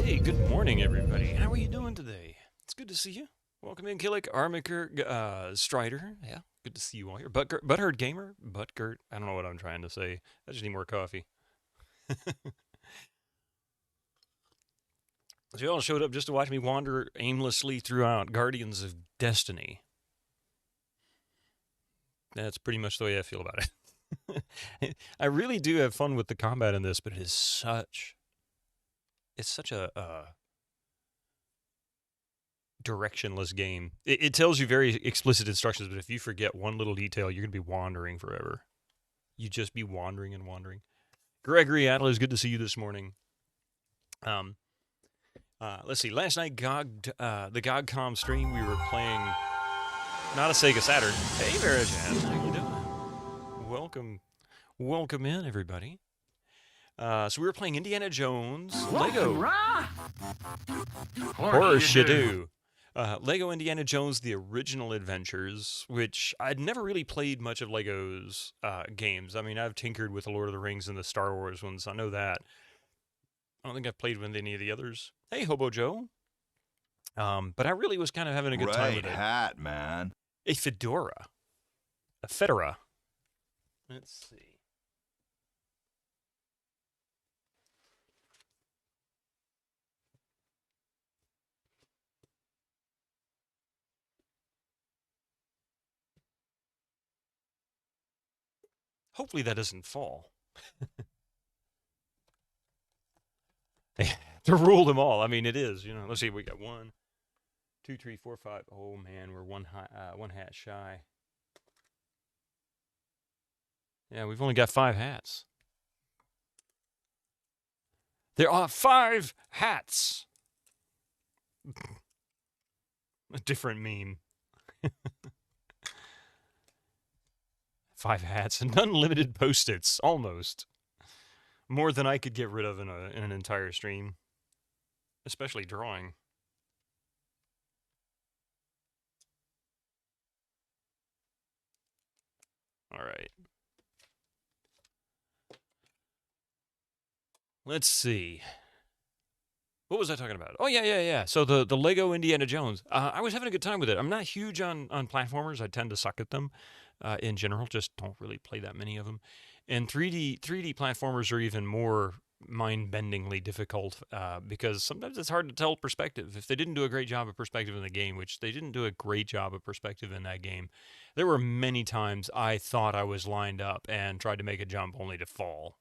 Hey, good morning, everybody. How are you doing today? It's good to see you. Welcome in, Killick, Armiker, Strider. Yeah, good to see you all here. Butthurt Gamer, Butgert. I don't know what I'm trying to say. I just need more coffee. So you all showed up just to watch me wander aimlessly throughout Guardians of Destiny. That's pretty much the way I feel about it. I really do have fun with the combat in this, but it's such a directionless game. It tells you very explicit instructions, but if you forget one little detail, you're going to be wandering forever. You just be wandering and wandering. Gregory Adler, good to see you this morning. Let's see. Last night, the GOGCOM stream, we were playing not a Sega Saturn. Hey, Verijan, how you doing? Welcome in, everybody. So we were playing Indiana Jones, Lego Horror Shadoo. Lego Indiana Jones: The Original Adventures, which I'd never really played much of Lego's games. I mean, I've tinkered with the Lord of the Rings and the Star Wars ones. I know that. I don't think I've played with any of the others. Hey, Hobo Joe. But I really was kind of having a good time with it. Right hat, man. A fedora. A fedora. Let's see. Hopefully that doesn't fall. To rule them all. I mean, it is. Let's see. We got 1, 2, 3, 4, 5. Oh man, we're one hat shy. Yeah, we've only got 5 hats. There are 5 hats. A different meme. 5 hats and unlimited post-its, almost. More than I could get rid of in an entire stream. Especially drawing. Alright. Let's see. What was I talking about? Oh, yeah. So the Lego Indiana Jones. I was having a good time with it. I'm not huge on platformers. I tend to suck at them in general. Just don't really play that many of them. And 3D platformers are even more mind-bendingly difficult because sometimes it's hard to tell perspective. If they didn't do a great job of perspective in the game, which they didn't do a great job of perspective in that game, there were many times I thought I was lined up and tried to make a jump only to fall.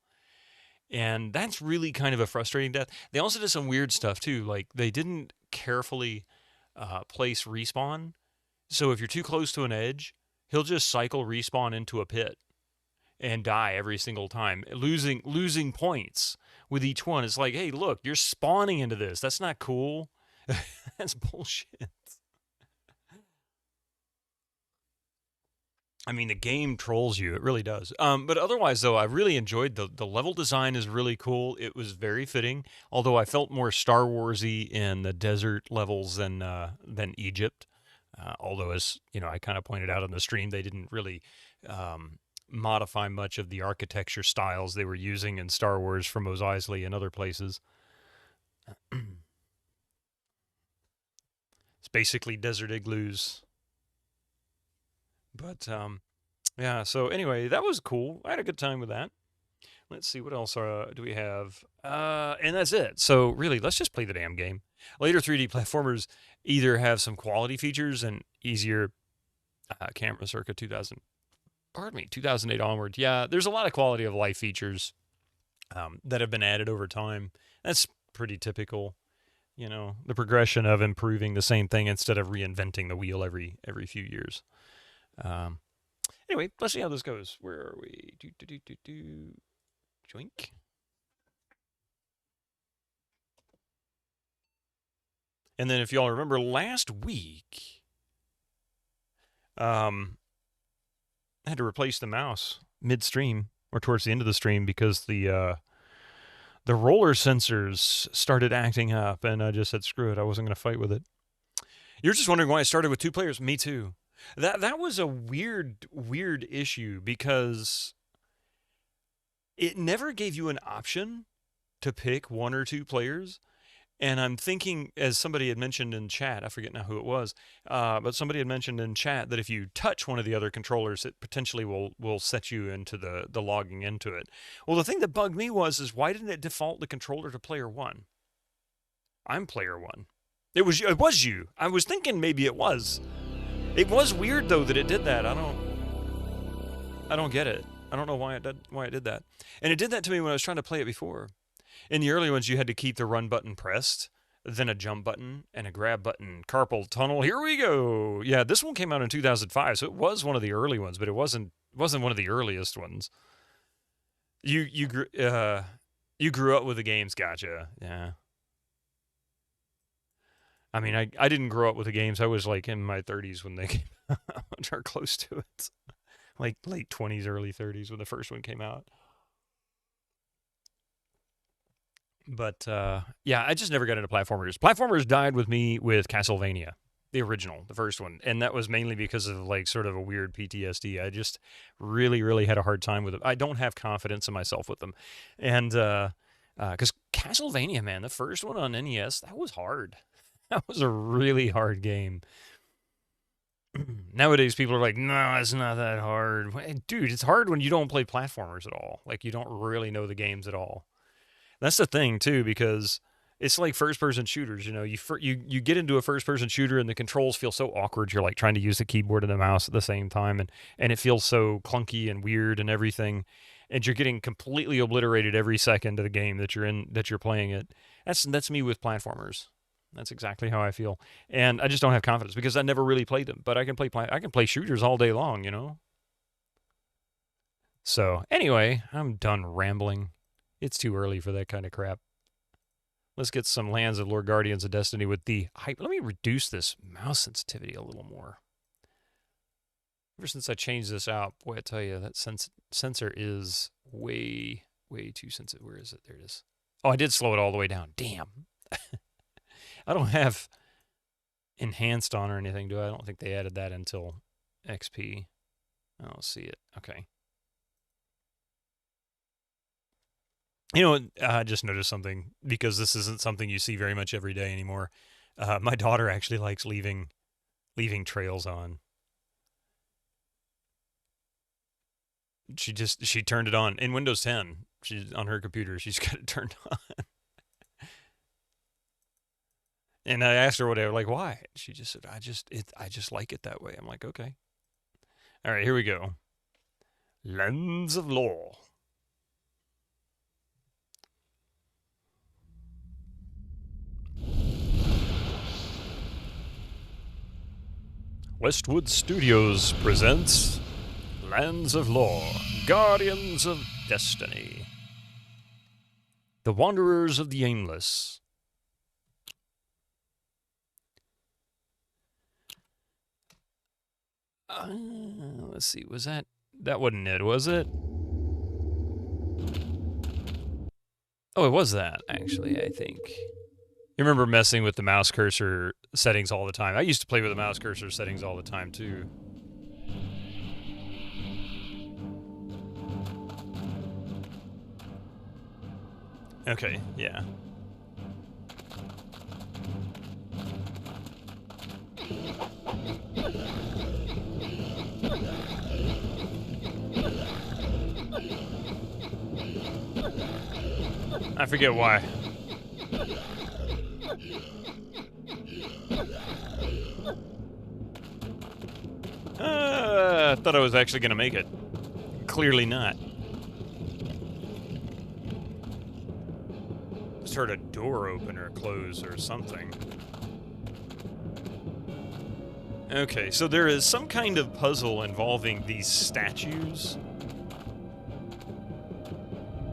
And that's really kind of a frustrating death. They also did some weird stuff too. Like they didn't carefully place respawn. So if you're too close to an edge, he'll just cycle respawn into a pit and die every single time, losing points with each one. It's like, hey, look, you're spawning into this. That's not cool. That's bullshit. I mean, the game trolls you. It really does. But otherwise, though, I really enjoyed the level design is really cool. It was very fitting, although I felt more Star Wars-y in the desert levels than Egypt. Although, as you know, I kind of pointed out on the stream, they didn't really modify much of the architecture styles they were using in Star Wars for Mos Eisley and other places. It's basically desert igloos. But, yeah, so anyway, that was cool. I had a good time with that. Let's see, what else do we have? And that's it. So, really, let's just play the damn game. Later 3D platformers either have some quality features and easier camera circa 2008 onward. Yeah, there's a lot of quality of life features that have been added over time. That's pretty typical. The progression of improving the same thing instead of reinventing the wheel every few years. Anyway, let's see how this goes. Where are we? Joink. And then if y'all remember last week, I had to replace the mouse midstream or towards the end of the stream because the roller sensors started acting up, and I just said, screw it, I wasn't going to fight with it. You're just wondering why I started with 2 players? Me too. That was a weird issue because it never gave you an option to pick 1 or 2 players. And I'm thinking, as somebody had mentioned in chat, I forget now who it was, but somebody had mentioned in chat that if you touch one of the other controllers, it potentially will set you into the logging into it. Well, the thing that bugged me is why didn't it default the controller to player one? I'm player one. It was you. I was thinking maybe it was. It was weird though that it did that. I don't get it. I don't know why it did that. And it did that to me when I was trying to play it before. In the early ones, you had to keep the run button pressed, then a jump button and a grab button. Carpal tunnel. Here we go. Yeah, this one came out in 2005, so it was one of the early ones, but it wasn't one of the earliest ones. You grew up with the games, gotcha. Yeah. I mean, I didn't grow up with the games. I was like in my 30s when they came out, or close to it, like late 20s, early 30s when the first one came out. But yeah, I just never got into platformers. Platformers died with me with Castlevania, the original, the first one, and that was mainly because of like sort of a weird PTSD. I just really had a hard time with them. I don't have confidence in myself with them, and because Castlevania, man, the first one on NES, that was hard. That was a really hard game. Nowadays, people are like, no, it's not that hard. Dude, it's hard when you don't play platformers at all. Like, you don't really know the games at all. That's the thing too, because it's like first-person shooters. You know, you get into a first-person shooter and the controls feel so awkward. You're like trying to use the keyboard and the mouse at the same time, and it feels so clunky and weird and everything. And you're getting completely obliterated every second of the game that you're playing it. That's me with platformers. That's exactly how I feel, and I just don't have confidence because I never really played them. But I can play shooters all day long, you know. So anyway, I'm done rambling. It's too early for that kind of crap. Let's get some Lands of Lord Guardians of Destiny with the hype. Let me reduce this mouse sensitivity a little more. Ever since I changed this out, boy, I tell you, that sensor is way too sensitive. Where is it? There it is. Oh, I did slow it all the way down. Damn. I don't have enhanced on or anything, do I? I don't think they added that until XP. I don't see it. Okay. You know, I just noticed something because this isn't something you see very much every day anymore. My daughter actually likes leaving trails on. She turned it on in Windows 10. She's on her computer. She's got it turned on. And I asked her whatever, like why? She just said, I just like it that way. I'm like, okay. All right, here we go. Lens of Law. Westwood Studios presents Lands of Lore, Guardians of Destiny. The Wanderers of the Aimless. Let's see, was that wasn't it, was it? Oh, it was that, actually, I think. You remember messing with the mouse cursor settings all the time. I used to play with the mouse cursor settings all the time, too. Okay, yeah. I forget why. I thought I was actually going to make it. Clearly not. Just heard a door open or close or something. Okay, so there is some kind of puzzle involving these statues.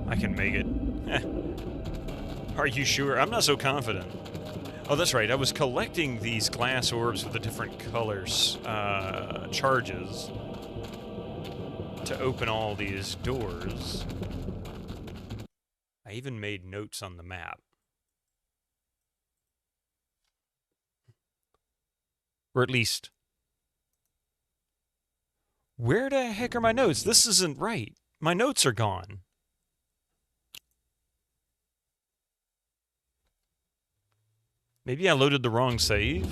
I can make it. Are you sure? I'm not so confident. Oh, that's right. I was collecting these glass orbs with the different colors, charges, to open all these doors. I even made notes on the map. Or at least, where the heck are my notes? This isn't right. My notes are gone. Maybe I loaded the wrong save?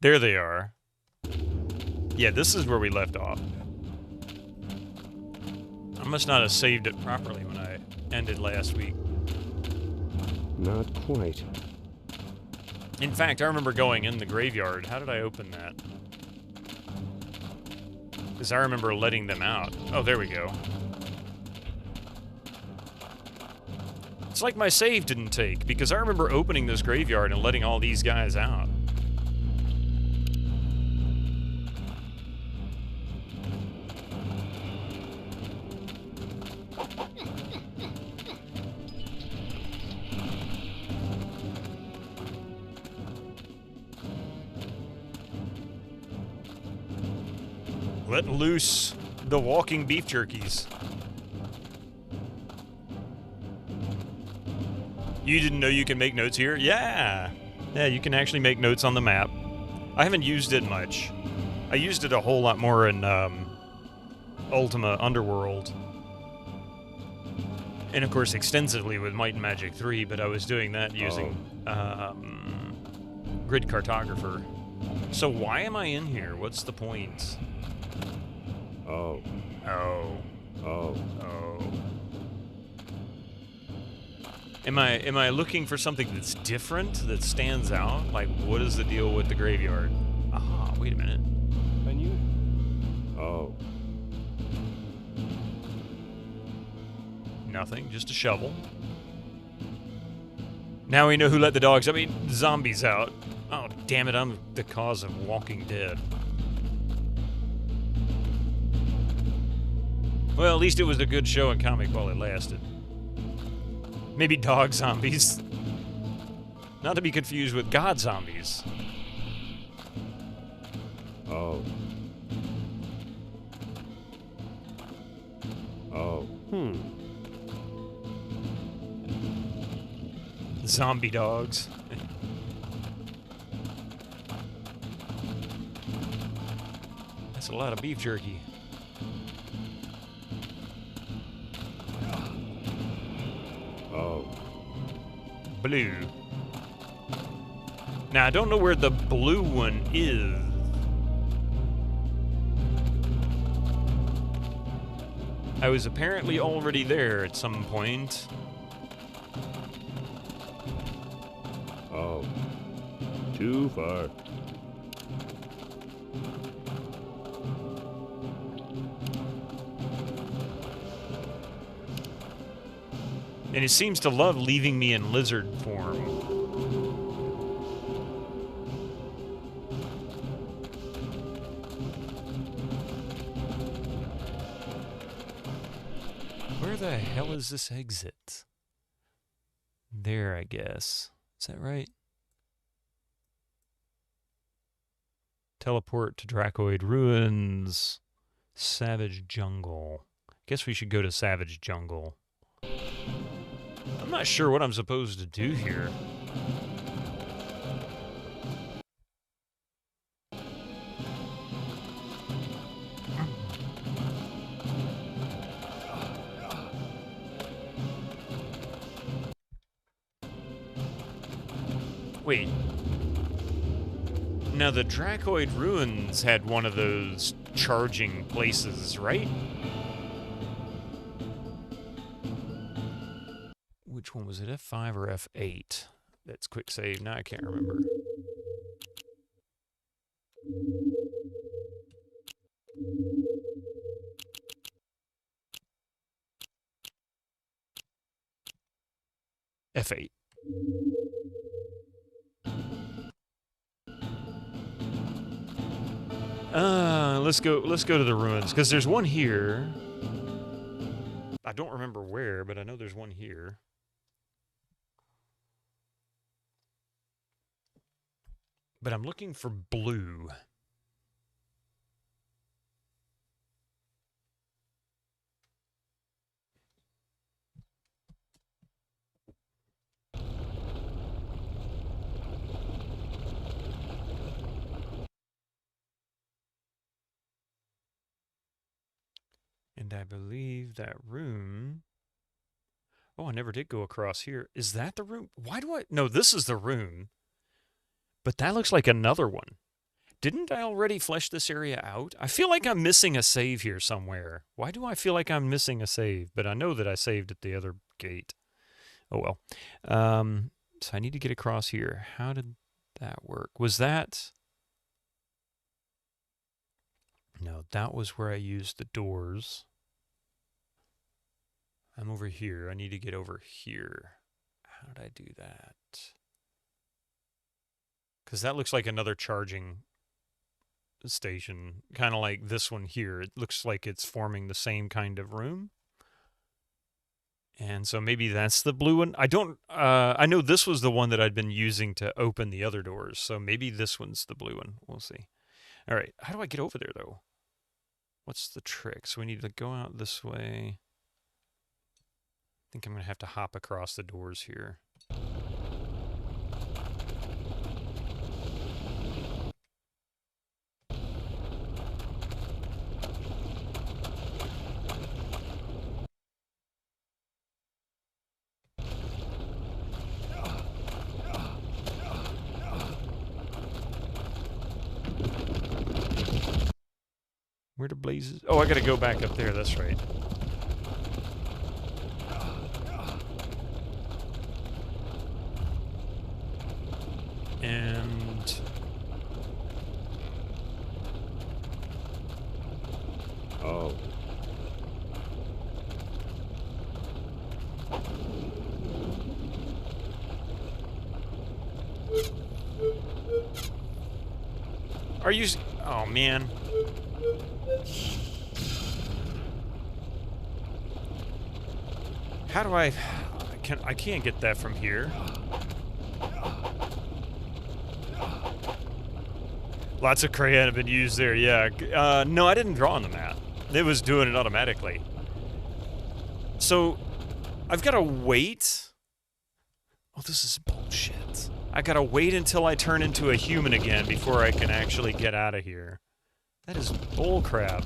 There they are. Yeah, this is where we left off. I must not have saved it properly when I ended last week. Not quite. In fact, I remember going in the graveyard. How did I open that? Because I remember letting them out. Oh, there we go. It's like my save didn't take, because I remember opening this graveyard and letting all these guys out. Let loose the walking beef jerkies. You didn't know you can make notes here? Yeah! Yeah, you can actually make notes on the map. I haven't used it much. I used it a whole lot more in Ultima Underworld. And of course extensively with Might and Magic 3, but I was doing that using Grid Cartographer. So why am I in here? What's the point? Oh. Oh. Oh. Oh. Am I looking for something that's different, that stands out? Like, what is the deal with the graveyard? Aha, wait a minute. Can you? Oh. Nothing, just a shovel. Now we know who let the zombies out. Oh, damn it, I'm the cause of Walking Dead. Well, at least it was a good show and comic while it lasted. Maybe dog zombies. Not to be confused with god zombies. Oh. Oh. Zombie dogs. That's a lot of beef jerky. Oh. Blue. Now, I don't know where the blue one is. I was apparently already there at some point. Oh. Too far. And it seems to love leaving me in lizard form. Where the hell is this exit? There, I guess. Is that right? Teleport to Dracoid Ruins. Savage Jungle. Guess we should go to Savage Jungle. I'm not sure what I'm supposed to do here. Wait. Now, the Dracoid Ruins had one of those charging places, right? Which one was it, F5 or F8? That's quick save. Now I can't remember. F8. Let's go to the ruins, because there's one here. I don't remember where, but I know there's one here. But I'm looking for blue. And I believe that room... Oh, I never did go across here. Is that the room? Why do I... No, this is the room. But that looks like another one. Didn't I already flesh this area out? I feel like I'm missing a save here somewhere. Why do I feel like I'm missing a save? But I know that I saved at the other gate. Oh, well. So I need to get across here. How did that work? Was that... No, that was where I used the doors. I'm over here. I need to get over here. How did I do that? Because that looks like another charging station, kind of like this one here. It looks like it's forming the same kind of room. And so maybe that's the blue one. I know this was the one that I'd been using to open the other doors. So maybe this one's the blue one. We'll see. All right. How do I get over there, though? What's the trick? So we need to go out this way. I think I'm going to have to hop across the doors here. Where the blazes? Oh, I gotta go back up there, that's right. And... Oh. Are you... Oh, man. How do I can't get that from here. Lots of crayon have been used there, yeah. No, I didn't draw on the map. It was doing it automatically. So, I've got to wait. Oh, this is bullshit. I gotta wait until I turn into a human again before I can actually get out of here. That is bullcrap.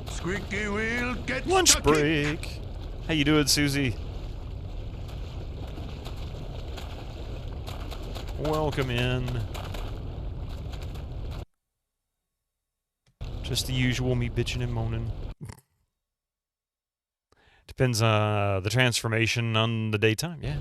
Squeaky wheel, get Lunch stuck break. How you doing, Susie? Welcome in. Just the usual, me bitching and moaning. Depends the transformation on the daytime, yeah.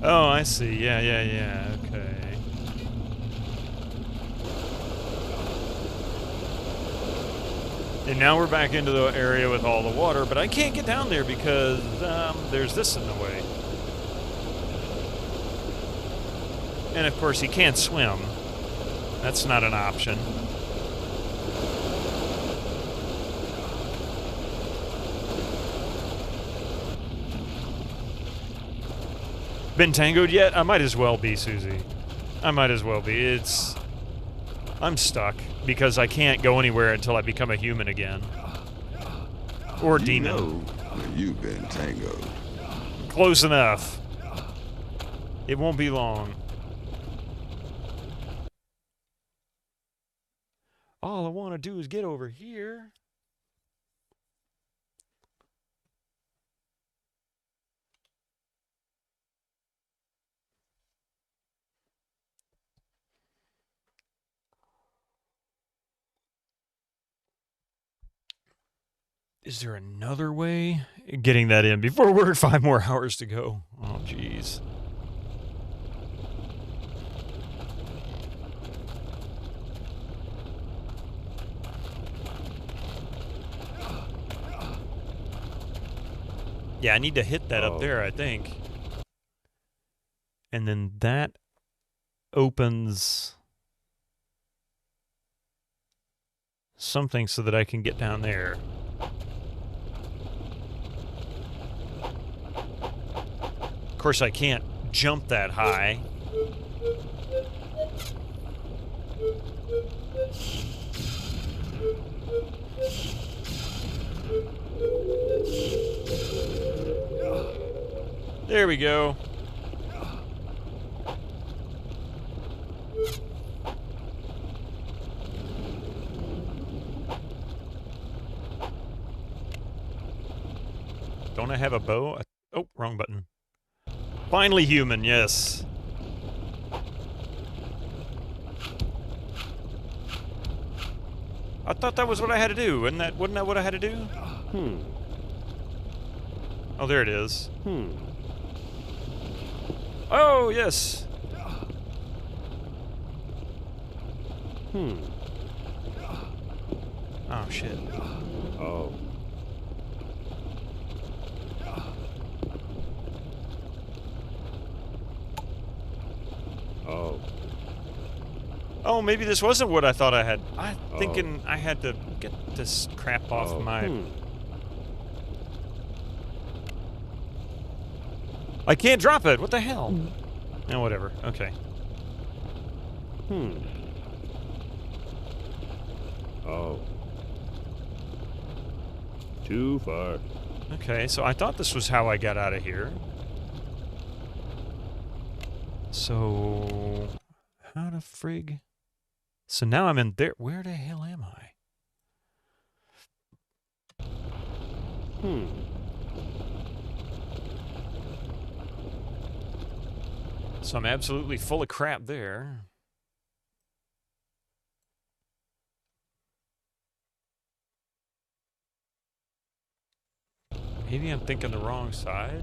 Oh, I see. Yeah. Okay. And now we're back into the area with all the water, but I can't get down there because there's this in the way. And of course, he can't swim. That's not an option. Been tangoed yet? I might as well be, Susie. I might as well be. I'm stuck because I can't go anywhere until I become a human again. Or demon. You know when you've been tangoed. Close enough. It won't be long. All I want to do is get over here. Is there another way? Getting that in before work, 5 more hours to go. Oh, jeez. Yeah, I need to hit that up there, I think. And then that opens something so that I can get down there. course, I can't jump that high. There we go. Don't I have a bow? Oh, wrong button. Finally human, yes. I thought that was what I had to do. Wasn't that what I had to do? Oh, there it is. Oh, yes. Oh, shit. Oh. Oh. Oh, maybe this wasn't what I thought I had. I'm thinking I had to get this crap off my... I can't drop it! What the hell? Oh, whatever. Okay. Oh. Too far. Okay, so I thought this was how I got out of here. So... how the frig... So now I'm in there. Where the hell am I? So I'm absolutely full of crap there. Maybe I'm thinking the wrong side.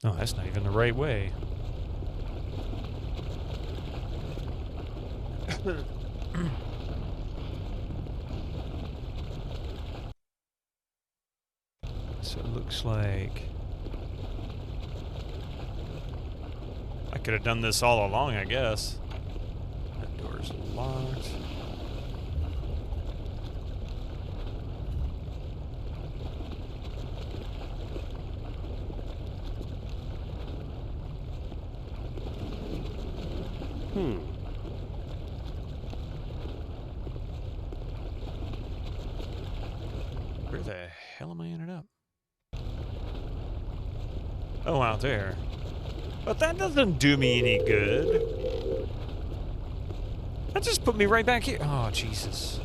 No, that's not even the right way. So it looks like... I could have done this all along, I guess. That door's locked. Where the hell am I ended up? Oh, out there. But that doesn't do me any good. That just put me right back here. Oh, Jesus.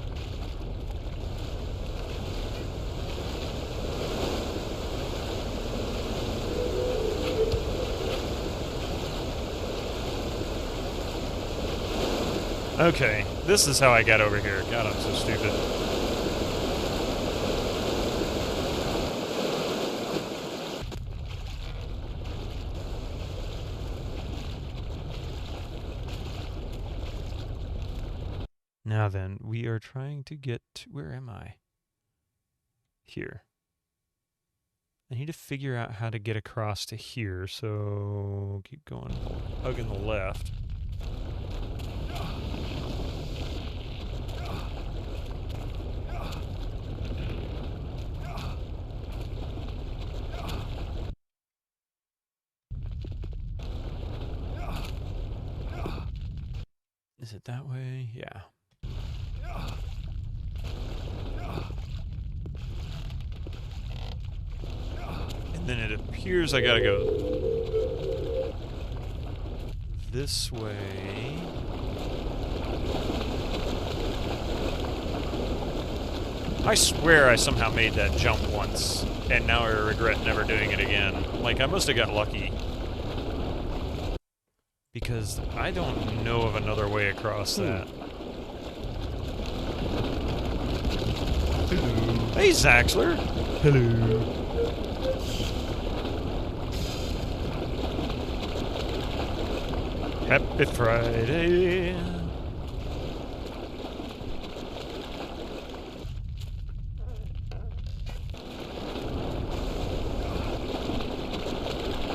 Okay, this is how I got over here. God, I'm so stupid. Now then, we are trying to get to, where am I? Here. I need to figure out how to get across to here, so keep going, hugging the left. Is it that way? Yeah. And then it appears I gotta go this way. I swear I somehow made that jump once, and now I regret never doing it again. Like, I must have got lucky. Because I don't know of another way across that. Hello. Hey, Zaxler. Hello. Happy Friday.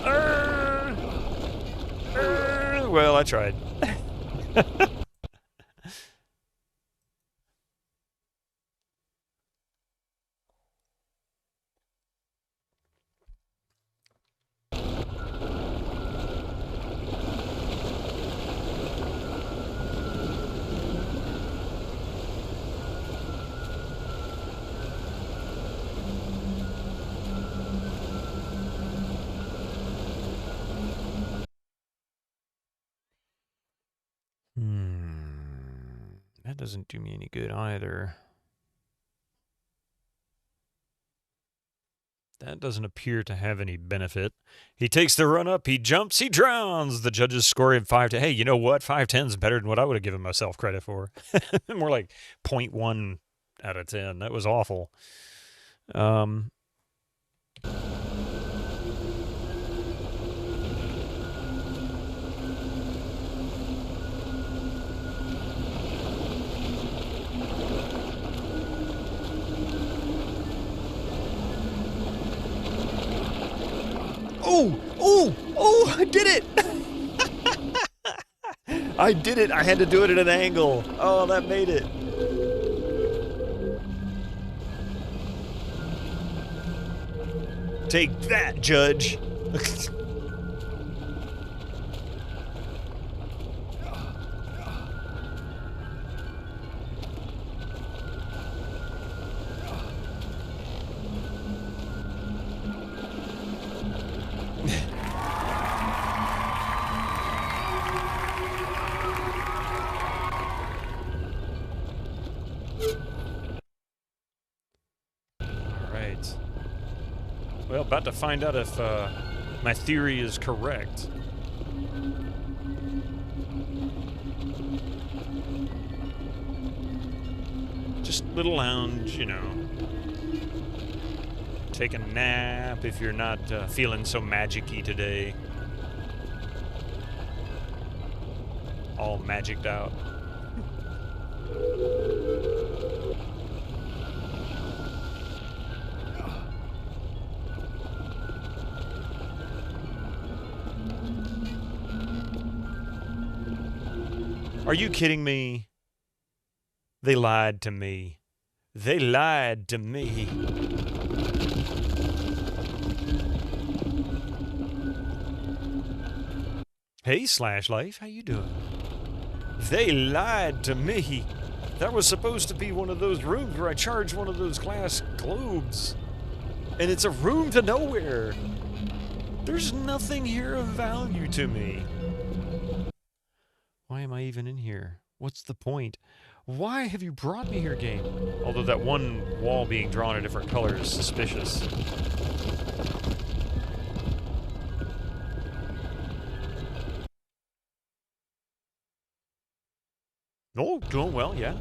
Arr! Well, I tried. That doesn't do me any good either. That doesn't appear to have any benefit. He takes the run up, he jumps, he drowns. The judges score him 5 to. Hey, you know what? 5-10 is better than what I would have given myself credit for. More like 0.1 out of 10. That was awful. Oh, I did it! I did it! I had to do it at an angle. Oh, that made it. Take that, Judge. Well, about to find out if my theory is correct. Just little lounge, you know. Take a nap if you're not feeling so magic-y today. All magicked out. Are you kidding me? They lied to me. They lied to me. Hey, Slash Life, how you doing? They lied to me. That was supposed to be one of those rooms where I charge one of those glass globes. And it's a room to nowhere. There's nothing here of value to me. Why am I even in here? What's the point? Why have you brought me here, game? Although that one wall being drawn a different color is suspicious. Oh, doing well, yeah.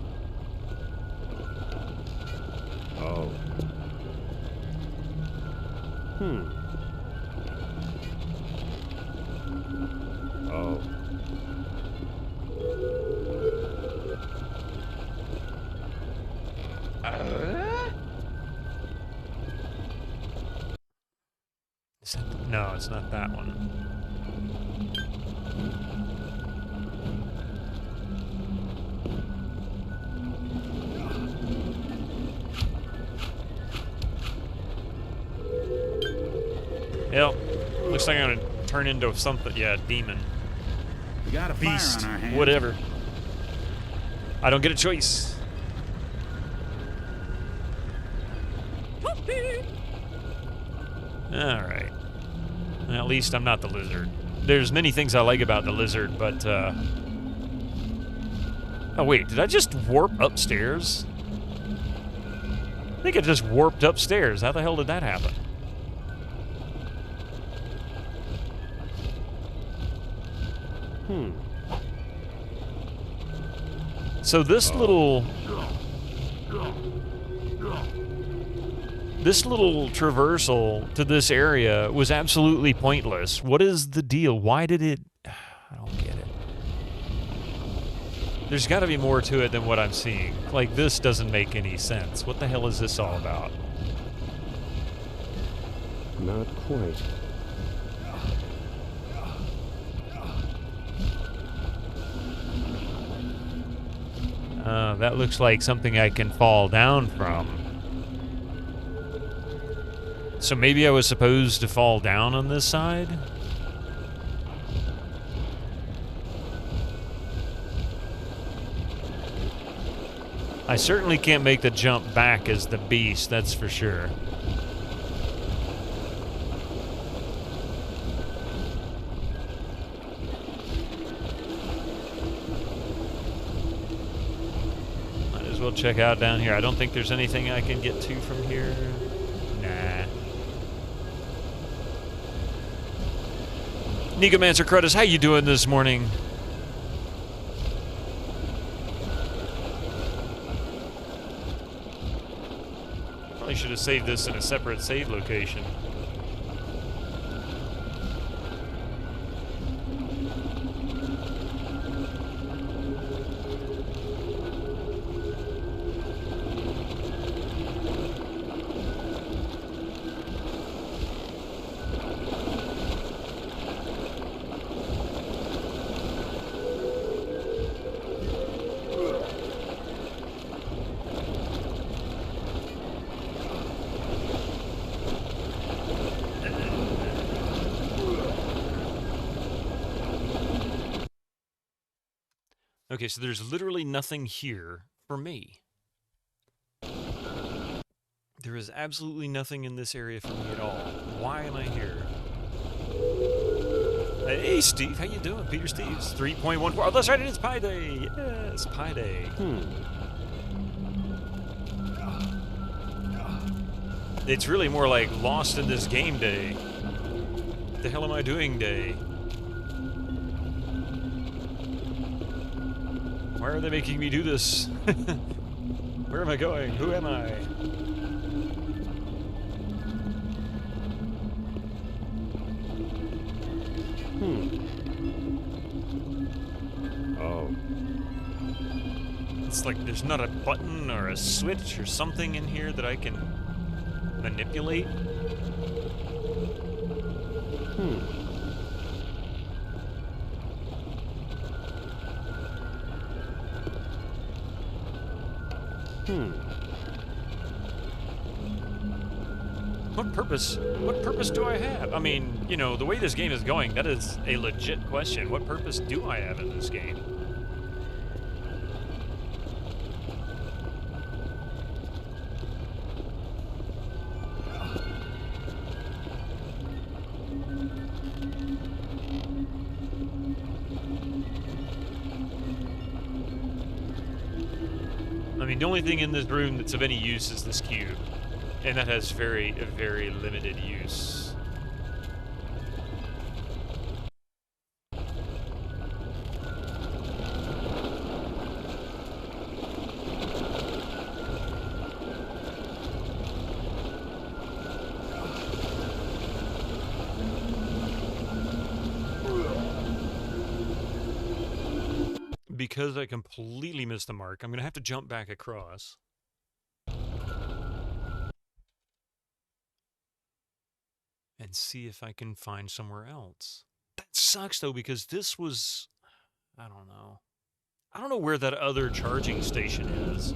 Oh. Oh. Is that no, it's not that one. Yep. Looks like I'm gonna turn into something. Yeah, demon. We got a Beast. fire on our hands. Whatever. I don't get a choice. Alright. At least I'm not the lizard. There's many things I like about the lizard, but, oh, wait. Did I just warp upstairs? I think I just warped upstairs. How the hell did that happen? So this little traversal to this area was absolutely pointless. What is the deal? Why did it... I don't get it. There's got to be more to it than what I'm seeing. Like, this doesn't make any sense. What the hell is this all about? Not quite. That looks like something I can fall down from. So maybe I was supposed to fall down on this side? I certainly can't make the jump back as the beast, that's for sure. Might as well check out down here. I don't think there's anything I can get to from here. Nah. Negomancer Crudis, how you doing this morning? Probably should have saved this in a separate save location. Okay, so there's literally nothing here for me. There is absolutely nothing in this area for me at all. Why am I here? Hey, Steve, how you doing? Peter Steves, 3.14. Oh, that's right, it is Pi Day. Yes, Pi Day. It's really more like lost in this game day. What the hell am I doing day? Why are they making me do this? Where am I going? Who am I? Oh. It's like there's not a button or a switch or something in here that I can manipulate. What purpose do I have? I mean, you know, the way this game is going, that is a legit question. What purpose do I have in this game? I mean, the only thing in this room that's of any use is this cube. And that has very, very limited use. Because I completely missed the mark, I'm going to have to jump back across. And see if I can find somewhere else. That sucks, though, because this was... I don't know. I don't know where that other charging station is.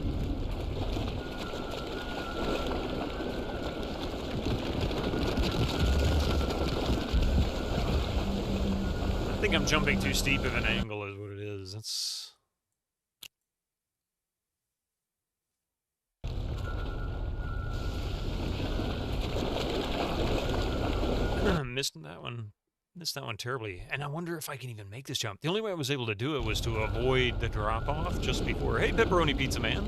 I think I'm jumping too steep of an angle is what it is. That's... Missed that one terribly, and I wonder if I can even make this jump. The only way I was able to do it was to avoid the drop-off just before. Hey, Pepperoni Pizza Man!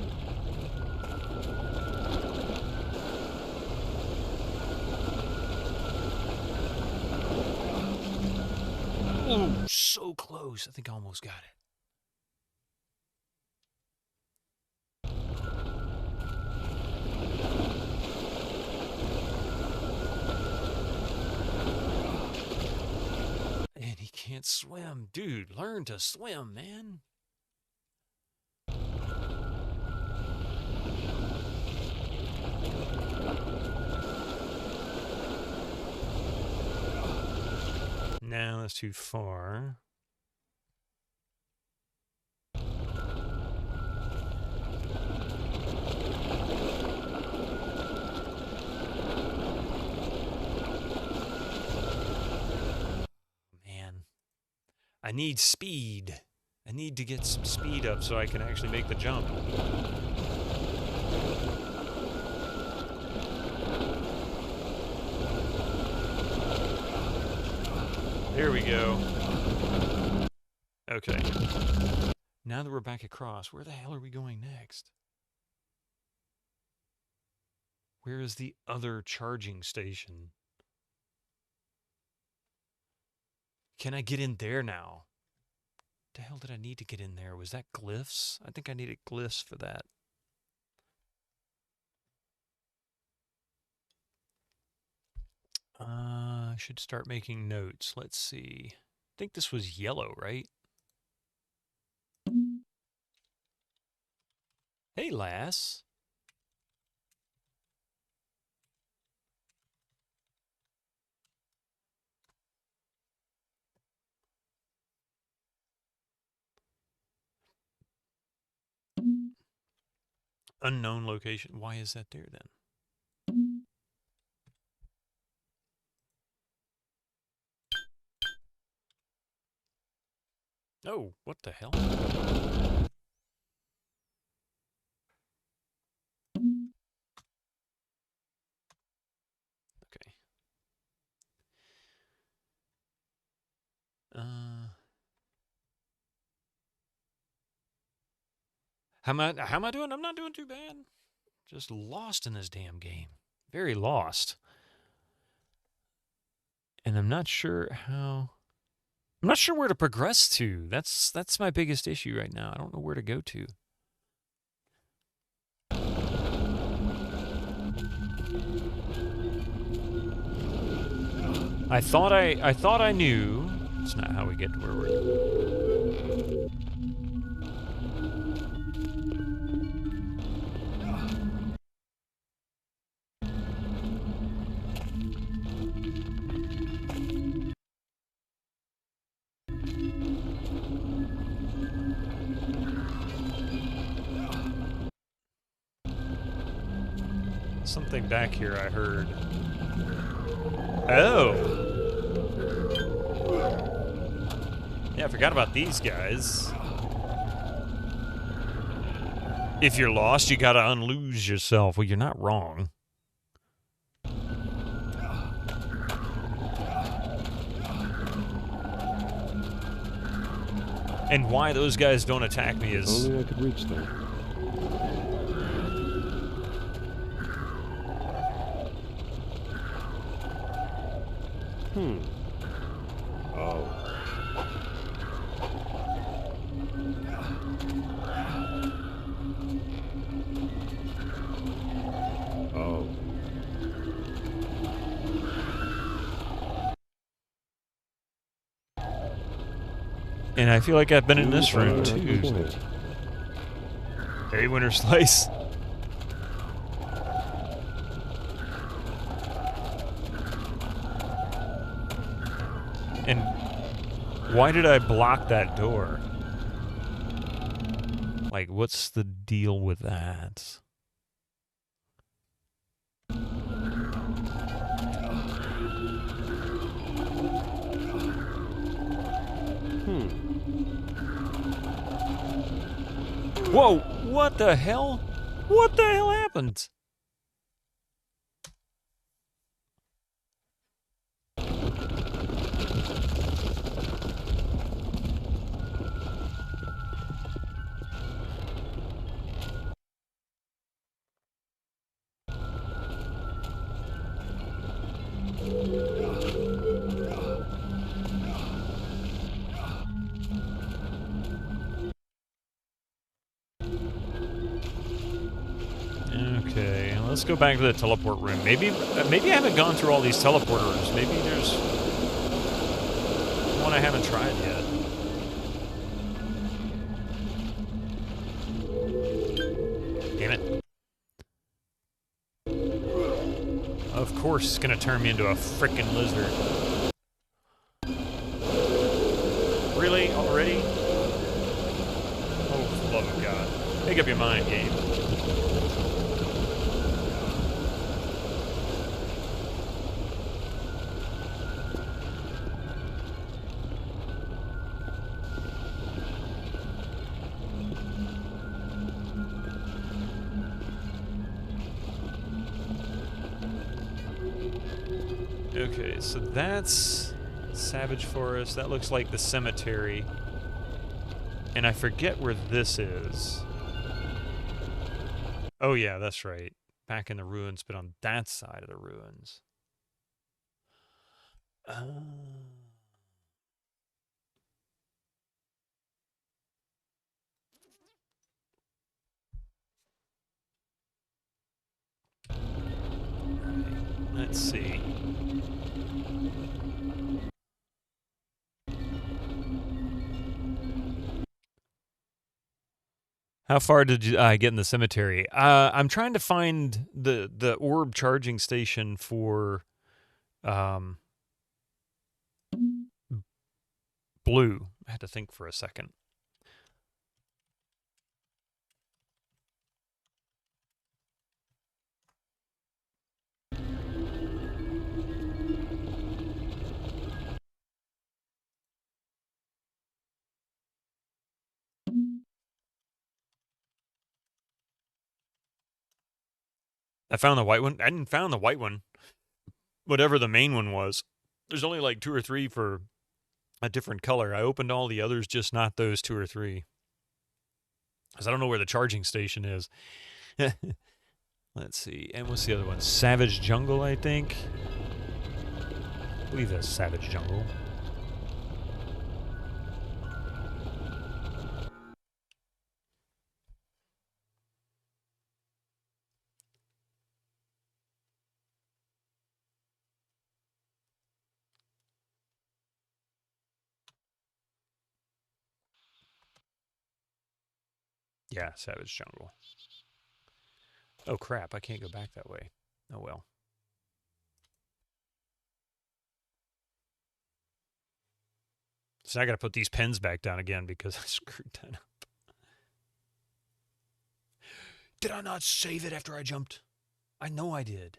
Ooh, so close. I think I almost got it. And he can't swim. Dude, learn to swim, man. No, that's too far. I need speed. I need to get some speed up so I can actually make the jump. There we go. Okay. Now that we're back across, where the hell are we going next? Where is the other charging station? Can I get in there now? What the hell did I need to get in there? Was that glyphs? I think I needed glyphs for that. I should start making notes. Let's see. I think this was yellow, right? Hey, lass. Unknown location. Why is that there then? Oh, what the hell? Okay. How am I doing? I'm not doing too bad. Just lost in this damn game. Very lost. And I'm not sure where to progress to. That's my biggest issue right now. I don't know where to go to. I thought I knew. It's not how we get to where we're going. Something back here I heard. Oh! Yeah, I forgot about these guys. If you're lost, you gotta unlose yourself. Well, you're not wrong. And why those guys don't attack me is... Only I could reach them. Oh. Oh. And I feel like I've been in this room too. Hey, Winter Slice. And why did I block that door? Like, what's the deal with that? Whoa, what the hell? What the hell happened? Okay, let's go back to the teleport room. Maybe I haven't gone through all these teleporters. Maybe there's one I haven't tried yet. Damn it. Of course it's gonna turn me into a frickin' lizard. Really? Already? Oh, for the love of God. Make up your mind, game. Okay, so that's Savage Forest. That looks like the cemetery. And I forget where this is. Oh, yeah, that's right. Back in the ruins, but on that side of the ruins. Let's see. How far did I get in the cemetery? I'm trying to find the orb charging station for blue. I had to think for a second. I found the white one. I didn't found the white one. Whatever the main one was. There's only like 2 or 3 for a different color. I opened all the others, just not those 2 or 3. Because I don't know where the charging station is. Let's see. And what's the other one? Savage Jungle, I think. I believe that's Savage Jungle. Yeah, Savage Jungle. Oh, crap. I can't go back that way. Oh, well. So I got to put these pens back down again because I screwed that up. Did I not save it after I jumped? I know I did.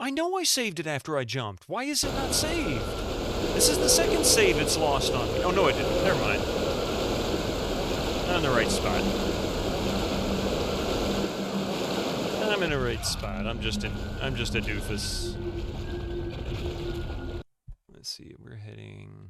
I know I saved it after I jumped. Why is it not saved? This is the second save it's lost on me. Oh, no, it didn't. Never mind. I'm in the right spot. I'm in the right spot. I'm just a doofus. Let's see. We're heading...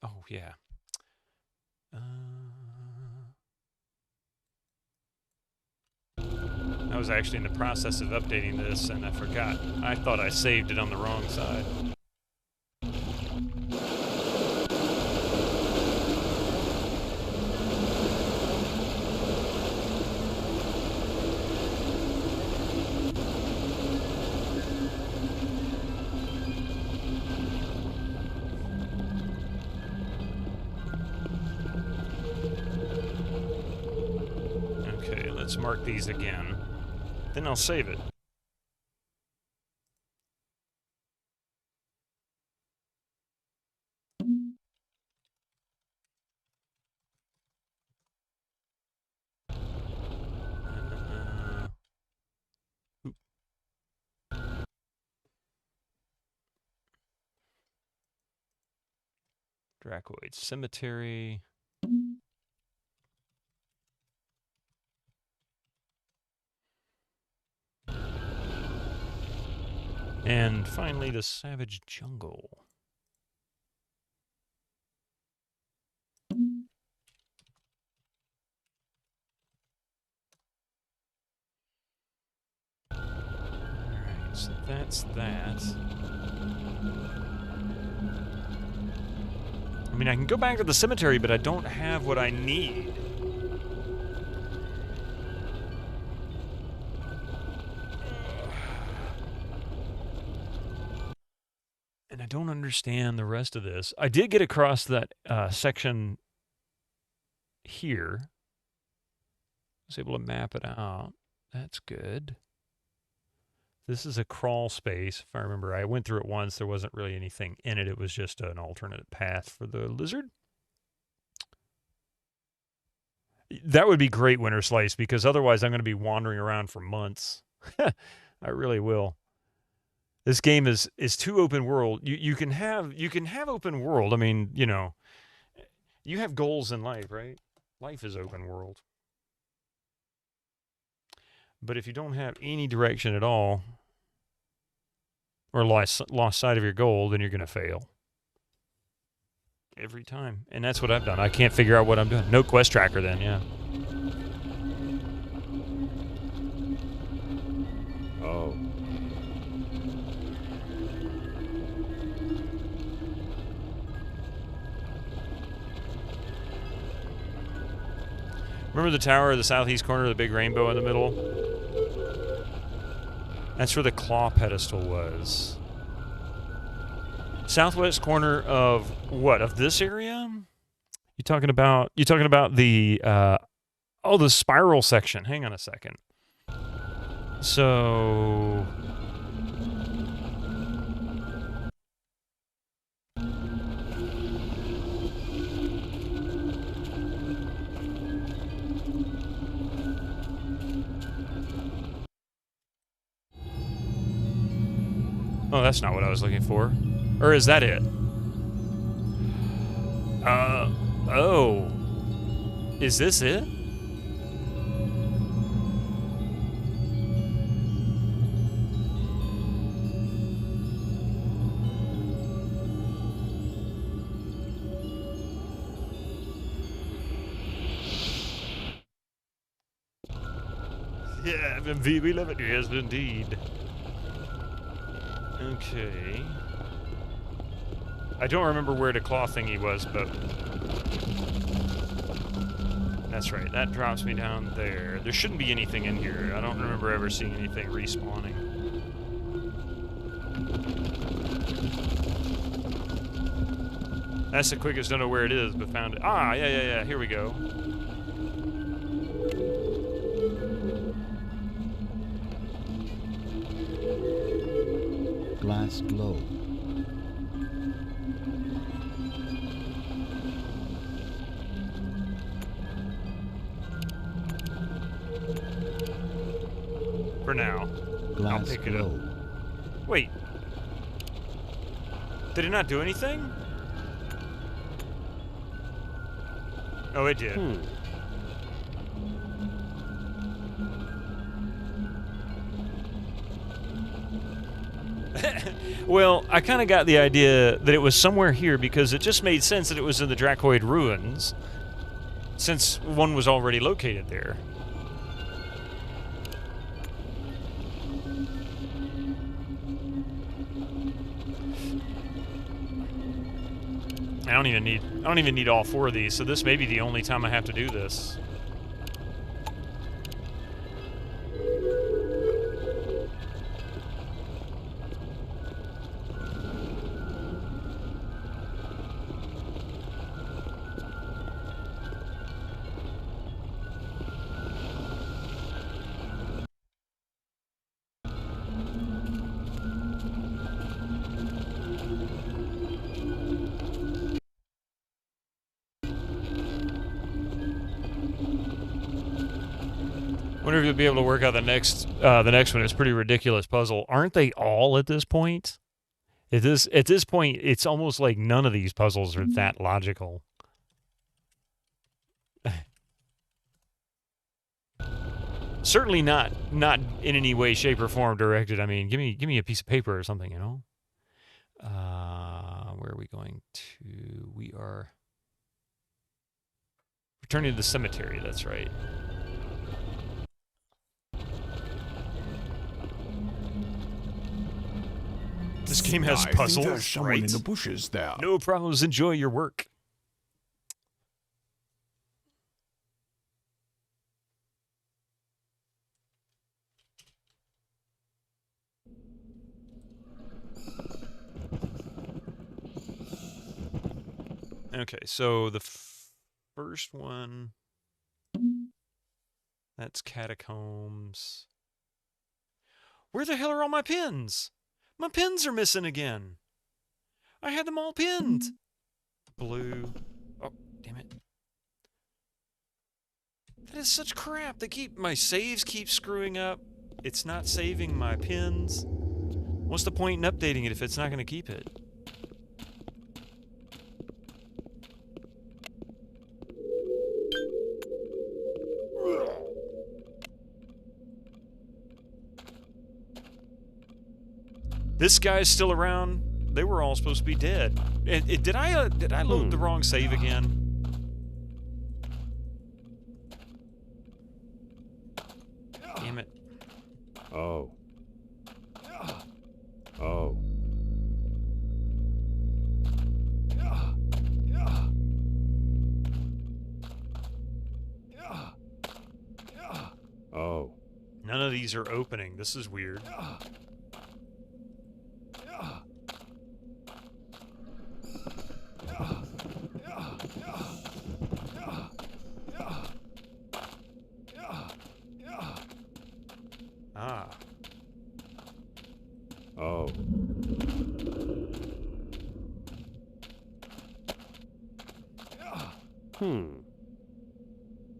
Oh, yeah. I was actually in the process of updating this, and I forgot. I thought I saved it on the wrong side. Okay, let's mark these again. Then I'll save it. Dracoid Cemetery. And finally, the Savage Jungle. Alright, so that's that. I mean, I can go back to the cemetery, but I don't have what I need. And I don't understand the rest of this. I did get across that section here. I was able to map it out. That's good. This is a crawl space, if I remember. I went through it once. There wasn't really anything in it. It was just an alternate path for the lizard. That would be great, Winter Slice, because otherwise I'm going to be wandering around for months. I really will. This game is too open world. You can have open world. I mean, you know, you have goals in life, right? Life is open world. But if you don't have any direction at all, or lost sight of your goal, then you're going to fail. Every time. And that's what I've done. I can't figure out what I'm doing. No quest tracker then, yeah. Oh. Remember the tower of the southeast corner, the big rainbow in the middle? That's where the claw pedestal was. Southwest corner of what? Of this area? You talking about the the spiral section. Hang on a second. So oh, that's not what I was looking for. Or is that it? Oh. Is this it? Yeah, MV, we love it. Yes, indeed. Okay. I don't remember where the claw thingy was, but that's right. That drops me down there. There shouldn't be anything in here. I don't remember ever seeing anything respawning. That's the quickest. Don't know where it is, but found it. Ah, yeah. Here we go. Glass globe. For now. Glass I'll pick it globe. up. Wait. Did it not do anything? Oh, it did. Well, I kind of got the idea that it was somewhere here because it just made sense that it was in the Dracoid ruins, since one was already located there. I don't even need all four of these, so this may be the only time I have to do this. Wonder if you'll be able to work out the next one. It's a pretty ridiculous puzzle. Aren't they all at this point? At this point, it's almost like none of these puzzles are that logical. Certainly not in any way, shape, or form directed. I mean, give me a piece of paper or something, you know. Where are we going to? We are returning to the cemetery. That's right. This game has puzzles, there's someone right? in the bushes there. No problems. Enjoy your work. Okay, so the first one, that's catacombs. Where the hell are all my pins? My pins are missing again. I had them all pinned. Blue. Oh, damn it. That is such crap. My saves keep screwing up. It's not saving my pins. What's the point in updating it if it's not going to keep it? This guy's still around. They were all supposed to be dead. Did I load the wrong save again? Damn it. Oh. Oh. Oh. None of these are opening. This is weird. Ah. Oh.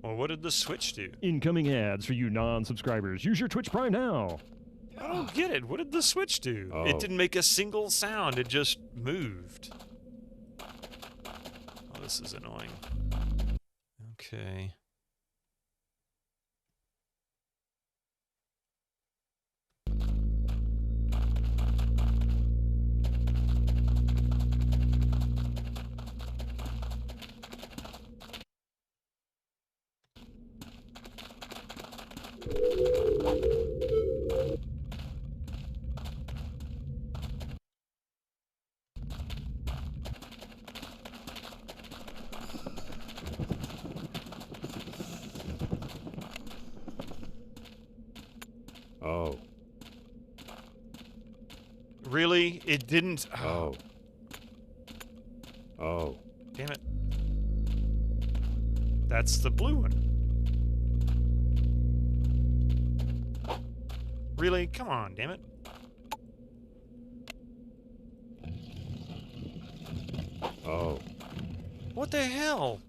Well, what did the switch do? Incoming ads for you non-subscribers. Use your Twitch Prime now. I don't get it. What did the switch do? Oh. It didn't make a single sound. It just moved. Oh, this is annoying. Okay. Oh. Really? It didn't... Oh. Oh. Damn it. That's the blue one. Really? Come on, damn it. Oh. What the hell?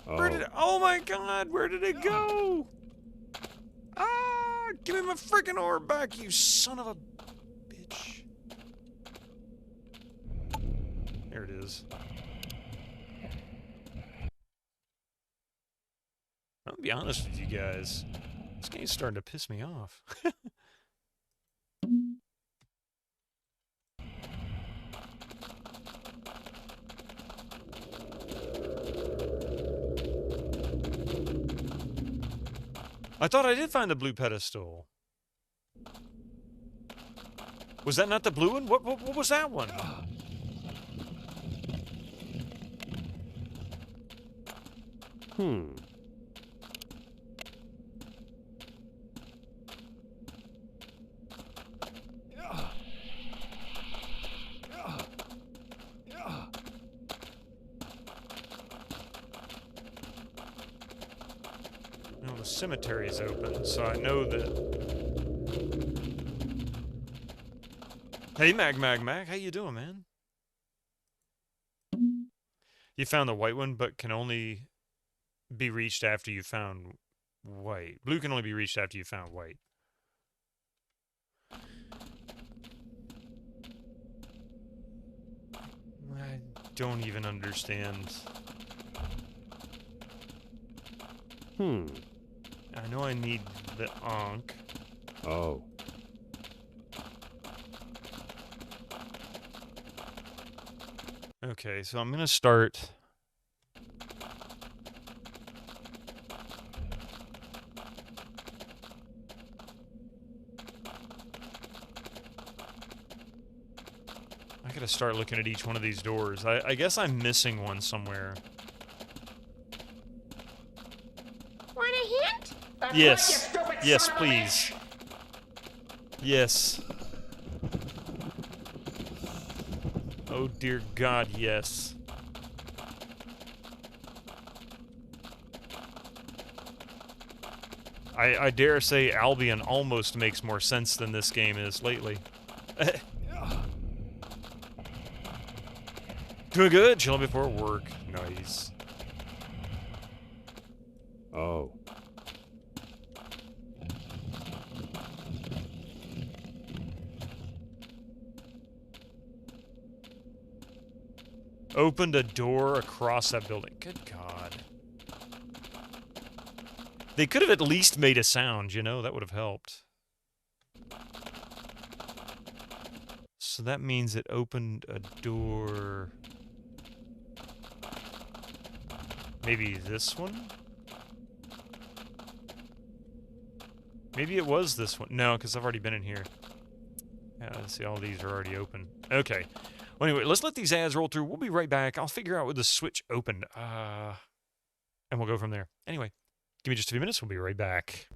Oh. Where did it... Oh my god, where did it go? Ah! Give me my freaking orb back, you son of a bitch. There it is. I'm gonna be honest with you guys. This game's starting to piss me off. I thought I did find the blue pedestal. Was that not the blue one? What was that one? No, the cemetery is open, so I know that... Hey, Mag, how you doing, man? You found the white one, but can only be reached after you found white. Blue can only be reached after you found white. I don't even understand. I know I need the Ankh. Oh. Okay, so I'm gonna start... I gotta start looking at each one of these doors. I guess I'm missing one somewhere. Want a hint? That's Yes. right, you stupid Yes, son of a please. Yes. Oh dear God, yes. I dare say Albion almost makes more sense than this game is lately. Doing good, chilling before work. Nice. Oh. Opened a door across that building. Good God. They could have at least made a sound, you know? That would have helped. So that means it opened a door... Maybe this one? Maybe it was this one. No, because I've already been in here. Yeah, let's see, all these are already open. Okay. Well, anyway, let's let these ads roll through. We'll be right back. I'll figure out where the switch opened. And we'll go from there. Anyway, give me just a few minutes. We'll be right back.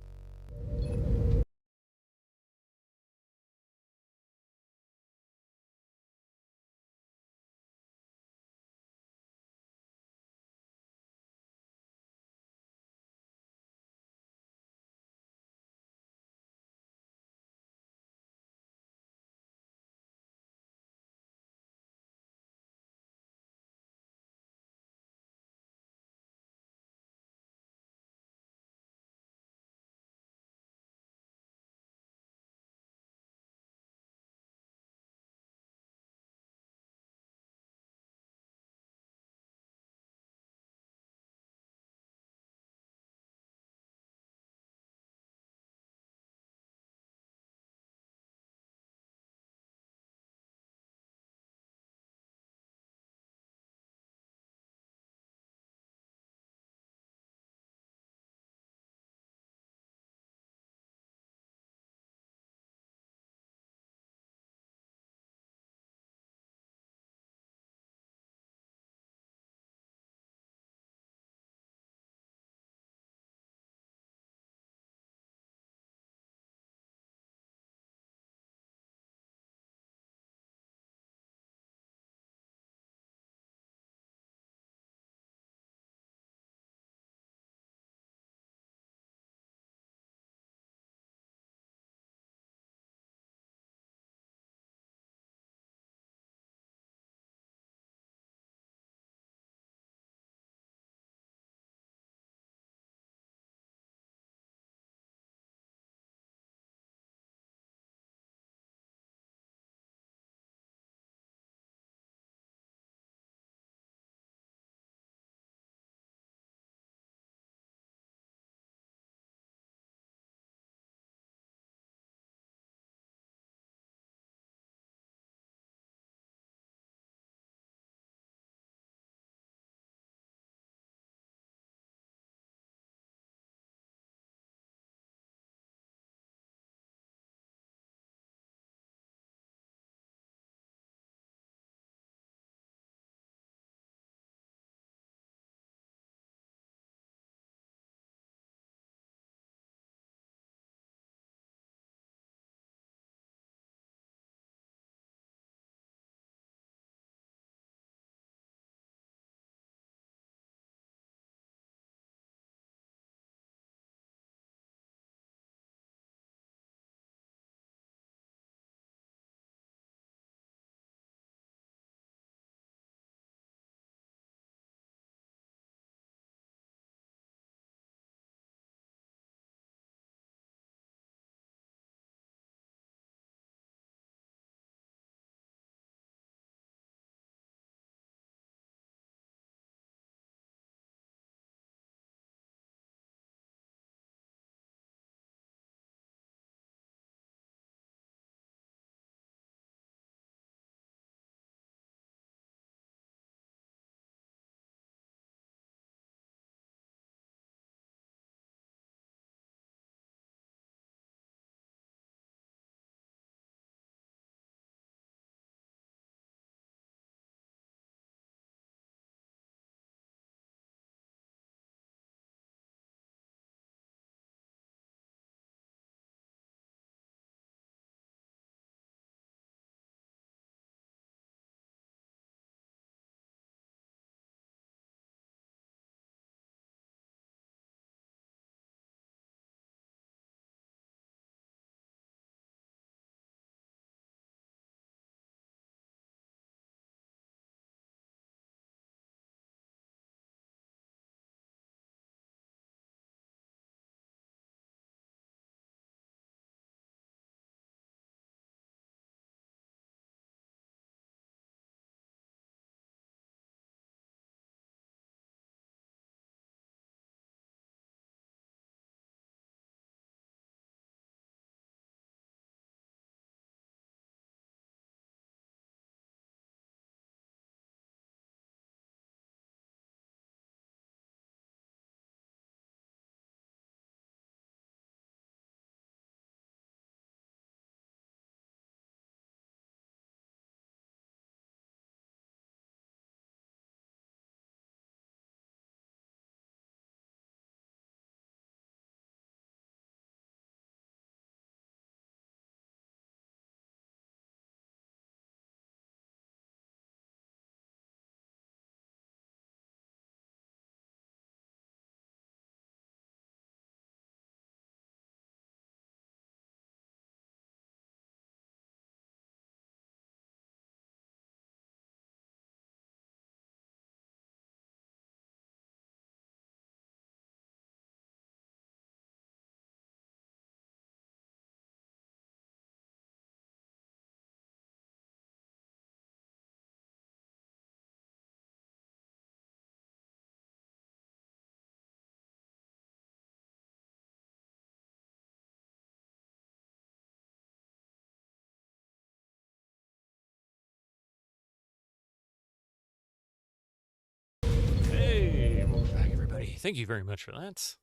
thank you very much for that.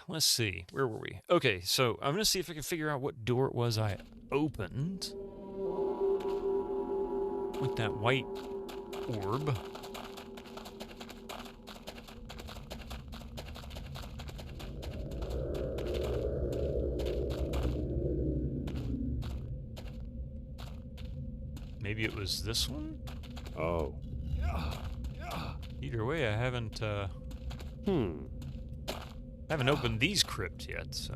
Let's see. Where were we? Okay, so I'm going to see if I can figure out what door it was I opened with that white orb. Maybe it was this one? Oh. Either way, I haven't opened these crypts yet, so.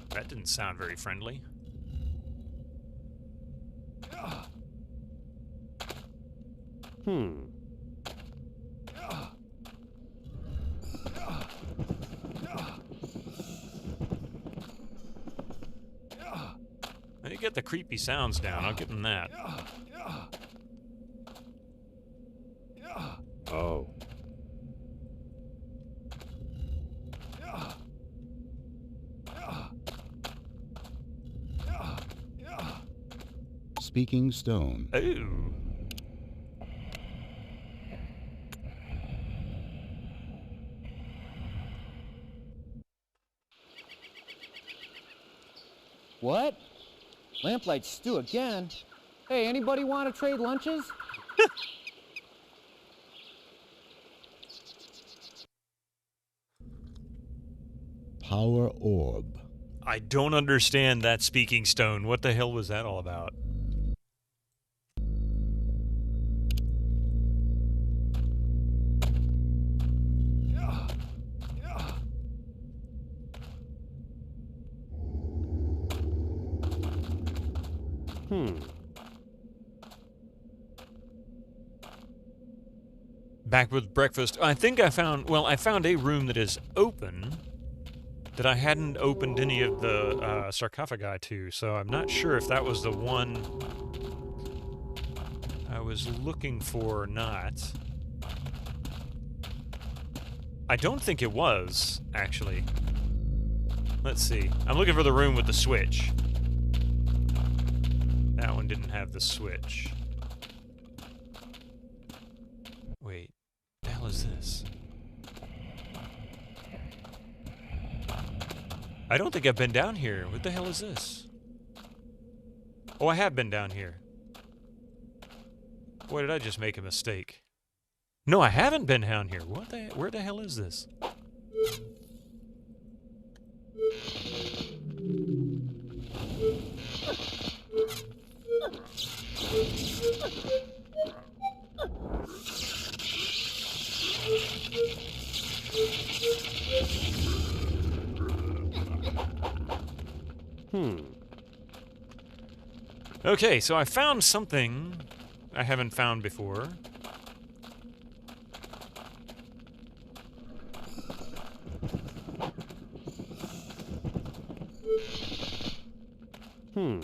That didn't sound very friendly. I need to get the creepy sounds down. I'll give them that. Oh. Speaking stone. Ooh. What? Lamplight stew again? Hey, anybody want to trade lunches? Power orb. I don't understand that speaking stone. What the hell was that all about? Back with breakfast. I think I found a room that is open that I hadn't opened any of the sarcophagi to, so I'm not sure if that was the one I was looking for or not. I don't think it was, actually. Let's see. I'm looking for the room with the switch. That one didn't have the switch. Wait, what the hell is this? I don't think I've been down here. What the hell is this? Oh, I have been down here. Boy, did I just make a mistake. No, I haven't been down here. What the? Where the hell is this? Okay, so I found something I haven't found before. Oh.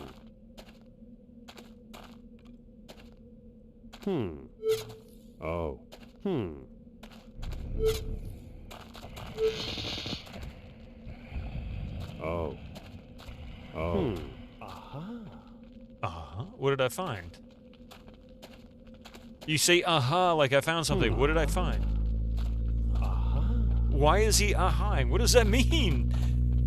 Oh. Oh. What did I find? You say aha like I found something. What did I find? Why is he ahaing? What does that mean?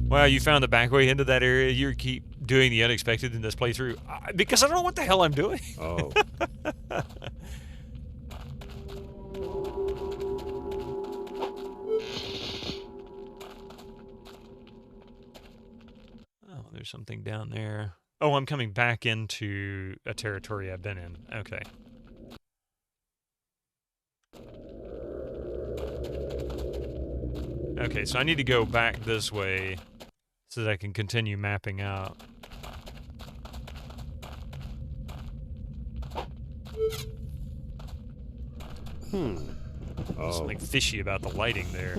Wow, you found the back way into that area. You keep doing the unexpected in this playthrough. Because I don't know what the hell I'm doing. Oh. Oh, there's something down there. Oh, I'm coming back into a territory I've been in. Okay. Okay, so I need to go back this way so that I can continue mapping out. Oh. Something fishy about the lighting there.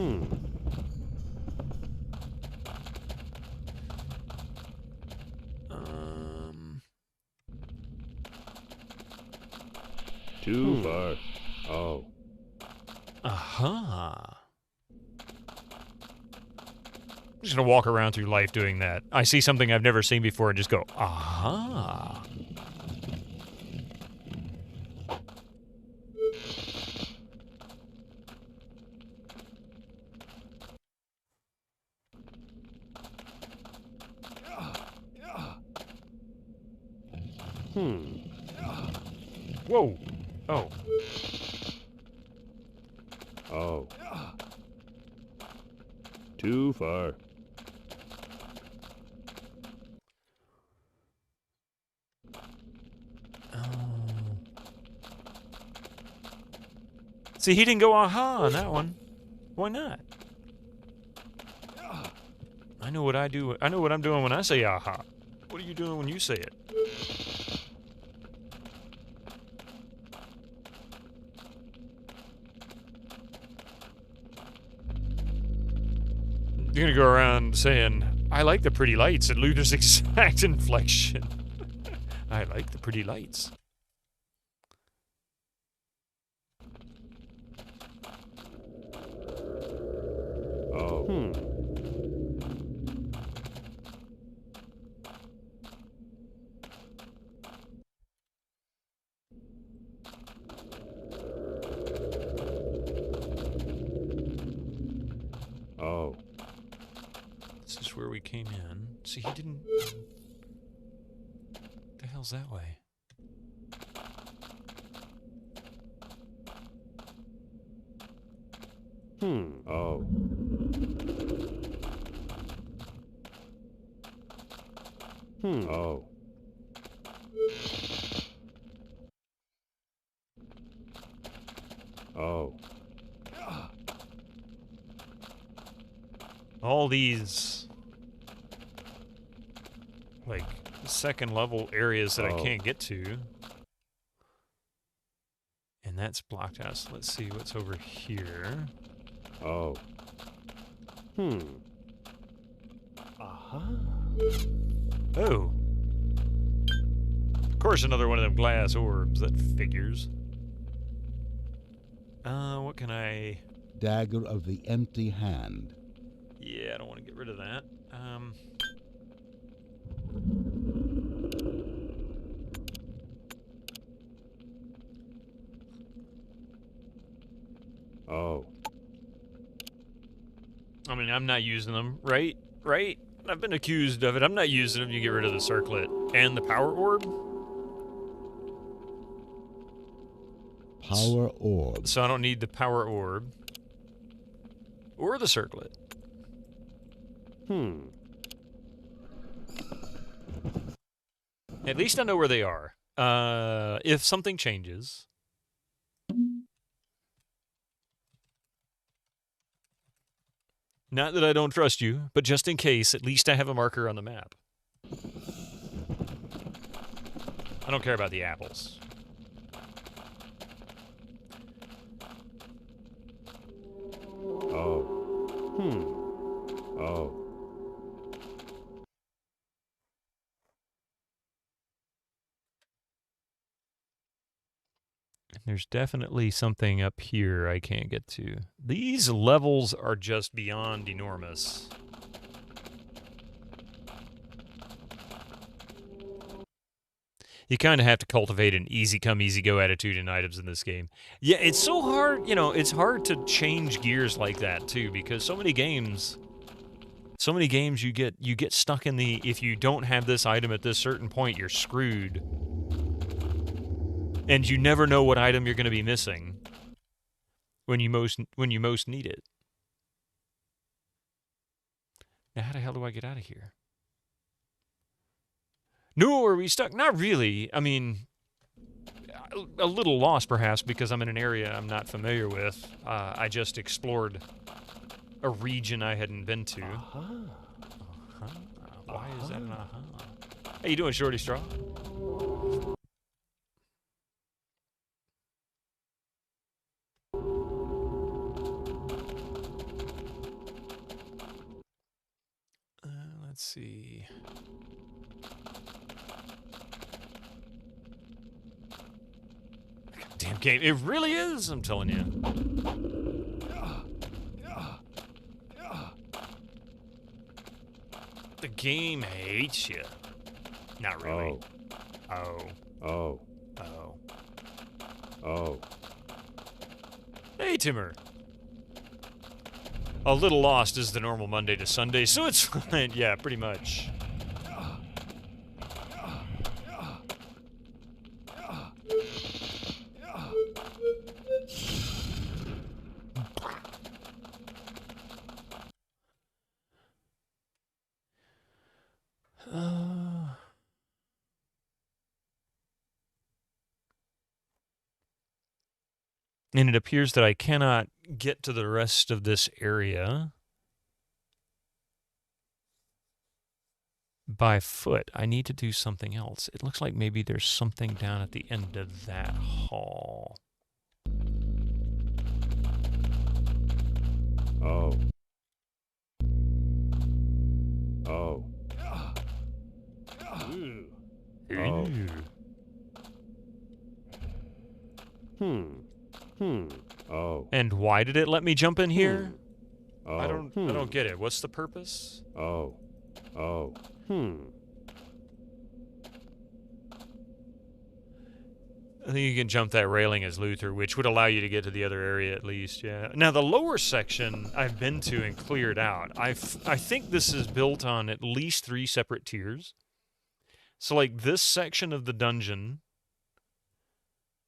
Too far. Oh. Aha. I'm just gonna walk around through life doing that. I see something I've never seen before and just go, aha. Whoa. Oh. Oh. Too far. See, he didn't go aha on that one. Why not? I know what I do. I know what I'm doing when I say aha. What are you doing when you say it? You're gonna go around saying, I like the pretty lights, and Luther's exact inflection. I like the pretty lights. Oh. Oh. This is where we came in. See, he didn't... The hell's that way? Oh. Oh. Oh. All these... like, second level areas that I can't get to. And that's blocked out. So let's see what's over here. Oh. Oh. Of course, another one of them glass orbs. That figures. What can I... Dagger of the empty hand. Yeah, I don't want to get rid of that. Oh. I mean, I'm not using them, right? Right? I've been accused of it. I'm not using them. You get rid of the circlet. And the power orb? Power orb. So I don't need the power orb. Or the circlet. At least I know where they are. If something changes... Not that I don't trust you, but just in case, at least I have a marker on the map. I don't care about the apples. Oh. Oh. There's definitely something up here I can't get to. These levels are just beyond enormous. You kind of have to cultivate an easy come, easy go attitude in items in this game. Yeah, it's so hard, you know, it's hard to change gears like that too, because so many games you get stuck in the, if you don't have this item at this certain point, you're screwed. And you never know what item you're going to be missing when you most need it. Now, how the hell do I get out of here? No, are we stuck? Not really. I mean, a little lost perhaps because I'm in an area I'm not familiar with. I just explored a region I hadn't been to. Why is that an aha? How you doing, Shorty Straw? Let's see. Damn game. It really is, I'm telling you. The game hates you. Not really. Oh. Oh. Oh. Oh. Hey, Timmer. A little lost is the normal Monday to Sunday, so it's fine. Yeah, pretty much. And it appears that I cannot get to the rest of this area by foot. I need to do something else. It looks like maybe there's something down at the end of that hall. Oh. Oh. Ooh. Oh. Ooh. Oh. And why did it let me jump in here? Oh. I don't get it. What's the purpose? Oh. Oh. I think you can jump that railing as Luther, which would allow you to get to the other area at least, yeah. Now, the lower section I've been to and cleared out. I think this is built on at least 3 separate tiers. So, like, this section of the dungeon,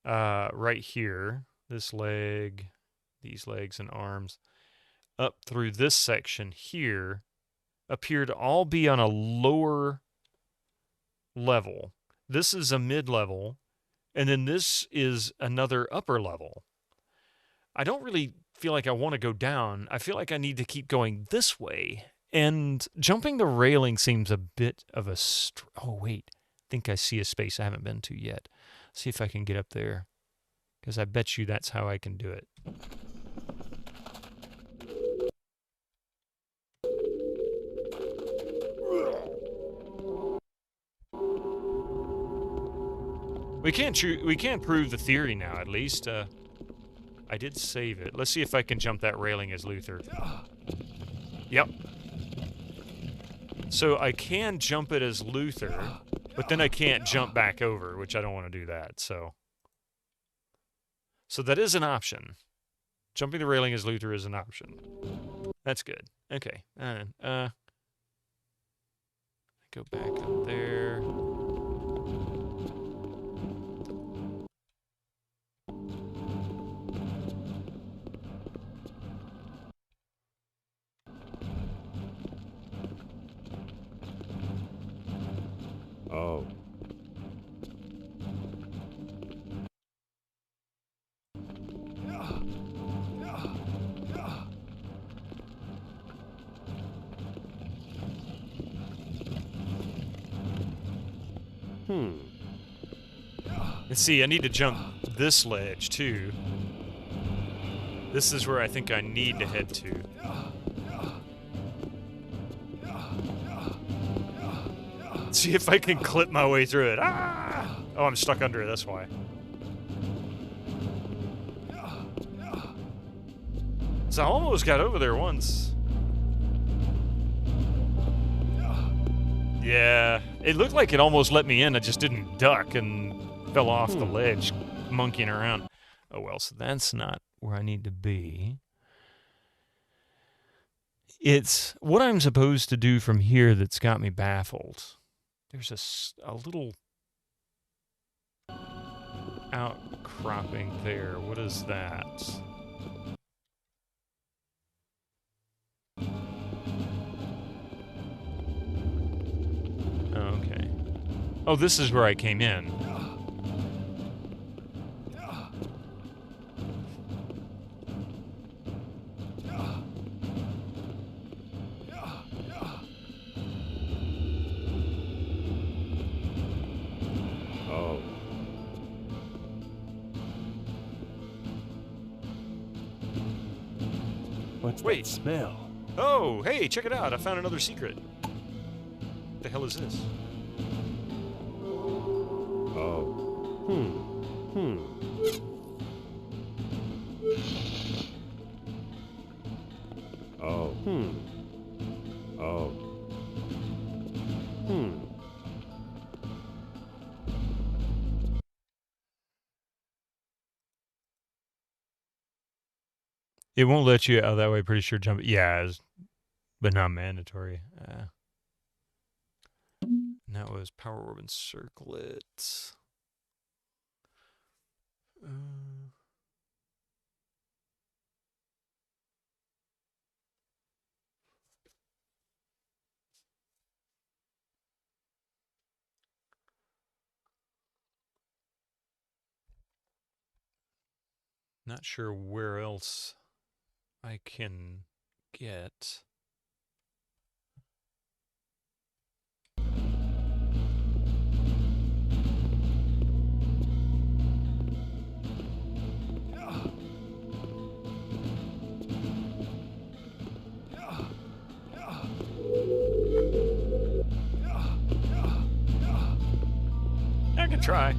right here, this leg, these legs and arms, up through this section here, appear to all be on a lower level. This is a mid-level. And then this is another upper level. I don't really feel like I want to go down. I feel like I need to keep going this way. And jumping the railing seems a bit of a... oh, wait. I think I see a space I haven't been to yet. See if I can get up there. Because I bet you that's how I can do it. We can't prove the theory now, at least. I did save it. Let's see if I can jump that railing as Luther. Yep. So I can jump it as Luther, but then I can't jump back over, which I don't want to do that, so that is an option. Jumping the railing as Luther is an option. That's good. Okay. Go back up there. Oh. And see, I need to jump this ledge, too. This is where I think I need to head to. See if I can clip my way through it. Ah! Oh, I'm stuck under it, that's why. So I almost got over there once. Yeah, it looked like it almost let me in. I just didn't duck and fell off the ledge, monkeying around. Oh well, so that's not where I need to be. It's what I'm supposed to do from here that's got me baffled. There's a little outcropping there. What is that? Okay. Oh, this is where I came in. Oh. What's Wait. that smell? Oh, hey, check it out. I found another secret. What the hell is this? Oh. Oh. Oh. It won't let you out that way, pretty sure jump. Yeah, but not mandatory. And that was Power Orb and Circlet. Not sure where else I can get. I can try.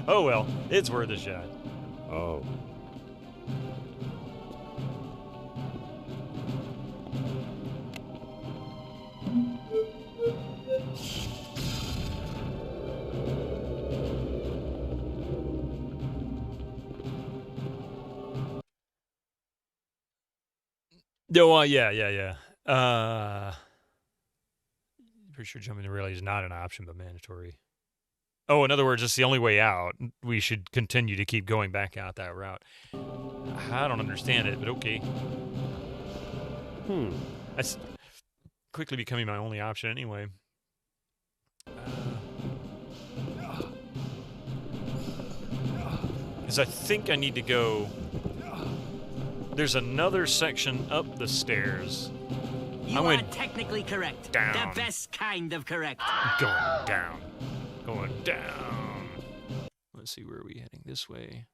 Oh well, it's worth a shot. Oh. No, yeah. Pretty sure jumping the relay is not an option, but mandatory. Oh, in other words, it's the only way out. We should continue to keep going back out that route. I don't understand it, but okay. That's quickly becoming my only option anyway. Because I think I need to go... There's another section up the stairs. You are technically correct. Down. The best kind of correct. Going down. Going down. Let's see, where are we heading? This way.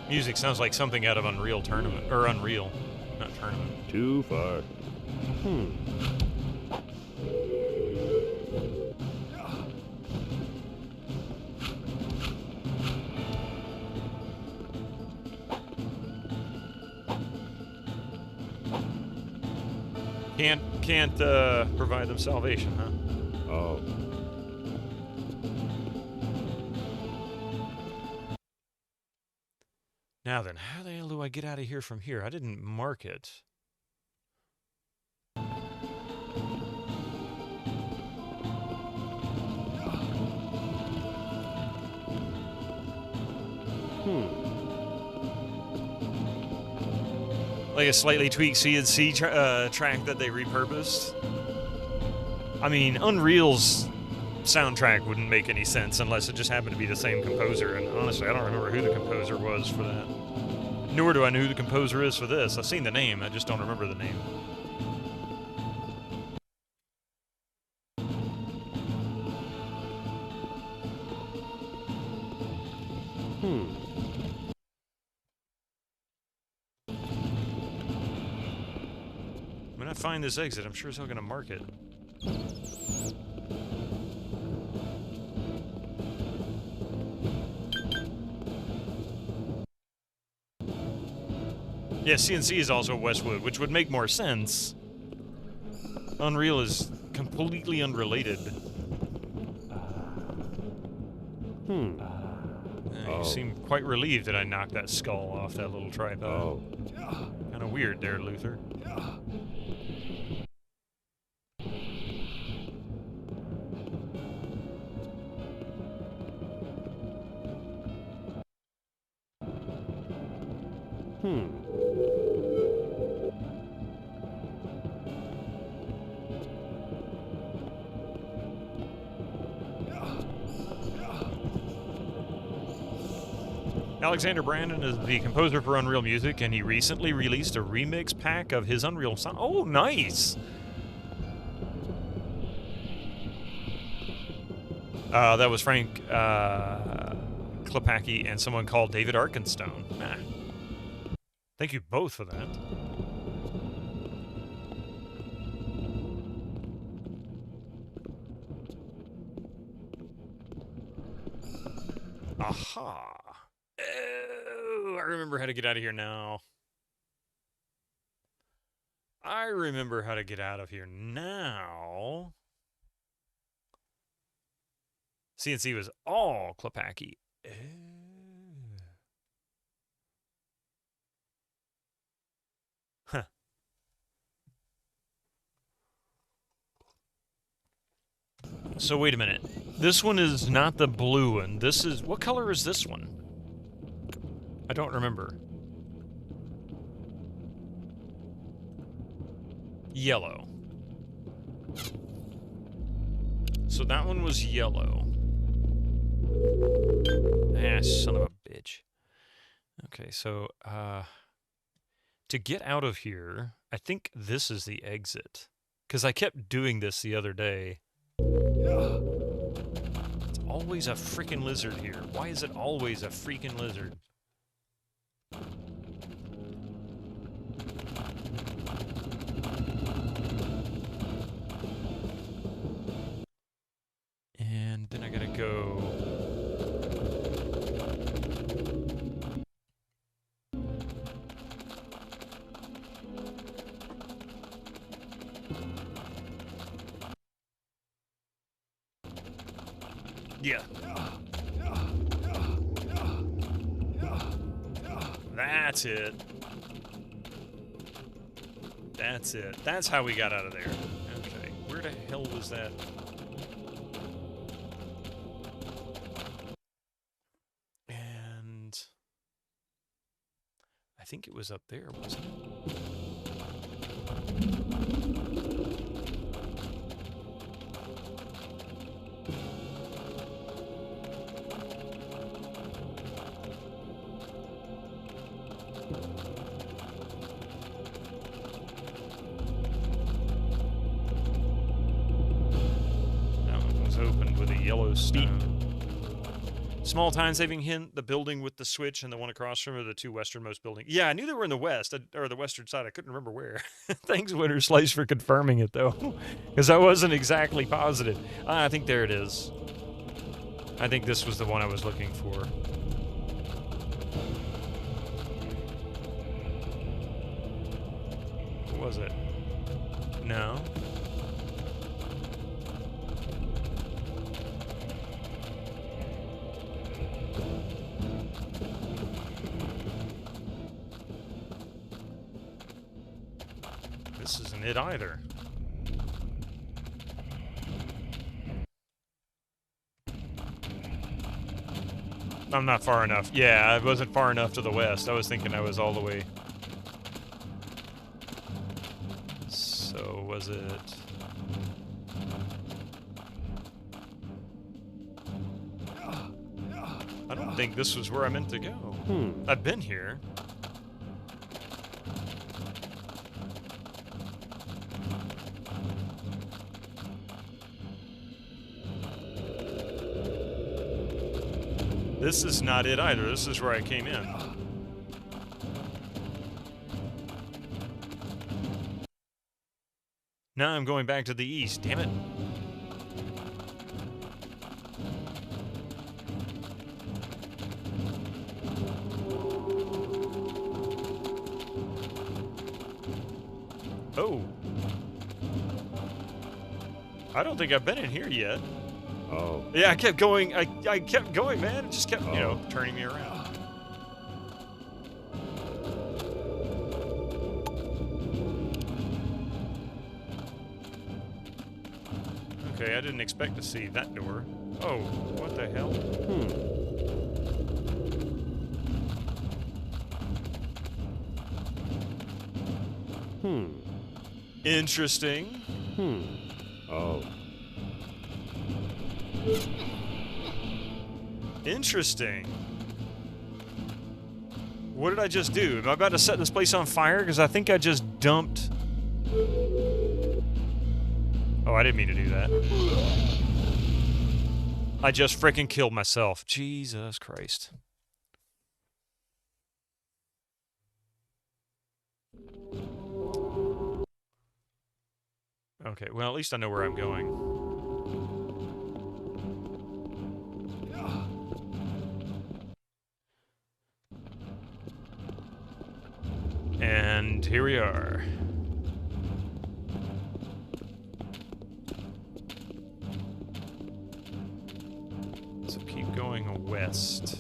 Music sounds like something out of Unreal Tournament. Or Unreal. Not Tournament. Too far. Can't provide them salvation, huh? Oh. Now then, how the hell do I get out of here from here? I didn't mark it. Like a slightly tweaked CNC track that they repurposed. I mean, Unreal's soundtrack wouldn't make any sense unless it just happened to be the same composer, and honestly, I don't remember who the composer was for that. Nor do I know who the composer is for this. I've seen the name, I just don't remember the name. When I find this exit, I'm sure as hell gonna mark it. Yeah, CNC is also Westwood, which would make more sense. Unreal is completely unrelated. You seem quite relieved that I knocked that skull off that little tripod. Oh. Kind of weird there, Luther. Alexander Brandon is the composer for Unreal Music, and he recently released a remix pack of his Unreal song. Oh, nice! That was Frank Klepacki and someone called David Arkenstone. Thank you both for that. Aha! Oh, I remember how to get out of here now. I remember how to get out of here now. CNC was all Klepacki. Huh. So wait a minute. This one is not the blue one. This is... What color is this one? I don't remember. Yellow. So that one was yellow. Ah, son of a bitch. Okay, so, to get out of here, I think this is the exit. Because I kept doing this the other day. It's always a freaking lizard here. Why is it always a freaking lizard? And then I gotta go... Yeah. That's it. That's it. That's how we got out of there. Okay. Where the hell was that? And I think it was up there, wasn't it? Small time-saving hint, the building with the switch and the one across from it are the two westernmost buildings. Yeah, I knew they were in the west, or the western side. I couldn't remember where. Thanks, Winter Slice, for confirming it, though. Because I wasn't exactly positive. I think there it is. I think this was the one I was looking for. What was it? No. This isn't it either. I'm not far enough. Yeah, I wasn't far enough to the west. I was thinking I was all the way. So, was it... I don't think this was where I meant to go. I've been here. This is not it either. This is where I came in. Now I'm going back to the east. Damn it. Oh. I don't think I've been in here yet. Oh. Yeah, I kept going. I kept going, man. It just kept, you know, turning me around. Okay, I didn't expect to see that door. Oh, what the hell? Interesting. Oh. Interesting. What did I just do? Am I about to set this place on fire? Because I think I just dumped... Oh, I didn't mean to do that. I just freaking killed myself. Jesus Christ. Okay, well, at least I know where I'm going. And here we are. So keep going west.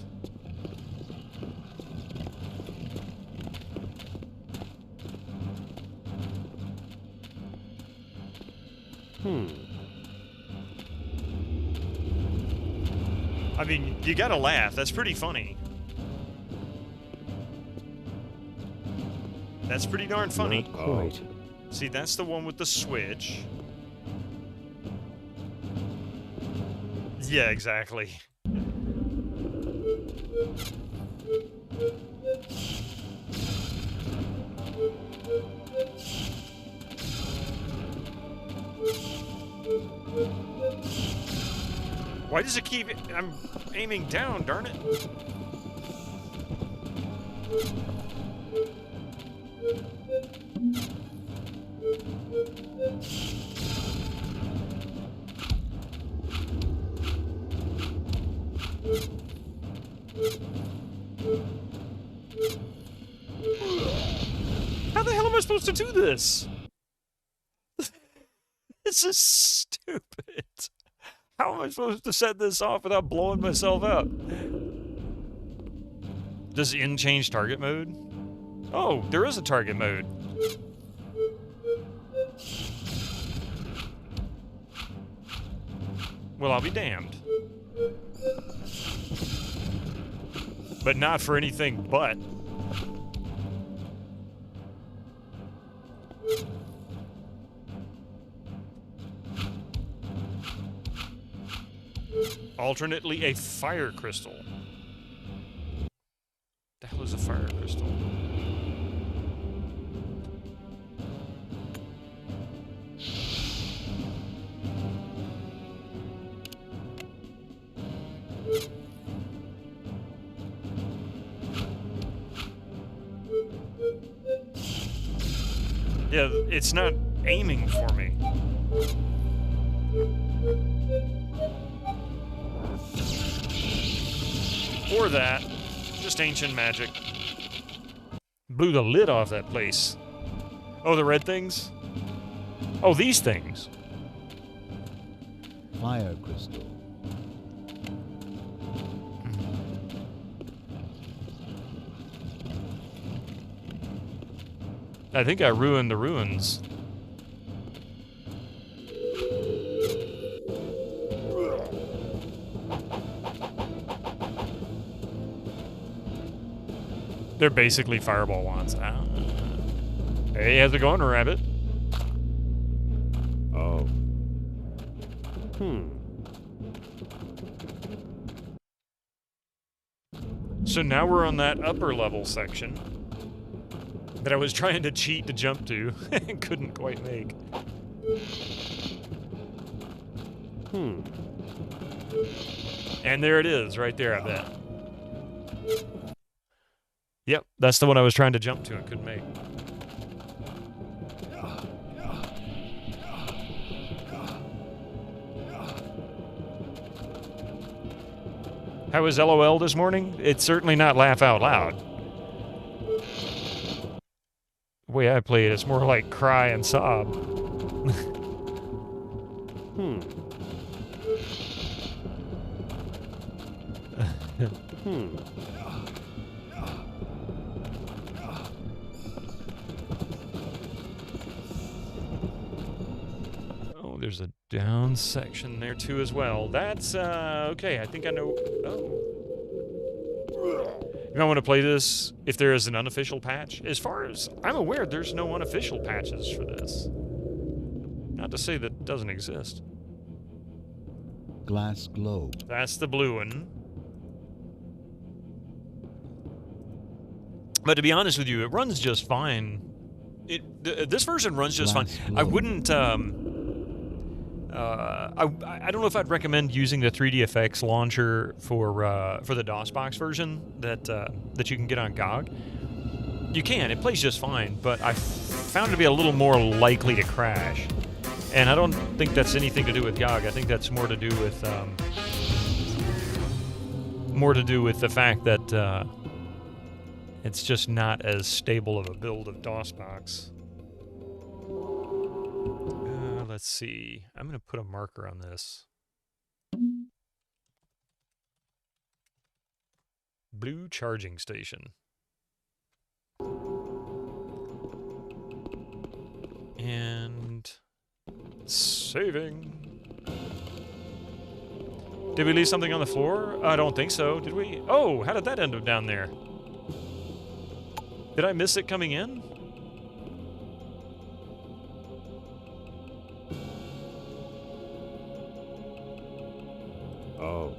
I mean, you gotta laugh. That's pretty funny. That's pretty darn funny. Not quite. See, that's the one with the switch. Yeah, exactly. Why does it keep... I'm aiming down, darn it. How the hell am I supposed to do this? This is stupid. How am I supposed to set this off without blowing myself up? Does in change target mode? Oh, there is a target mode. Well, I'll be damned. But not for anything but. Alternately, a fire crystal. The hell is a fire crystal? Yeah, it's not aiming for me. Or that. Just ancient magic. Blew the lid off that place. Oh, the red things? Oh, these things. Fire crystal. I think I ruined the ruins. They're basically fireball wands. Ah. Hey, how's it going, rabbit? Oh. So now we're on that upper level section that I was trying to cheat to jump to and couldn't quite make. And there it is, right there, I bet. Yep, that's the one I was trying to jump to and couldn't make. How was LOL this morning? It's certainly not laugh out loud. The way I play it, it's more like cry and sob. Oh, there's a down section there too as well. That's, okay, I think I know. Oh. You might want to play this if there is an unofficial patch. As far as I'm aware, there's no unofficial patches for this. Not to say that it doesn't exist. Glass globe. That's the blue one. But to be honest with you, it runs just fine. This version runs just fine. I wouldn't. I don't know if I'd recommend using the 3D effects launcher for the DOSBox version that you can get on GOG. You can. It plays just fine, but I found it to be a little more likely to crash. And I don't think that's anything to do with GOG. I think that's more to do with the fact that it's just not as stable of a build of DOSBox. Let's see. I'm going to put a marker on this. Blue charging station. And saving. Did we leave something on the floor? I don't think so. Did we? Oh, how did that end up down there? Did I miss it coming in? Oh.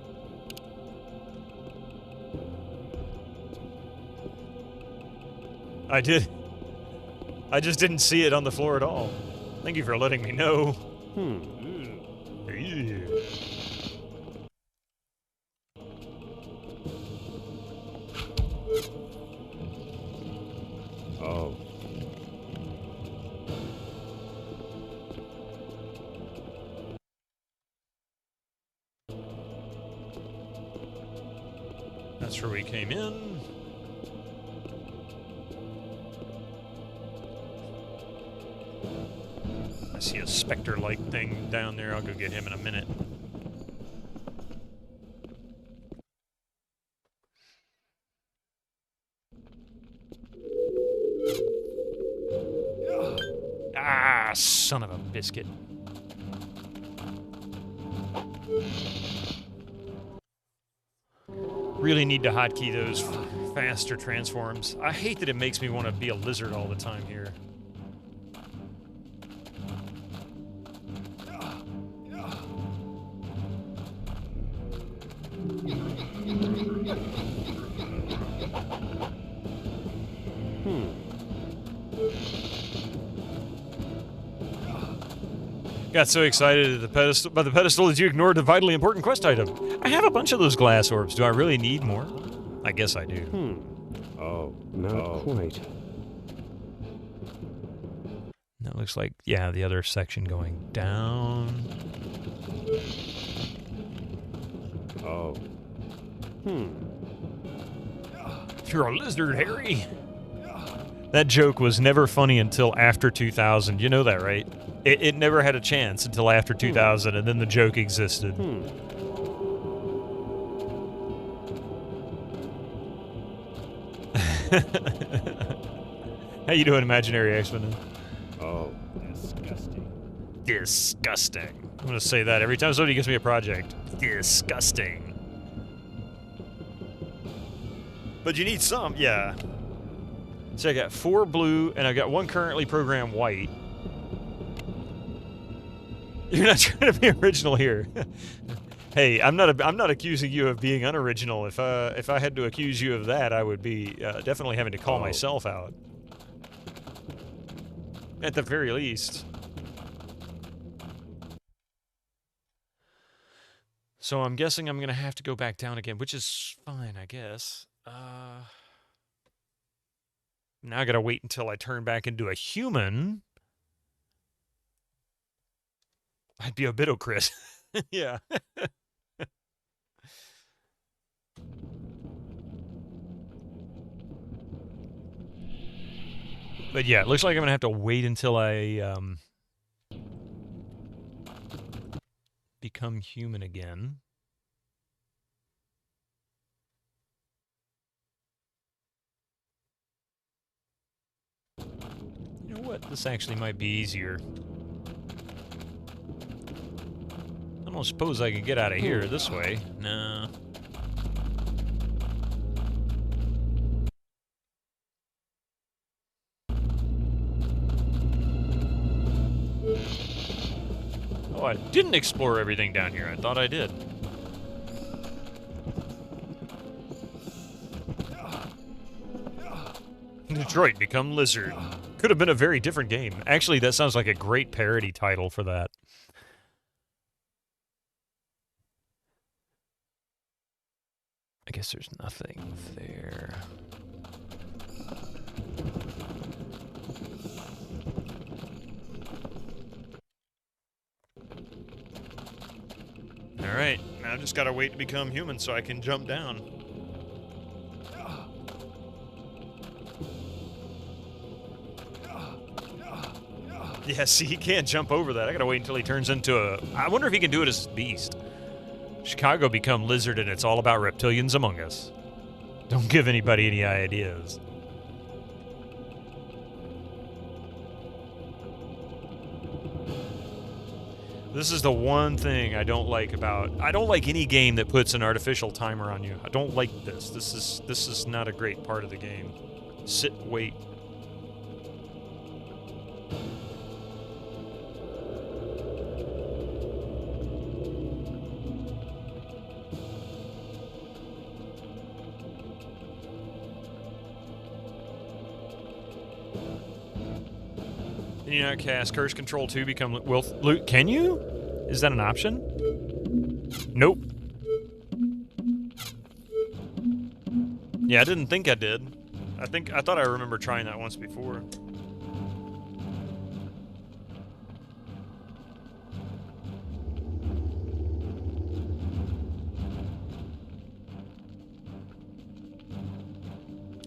I did. I just didn't see it on the floor at all. Thank you for letting me know. Ew. Oh. That's where we came in. I see a specter-like thing down there. I'll go get him in a minute. Ah, son of a biscuit. Really need to hotkey those faster transforms. I hate that it makes me want to be a lizard all the time here. Got so excited at by the pedestal that you ignored a vitally important quest item. I have a bunch of those glass orbs. Do I really need more? I guess I do. Oh. Not quite. That looks like, yeah, the other section going down. Oh. You're a lizard, Harry. That joke was never funny until after 2000. You know that, right? It never had a chance until after 2000, and then the joke existed. How you doing, Imaginary X-Men? Oh. Disgusting. Disgusting. I'm gonna say that every time somebody gives me a project. Disgusting. But you need some, yeah. So I got 4 blue, and I got 1 currently programmed white. You're not trying to be original here. Hey, I'm not accusing you of being unoriginal. If I had to accuse you of that, I would be definitely having to call myself out. At the very least. So I'm guessing I'm gonna have to go back down again, which is fine, I guess. Now I gotta wait until I turn back into a human. I'd be a Bidocrit. Yeah. But yeah, it looks like I'm gonna have to wait until I become human again. You know what? This actually might be easier. I don't suppose I can get out of here this way. No. Oh, I didn't explore everything down here. I thought I did. Detroit Become Lizard. Could have been a very different game. Actually, that sounds like a great parody title for that. I guess there's nothing there. Alright, now I just gotta wait to become human so I can jump down. Yeah, see, he can't jump over that. I gotta wait until he turns into a... I wonder if he can do it as a beast. Chicago Become Lizard, and it's all about reptilians among us. Don't give anybody any ideas. This is the one thing I don't like about... I don't like any game that puts an artificial timer on you. I don't like this. This is not a great part of the game. Sit, wait. Can you not cast Curse Control 2 become Luke? Can you? Is that an option? Nope. Yeah, I didn't think I did. I thought I remember trying that once before.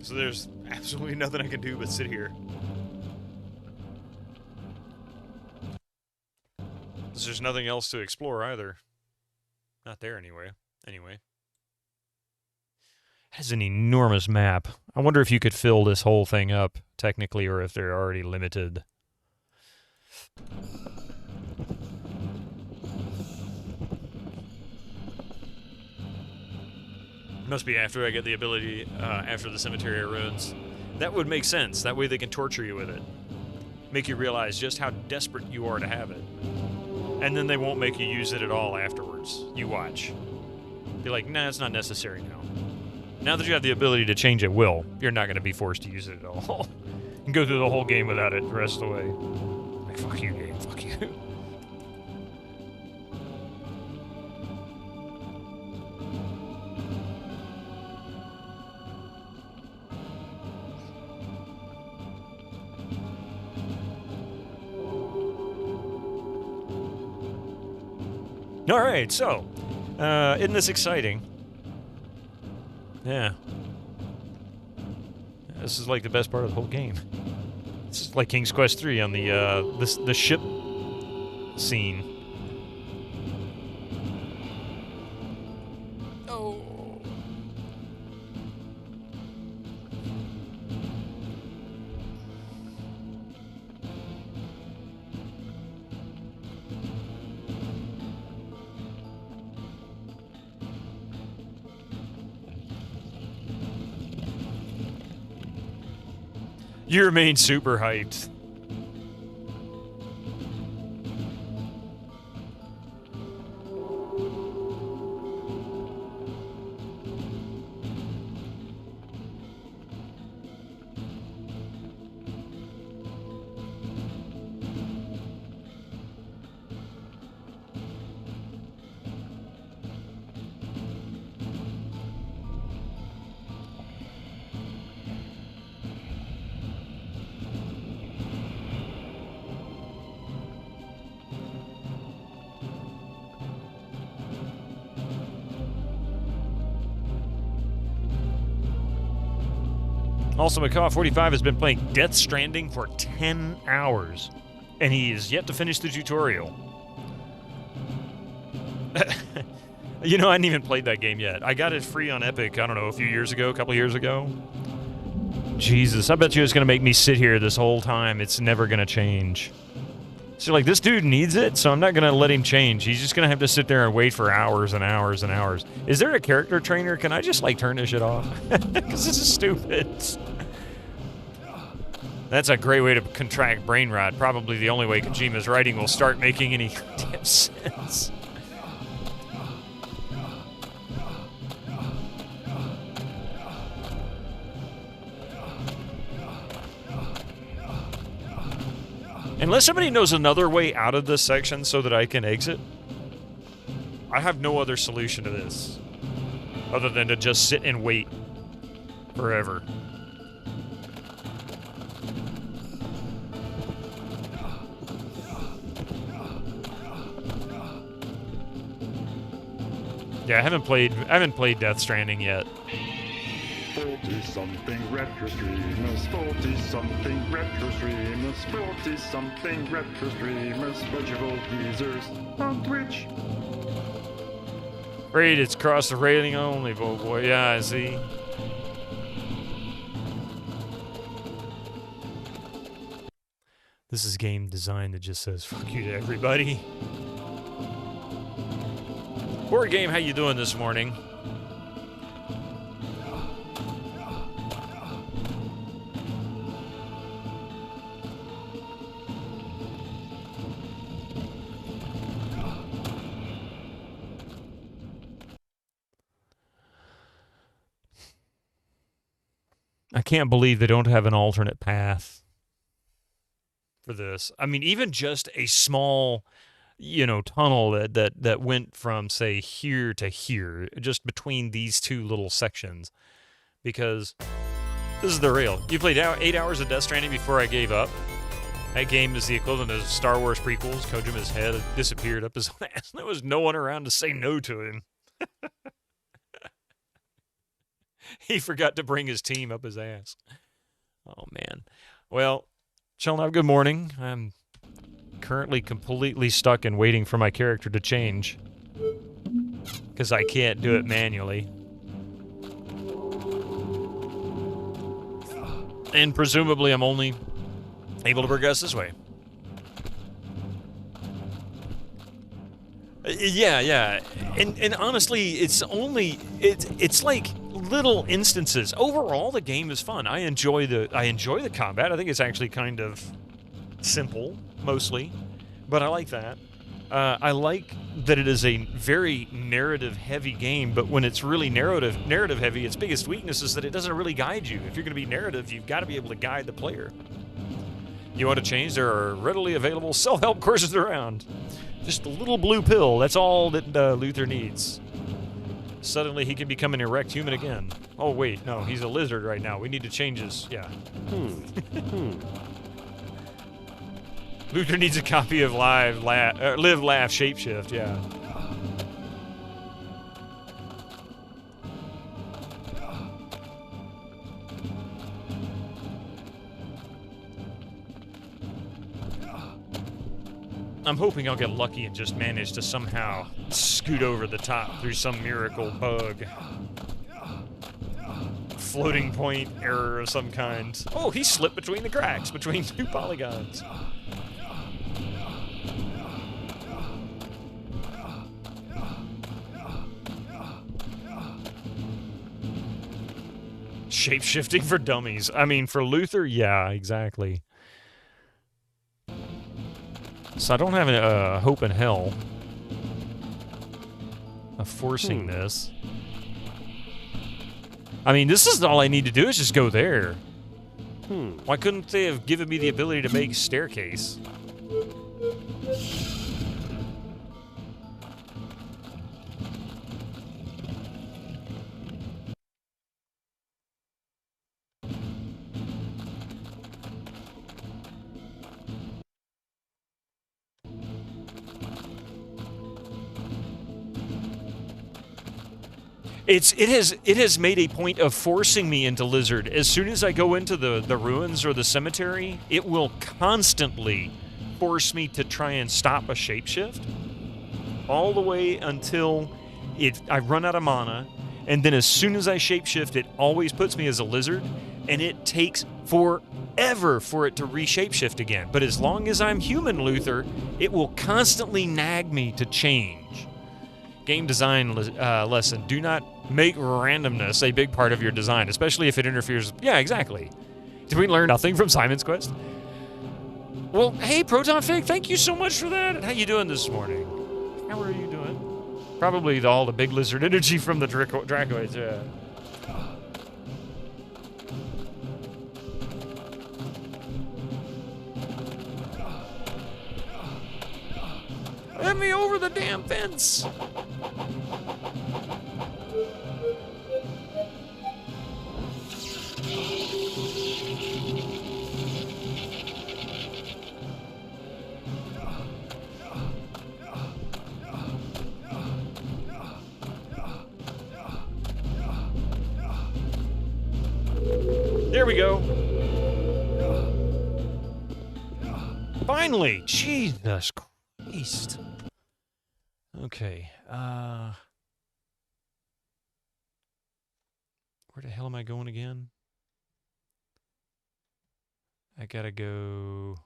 So there's absolutely nothing I can do but sit here. There's nothing else to explore either. Not there anyway. Anyway. Has an enormous map. I wonder if you could fill this whole thing up, technically, or if they're already limited. Must be after I get the ability, after the Cemetery of Ruins. That would make sense. That way they can torture you with it. Make you realize just how desperate you are to have it. And then they won't make you use it at all afterwards. You watch. Be like, nah, it's not necessary now. Now that you have the ability to change at will, you're not going to be forced to use it at all. You can go through the whole game without it the rest of the way. Like, fuck you, game. Fuck you. All right, so, isn't this exciting? Yeah. This is like the best part of the whole game. It's like King's Quest 3 on the ship scene. Oh. You remain super hyped. Also, Macaw45 has been playing Death Stranding for 10 hours, and he is yet to finish the tutorial. You know, I hadn't even played that game yet. I got it free on Epic, I don't know, a couple years ago. Jesus, I bet you it's going to make me sit here this whole time. It's never going to change. So, like, this dude needs it, so I'm not going to let him change. He's just going to have to sit there and wait for hours and hours and hours. Is there a character trainer? Can I just, like, turn this shit off? Because this is stupid. That's a great way to contract brain rot. Probably the only way Kojima's writing will start making any damn sense. Unless somebody knows another way out of this section so that I can exit, I have no other solution to this other than to just sit and wait forever. Yeah, I haven't played Death Stranding yet. 40-something retro streamers, 40-something retro streamers, 40-something retro streamers, budgetable geezers on Twitch. Great, it's cross the railing only, boy. Yeah, I see. This is game design that just says fuck you to everybody. Board game, how you doing this morning? I can't believe they don't have an alternate path for this. I mean, even just a small, tunnel that went from, say, here to here, just between these two little sections. Because this is the real. You played 8 hours of Death Stranding before I gave up. That game is the equivalent of Star Wars prequels. Kojima's head disappeared up his ass. There was no one around to say no to him. He forgot to bring his team up his ass. Oh, man. Well, Chelnav, good morning. I'm currently completely stuck and waiting for my character to change. Because I can't do it manually. And presumably I'm only able to progress this way. Yeah. And honestly, it's like little instances. Overall, the game is fun. I enjoy the combat. I think it's actually kind of simple, mostly, but I like that. I like that it is a very narrative-heavy game, but when it's really narrative-heavy, its biggest weakness is that it doesn't really guide you. If you're going to be narrative, you've got to be able to guide the player. You want to change? There are readily available self-help courses around. Just a little blue pill. That's all that Luther needs. Suddenly he can become an erect human again. Oh, wait. No, he's a lizard right now. We need to change his... Yeah. Luther needs a copy of Live, Laugh, Shapeshift. Yeah. I'm hoping I'll get lucky and just manage to somehow scoot over the top through some miracle bug. Floating point error of some kind. Oh, he slipped between the cracks, between two polygons. Shape-shifting for dummies. I mean, for Luther, yeah, exactly. So I don't have any hope in hell of forcing this. I mean, this is all I need to do is just go there. Why couldn't they have given me the ability to make staircase? It has made a point of forcing me into Lizard. As soon as I go into the ruins or the cemetery, it will constantly force me to try and stop a shapeshift. All the way until I run out of mana, and then as soon as I shapeshift, it always puts me as a lizard, and it takes forever for it to re-shapeshift again. But as long as I'm human, Luther, it will constantly nag me to change. Game design lesson. Do not make randomness a big part of your design, especially if it interferes. Yeah, exactly. Did we learn nothing from Simon's Quest? Well, hey, Proton Fig, thank you so much for that. How you doing this morning? How are you doing? Probably all the big lizard energy from the Dracoids, yeah. Let me over the damn fence. There we go. Finally, Jesus Christ. Okay, where the hell am I going again? I gotta go...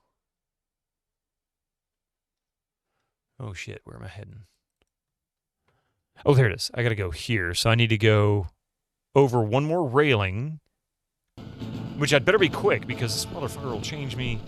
Oh shit, where am I heading? Oh, there it is. I got to go here. So I need to go over one more railing, which I'd better be quick because this motherfucker will change me.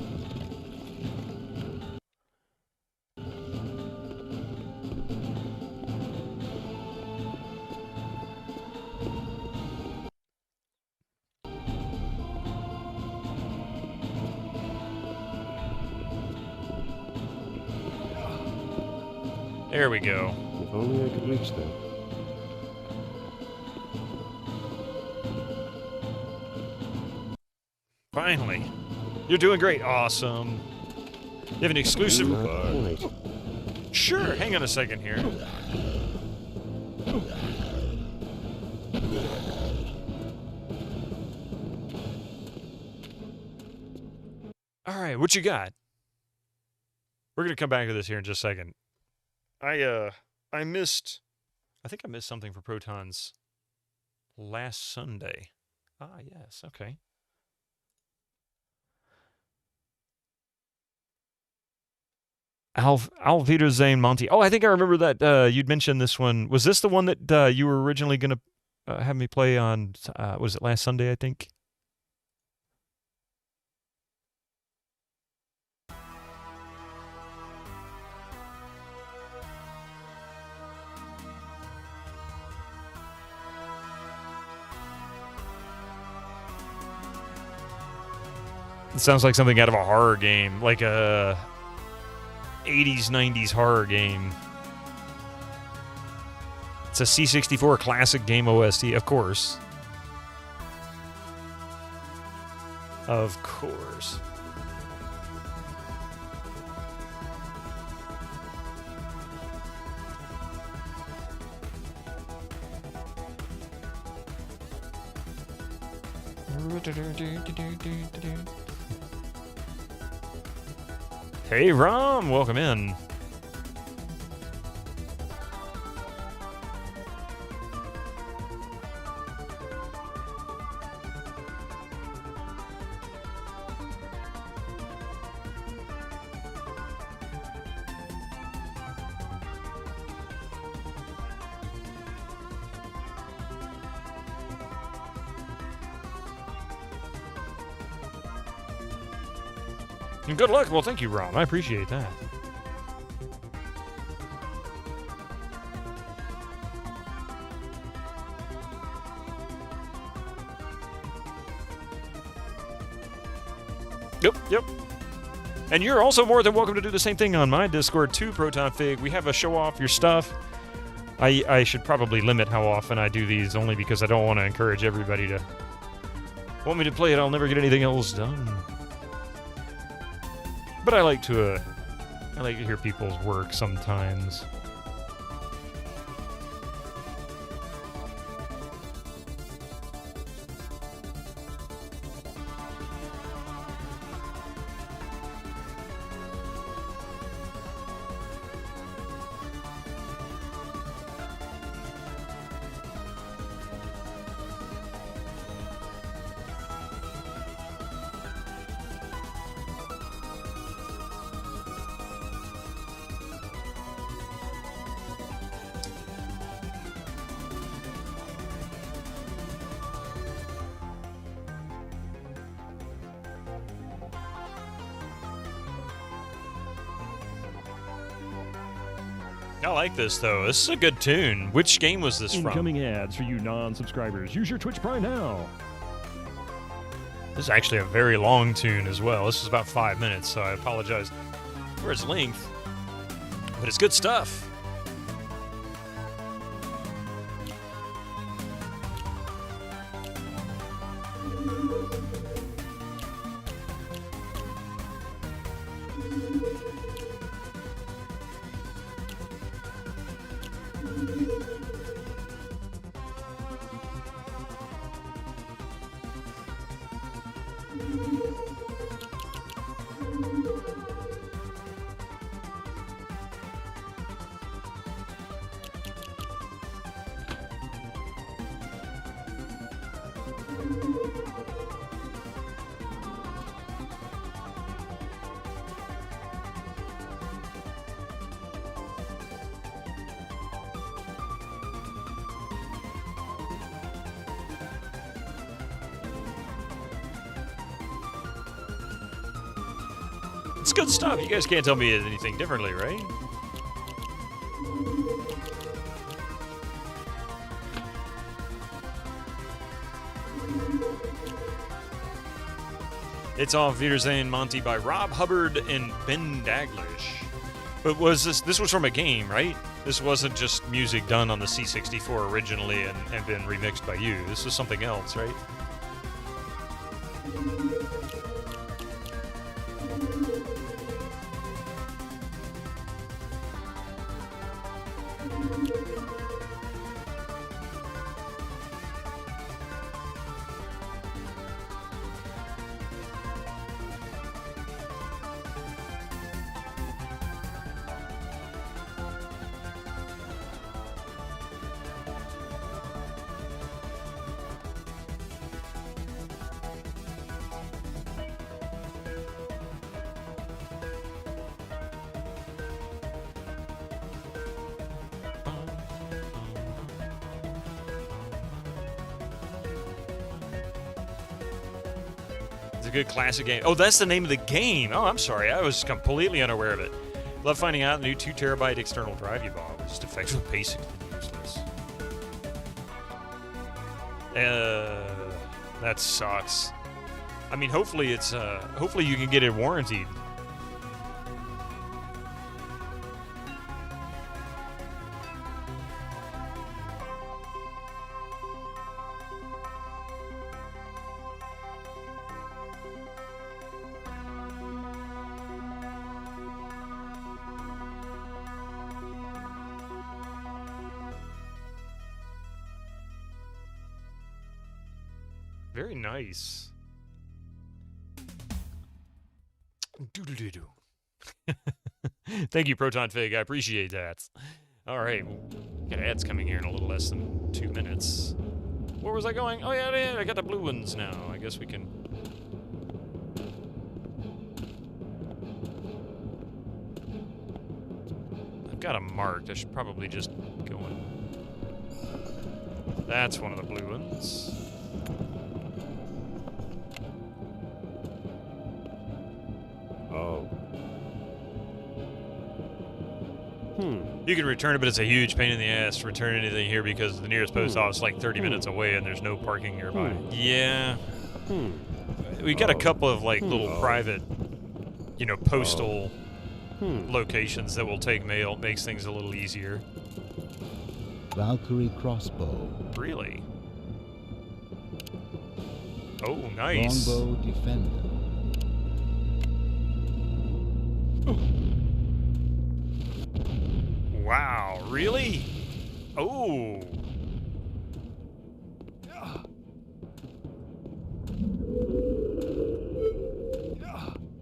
There we go. If only I could reach that. Finally. You're doing great. Awesome. You have an exclusive... Not quite. Sure. Hang on a second here. All right. What you got? We're going to come back to this here in just a second. I missed... I think I missed something for Protons last Sunday. Ah, yes. Okay. Alvito Zane Monty. Oh, I think I remember that you'd mentioned this one. Was this the one that you were originally going to have me play on, was it last Sunday, I think? It sounds like something out of a horror game, like a 80s, 90s horror game. It's a C64 classic game OST, of course. Of course. Hey, Rom, welcome in. And good luck. Well, thank you, Rom. I appreciate that. Yep. And you're also more than welcome to do the same thing on my Discord too, Proton Fig. We have a show off your stuff. I should probably limit how often I do these, only because I don't want to encourage everybody to want me to play it. I'll never get anything else done. But I like to hear people's work sometimes. I like this, though. This is a good tune. Which game was this from? Incoming ads for you non-subscribers. Use your Twitch Prime now. This is actually a very long tune as well. This is about 5 minutes, so I apologize for its length. But it's good stuff. It's good stuff. You guys can't tell me anything differently, right? It's Off Wiedersehen Monty by Rob Hubbard and Ben Daglish. But was this was from a game, right? This wasn't just music done on the C64 originally and been remixed by you. This was something else, right? It's a good classic game. Oh, that's the name of the game. Oh, I'm sorry. I was completely unaware of it. Love finding out the new 2 terabyte external drive you bought was just effectively basically useless. That sucks. I mean, hopefully it's hopefully you can get it warranted. Very nice. Doo-doo-doo-doo. Thank you, Proton Fig. I appreciate that. All right. Got ads coming here in a little less than 2 minutes. Where was I going? Oh, yeah, I got the blue ones now. I guess we can... I've got them marked. I should probably just go in. That's one of the blue ones. Oh. You can return it, but it's a huge pain in the ass to return anything here because the nearest post office is like 30 minutes away and there's no parking nearby. Yeah. We got a couple of like little private, you know, postal locations that will take mail. It makes things a little easier. Valkyrie crossbow. Really? Oh, nice. Longbow defender. Wow, really? Oh.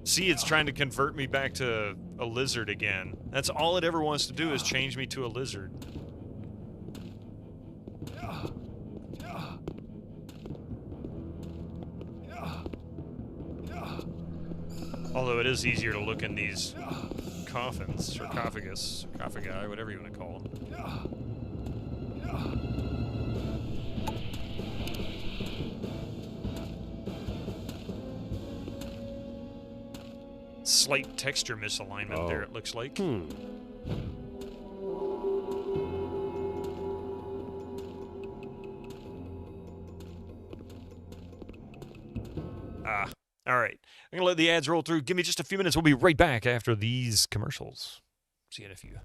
See, it's trying to convert me back to a lizard again. That's all it ever wants to do is change me to a lizard. Although it is easier to look in these coffins, sarcophagi, whatever you want to call them. Slight texture misalignment there, it looks like. All right. I'm going to let the ads roll through. Give me just a few minutes. We'll be right back after these commercials. See you in a few.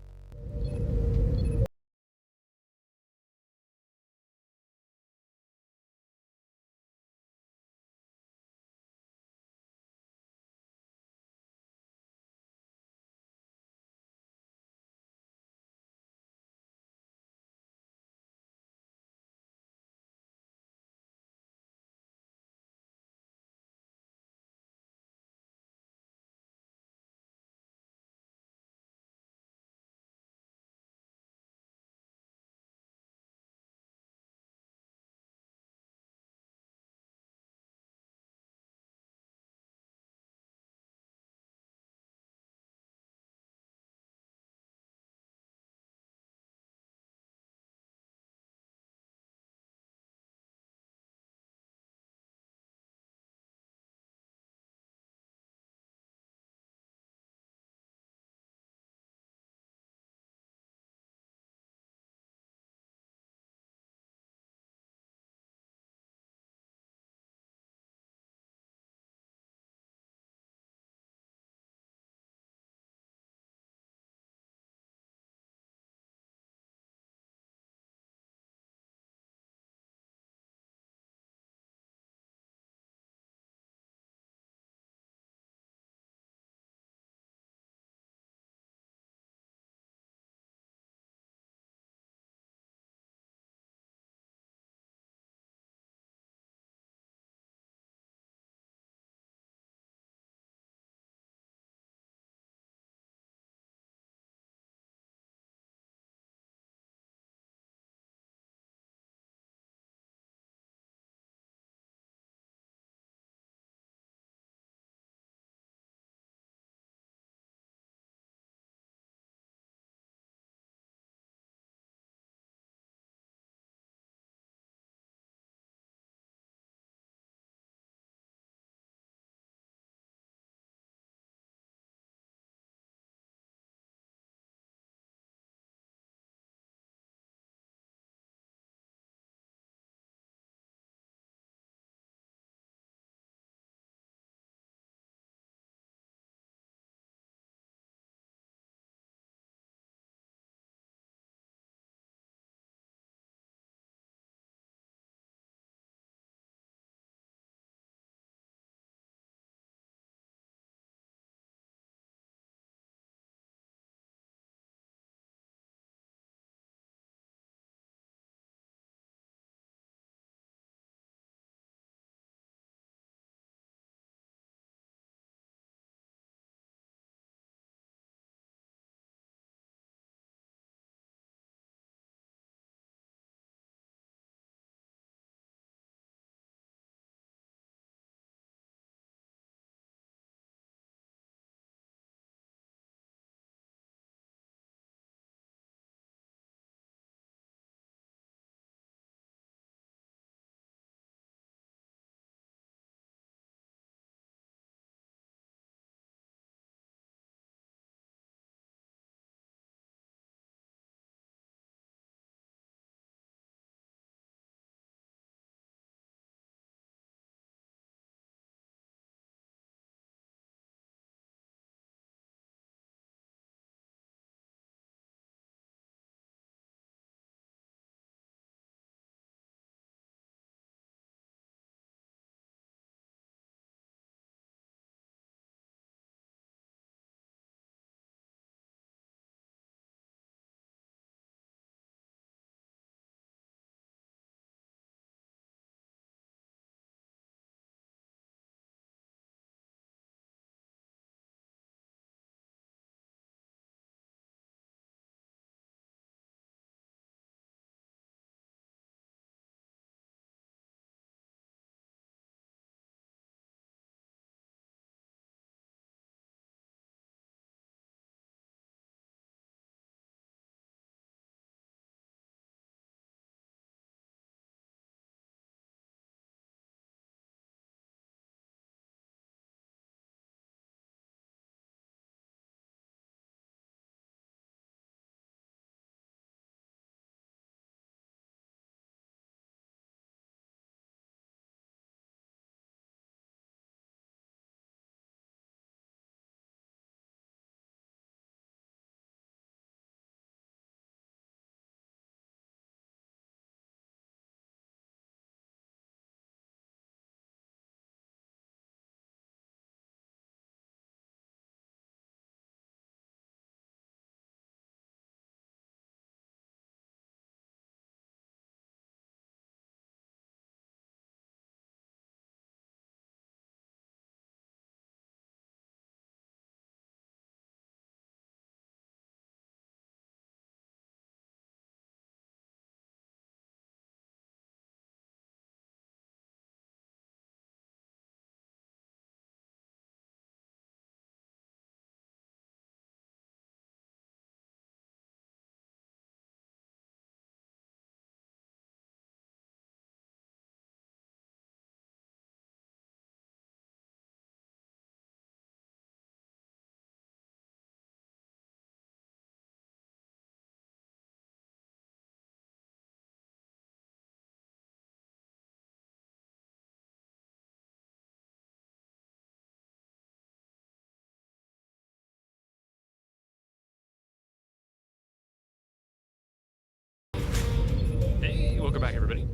welcome back, everybody.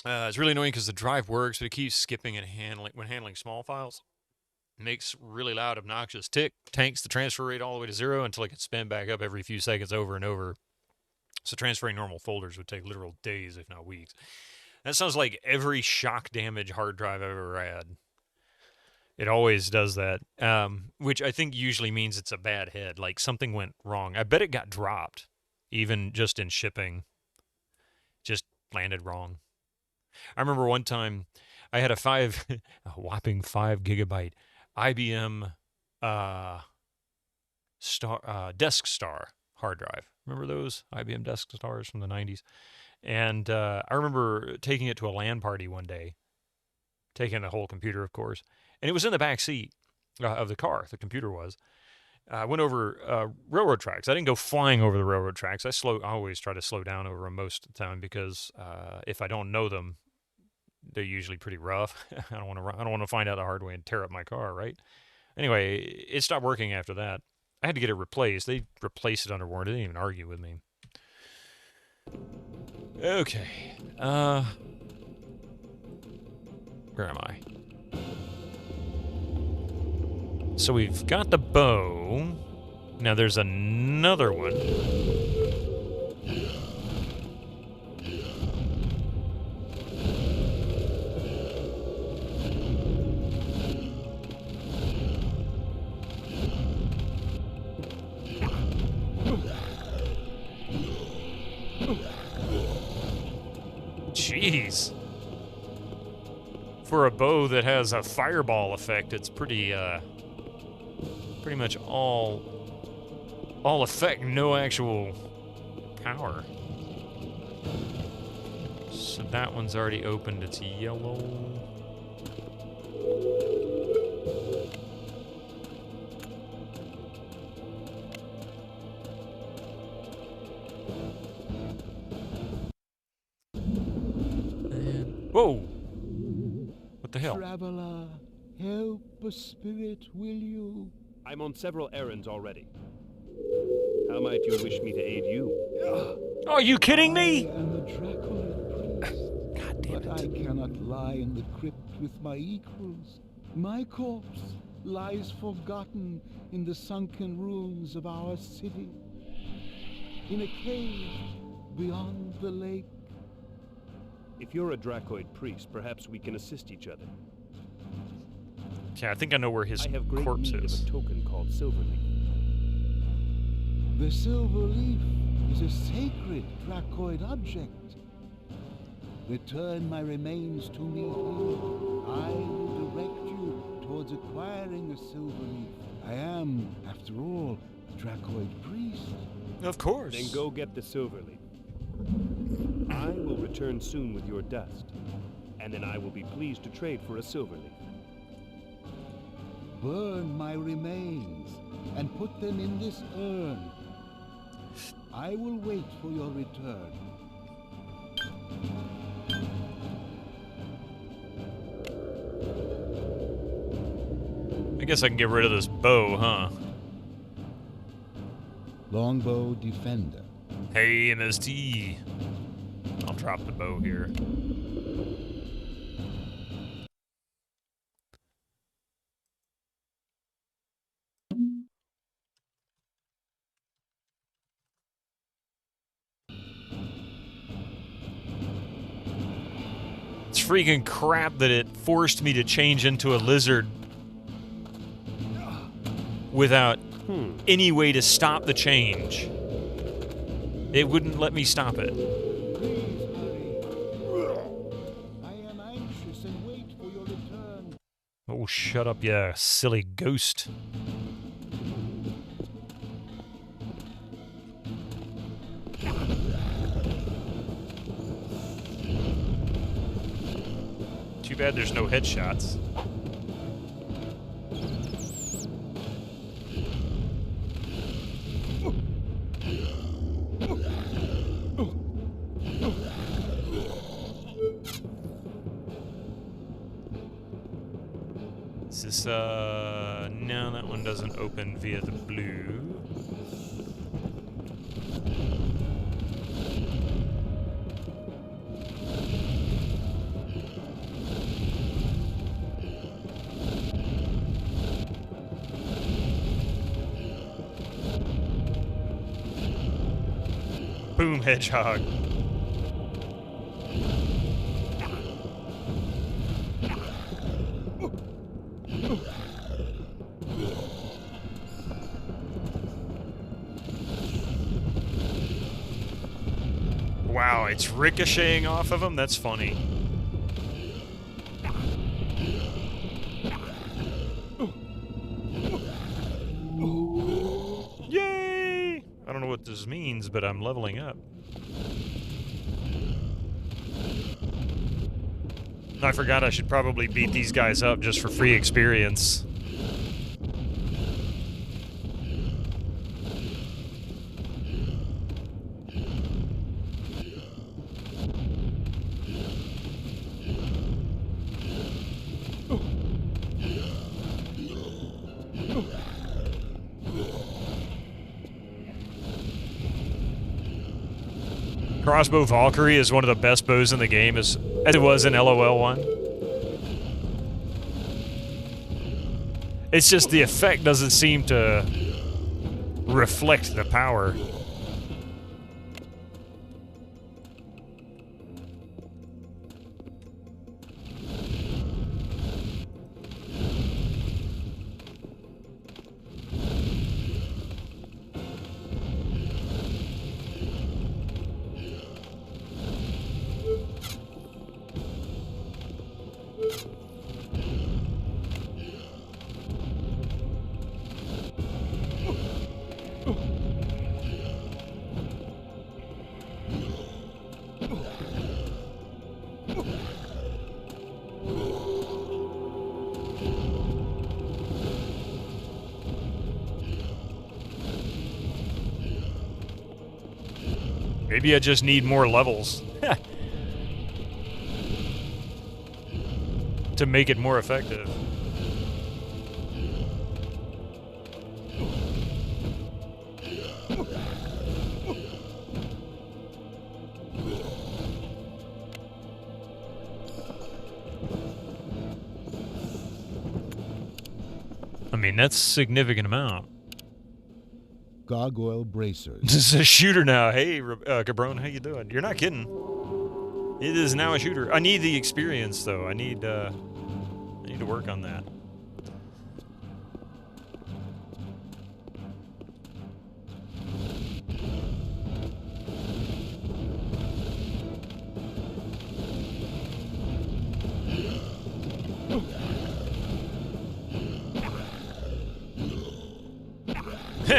It's really annoying because the drive works, but it keeps skipping and handling small files. It makes really loud, obnoxious tick, tanks the transfer rate all the way to 0 until it can spin back up every few seconds over and over. So transferring normal folders would take literal days, if not weeks. That sounds like every shock damage hard drive I've ever had. It always does that, which I think usually means it's a bad head, like something went wrong. I bet it got dropped, even just in shipping. Just landed wrong. I remember one time I had a whopping 5 gigabyte IBM Desk Star hard drive. Remember those IBM Desk Stars from the 90s? And I remember taking it to a LAN party one day, taking the whole computer, of course, and it was in the back seat of the car. The computer was. I went over railroad tracks. I didn't go flying over the railroad tracks. I always try to slow down over them most of the time because if I don't know them, they're usually pretty rough. I don't want to find out the hard way and tear up my car, right? Anyway, it stopped working after that. I had to get it replaced. They replaced it under warranty. They didn't even argue with me. Okay. Where am I? So we've got the bow. Now there's another one. Jeez. For a bow that has a fireball effect, it's pretty much all effect, no actual power. So that one's already opened, it's yellow. And, whoa! What the hell? Traveler, help a spirit, will you? I'm on several errands already. How might you wish me to aid you? Oh, are you kidding me? I am a Dracoid priest, God damn but it. I cannot lie in the crypt with my equals. My corpse lies forgotten in the sunken ruins of our city, in a cave beyond the lake. If you're a Dracoid priest, perhaps we can assist each other. Yeah, I think I know where his I have great corpse need is. of a token called Silverleaf. The silver leaf is a sacred Dracoid object. Return my remains to me here. I will direct you towards acquiring a silver leaf. I am, after all, a Dracoid priest. Of course. Then go get the Silverleaf. I will return soon with your dust, and then I will be pleased to trade for a Silverleaf. Burn my remains and put them in this urn. I will wait for your return. I guess I can get rid of this bow, huh? Longbow Defender. Hey, MST. I'll drop the bow here. It's freaking crap that it forced me to change into a lizard without any way to stop the change. It wouldn't let me stop it. Please hurry. I am anxious and wait for your return. Oh, shut up, you silly ghost. Too bad there's no headshots. Is this, no, that one doesn't open via the blue. Boom, hedgehog. Wow, it's ricocheting off of him? That's funny. Yay! I don't know what this means, but I'm leveling up. I forgot I should probably beat these guys up just for free experience. Crossbow Valkyrie is one of the best bows in the game, as it was in LOL 1. It's just the effect doesn't seem to reflect the power. Maybe I just need more levels to make it more effective. I mean, that's a significant amount. Gargoyle bracers. This is a shooter now. Hey, Cabron, how you doing? You're not kidding. It is now a shooter. I need the experience, though. I need to work on that.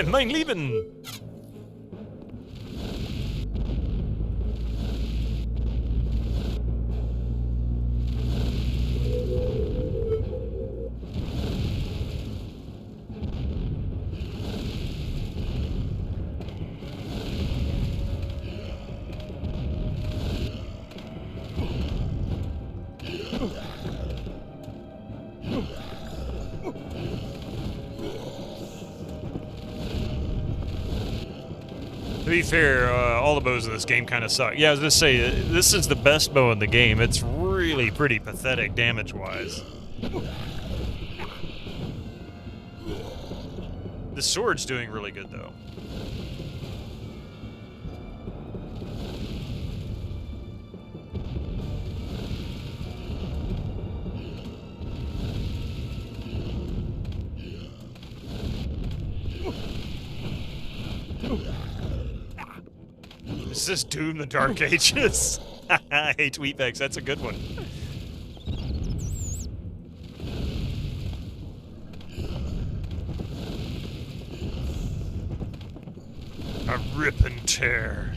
Mein Lieben! To be fair, all the bows in this game kind of suck. Yeah, I was going to say, this is the best bow in the game. It's really pretty pathetic damage-wise. The sword's doing really good, though. Is this Doom the Dark Ages? Hey, Tweetbags, that's a good one. A rip and tear.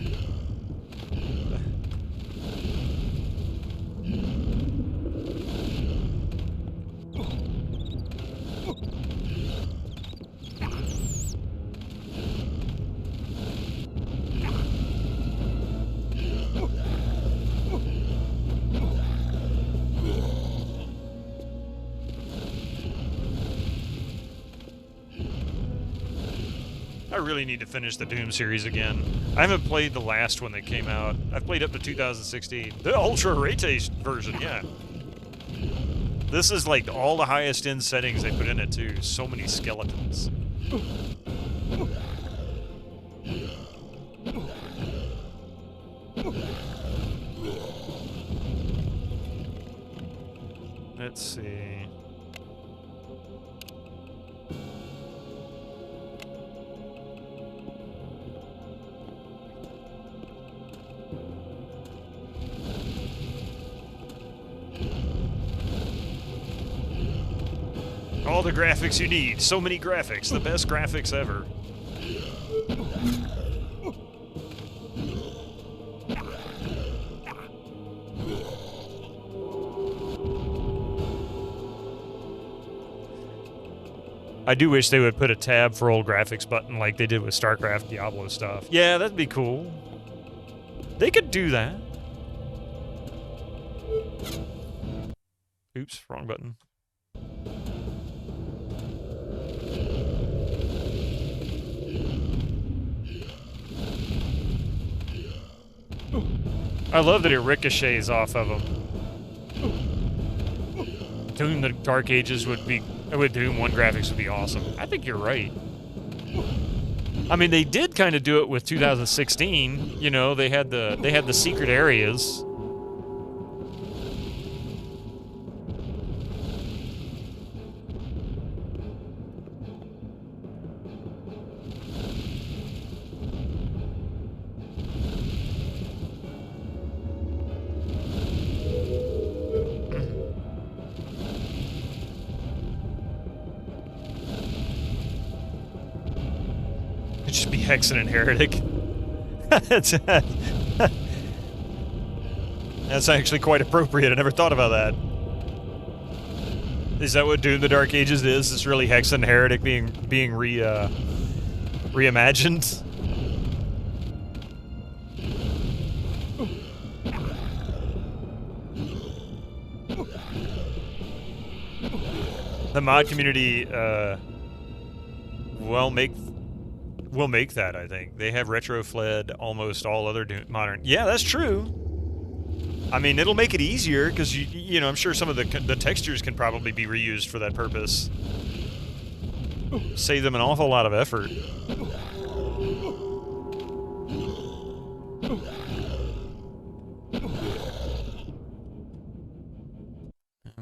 I really need to finish the Doom series again. I haven't played the last one that came out. I've played up to 2016. The Ultra Ray Taste version, yeah. This is like all the highest end settings they put in it too. So many skeletons. Let's see. All the graphics you need. So many graphics. The best graphics ever. I do wish they would put a tab for old graphics button like they did with StarCraft, Diablo stuff. Yeah, that'd be cool. They could do that. Oops, wrong button. I love that it ricochets off of them. Doom the Dark Ages would be... With Doom 1 graphics would be awesome. I think you're right. I mean, they did kind of do it with 2016. You know, they had the secret areas. Hexen and Heretic. That's actually quite appropriate. I never thought about that. Is that what Doom the Dark Ages is? It's really Hexen and Heretic being reimagined? The mod community will make that, I think. They have retrofled almost all other modern... Yeah, that's true. I mean, it'll make it easier, because, you know, I'm sure some of the textures can probably be reused for that purpose. Save them an awful lot of effort.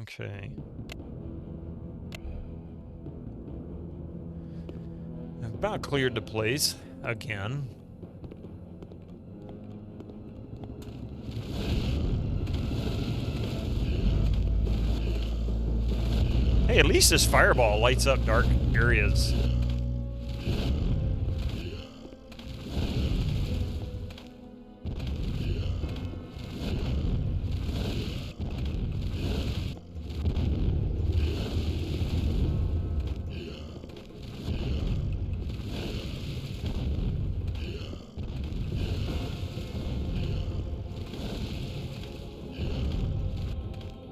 Okay. About cleared the place again. Hey, at least this fireball lights up dark areas.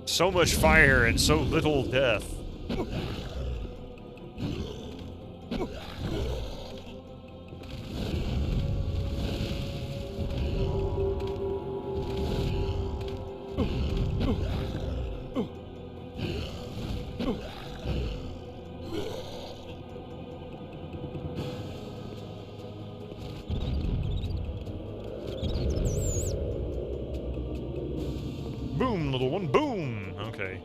So much fire and so little death. Boom, little one, boom! Okay.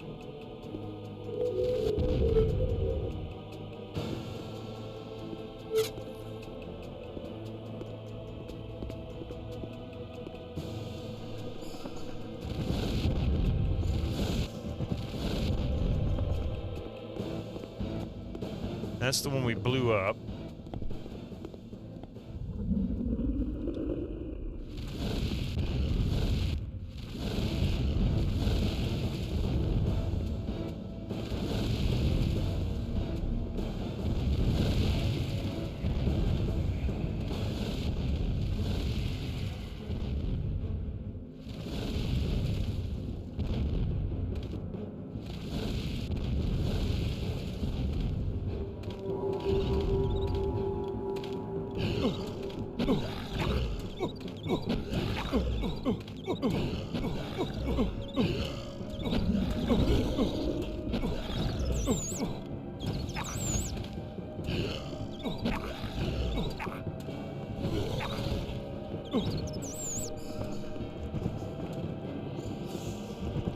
That's the one we blew up.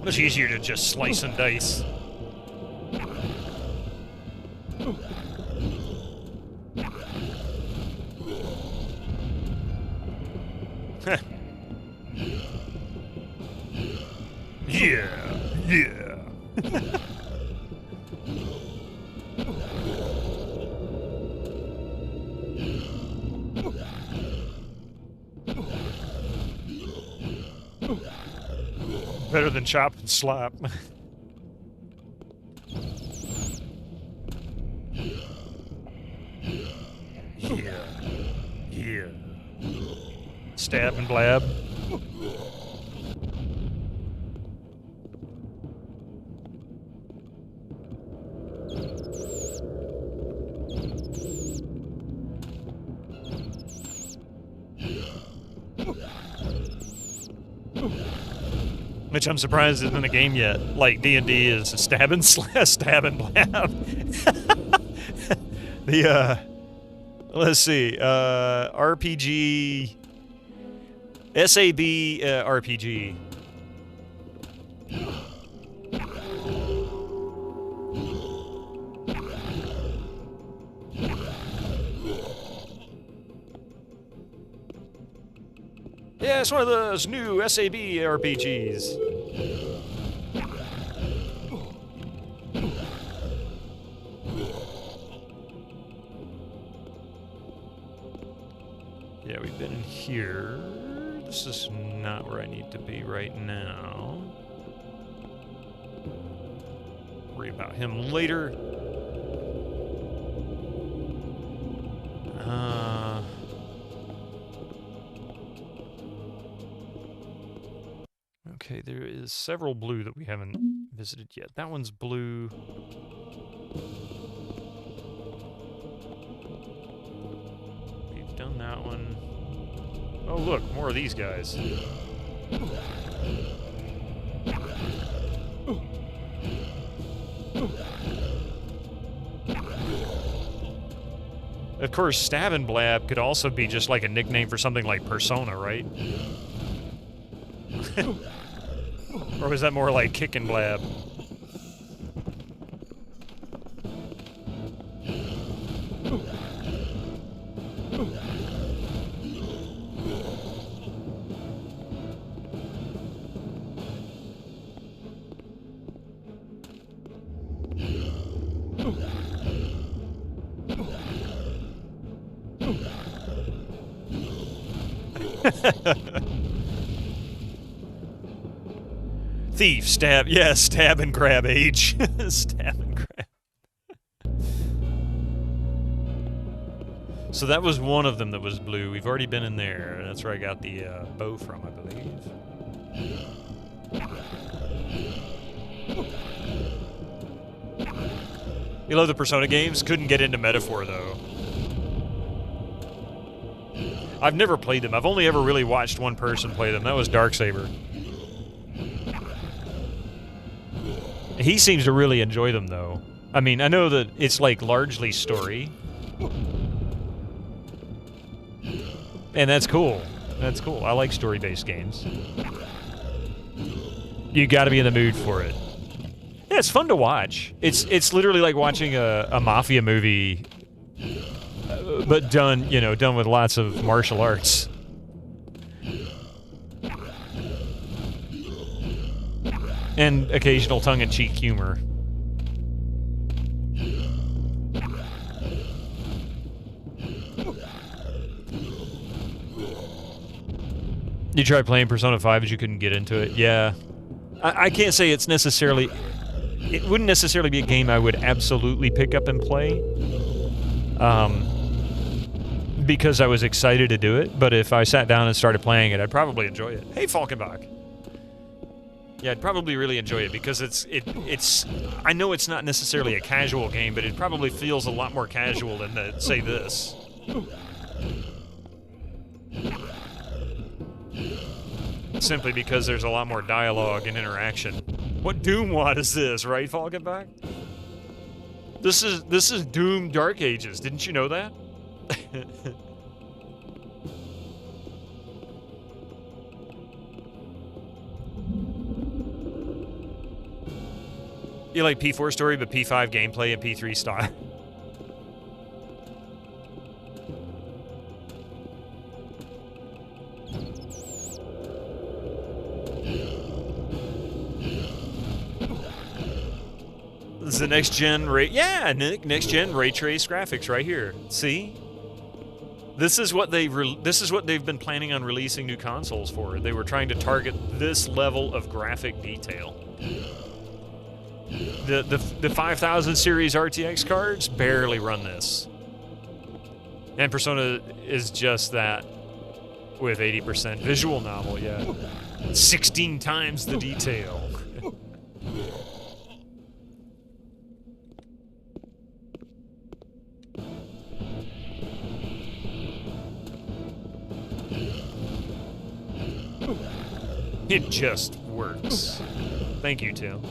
Much easier to just slice and dice. Yeah, yeah. Better than chop and slap. Yeah. Yeah. Stab and blab. Which I'm surprised isn't in the game yet. Like D&D is a stab and stab and blab. The let's see, RPG, SAB RPG. Yeah, it's one of those new SAB RPGs. Yeah, we've been in here. This is not where I need to be right now. Worry about him later. Okay, there is several blue that we haven't visited yet. That one's blue. We've done that one. Oh, look, more of these guys. Of course, Stab and Blab could also be just like a nickname for something like Persona, right? Or was that more like Kick and Blab? Thief, stab, yeah, stab and grab age. Stab and grab. So that was one of them that was blue. We've already been in there. That's where I got the bow from, I believe. You love the Persona games? Couldn't get into Metaphor, though. I've never played them. I've only ever really watched one person play them. That was Darksaber. He seems to really enjoy them, though. I mean, I know that it's, like, largely story. And that's cool. That's cool. I like story-based games. You gotta be in the mood for it. Yeah, it's fun to watch. It's literally like watching a mafia movie, but done, you know, done with lots of martial arts. And occasional tongue-in-cheek humor. You tried playing Persona 5 as you couldn't get into it? Yeah. I can't say it's necessarily... It wouldn't necessarily be a game I would absolutely pick up and play. Because I was excited to do it, but if I sat down and started playing it, I'd probably enjoy it. Hey, Falkenbach! Yeah, I'd probably really enjoy it because it's I know it's not necessarily a casual game, but it probably feels a lot more casual than, say, this. Simply because there's a lot more dialogue and interaction. What Doom wad is this, right, Falkenbach? This is Doom Dark Ages. Didn't you know that? You like P4 story, but P5 gameplay and P3 style. It's the next gen next gen ray trace graphics right here. See? This is what they've been planning on releasing new consoles for. They were trying to target this level of graphic detail. The 5000 series RTX cards barely run this. And Persona is just that with 80% visual novel, yeah. 16 times the detail. It just works. Thank you, Tim.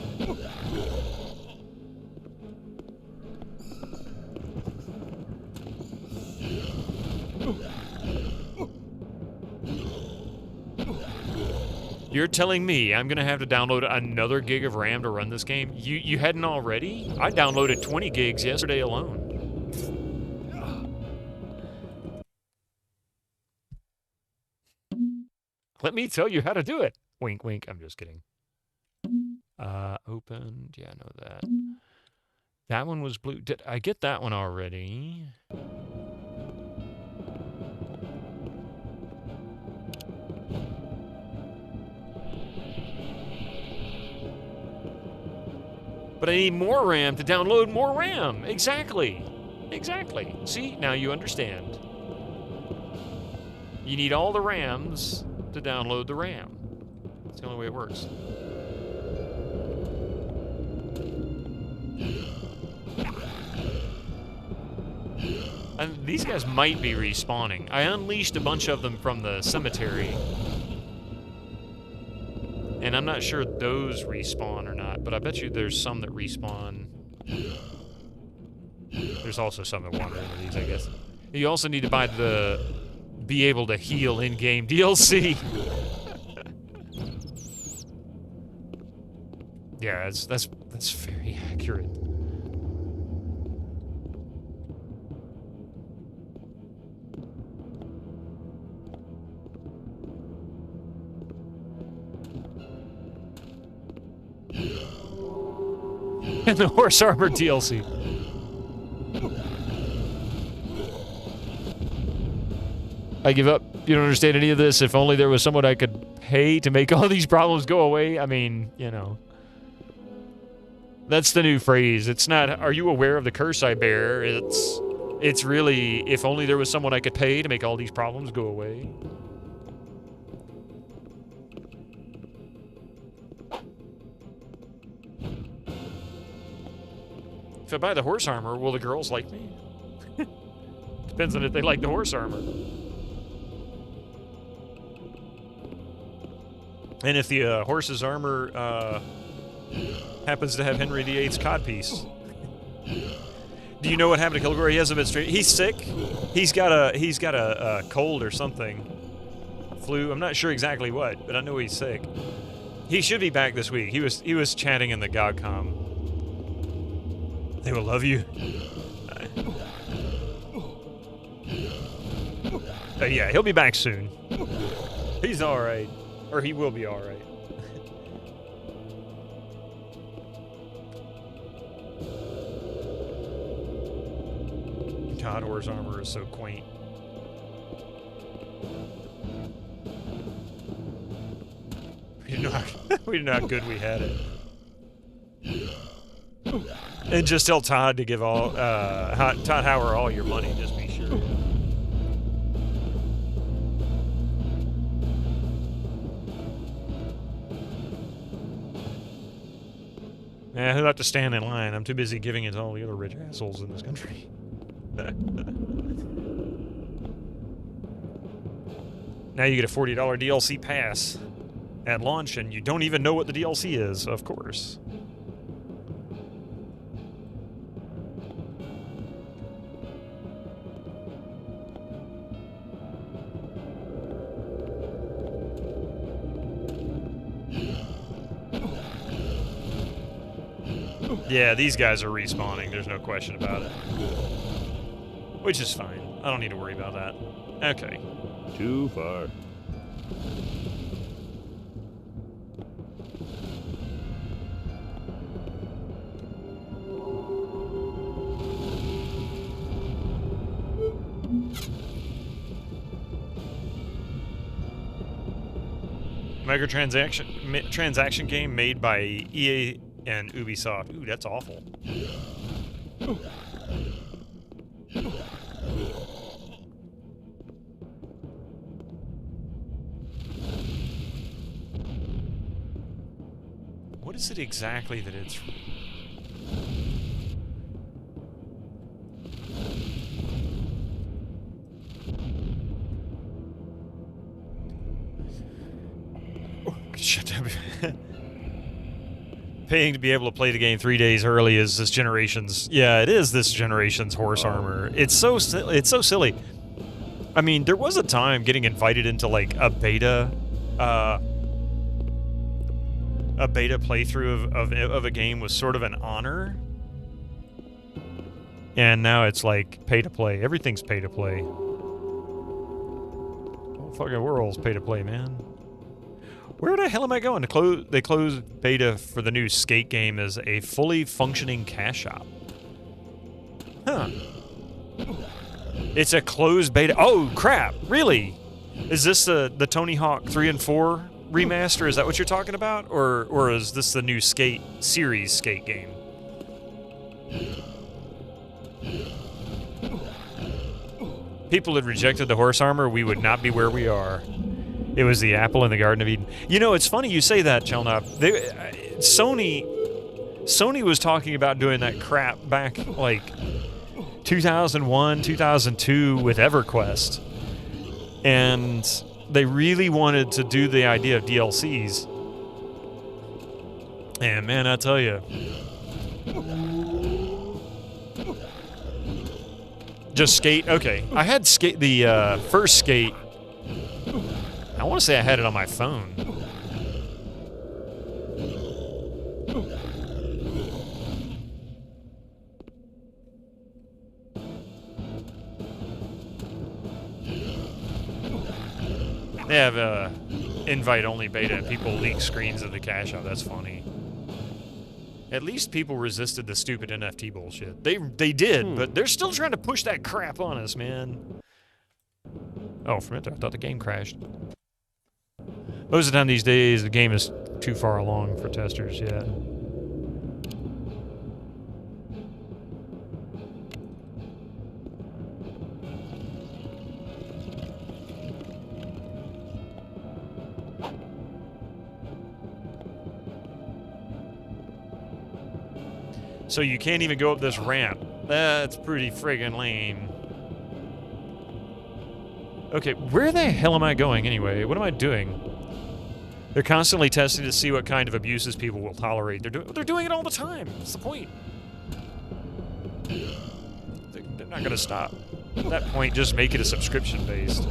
You're telling me I'm gonna have to download another gig of RAM to run this game? You hadn't already? I downloaded 20 gigs yesterday alone. Let me tell you how to do it. Wink, wink. I'm just kidding. Opened. Yeah, I know that. That one was blue. Did I get that one already? But I need more RAM to download more RAM. Exactly. Exactly. See, now you understand. You need all the RAMs to download the RAM. That's the only way it works. And these guys might be respawning. I unleashed a bunch of them from the cemetery. And I'm not sure those respawn or not, but I bet you there's some that respawn. There's also some that wander into these, I guess. You also need to buy the be able to heal in-game DLC. Yeah, that's very accurate. And the horse armor DLC. I give up. You don't understand any of this. If only there was someone I could pay to make all these problems go away. I mean, you know. That's the new phrase. It's not, are you aware of the curse I bear? It's really, if only there was someone I could pay to make all these problems go away. If I buy the horse armor, will the girls like me? Depends on if they like the horse armor. And if the horse's armor happens to have Henry VIII's codpiece. Do you know what happened to Kilgore? He hasn't been straight. He's sick. He's got a cold or something. Flu. I'm not sure exactly what, but I know he's sick. He should be back this week. He was chatting in the GOGCOM. They will love you. Yeah, he'll be back soon. He's all right, or he will be all right. God, horse armor is so quaint. We didn't know how good we had it. And just tell Todd to give Todd Hauer all your money, just be sure. Yeah, he'll have to stand in line. I'm too busy giving it to all the other rich assholes in this country. Now you get a $40 DLC pass at launch, and you don't even know what the DLC is, of course. Yeah, these guys are respawning. There's no question about it. Which is fine. I don't need to worry about that. Okay. Too far. Transaction game made by EA and Ubisoft. Ooh, that's awful. What is it exactly that it's... Shut up. Paying to be able to play the game 3 days early is this generation's... Yeah, it is this generation's horse armor. It's so silly. I mean, there was a time getting invited into, like, a beta playthrough of a game was sort of an honor. And now it's, like, pay to play. Everything's pay to play. Oh, fucking world's pay to play, man. Where the hell am I going? They closed beta for the new Skate game as a fully functioning cash shop. Huh. It's a closed beta. Oh, crap. Really? Is this the Tony Hawk 3 and 4 remaster? Is that what you're talking about? Or is this the new Skate series Skate game? People had rejected the horse armor, we would not be where we are. It was the apple in the Garden of Eden. You know, it's funny you say that, Chelnop. Sony was talking about doing that crap back, like, 2001, 2002 with EverQuest. And they really wanted to do the idea of DLCs. And, man, I tell you. Just Skate? Okay. I had Skate, the first Skate. I want to say I had it on my phone. They have invite-only beta and people leak screens of the cash out. That's funny. At least people resisted the stupid NFT bullshit. They did, but they're still trying to push that crap on us, man. Oh, for a minute, I thought the game crashed. Most of the time these days, the game is too far along for testers yet. So you can't even go up this ramp. That's pretty friggin' lame. Okay, where the hell am I going anyway? What am I doing? They're constantly testing to see what kind of abuses people will tolerate. They're doing it all the time. What's the point? They're not gonna stop. At that point, just make it a subscription-based.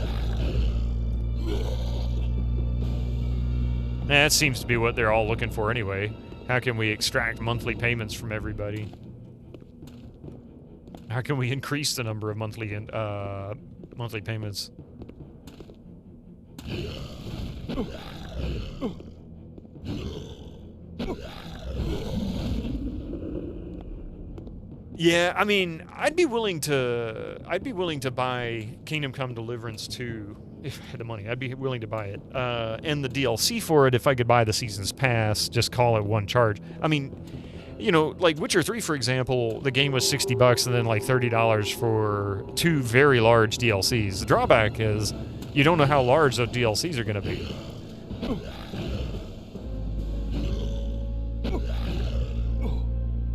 That seems to be what they're all looking for anyway. How can we extract monthly payments from everybody? How can we increase the number of monthly payments? Yeah, I mean, I'd be willing to buy Kingdom Come Deliverance 2 if I had the money. I'd be willing to buy it. And the DLC for it if I could buy the Season's Pass, just call it one charge. I mean, you know, like Witcher 3, for example, the game was $60 and then like $30 for 2 very large DLCs. The drawback is you don't know how large those DLCs are going to be.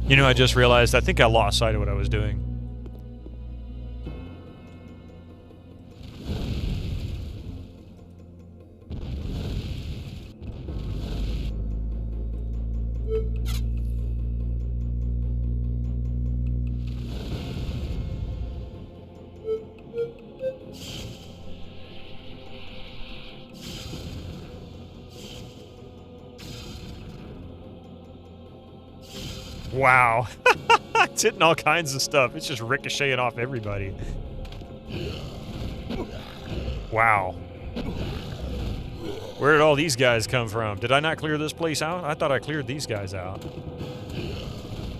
You know, I just realized I think I lost sight of what I was doing. Wow. It's hitting all kinds of stuff. It's just ricocheting off everybody. Wow. Where did all these guys come from? Did I not clear this place out? I thought I cleared these guys out.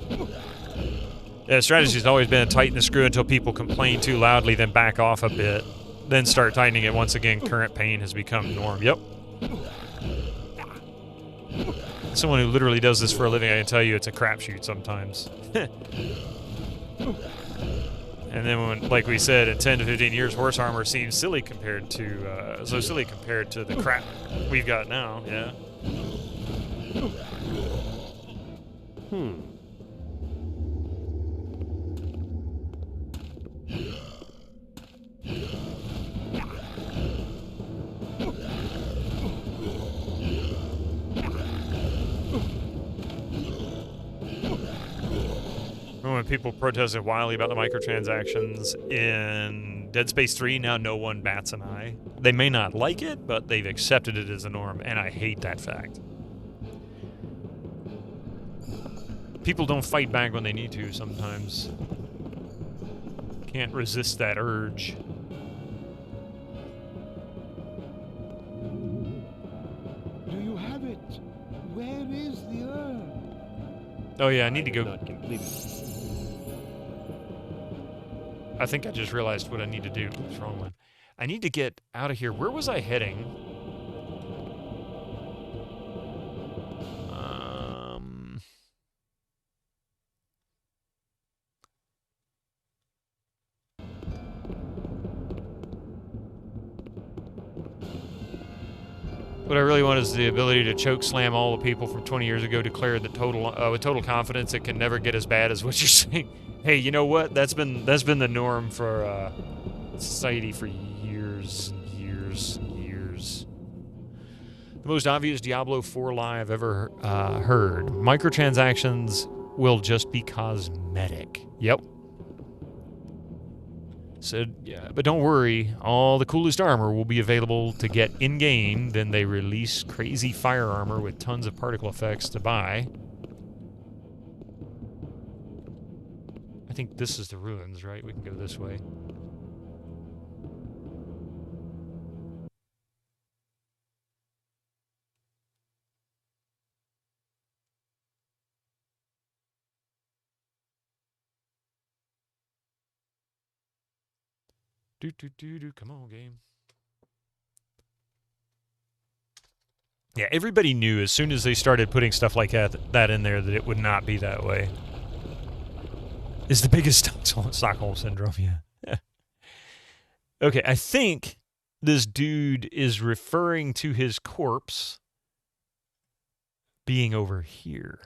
Yeah, the strategy's always been to tighten the screw until people complain too loudly, then back off a bit. Then start tightening it once again. Current pain has become norm. Yep. someone who literally does this for a living, I can tell you it's a crapshoot sometimes. And then when, like we said, in 10 to 15 years, horse armor seems silly compared to, the crap we've got now, yeah. When people protested wildly about the microtransactions in Dead Space 3, now no one bats an eye. They may not like it, but they've accepted it as a norm, and I hate that fact. People don't fight back when they need to sometimes. Can't resist that urge. Do you have it? Where is the urn? Oh yeah, I need to go. Not completed. I think I just realized what I need to do. What's the wrong one? I need to get out of here. Where was I heading? What I really want is the ability to choke slam all the people from 20 years ago declared that with total confidence it can never get as bad as what you're saying. Hey, you know what? That's been the norm for society for years and years and years. The most obvious Diablo 4 lie I've ever heard. Microtransactions will just be cosmetic. Yep. Said, yeah, but don't worry, all the coolest armor will be available to get in-game, then they release crazy fire armor with tons of particle effects to buy. I think this is the ruins, right? We can go this way. Come on, game. Yeah, everybody knew as soon as they started putting stuff like that in there that it would not be that way. It's the biggest Stockholm syndrome, yeah. Okay, I think this dude is referring to his corpse being over here.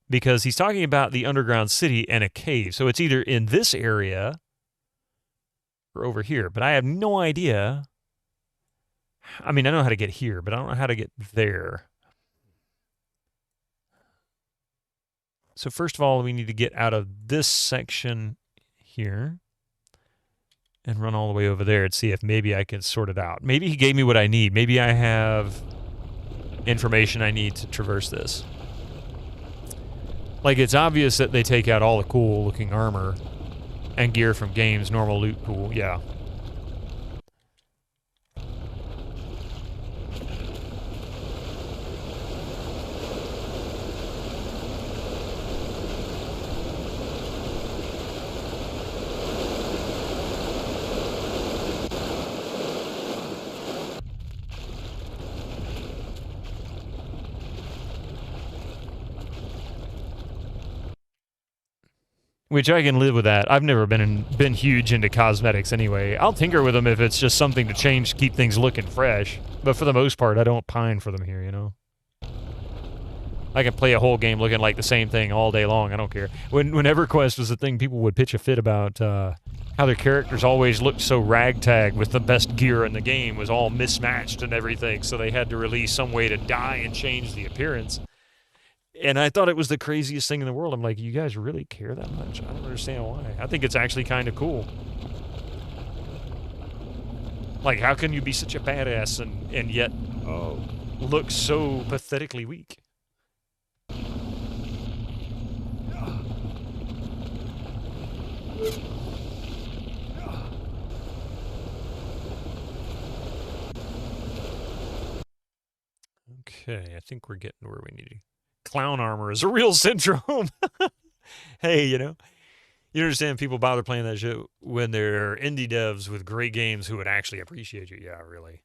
Because he's talking about the underground city and a cave. So it's either in this area or over here, but I have no idea. I mean, I know how to get here, but I don't know how to get there. So first of all, we need to get out of this section here and run all the way over there and see if maybe I can sort it out. Maybe he gave me what I need. Maybe I have information I need to traverse this. Like, it's obvious that they take out all the cool-looking armor and gear from games, normal loot pool, yeah. Which I can live with that. I've never been huge into cosmetics anyway. I'll tinker with them if it's just something to change, keep things looking fresh. But for the most part, I don't pine for them here, you know? I can play a whole game looking like the same thing all day long. I don't care. When EverQuest was the thing, people would pitch a fit about how their characters always looked so ragtag with the best gear in the game was all mismatched and everything. So they had to release some way to dye and change the appearance. And I thought it was the craziest thing in the world. I'm like, you guys really care that much? I don't understand why. I think it's actually kind of cool. Like, how can you be such a badass and yet look so pathetically weak? Okay, I think we're getting where we need to. Clown armor is a real syndrome. Hey, you know, you understand people bother playing that shit when they're indie devs with great games who would actually appreciate you. Yeah, really.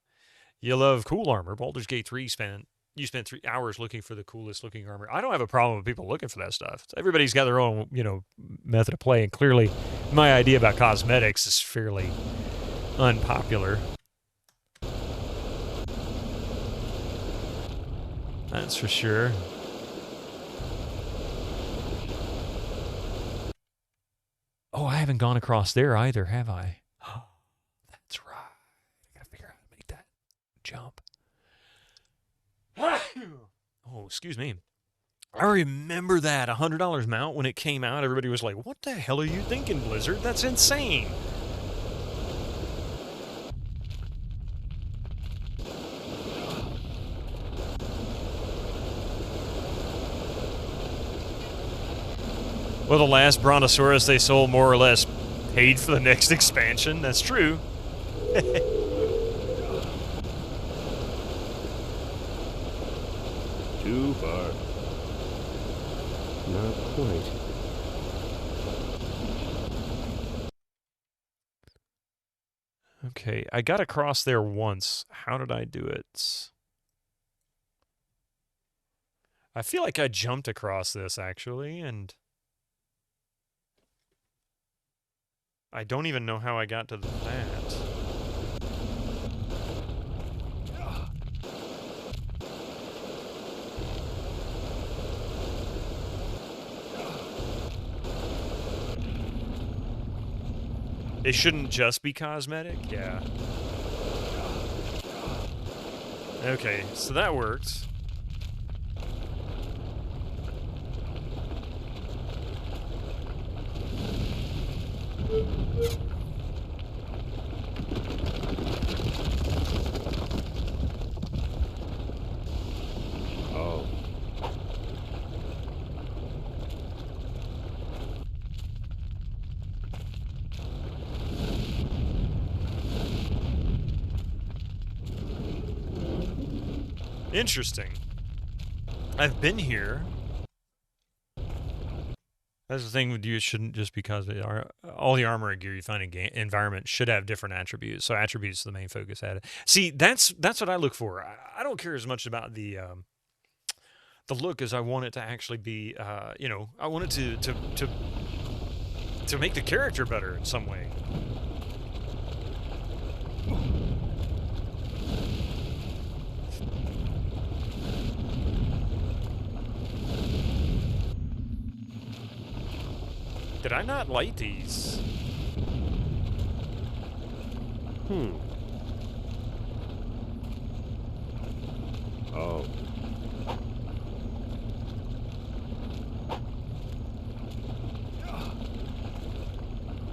You love cool armor. Baldur's Gate 3 spent you spent 3 hours looking for the coolest looking armor. I don't have a problem with people looking for that stuff. Everybody's got their own, method of play, and clearly my idea about cosmetics is fairly unpopular. That's for sure. Oh, I haven't gone across there either, have I? That's right. I gotta figure out how to make that jump. Oh, excuse me. I remember that $100 mount when it came out. Everybody was like, "What the hell are you thinking, Blizzard? That's insane." Well, the last Brontosaurus they sold more or less paid for the next expansion. That's true. Too far. Not quite. Okay, I got across there once. How did I do it? I feel like I jumped across this, actually, and I don't even know how I got to that. It shouldn't just be cosmetic? Yeah. Okay, so that worked. Oh. Interesting. I've been here. That's the thing with you. It shouldn't just because all the armor and gear you find in environment should have different attributes. So attributes are the main focus at it. See, that's what I look for. I don't care as much about the look as I want it to actually be. I want it to make the character better in some way. Did I not light these? Oh.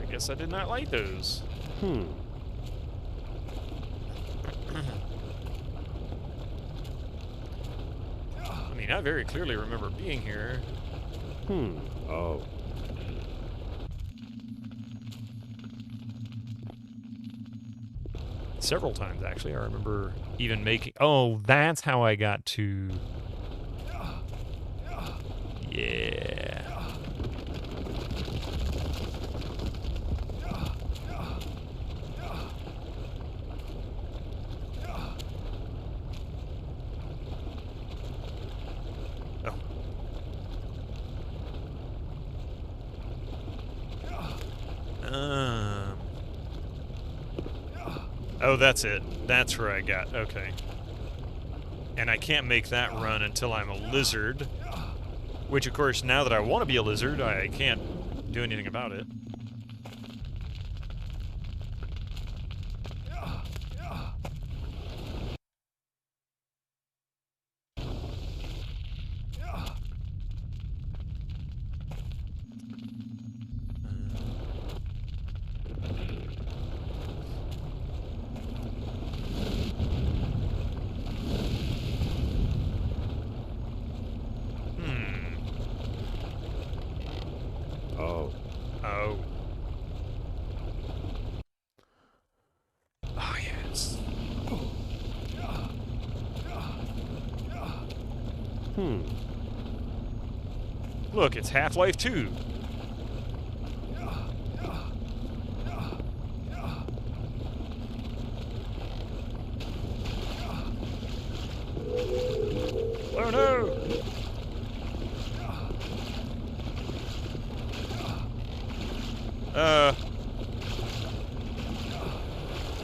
I guess I did not light those. I mean, I very clearly remember being here. Oh. Several times, actually. I remember even making... Oh, that's how I got to... Yeah. Oh, that's it. That's where I got. Okay. And I can't make that run until I'm a lizard. Which, of course, now that I want to be a lizard, I can't do anything about it. Look, it's Half-Life 2.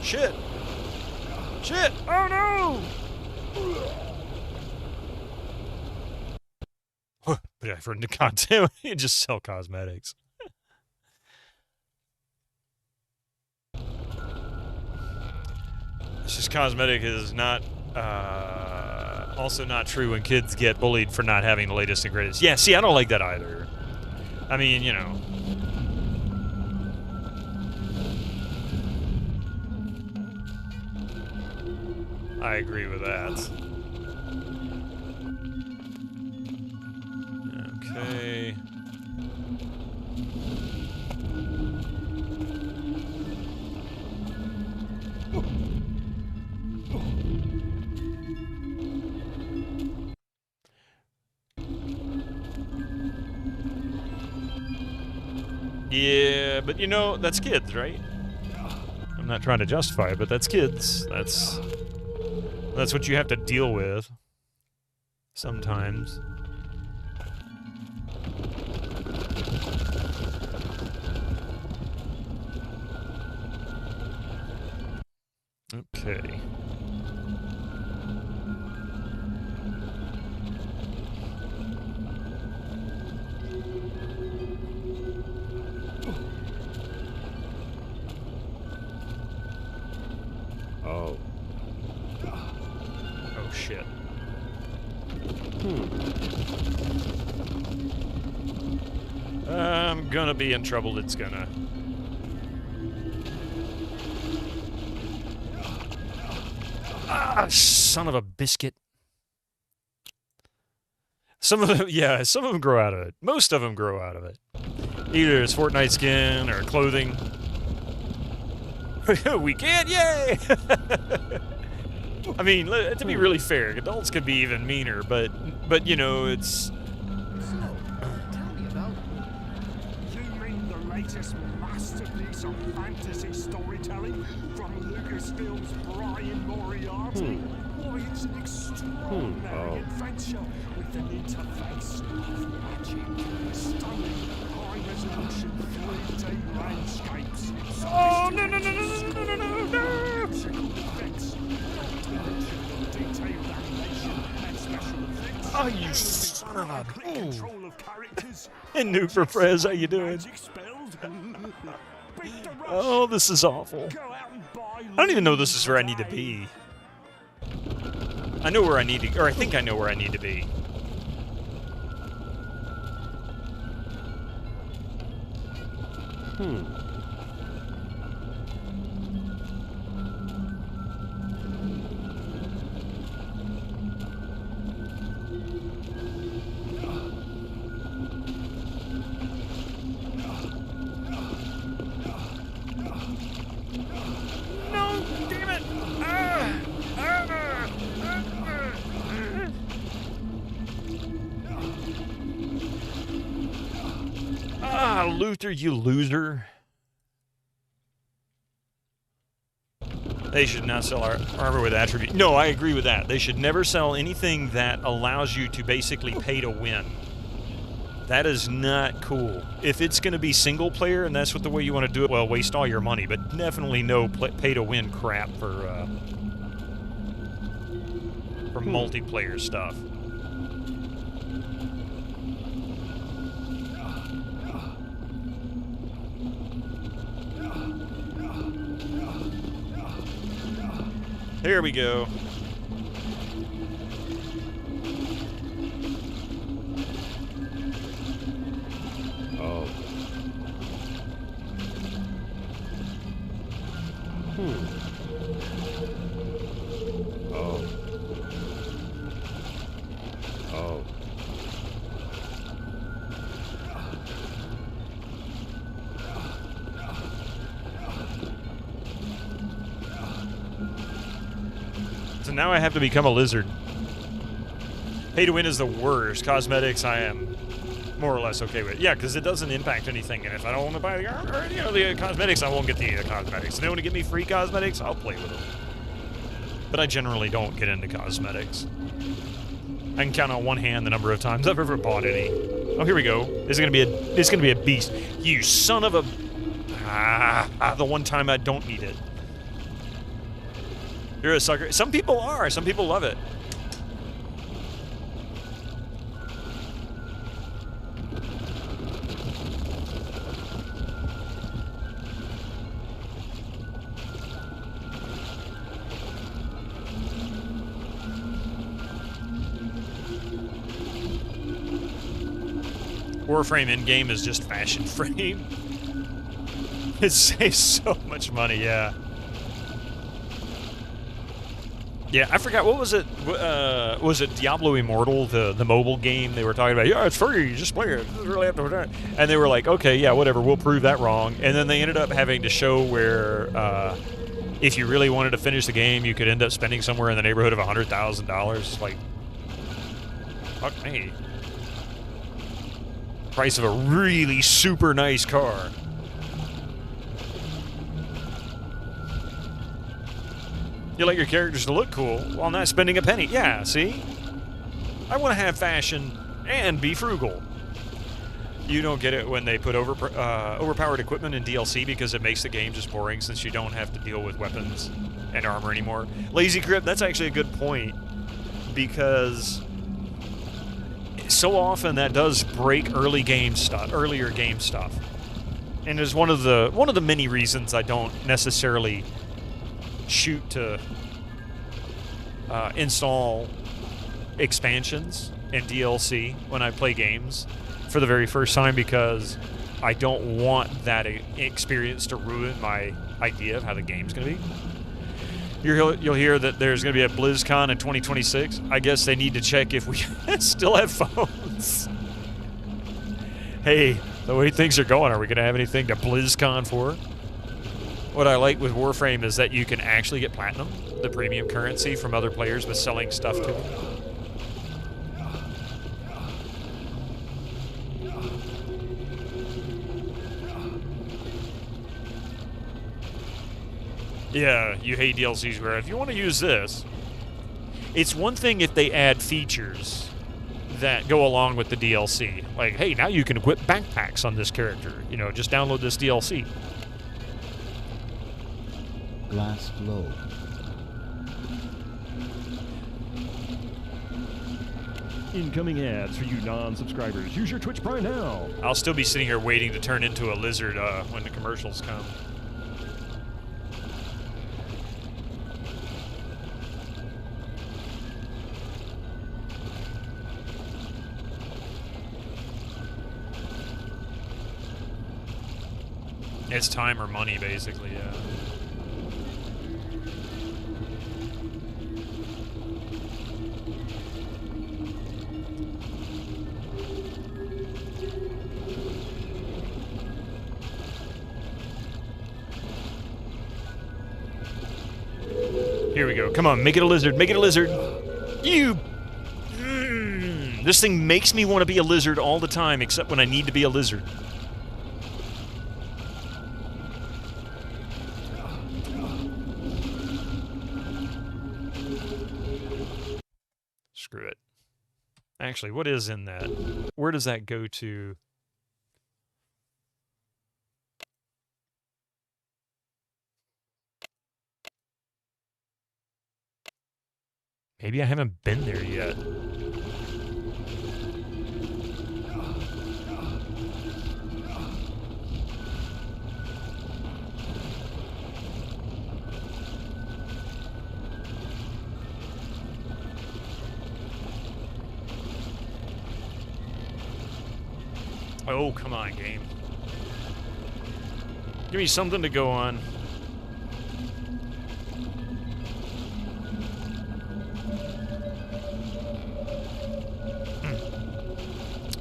Shit! Shit! Oh no! But I've run into content. You just sell cosmetics. It's just cosmetic is not, also not true when kids get bullied for not having the latest and greatest. Yeah, see, I don't like that either. I mean, you know. I agree with that. Okay. Yeah, but you know, that's kids, right? I'm not trying to justify it, but that's kids. That's what you have to deal with sometimes. Okay. Oh. Oh shit. I'm gonna be in trouble. It's gonna. Ah, son of a biscuit. Some of them, yeah, some of them grow out of it. Most of them grow out of it. Either it's Fortnite skin or clothing. We can, yay! I mean, to be really fair, adults could be even meaner, but you know, it's. Tell me about it. You mean the latest masterpiece of fantasy storytelling from Lucasfilm's Brian Moriarty? Why, it's an extraordinary adventure with an interface of magic, stunning, high-resolution 3D landscapes. Oh no no no no no no no no! Effects, detailed animation, and special effects. Oh, you son of a! Control of characters. And New for Prez, how you doing? Magic spells. Beat the rush. Oh, this is awful. Go out and buy I don't even know this is where I need to be. I know where I need to, or I think I know where I need to be. No, damn it! Ah, Luther, you loser. They should not sell our armor with attribute. No, I agree with that. They should never sell anything that allows you to basically pay to win. That is not cool. If it's going to be single player and that's what the way you want to do it, well, waste all your money. But definitely no pay to win crap for multiplayer stuff. Here we go. Oh. Oh. Oh. So now I have to become a lizard. Pay to win is the worst. Cosmetics, I am more or less okay with. Yeah, because it doesn't impact anything. And if I don't want to buy the armor, you know, the cosmetics, I won't get the cosmetics. If they want to give me free cosmetics, I'll play with them. But I generally don't get into cosmetics. I can count on one hand the number of times I've ever bought any. Oh, here we go. It's gonna be a beast. You son of a. The one time I don't need it. You're a sucker. Some people are. Some people love it. Warframe in-game is just fashion frame. It saves so much money, yeah. Yeah, I forgot, what was it? Was it Diablo Immortal, the mobile game they were talking about? Yeah, it's free, you just play it. You really have to. And they were like, okay, yeah, whatever, we'll prove that wrong. And then they ended up having to show where if you really wanted to finish the game, you could end up spending somewhere in the neighborhood of $100,000. Like, fuck me. Price of a really super nice car. You like your characters to look cool while not spending a penny. Yeah, see? I want to have fashion and be frugal. You don't get it when they put overpowered equipment in DLC because it makes the game just boring since you don't have to deal with weapons and armor anymore. Lazy Crypt, that's actually a good point because so often that does break earlier game stuff. And is one of the many reasons I don't necessarily shoot to install expansions and DLC when I play games for the very first time because I don't want that experience to ruin my idea of how the game's going to be. You'll hear that there's going to be a BlizzCon in 2026. I guess they need to check if we still have phones. Hey, the way things are going, are we going to have anything to BlizzCon for? What I like with Warframe is that you can actually get platinum, the premium currency from other players with selling stuff to them. Yeah, you hate DLCs where if you want to use this, it's one thing if they add features that go along with the DLC. Like, hey, now you can equip backpacks on this character. You know, just download this DLC. Glass globe. Incoming ads for you non-subscribers. Use your Twitch Prime now. I'll still be sitting here waiting to turn into a lizard when the commercials come. It's time or money, basically, yeah. Here we go. Come on, make it a lizard. Make it a lizard. You... This thing makes me want to be a lizard all the time, except when I need to be a lizard. Screw it. Actually, what is in that? Where does that go to? Maybe I haven't been there yet. Oh, come on, game. Give me something to go on.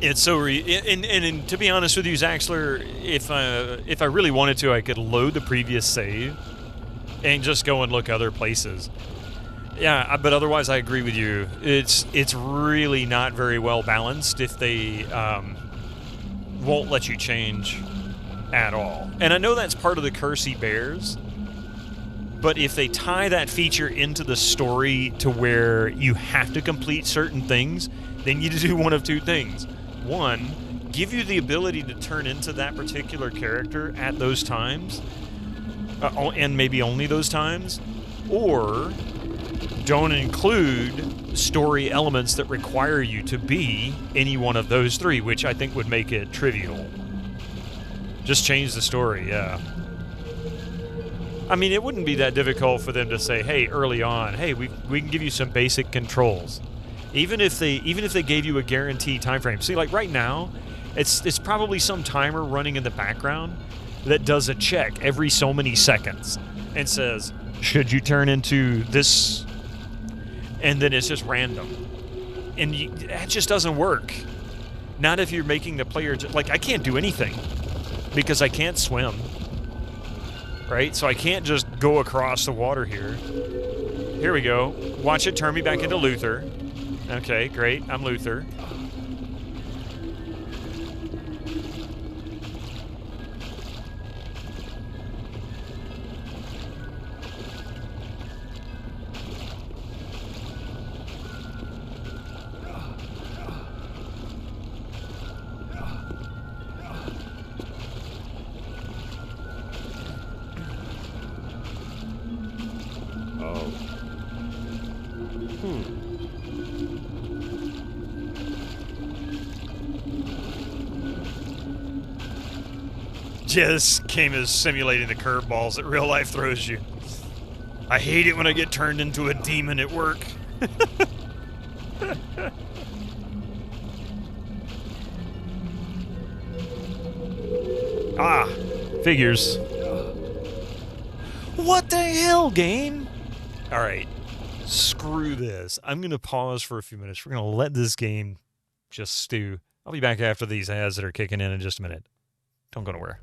It's so and to be honest with you, Zaxler, if I really wanted to, I could load the previous save and just go and look other places. Yeah, but otherwise, I agree with you. It's really not very well balanced if they won't let you change at all. And I know that's part of the curse he bears, but if they tie that feature into the story to where you have to complete certain things, then you do one of two things. One, give you the ability to turn into that particular character at those times, and maybe only those times, or don't include story elements that require you to be any one of those three, which I think would make it trivial. Just change the story, yeah. I mean, it wouldn't be that difficult for them to say, hey, early on, hey, we can give you some basic controls. Even if they gave you a guaranteed time frame. See, like right now, it's probably some timer running in the background that does a check every so many seconds and says, should you turn into this? And then it's just random. And that just doesn't work. Not if you're making the player... Like, I can't do anything because I can't swim. Right? So I can't just go across the water here. Here we go. Watch it turn me back into Luther. Okay, great. I'm Luther. Oh. Just came as simulating the curveballs that real life throws you. I hate it when I get turned into a demon at work. Ah, figures. What the hell, game? All right, screw this. I'm going to pause for a few minutes. We're going to let this game just stew. I'll be back after these ads that are kicking in just a minute. Don't go nowhere.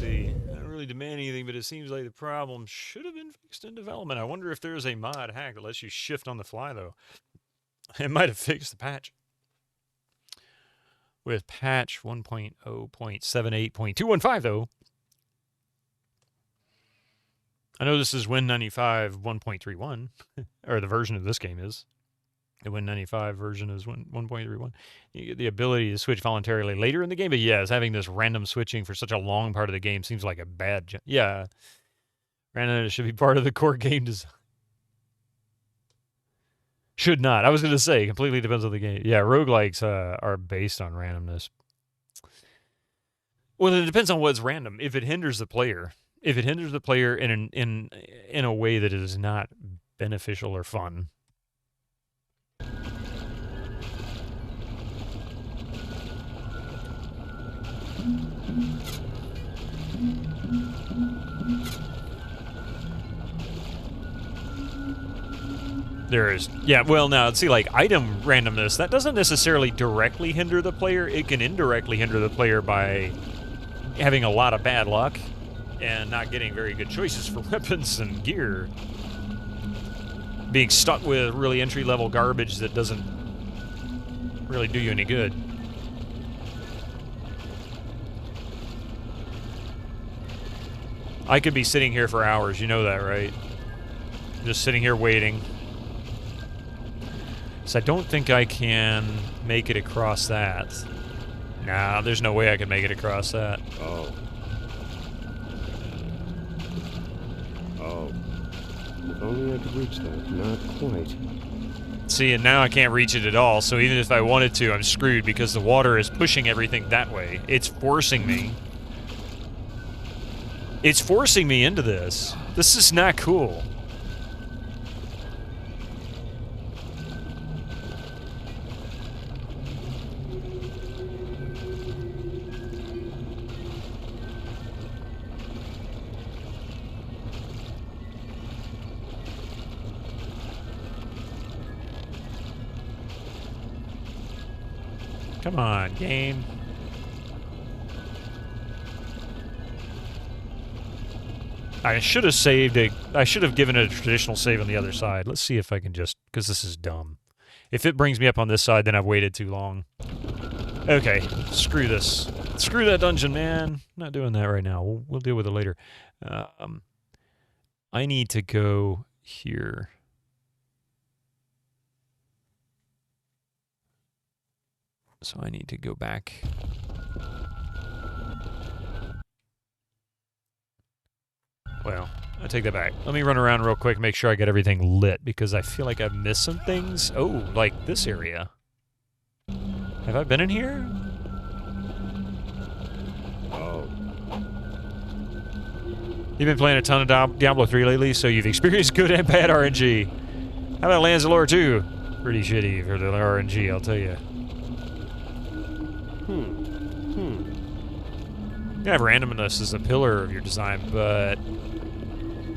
see. I don't really demand anything, but it seems like the problem should have been fixed in development. I wonder if there's a mod hack that lets you shift on the fly, though. It might have fixed the patch. With patch 1.0.78.215, though. I know this is Win95 1.31, or the version of this game is. The Win95 version is 1.31. You get the ability to switch voluntarily later in the game, but yes, having this random switching for such a long part of the game seems like a bad... Yeah. Randomness should be part of the core game design. Should not. I was going to say, completely depends on the game. Yeah, roguelikes are based on randomness. Well, it depends on what's random. If it hinders the player... If it hinders the player in a way that is not beneficial or fun. There is, yeah, well now, see, like, item randomness, that doesn't necessarily directly hinder the player. It can indirectly hinder the player by having a lot of bad luck and not getting very good choices for weapons and gear. Being stuck with really entry-level garbage that doesn't really do you any good. I could be sitting here for hours, you know that, right? Just sitting here waiting. So I don't think I can make it across that. Nah, there's no way I can make it across that. Oh. Oh. If only I could reach that. Not quite. See, and now I can't reach it at all, so even if I wanted to, I'm screwed because the water is pushing everything that way. It's forcing me. It's forcing me into this. This is not cool. Come on, game. I should have saved it. I should have given it a traditional save on the other side. Let's see if I can just... Because this is dumb. If it brings me up on this side, then I've waited too long. Okay, screw this. Screw that dungeon, man. Not doing that right now. We'll deal with it later. I need to go here. So I need to go back. Well, I take that back. Let me run around real quick and make sure I get everything lit, because I feel like I've missed some things. Oh, like this area. Have I been in here? Oh. You've been playing a ton of Diablo 3 lately, so you've experienced good and bad RNG. How about Lanzalore 2? Pretty shitty for the RNG, I'll tell you. You have randomness as a pillar of your design, but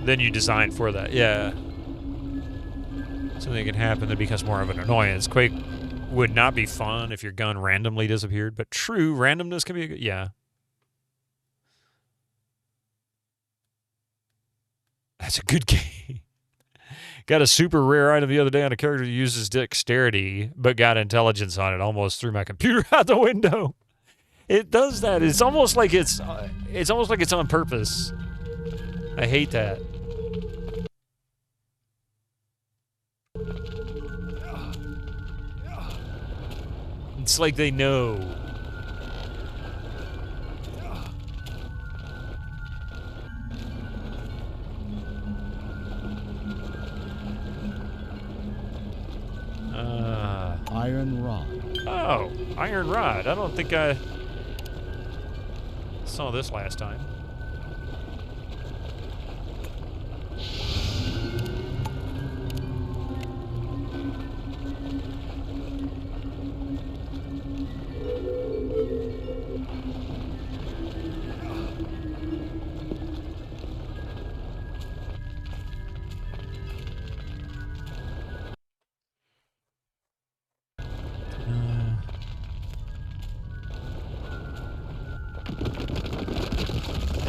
then you design for that. Yeah. Something can happen that becomes more of an annoyance. Quake would not be fun if your gun randomly disappeared, but true, randomness can be a good... Yeah. That's a good game. Got a super rare item the other day on a character who uses dexterity, but got intelligence on it. Almost threw my computer out the window. It does that. It's almost like it's on purpose. I hate that. It's like they know. Iron rod. Oh, iron rod. I don't think I saw this last time.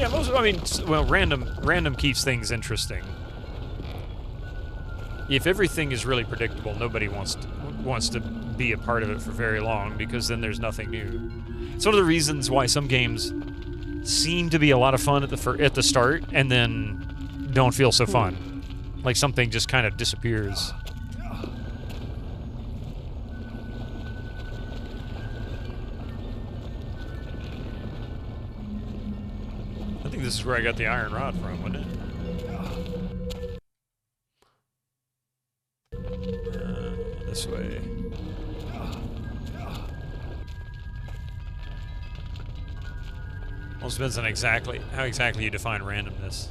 Yeah, I mean, well, random keeps things interesting. If everything is really predictable, nobody wants to be a part of it for very long, because then there's nothing new. It's one of the reasons why some games seem to be a lot of fun at the start, and then don't feel so fun. Like something just kind of disappears. I think this is where I got the iron rod from, wasn't it? This way. Well, it depends on how exactly you define randomness.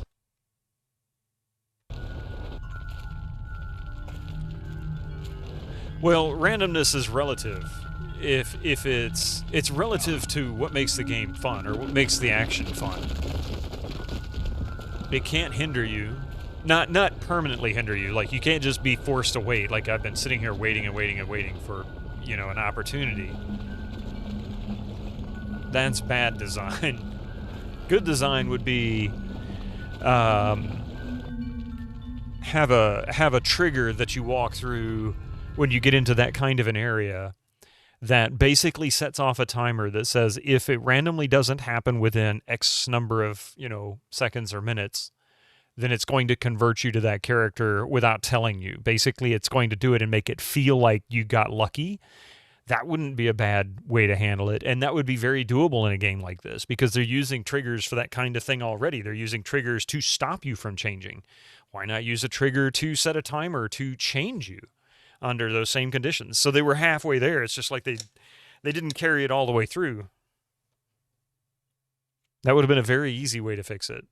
Well, randomness is relative. If it's relative to what makes the game fun, or what makes the action fun. It can't hinder you. Not permanently hinder you. Like, you can't just be forced to wait. Like, I've been sitting here waiting and waiting and waiting for, you know, an opportunity. That's bad design. Good design would be have a trigger that you walk through when you get into that kind of an area that basically sets off a timer that says if it randomly doesn't happen within X number of, you know, seconds or minutes, then it's going to convert you to that character without telling you. Basically, it's going to do it and make it feel like you got lucky. That wouldn't be a bad way to handle it, and that would be very doable in a game like this, because they're using triggers for that kind of thing already. They're using triggers to stop you from changing. Why not use a trigger to set a timer to change you under those same conditions? So they were halfway there. It's just like they didn't carry it all the way through. That would have been a very easy way to fix it.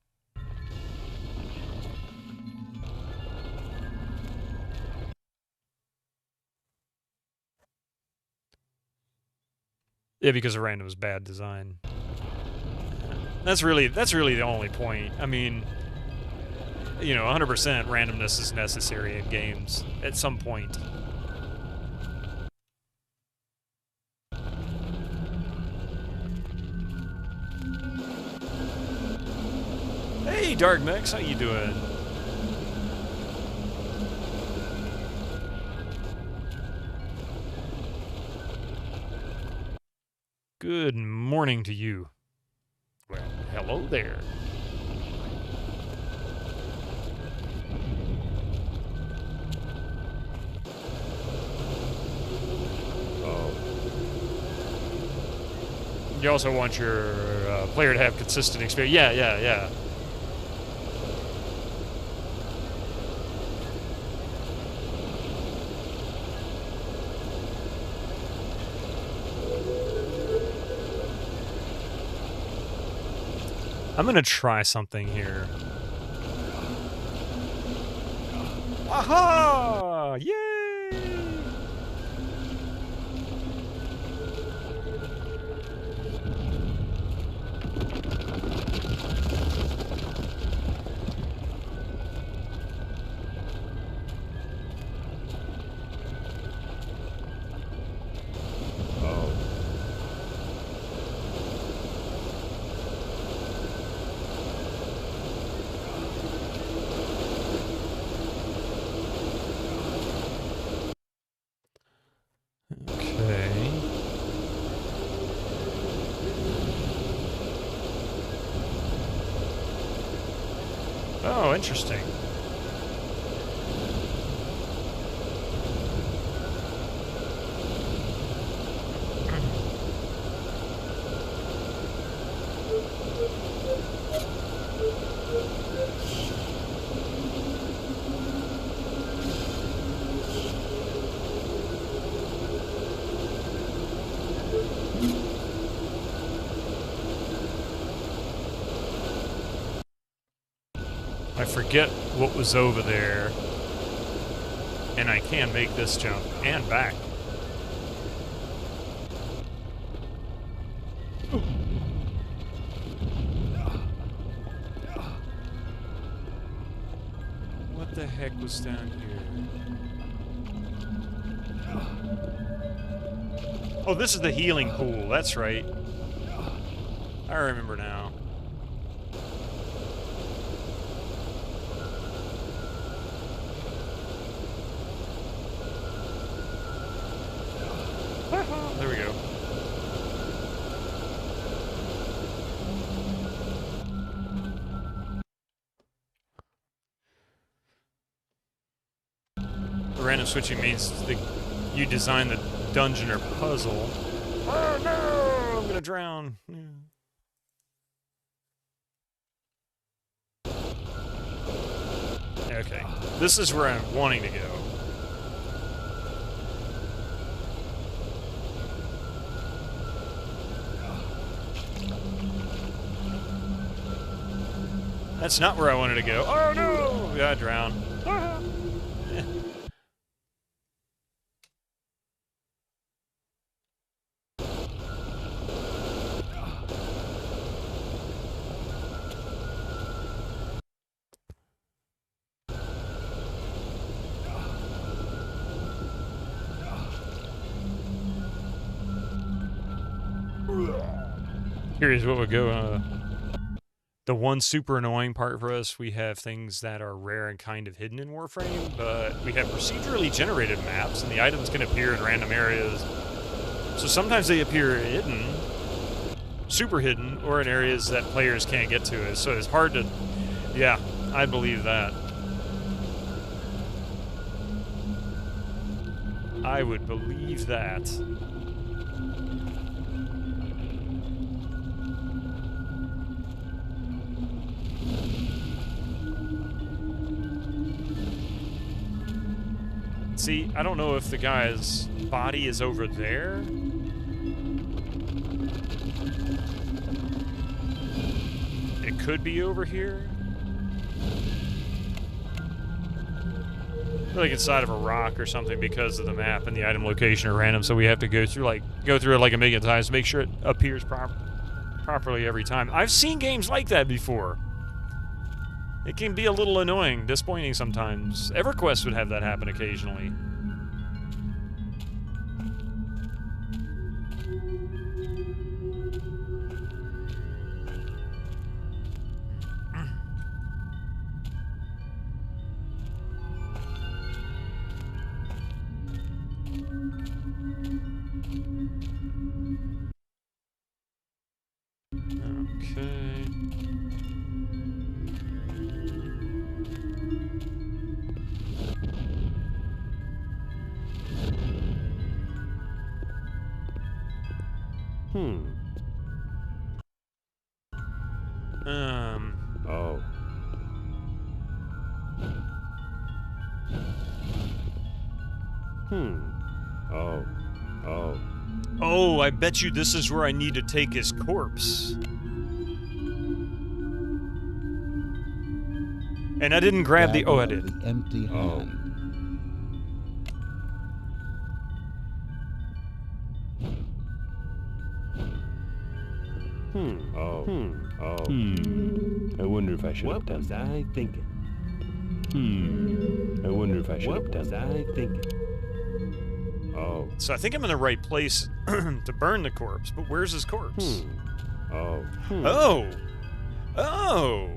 Yeah, because of random's bad design. That's really the only point. I mean, you know, 100% randomness is necessary in games at some point. Hey, Dark Mex, how you doing? Good morning to you. Well, hello there. Oh. You also want your player to have consistent experience. Yeah. I'm gonna try something here. Aha! Yay! Oh. Okay. Oh, interesting. I forget what was over there, and I can make this jump and back. What the heck was down here? Oh, this is the healing pool. That's right. I remember now. There we go. The random switching means that you design the dungeon or puzzle. Oh no! I'm gonna drown. Yeah. Okay, this is where I'm wanting to go. That's not where I wanted to go. Oh no! Yeah, I drowned. Curious what would go. The one super annoying part for us, we have things that are rare and kind of hidden in Warframe, but we have procedurally generated maps, and the items can appear in random areas. So sometimes they appear hidden, super hidden, or in areas that players can't get to. So it's hard to... Yeah, I believe that. I would believe that. See, I don't know if the guy's body is over there. It could be over here. I feel like inside of a rock or something because of the map and the item location are random, so we have to go through it like a million times to make sure it appears properly every time. I've seen games like that before. It can be a little annoying, disappointing sometimes. EverQuest would have that happen occasionally. Okay. Oh. Oh. Oh. Oh, I bet you this is where I need to take his corpse. And I didn't grab the... Oh, I did. The empty hand. Oh. Oh. I wonder if I should have done. What was I thinking? I wonder if I should have done. What was I thinking? Oh. So I think I'm in the right place to burn the corpse, but where's his corpse? Oh. Oh! Oh!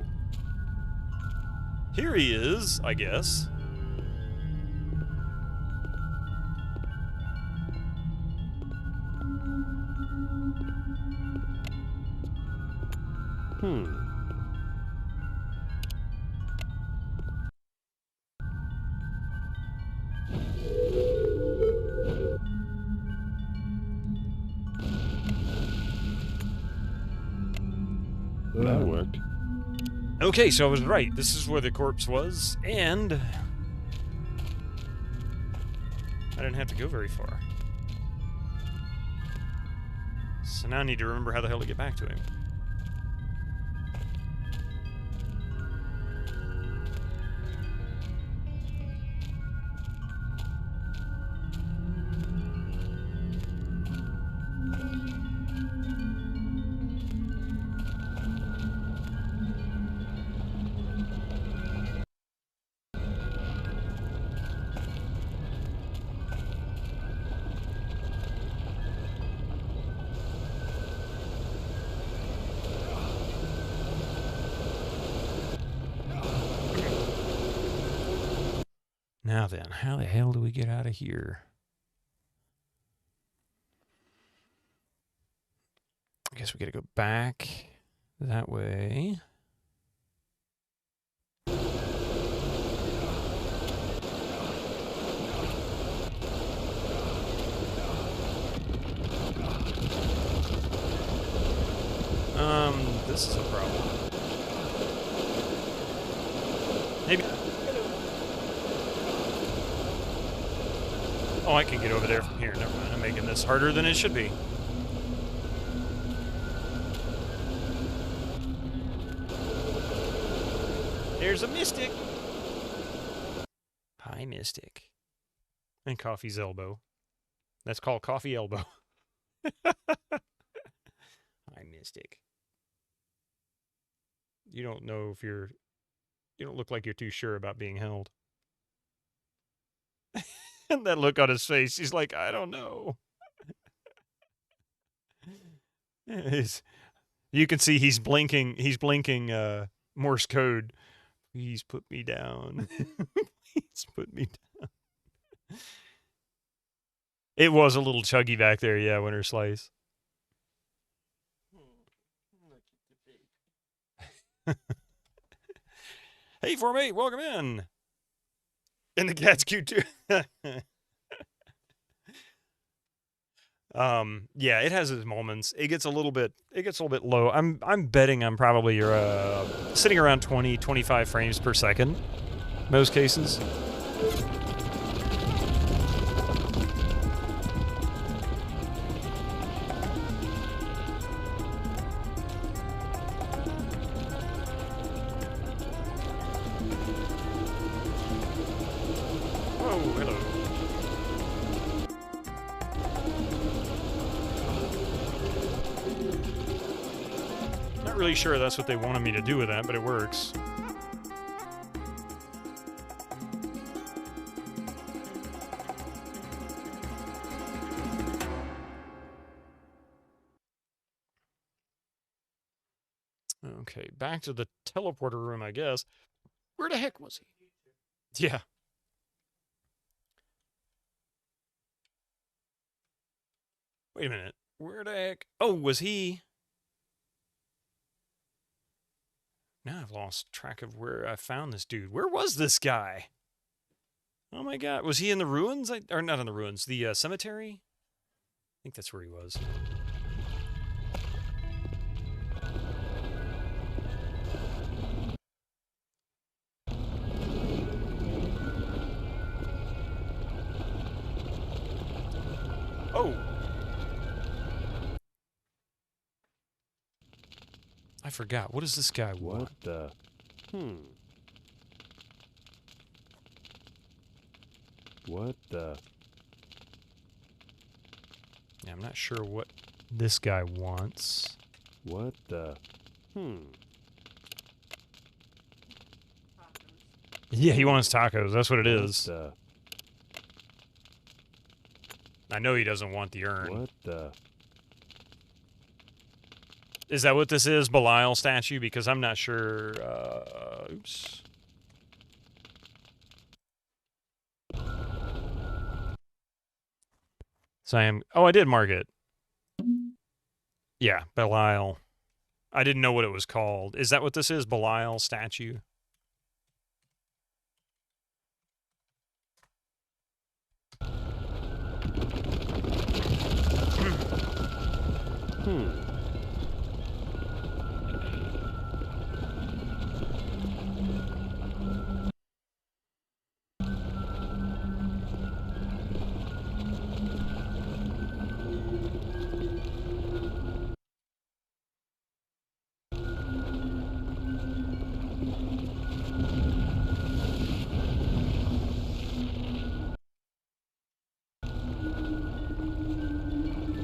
Here he is, I guess. That worked. Okay, so I was right. This is where the corpse was, and I didn't have to go very far. So now I need to remember how the hell to get back to him. Now then, how the hell do we get out of here? I guess we gotta go back that way. This is a problem. Maybe. Oh, I can get over there from here. Never mind. I'm making this harder than it should be. There's a mystic. Hi, mystic. And Coffee's elbow. That's called Coffee Elbow. Hi, mystic. You don't know if you're... You don't look like you're too sure about being held. And that look on his face, he's like, I don't know. You can see he's blinking Morse code. Please put me down. Please put me down. It was a little chuggy back there, yeah, Winter Slice. Hey, Form 8, welcome in. And the cat's cute too. Yeah, it has its moments. It gets a little bit low. I'm betting I'm probably sitting around 20, 25 frames per second. Most cases. Sure that's what they wanted me to do with that, but it works. Okay, back to the teleporter room, I guess. Where the heck was he? Yeah. Wait a minute. Where the heck? Oh, was he... Now I've lost track of where I found this dude. Where was this guy? Oh my god. Was he in the ruins? Or not in the ruins. The cemetery? I think that's where he was. Oh! I forgot. What does this guy want? What the? What the? Yeah, I'm not sure what this guy wants. What the? Yeah, he wants tacos. That's what it is. I know he doesn't want the urn. What the? Is that what this is? Belial statue? Because I'm not sure. Oops. So I am... Oh, I did mark it. Yeah, Belial. I didn't know what it was called. Is that what this is? Belial statue?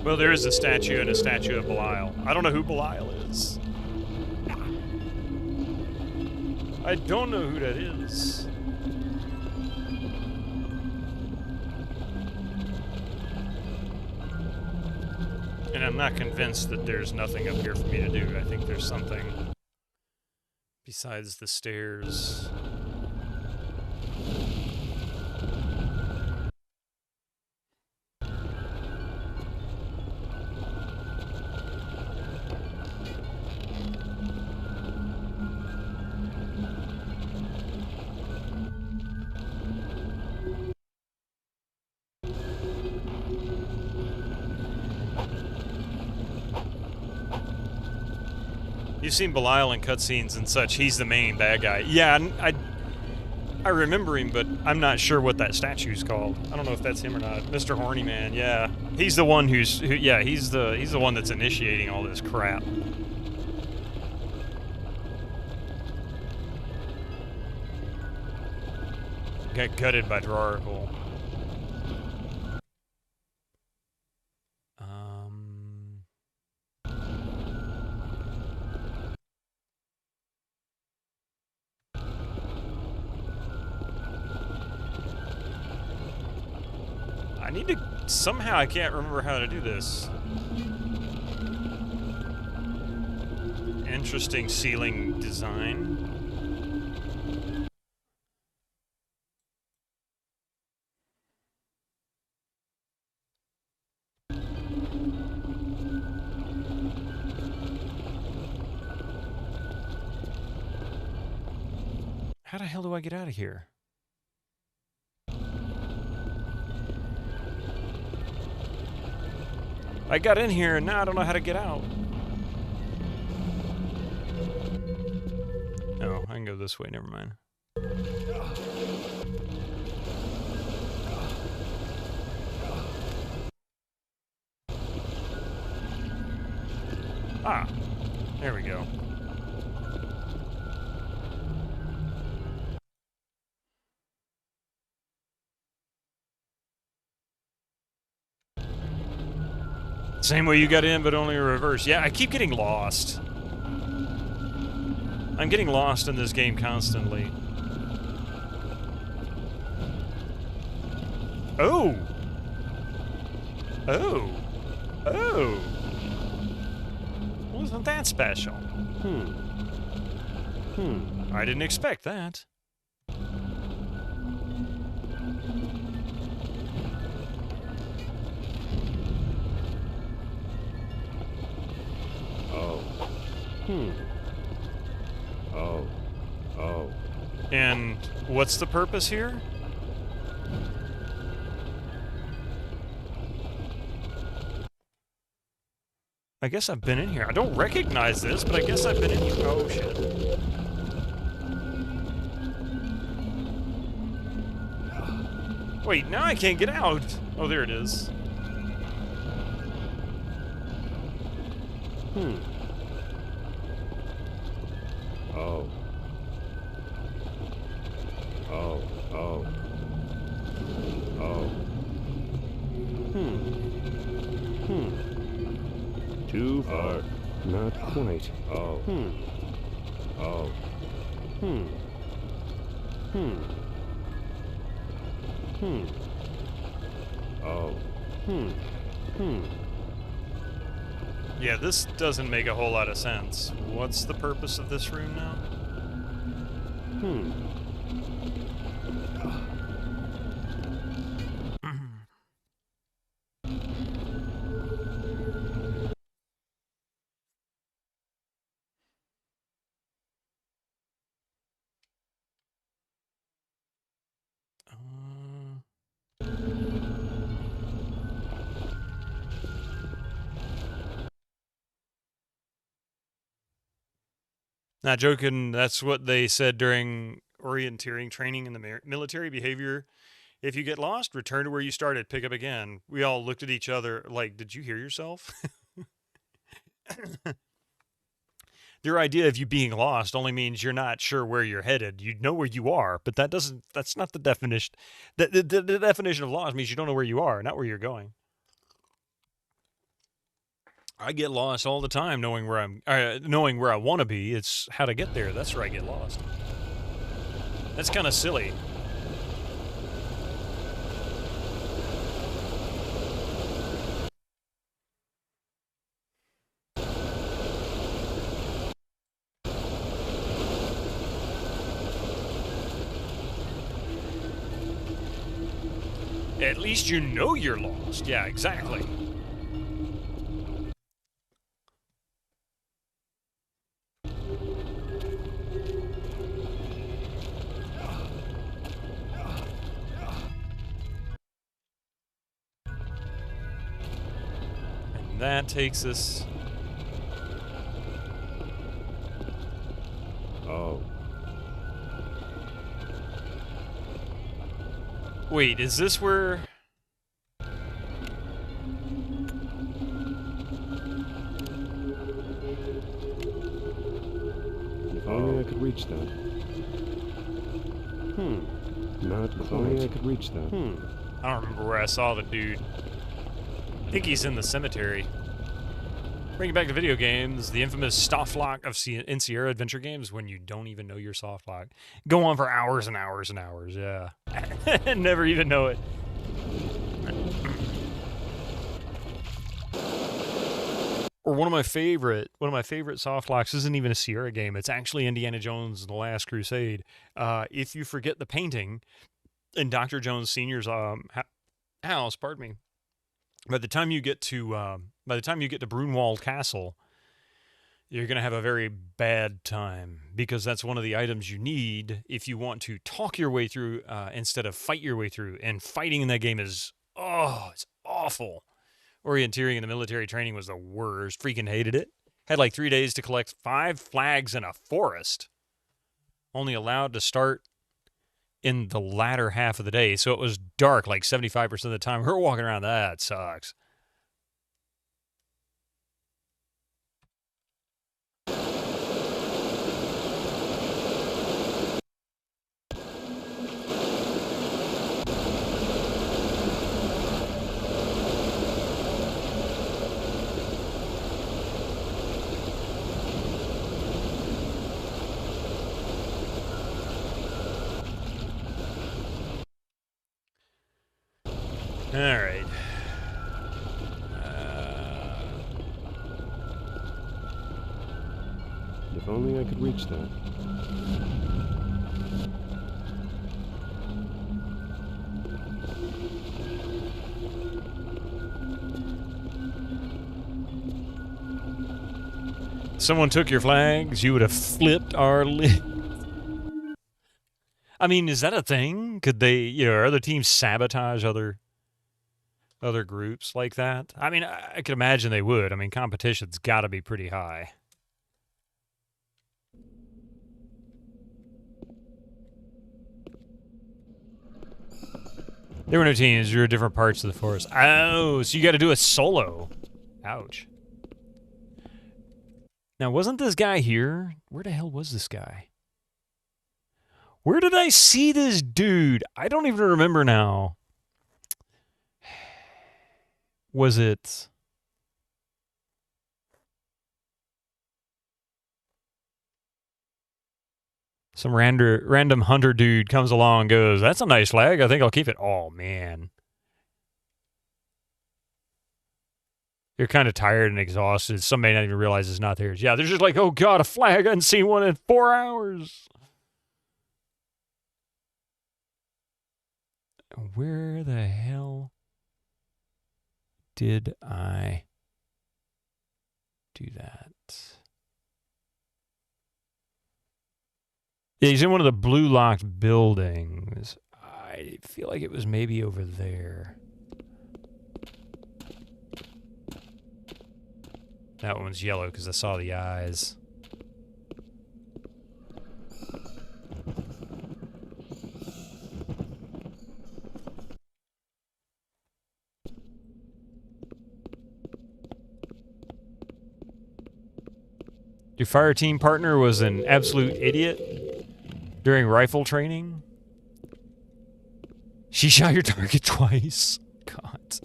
Well, there is a statue and a statue of Belial. I don't know who Belial is. I don't know who that is. And I'm not convinced that there's nothing up here for me to do. I think there's something besides the stairs. You've seen Belial in cutscenes and such. He's the main bad guy. Yeah, I remember him, but I'm not sure what that statue's called. I don't know if that's him or not. Mr. Horny Man, yeah. He's the one he's the one that's initiating all this crap. Got gutted by Draracle. I need to... Somehow I can't remember how to do this. Interesting ceiling design. How the hell do I get out of here? I got in here and now I don't know how to get out. Oh, I can go this way, never mind. Ah, there we go. Same way you got in, but only in reverse. Yeah, I keep getting lost. I'm getting lost in this game constantly. Oh! Oh! Oh! Wasn't that special? I didn't expect that. Oh. And what's the purpose here? I guess I've been in here. I don't recognize this, but I guess I've been in here. Oh, shit. Wait, now I can't get out. Oh, there it is. Oh. Oh. Oh. Oh. Too far. Not quite. Oh. Oh. Oh. Yeah, this doesn't make a whole lot of sense. What's the purpose of this room now? Not joking, that's what they said during orienteering training in the military behavior. If you get lost, return to where you started, pick up again. We all looked at each other like, did you hear yourself? Their idea of you being lost only means you're not sure where you're headed. You know where you are, but that's not the definition. The definition of lost means you don't know where you are, not where you're going. I get lost all the time knowing where knowing where I want to be. It's how to get there. That's where I get lost. That's kind of silly. At least you know you're lost. Yeah, exactly. And that takes us Wait, is this where... If only I could reach that. Not if only I could reach that. I don't remember where I saw the dude. I think he's in the cemetery. Bringing back to video games, the infamous soft lock of in Sierra adventure games when you don't even know your soft lock. Go on for hours and hours and hours, yeah. And never even know it. Or one of my favorite soft locks isn't even a Sierra game. It's actually Indiana Jones and the Last Crusade. If you forget the painting in Dr. Jones Sr.'s house, pardon me, by the time you get to Brunwald Castle, you're going to have a very bad time, because that's one of the items you need if you want to talk your way through instead of fight your way through. And fighting in that game is, it's awful. Orienteering in the military training was the worst. Freaking hated it. Had like 3 days to collect 5 flags in a forest. Only allowed to start in the latter half of the day, so it was dark like 75% of the time. We were walking around. That sucks. All right. If only I could reach that. Someone took your flags, you would have flipped our lid. I mean, is that a thing? Could they, are other teams sabotage other groups like that? I mean, I could imagine they would. I mean, competition's got to be pretty high. There were no teams. You were different parts of the forest. Oh, so you got to do a solo. Ouch. Now, wasn't this guy here? Where the hell was this guy? Where did I see this dude? I don't even remember now. Was it... some random hunter dude comes along and goes, "That's a nice flag. I think I'll keep it." Oh, man. You're kind of tired and exhausted. Some may not even realize it's not theirs. Yeah, they're just like, "Oh, God, a flag. I hadn't seen one in 4 hours." Where the hell did I do that? Yeah, he's in one of the blue locked buildings. I feel like it was maybe over there. That one's yellow because I saw the eyes. Your fire team partner was an absolute idiot during rifle training? She shot your target twice? God.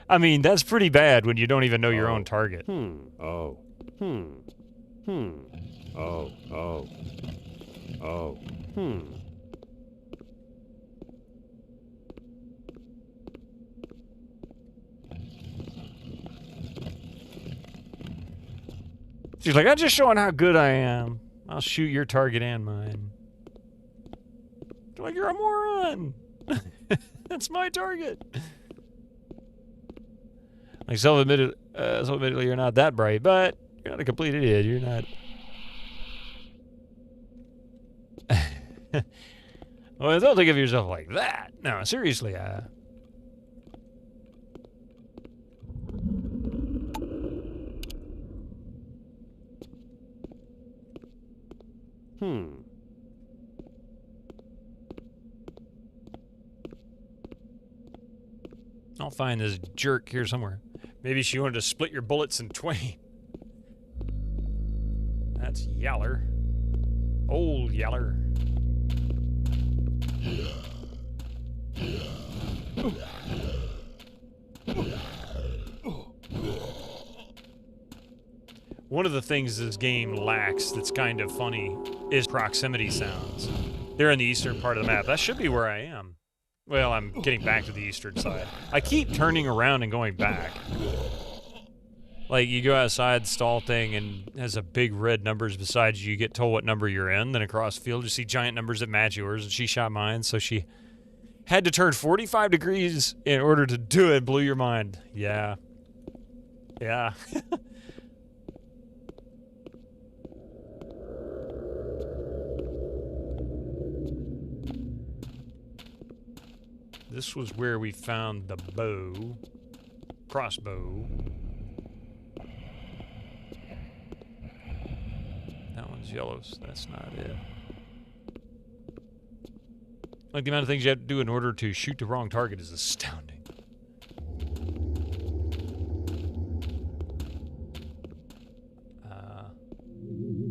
I mean, that's pretty bad when you don't even know your own target. Oh. She's like, "I'm just showing how good I am. I'll shoot your target and mine." You're like, "You're a moron." That's my target. Like, self-admittedly, you're not that bright, but you're not a complete idiot. You're not. Well, don't think of yourself like that. No, seriously. I'll find this jerk here somewhere. Maybe she wanted to split your bullets in twain. That's Yaller. Old Yaller. One of the things this game lacks that's kind of funny is proximity sounds. They're in the eastern part of the map. That should be where I am. Well, I'm getting back to the eastern side. I keep turning around and going back. Like, you go outside the stall thing and it has a big red numbers beside you. You get told what number you're in. Then across the field, you see giant numbers that match yours. And she shot mine, so she had to turn 45 degrees in order to do it. Blew your mind. Yeah. Yeah. This was where we found the bow. Crossbow. That one's yellow, so that's not it. Like, the amount of things you have to do in order to shoot the wrong target is astounding.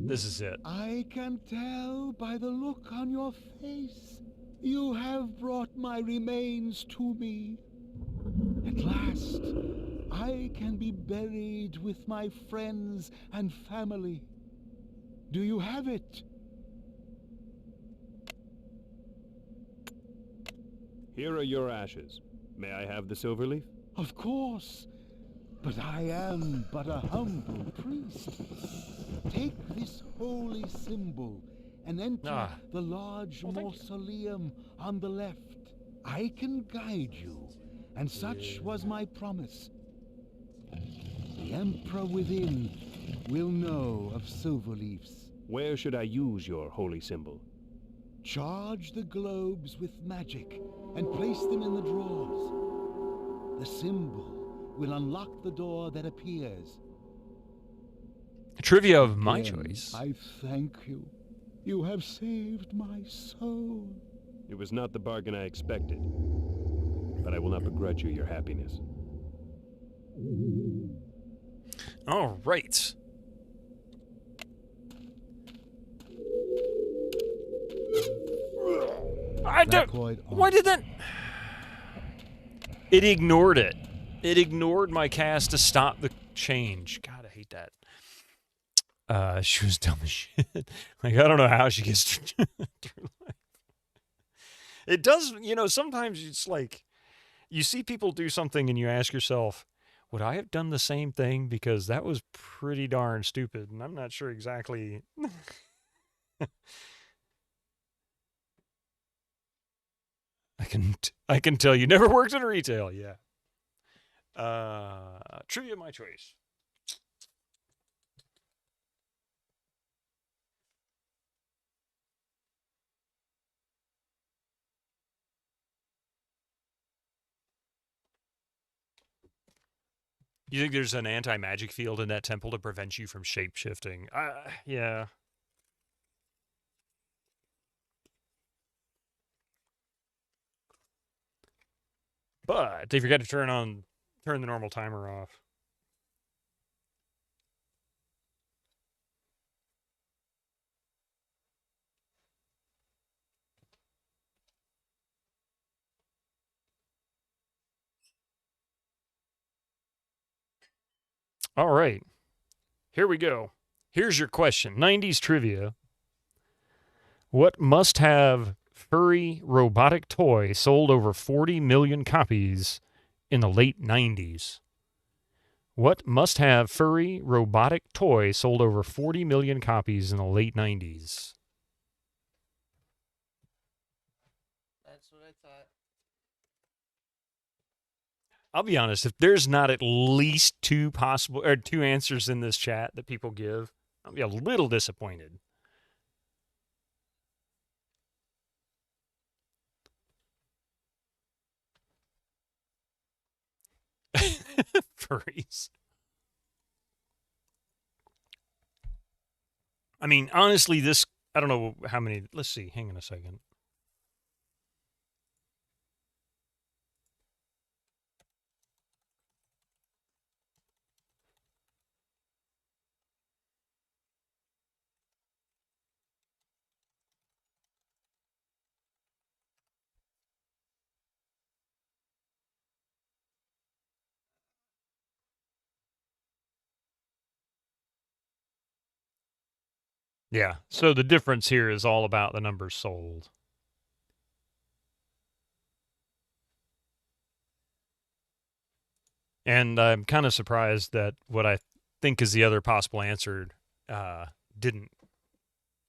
This is it. I can tell by the look on your face. You have brought my remains to me. At last, I can be buried with my friends and family. Do you have it? Here are your ashes. May I have the silver leaf? Of course. But I am but a humble priest. Take this holy symbol and enter the large mausoleum on the left. I can guide you, and such was my promise. The Emperor within will know of Silverleafs. Where should I use your holy symbol? Charge the globes with magic and place them in the drawers. The symbol will unlock the door that appears. Trivia of my Again, choice. I thank you. You have saved my soul. It was not the bargain I expected, but I will not begrudge you your happiness. All right. Why did that? It ignored it. It ignored my cast to stop the change. God, I hate that. She was dumb as shit. Like, I don't know how she gets through life. It does, you know, sometimes it's like, you see people do something and you ask yourself, would I have done the same thing? Because that was pretty darn stupid, and I'm not sure exactly. I can tell you never worked in retail, yeah. Trivia of my choice. You think there's an anti-magic field in that temple to prevent you from shape-shifting? Yeah. But they forgot to turn the normal timer off. All right. Here we go. Here's your question. 90s trivia. What must-have furry robotic toy sold over 40 million copies in the late 90s? What must-have furry robotic toy sold over 40 million copies in the late 90s? That's what I thought. I'll be honest, if there's not at least two answers in this chat that people give, I'll be a little disappointed. Furries. I mean, honestly, I don't know how many. Let's see. Hang on a second. Yeah, so the difference here is all about the numbers sold. And I'm kind of surprised that what I think is the other possible answer didn't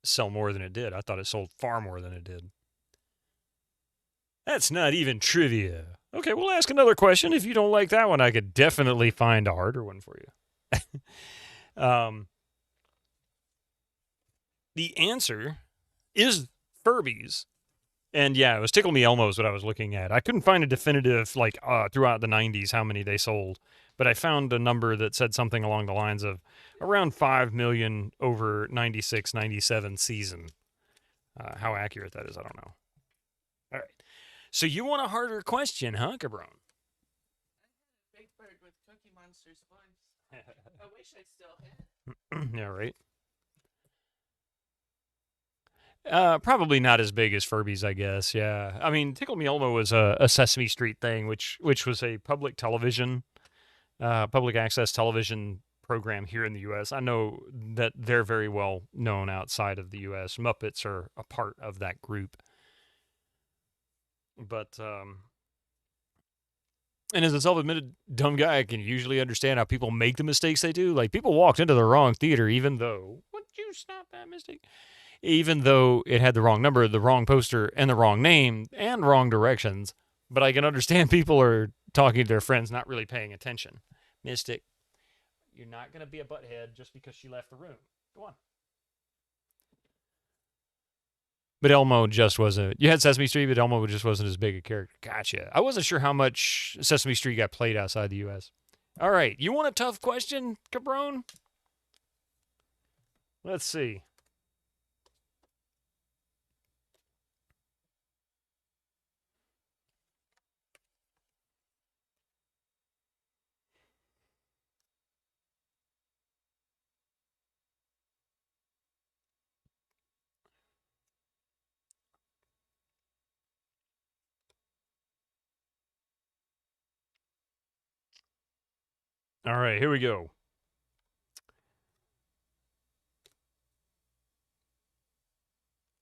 sell more than it did. I thought it sold far more than it did. That's not even trivia. Okay, we'll ask another question. If you don't like that one, I could definitely find a harder one for you. The answer is Furbies. And yeah, it was Tickle Me Elmo's what I was looking at. I couldn't find a definitive, like, throughout the 90s how many they sold. But I found a number that said something along the lines of around 5 million over 96, 97 season. How accurate that is, I don't know. All right. So you want a harder question, huh, Cabron? Big Bird with Cookie Monster's voice. I wish I still had. Yeah, right. Probably not as big as Furbies, I guess. Yeah, I mean, Tickle Me Elmo was a Sesame Street thing, which was a public television, public access television program here in the U.S. I know that they're very well known outside of the U.S. Muppets are a part of that group, but and as a self-admitted dumb guy, I can usually understand how people make the mistakes they do. Like, people walked into the wrong theater, even though, would you stop that mistake? Even though it had the wrong number, the wrong poster, and the wrong name, and wrong directions. But I can understand people are talking to their friends, not really paying attention. Mystic, you're not going to be a butthead just because she left the room. Go on. But Elmo just wasn't... You had Sesame Street, but Elmo just wasn't as big a character. Gotcha. I wasn't sure how much Sesame Street got played outside the U.S. All right. You want a tough question, Cabron? Let's see. All right, here we go.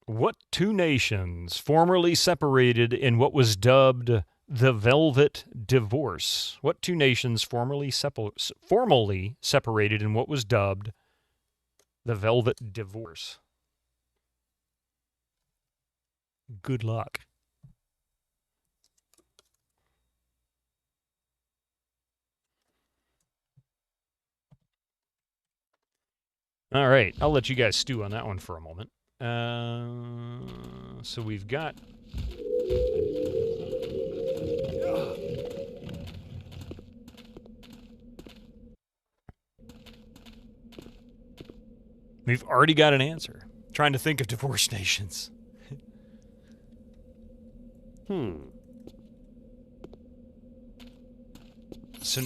What two nations formerly separated in what was dubbed the Velvet Divorce? What two nations formally separated in what was dubbed the Velvet Divorce? Good luck. All right, I'll let you guys stew on that one for a moment. So we've got... We've already got an answer. Trying to think of divorce nations. So...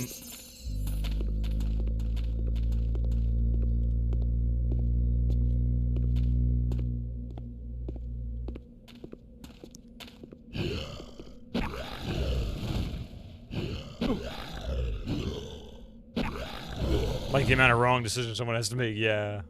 Like the amount of wrong decisions someone has to make, yeah.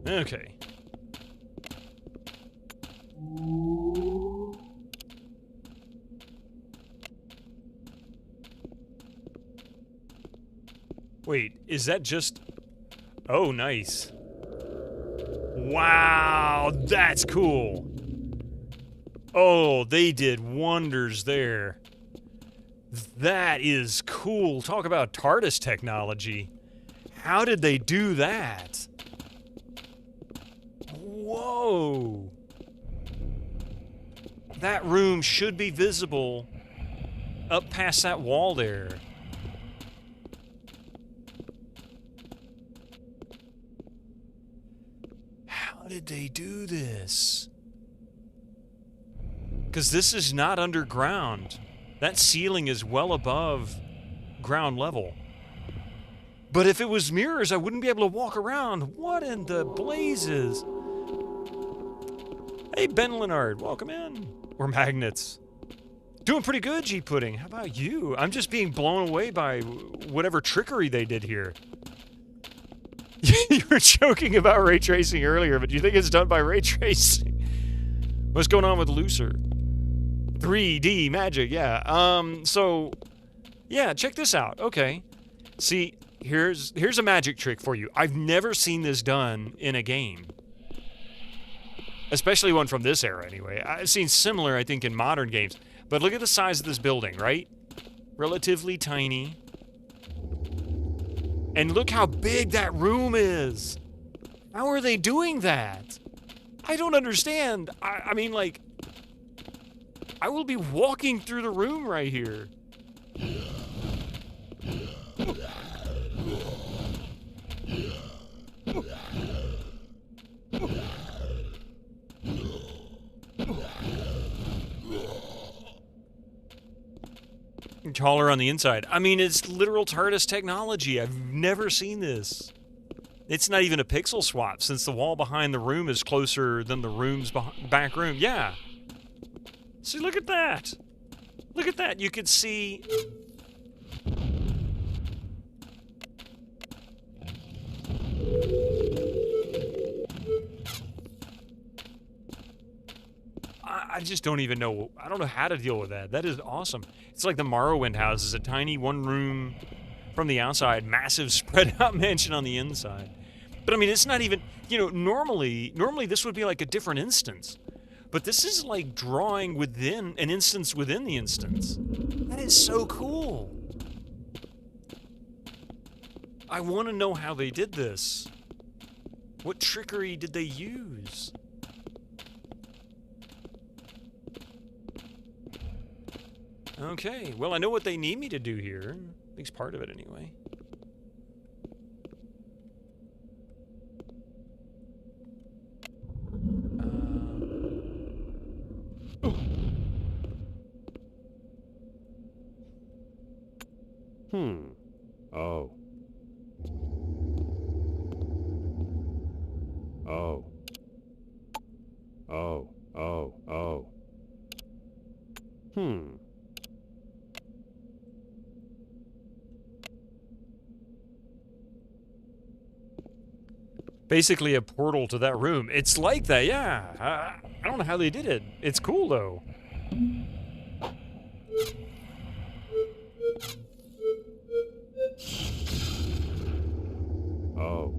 Okay. Wait, is that just... Oh, nice. Wow, that's cool. Oh, they did wonders there. That is cool. Talk about TARDIS technology. How did they do that? Whoa. That room should be visible up past that wall there. How did they do this? Because this is not underground. That ceiling is well above ground level. But if it was mirrors, I wouldn't be able to walk around. What in the blazes? Hey, Ben Leonard, welcome in. Or magnets. Doing pretty good, G Pudding. How about you? I'm just being blown away by whatever trickery they did here. You were joking about ray tracing earlier, but do you think it's done by ray tracing? What's going on with Looser? 3D magic, yeah. So, yeah, check this out. Okay. See, here's a magic trick for you. I've never seen this done in a game. Especially one from this era, anyway. I've seen similar, I think, in modern games. But look at the size of this building, right? Relatively tiny. And look how big that room is. How are they doing that? I don't understand. I mean, like, I will be walking through the room right here. Taller on the inside. I mean, it's literal TARDIS technology. I've never seen this. It's not even a pixel swap, since the wall behind the room is closer than the room's back room. Yeah. See, look at that. Look at that. You could see... I just don't even know. I don't know how to deal with that. That is awesome. It's like the Morrowind house is a tiny one room from the outside, massive spread out mansion on the inside. But I mean, it's not even, you know, normally this would be like a different instance. But this is like drawing within an instance within the instance. That is so cool. I want to know how they did this. What trickery did they use? Okay, well, I know what they need me to do here. At least part of it, anyway. Oh. Oh. Oh. Oh. Oh. Basically a portal to that room. It's like that, yeah. I don't know how they did it. It's cool, though. Oh.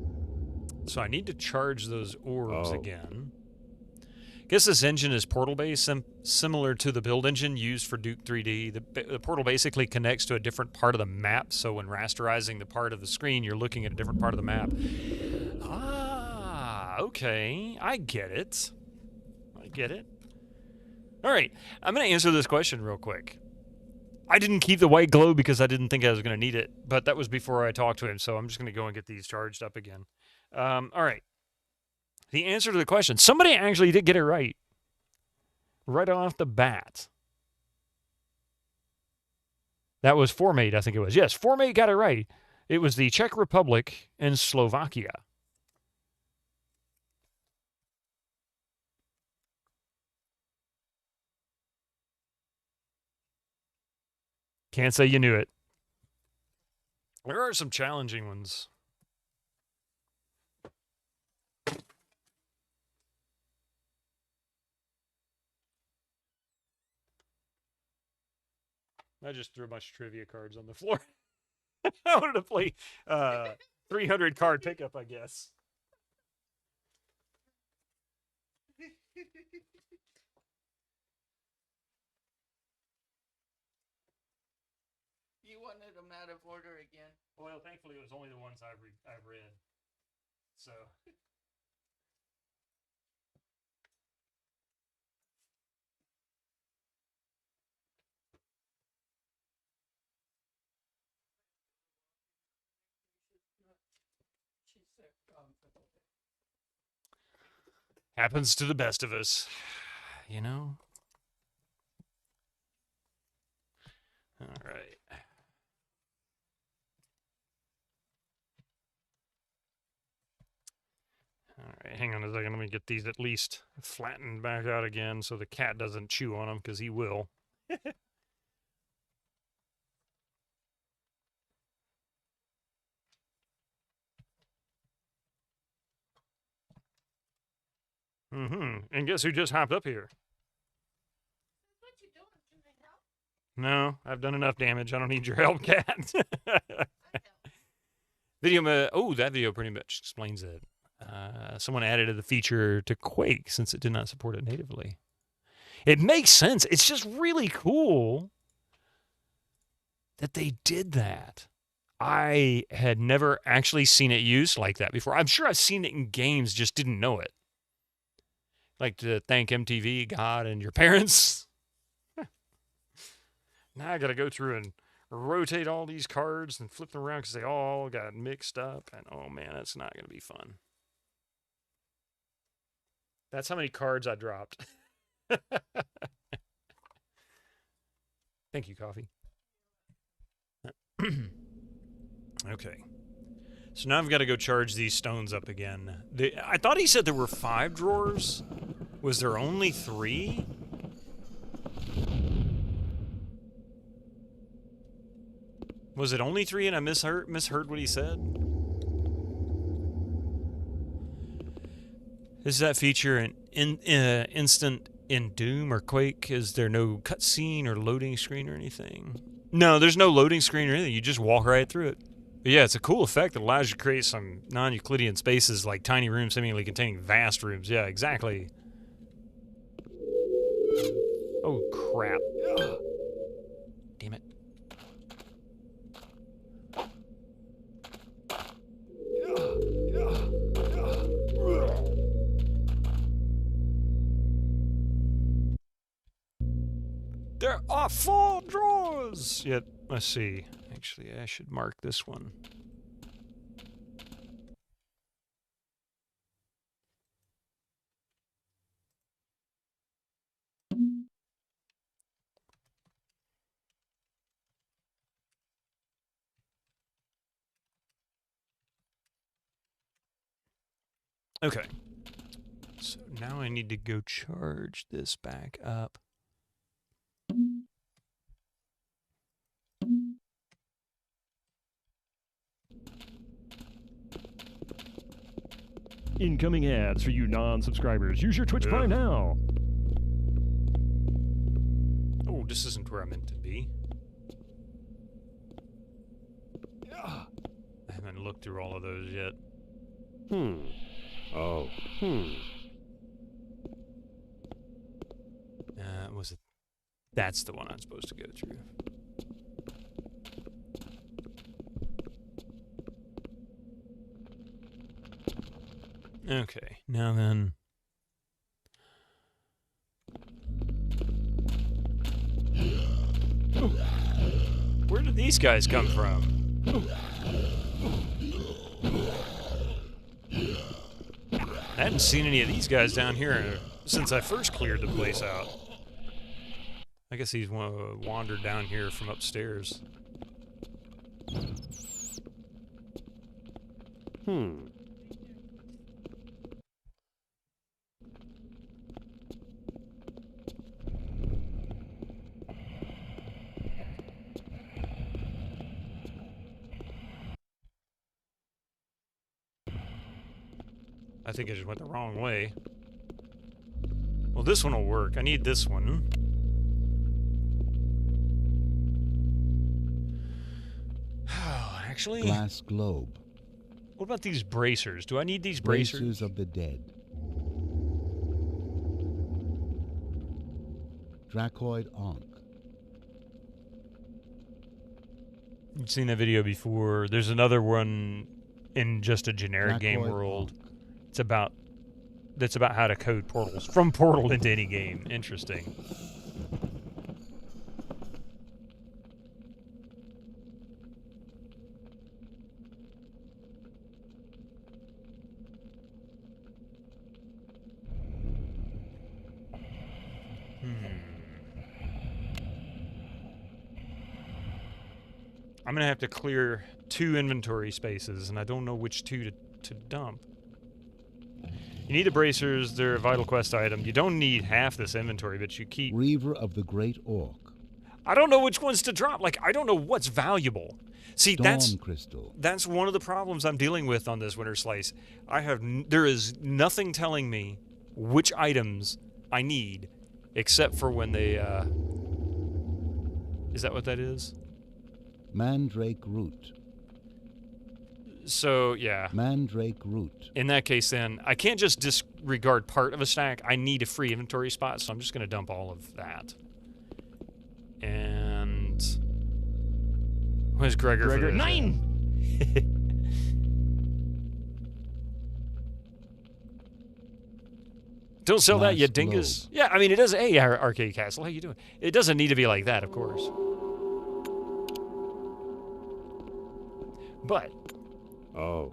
So I need to charge those orbs again. Guess this engine is portal-based, similar to the build engine used for Duke 3D. The portal basically connects to a different part of the map, so when rasterizing the part of the screen, you're looking at a different part of the map. Ah, okay. I get it. I get it. All right, I'm going to answer this question real quick. I didn't keep the white glow because I didn't think I was going to need it, but that was before I talked to him, so I'm just going to go and get these charged up again. All right. The answer to the question, somebody actually did get it right. Right off the bat. That was Formate, I think it was. Yes, Formate got it right. It was the Czech Republic and Slovakia. Can't say you knew it. There are some challenging ones. I just threw a bunch of trivia cards on the floor. I wanted to play 300 card pickup, I guess. You wanted them out of order again. Well, thankfully, it was only the ones I've read. So. Happens to the best of us, you know? All right. get these at least flattened back out again so the cat doesn't chew on them, because he will. And guess who just hopped up here? What you doing? Can I help? No, I've done enough damage. I don't need your help, cat. Oh, that video pretty much explains it. Someone added the feature to Quake since it did not support it natively. It makes sense. It's just really cool that they did that. I had never actually seen it used like that before. I'm sure I've seen it in games, just didn't know it. Like to thank MTV, God, and your parents. Now I got to go through and rotate all these cards and flip them around because they all got mixed up. And oh man, that's not going to be fun. That's how many cards I dropped. Thank you, coffee. Okay. So now I've got to go charge these stones up again. I thought he said there were 5 drawers. Was there only 3? Was it only 3 and I misheard what he said? Is that feature an instant in Doom or Quake? Is there no cutscene or loading screen or anything? No, there's no loading screen or anything. You just walk right through it. But yeah, it's a cool effect that allows you to create some non-Euclidean spaces like tiny rooms seemingly containing vast rooms. Yeah, exactly. Oh, crap. Damn it. There are 4 drawers! Yet, let's see. Actually, I should mark this one. Okay. So now I need to go charge this back up. Incoming ads for you non-subscribers. Use your Twitch Prime now. Oh, this isn't where I meant to be. I haven't looked through all of those yet. Oh. Was it? That's the one I'm supposed to go through. Okay, now then. Where did these guys come from? I hadn't seen any of these guys down here since I first cleared the place out. I guess he's wandered down here from upstairs. I think I just went the wrong way. Well, this one will work. I need this one. Actually, Glass globe. What about these bracers? Do I need these bracers? Bracers of the dead. Dracoid Ankh. You've seen that video before. There's another one in just a generic game Dracoid world. Ankh. That's about how to code portals from Portal into any game. Interesting. I'm gonna have to clear 2 inventory spaces, and I don't know which 2 to dump. You need the bracers. They're a vital quest item. You don't need half this inventory, but you keep... Reaver of the Great Orc. I don't know which ones to drop. Like, I don't know what's valuable. See, Storm Crystal. that's one of the problems I'm dealing with on this Winter Slice. There is nothing telling me which items I need, except for when they, Is that what that is? Mandrake Root. So, yeah. Mandrake Root. In that case, then, I can't just disregard part of a stack. I need a free inventory spot, so I'm just going to dump all of that. And... Where's Gregor? Gregor, 9! Don't sell that, you Last dingus. globe. Yeah, I mean, it doesn't... Hey, Arcade Castle, how you doing? It doesn't need to be like that, of course. But... Oh.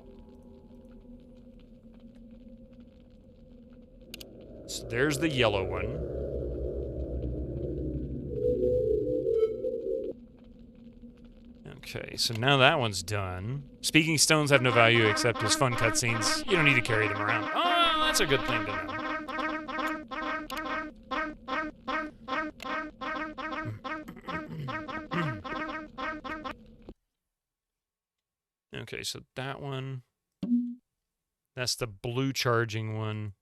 So there's the yellow one. Okay, so now that one's done. Speaking stones have no value except as fun cutscenes. You don't need to carry them around. Oh, that's a good thing to know. Okay, so that one. That's the blue charging one.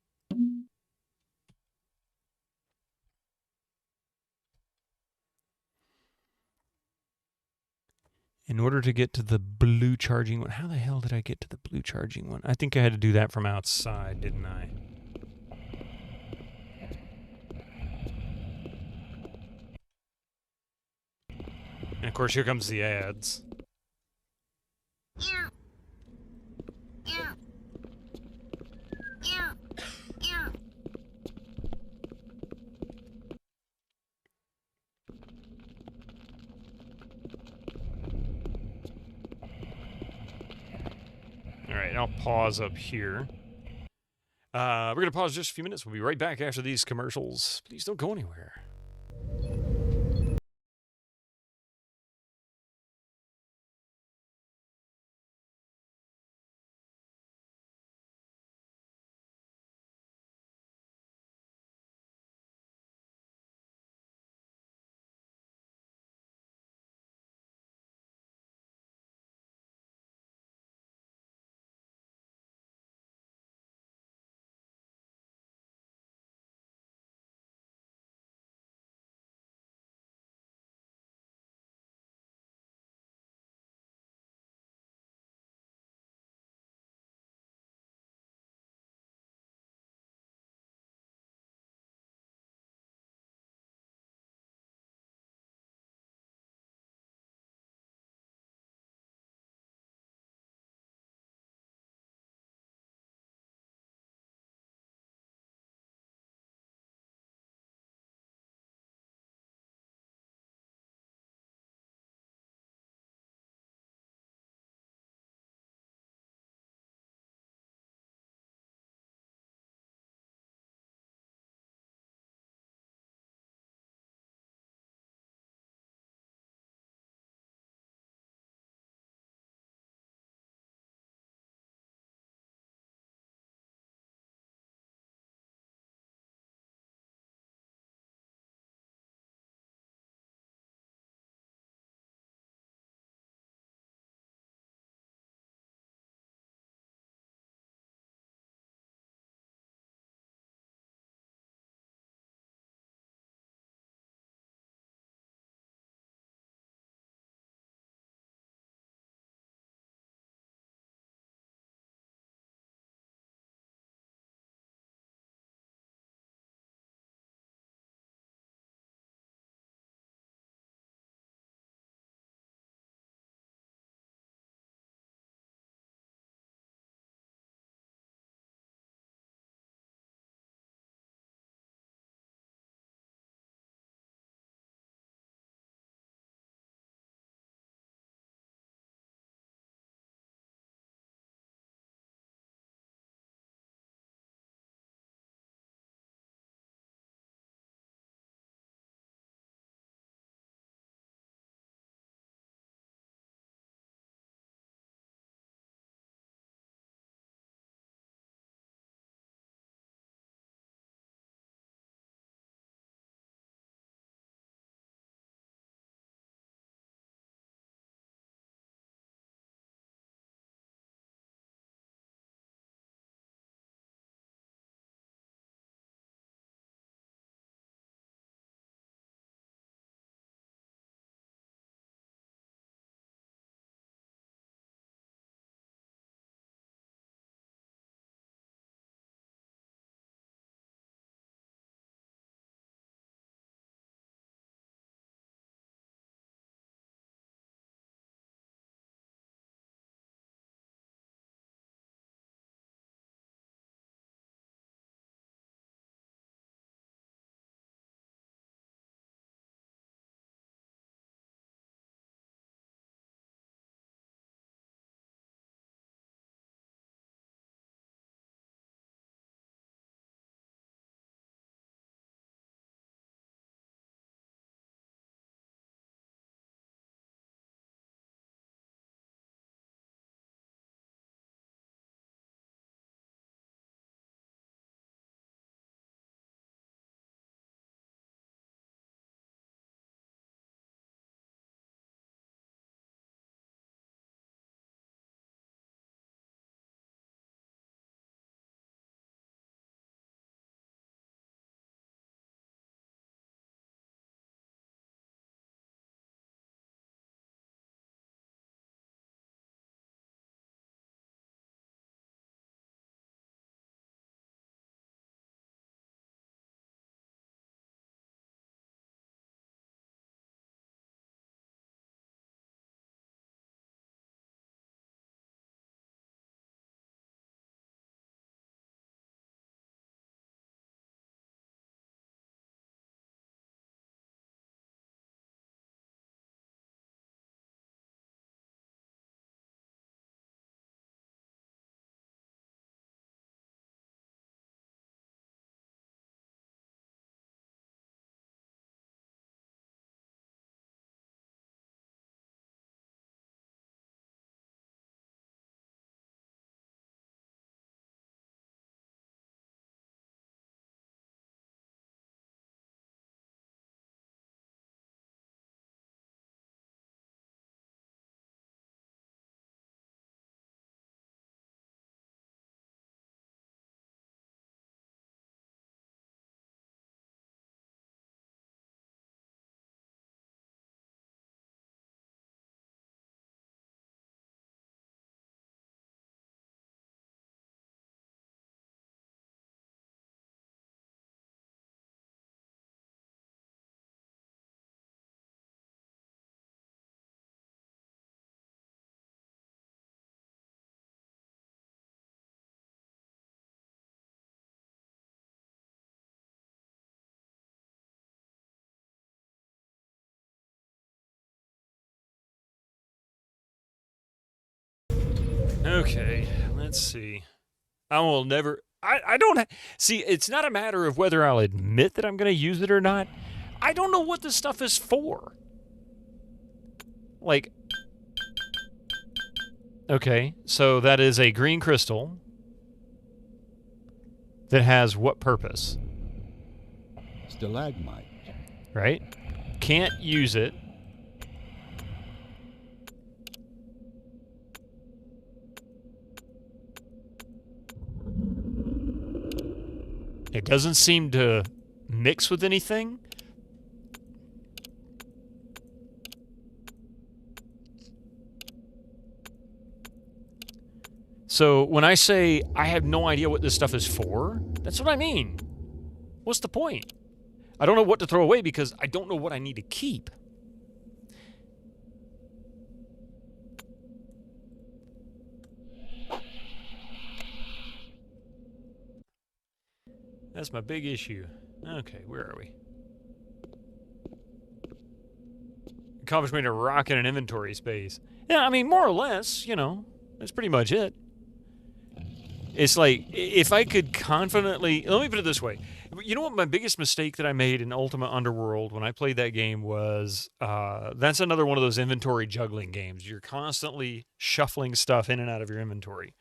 In order to get to the blue charging one, how the hell did I get to the blue charging one? I think I had to do that from outside, didn't I? And of course, here comes the ads. Alright, I'll pause up here. We're going to pause just a few minutes. We'll be right back after these commercials. Please don't go anywhere. Okay, let's see. I will never... I don't... See, it's not a matter of whether I'll admit that I'm going to use it or not. I don't know what this stuff is for. Like... Okay, so that is a green crystal that has what purpose? Stalagmite. Right? Can't use it. It doesn't seem to mix with anything. So when I say I have no idea what this stuff is for, that's what I mean. What's the point? I don't know what to throw away because I don't know what I need to keep. That's my big issue. Okay, where are we? Accomplishment of rock in an inventory space. Yeah, I mean, more or less, you know, that's pretty much it. It's like, if I could confidently... Let me put it this way. You know what my biggest mistake that I made in Ultima Underworld when I played that game was... that's another one of those inventory juggling games. You're constantly shuffling stuff in and out of your inventory.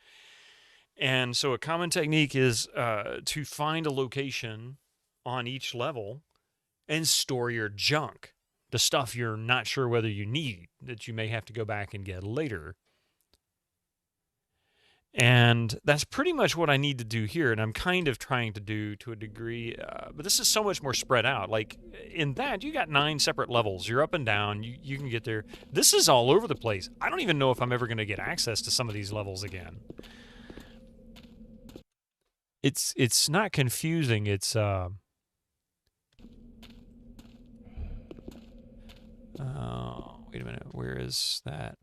And so a common technique is to find a location on each level and store your junk. The stuff you're not sure whether you need, that you may have to go back and get later. And that's pretty much what I need to do here, and I'm kind of trying to do to a degree, but this is so much more spread out. Like, in that, you got 9 separate levels. You're up and down. You can get there. This is all over the place. I don't even know if I'm ever going to get access to some of these levels again. It's not confusing. It's, wait a minute. Where is that?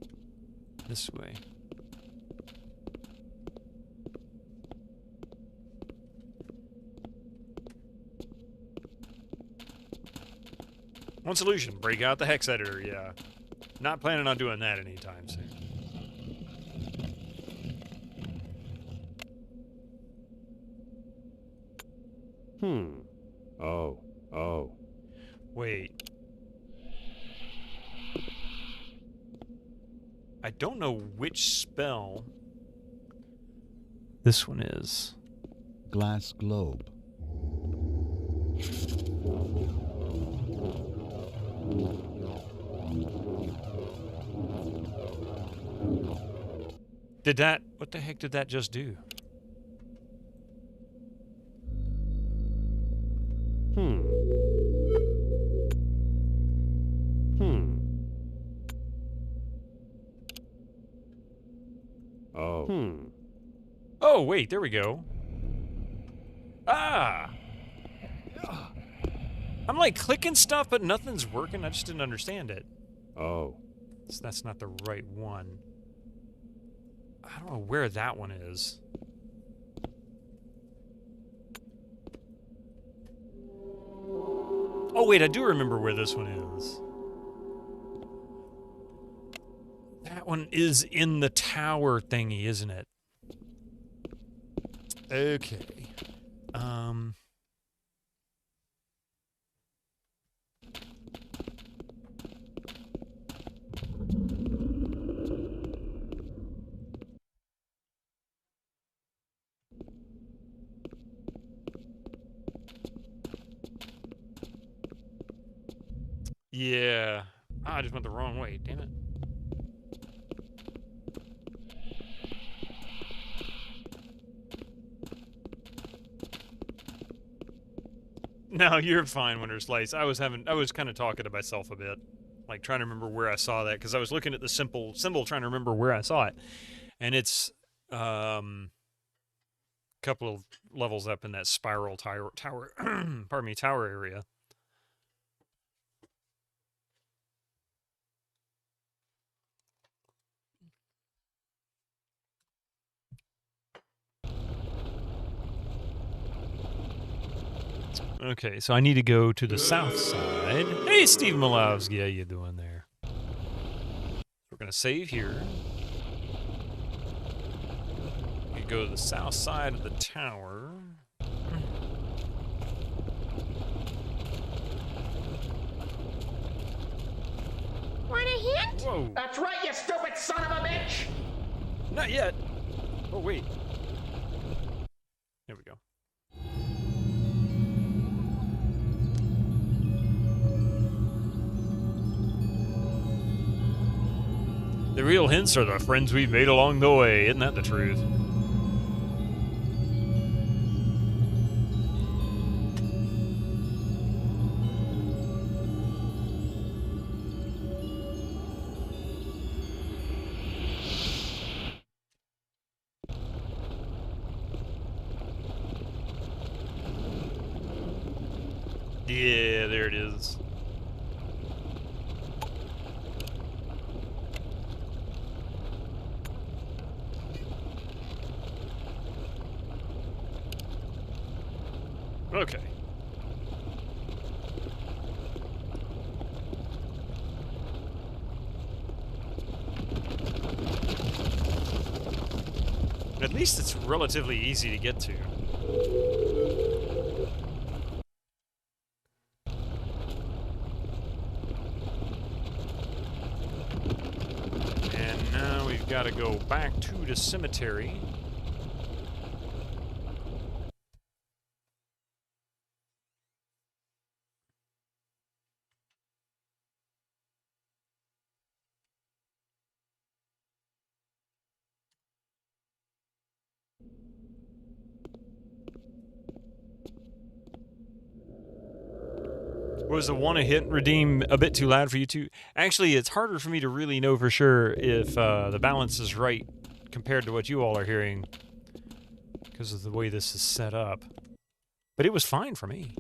This way. One solution, break out the hex editor, yeah. Not planning on doing that anytime soon. Oh. Wait. I don't know which spell this one is. Glass globe. Did that... What the heck did that just do? Oh, wait, there we go. Ah! I'm like clicking stuff, but nothing's working. I just didn't understand it. Oh. So that's not the right one. I don't know where that one is. Oh, wait, I do remember where this one is. That one is in the tower thingy, isn't it? Okay. Yeah. I just went the wrong way, damn it. No, you're fine, Winter Slice. I was kind of talking to myself a bit. Like, trying to remember where I saw that, because I was looking at the symbol, trying to remember where I saw it. And it's, couple of levels up in that spiral tower, pardon me, tower area. Okay, so I need to go to the south side. Hey, Steve Malowski, how you doing there? We're going to save here. We could go to the south side of the tower. Want a hint? Whoa. That's right, you stupid son of a bitch! Not yet. Oh, wait. There we go. The real hints are the friends we've made along the way. Isn't that the truth? Yeah, there it is. Okay. At least it's relatively easy to get to. And now we've got to go back to the cemetery. Was the want to hit redeem a bit too loud for you two? Actually, it's harder for me to really know for sure if the balance is right compared to what you all are hearing because of the way this is set up. But it was fine for me.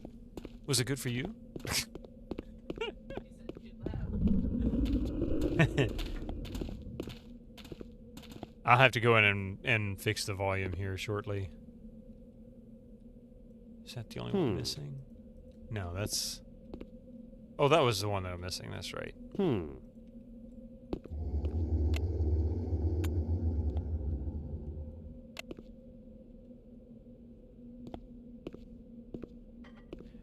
Was it good for you? I'll have to go in and fix the volume here shortly. Is that the only one missing? No, that's... Oh, that was the one that I'm missing. That's right.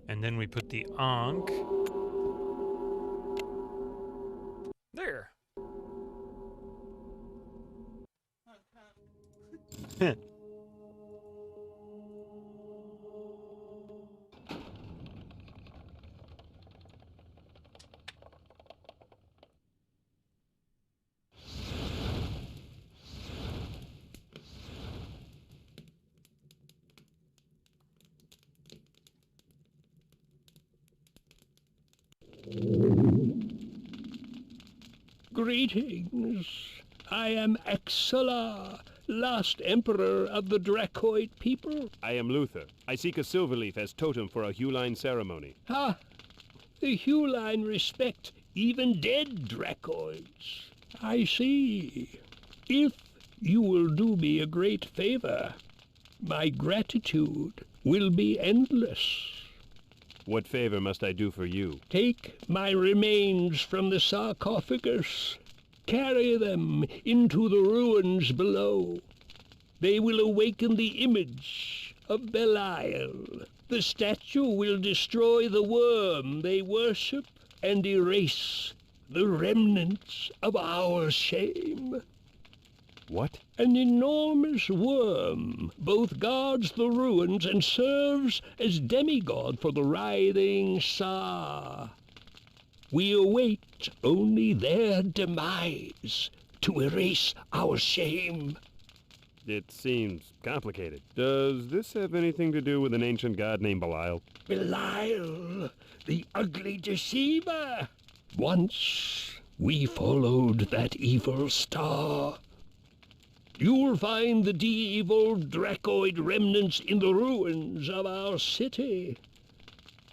And then we put the Ankh. There. Greetings. I am Exala, last emperor of the Dracoid people. I am Luther. I seek a silverleaf as totem for a Huline ceremony. Ah, the Huline respect even dead Dracoids. I see. If you will do me a great favor, my gratitude will be endless. What favor must I do for you? Take my remains from the sarcophagus. Carry them into the ruins below. They will awaken the image of Belial. The statue will destroy the worm they worship and erase the remnants of our shame. What? An enormous worm both guards the ruins and serves as demigod for the writhing Sa. We await only their demise to erase our shame. It seems complicated. Does this have anything to do with an ancient god named Belial? Belial, the ugly deceiver. Once we followed that evil star. You'll find the evil Dracoid remnants in the ruins of our city.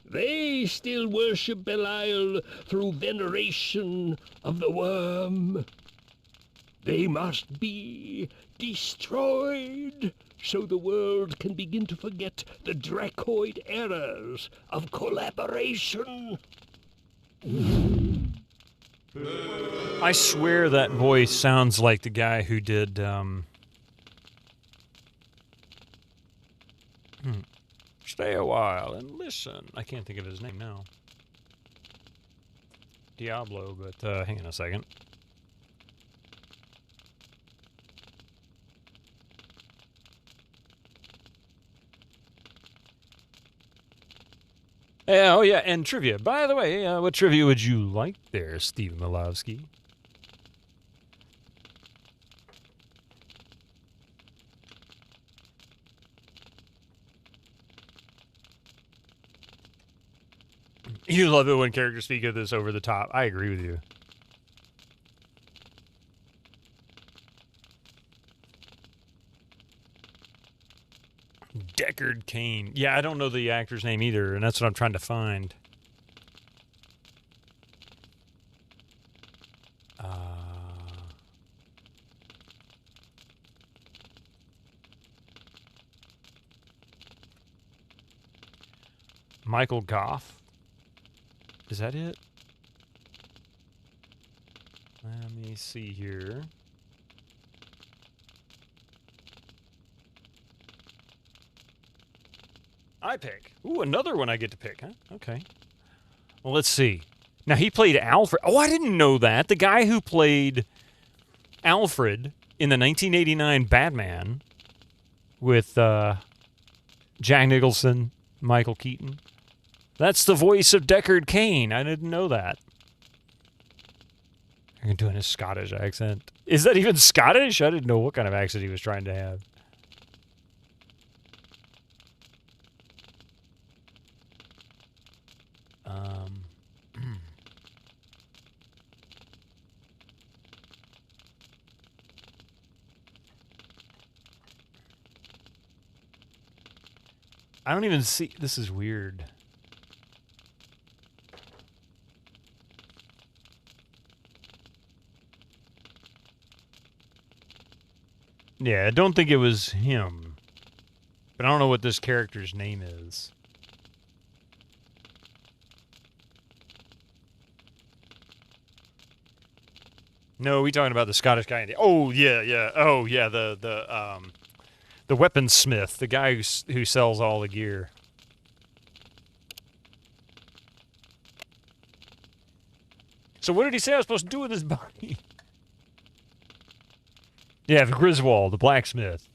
They still worship Belial through veneration of the worm. They must be destroyed so the world can begin to forget the Dracoid errors of collaboration. I swear that voice sounds like the guy who did stay a while and listen. I can't think of his name now. Diablo, but hang on a second. Yeah, oh yeah, and trivia. By the way, what trivia would you like there, Steve Milowski? You love it when characters speak of this over the top. I agree with you. Deckard Cain. Yeah, I don't know the actor's name either, and that's what I'm trying to find. Michael Goff. Is that it? Let me see here. I pick. Ooh, another one I get to pick, huh? Okay. Well, let's see. Now, he played Alfred. Oh, I didn't know that. The guy who played Alfred in the 1989 Batman with Jack Nicholson, Michael Keaton. That's the voice of Deckard Cain. I didn't know that. I'm doing a Scottish accent. Is that even Scottish? I didn't know what kind of accent he was trying to have. I don't even see... This is weird. Yeah, I don't think it was him. But I don't know what this character's name is. No, we talking about the Scottish guy. Oh, yeah, yeah. Oh, yeah, the weaponsmith, the guy who sells all the gear. So what did he say I was supposed to do with his body? Yeah, the Griswold, the blacksmith.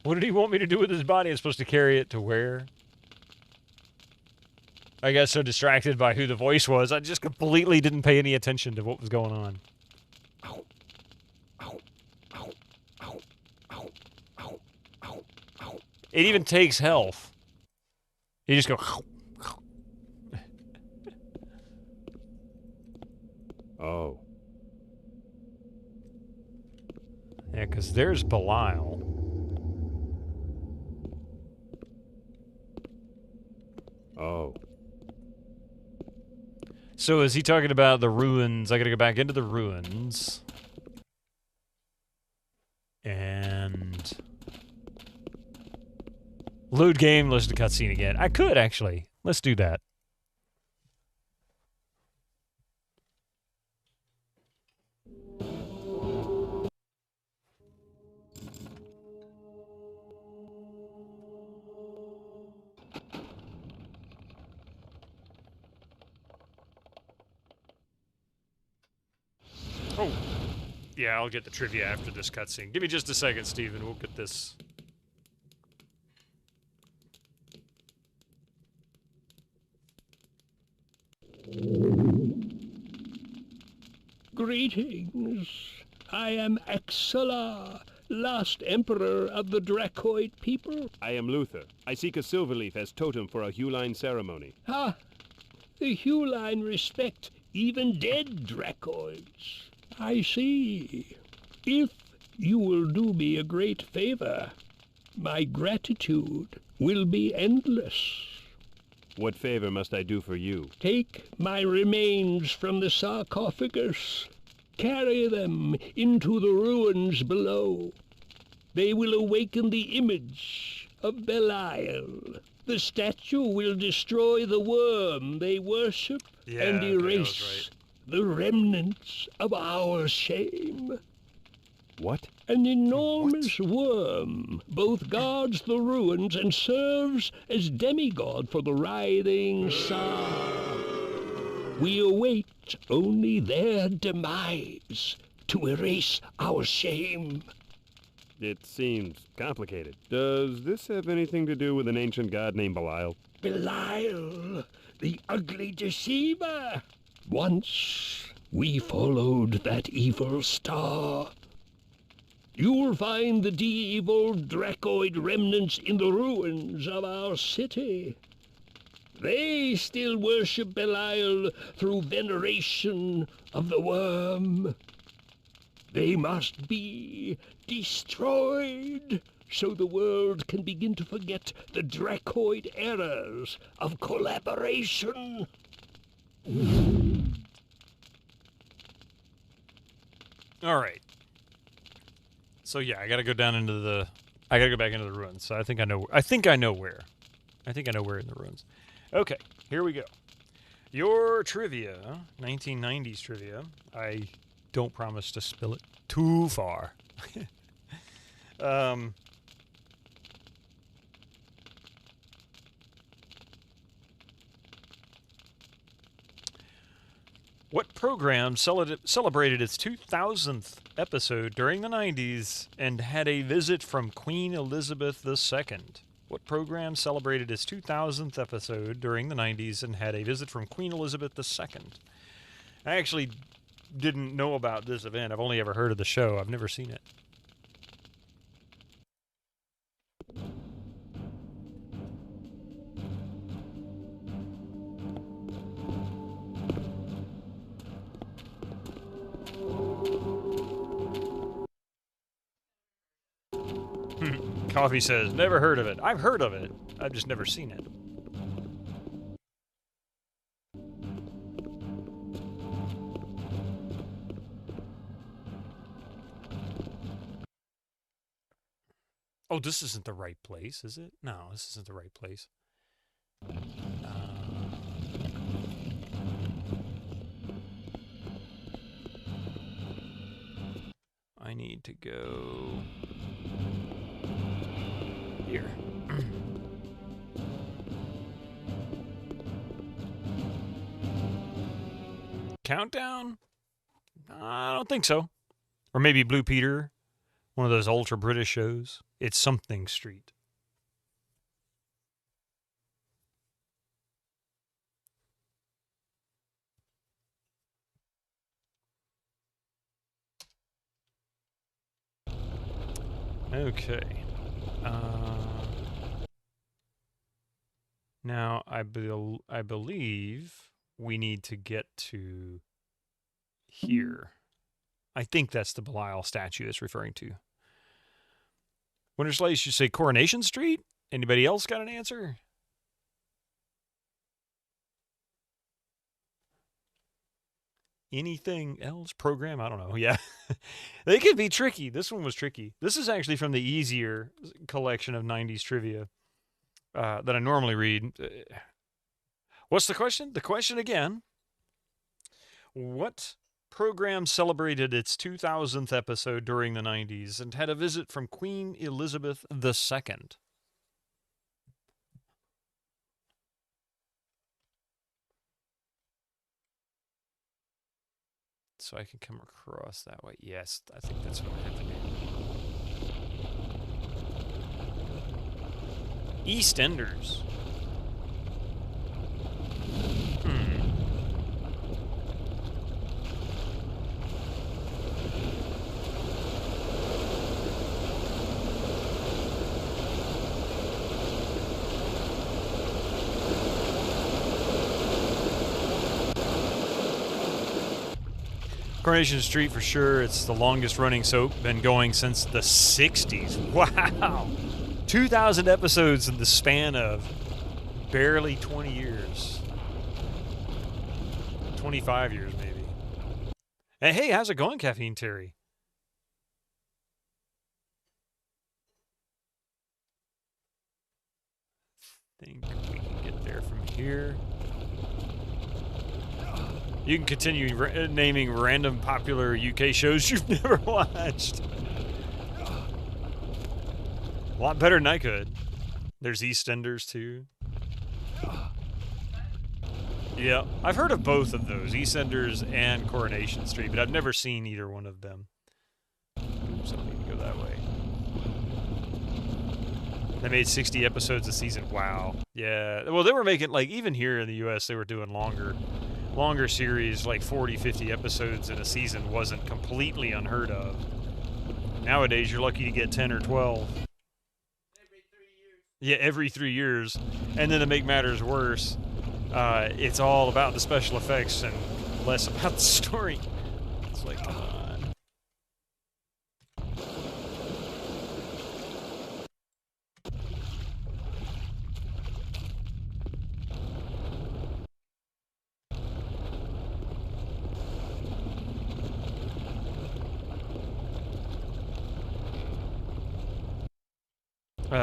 What did he want me to do with his body? I'm supposed to carry it to where? I got so distracted by who the voice was, I just completely didn't pay any attention to what was going on. It even takes health. You just go... Oh. Yeah, because there's Belial. Oh. So is he talking about the ruins? I gotta go back into the ruins. And... load game, listen to cutscene again. I could, actually. Let's do that. Oh, yeah, I'll get the trivia after this cutscene. Give me just a second, Steven. We'll get this. Greetings. I am Axela, last emperor of the Dracoid people. I am Luther. I seek a silverleaf as totem for a Huline ceremony. Ah, the Huline respect even dead Dracoids. I see. If you will do me a great favor, my gratitude will be endless. What favor must I do for you? Take my remains from the sarcophagus. Carry them into the ruins below. They will awaken the image of Belial. The statue will destroy the worm they worship and erase the remnants of our shame. What? An enormous worm both guards the ruins and serves as demigod for the writhing Tsar. We await only their demise to erase our shame. It seems complicated. Does this have anything to do with an ancient god named Belial? Belial, the ugly deceiver. Once we followed that evil star. You'll find the evil Dracoid remnants in the ruins of our city. They still worship Belial through veneration of the worm. They must be destroyed so the world can begin to forget the Dracoid errors of collaboration. All right. So yeah, I gotta go down into the. I gotta go back into the ruins. So I think I know. I think I know where. I think I know where in the ruins. Okay, here we go. Your trivia, 1990s trivia. I don't promise to spill it too far. What program celebrated its 2000th episode during the 90s and had a visit from Queen Elizabeth II? What program celebrated its 2000th episode during the 90s and had a visit from Queen Elizabeth II? I actually didn't know about this event. I've only ever heard of the show. I've never seen it. Coffee says, never heard of it. I've heard of it. I've just never seen it. Oh, this isn't the right place, is it? No, this isn't the right place. I need to go here. Countdown? I don't think so. Or maybe Blue Peter, one of those ultra British shows. It's something Street. Okay. Now, I believe we need to get to here. I think that's the Belial statue it's referring to. Winter's Lace, you say Coronation Street? Anybody else got an answer? Anything else? Program? I don't know. Yeah. They could be tricky. This one was tricky. This is actually from the easier collection of 90s trivia that I normally read. What's the question? The question again. What program celebrated its 2000th episode during the 90s and had a visit from Queen Elizabeth II? So I can come across that way. Yes, I think that's what I have to do. EastEnders. Coronation Street for sure. It's the longest running soap. Been going since the 60s. Wow. 2,000 episodes in the span of barely 20 years. 25 years, maybe. And hey, how's it going, Caffeine Terry? I think we can get there from here. You can continue naming random popular UK shows you've never watched. A lot better than I could. There's EastEnders too. Yeah, I've heard of both of those, EastEnders and Coronation Street, but I've never seen either one of them. So I need to go that way. They made 60 episodes a season. Wow. Yeah. Well, they were making, like, even here in the U.S., they were doing longer series, like 40, 50 episodes in a season wasn't completely unheard of. Nowadays, you're lucky to get 10 or 12. Yeah, every 3 years. And then to make matters worse, it's all about the special effects and less about the story. It's like, come on.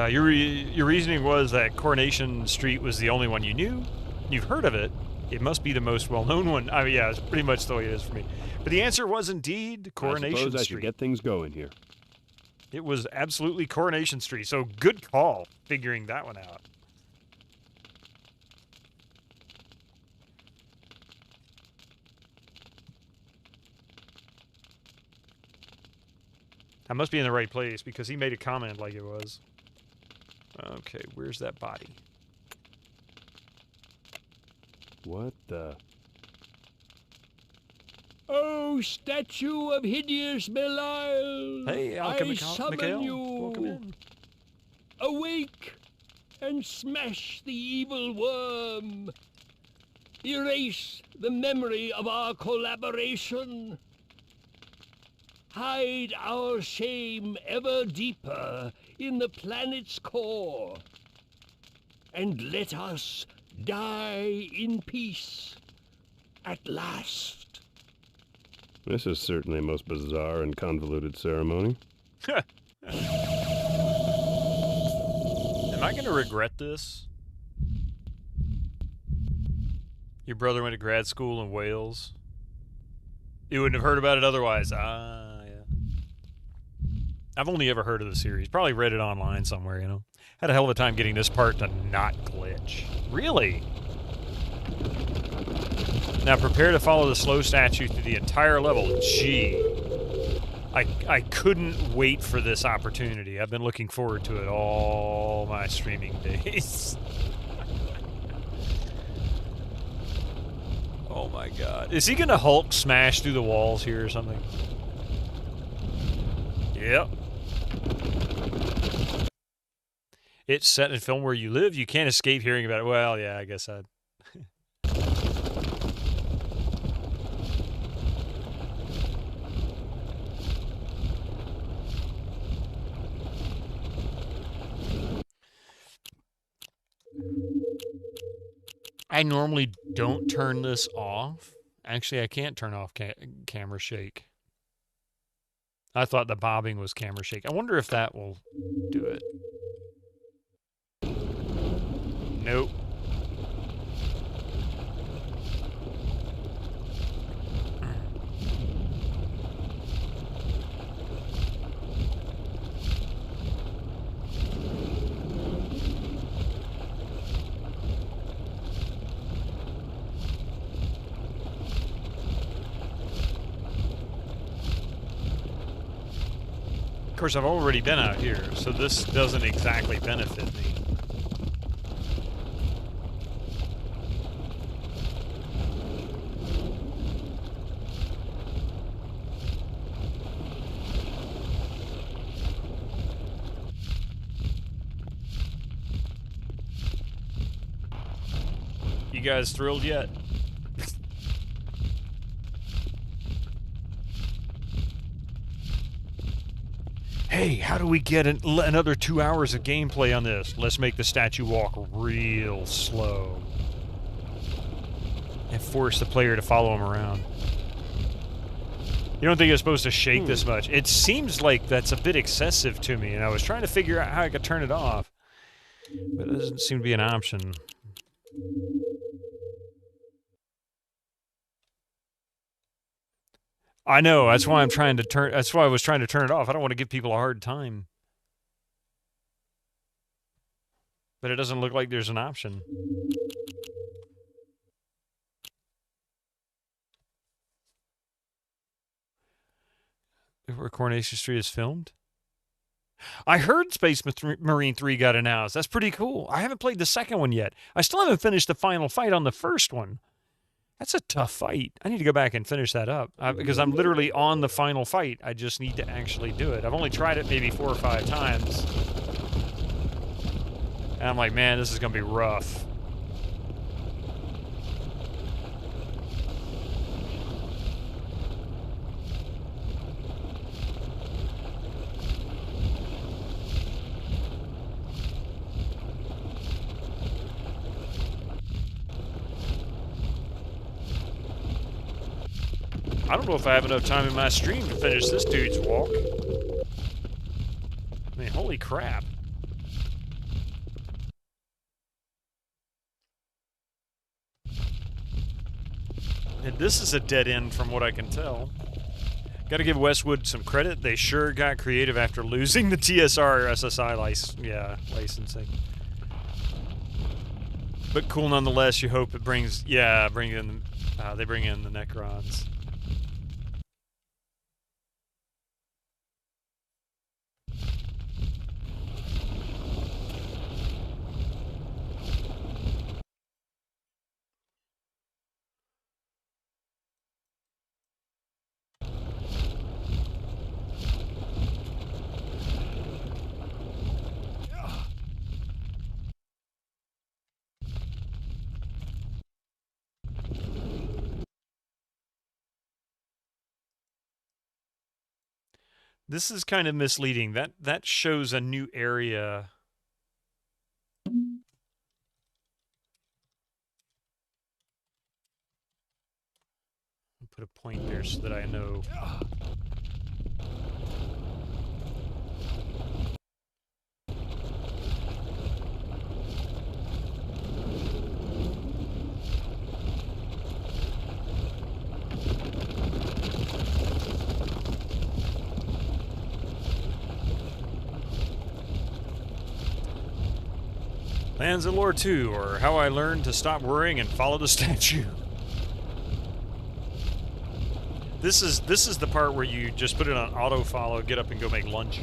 Your reasoning was that Coronation Street was the only one you knew. You've heard of it. It must be the most well-known one. I mean, yeah, it's pretty much the way it is for me. But the answer was indeed Coronation I suppose Street. I should get things going here. It was absolutely Coronation Street. So good call figuring that one out. I must be in the right place because he made a comment like it was. Okay, where's that body? What the? Oh, statue of hideous Belial! Hey, I summon Mikhail. you! Welcome in. Awake and smash the evil worm! Erase the memory of our collaboration! Hide our shame ever deeper in the planet's core, and let us die in peace at last. This is certainly a most bizarre and convoluted ceremony. Am I going to regret this? Your brother went to grad school in Wales. You wouldn't have heard about it otherwise. Ah, yeah. I've only ever heard of the series. Probably read it online somewhere, you know. Had a hell of a time getting this part to not glitch. Really? Now prepare to follow the slow statue through the entire level. Gee. I couldn't wait for this opportunity. I've been looking forward to it all my streaming days. Oh my god. Is he gonna Hulk smash through the walls here or something? Yep. It's set in film where you live. You can't escape hearing about it. Well, yeah, I guess I'd... I normally don't turn this off. Actually, I can't turn off camera shake. I thought the bobbing was camera shake. I wonder if that will do it. Nope. Of course, I've already been out here, so this doesn't exactly benefit me. You guys thrilled yet? Hey, how do we get another 2 hours of gameplay on this? Let's make the statue walk real slow. And force the player to follow him around. You don't think it's supposed to shake this much? It seems like that's a bit excessive to me, and I was trying to figure out how I could turn it off. But it doesn't seem to be an option. I know, that's why I was trying to turn it off. I don't want to give people a hard time. But it doesn't look like there's an option. Where Coronation Street is filmed? I heard Space Marine 3 got announced. That's pretty cool. I haven't played the second one yet. I still haven't finished the final fight on the first one. That's a tough fight. I need to go back and finish that up because I'm literally on the final fight. I just need to actually do it. I've only tried it maybe 4 or 5 times. And I'm like, man, this is going to be rough. I don't know if I have enough time in my stream to finish this dude's walk. I mean, holy crap. And this is a dead end from what I can tell. Gotta give Westwood some credit. They sure got creative after losing the TSR SSI licensing. But cool nonetheless. You hope it brings, they bring in the Necrons. This is kind of misleading. That shows a new area. I'll put a point there so that I know. Lands of Lore 2, or How I Learned to Stop Worrying and Follow the Statue. This is the part where you just put it on auto follow, get up and go make lunch.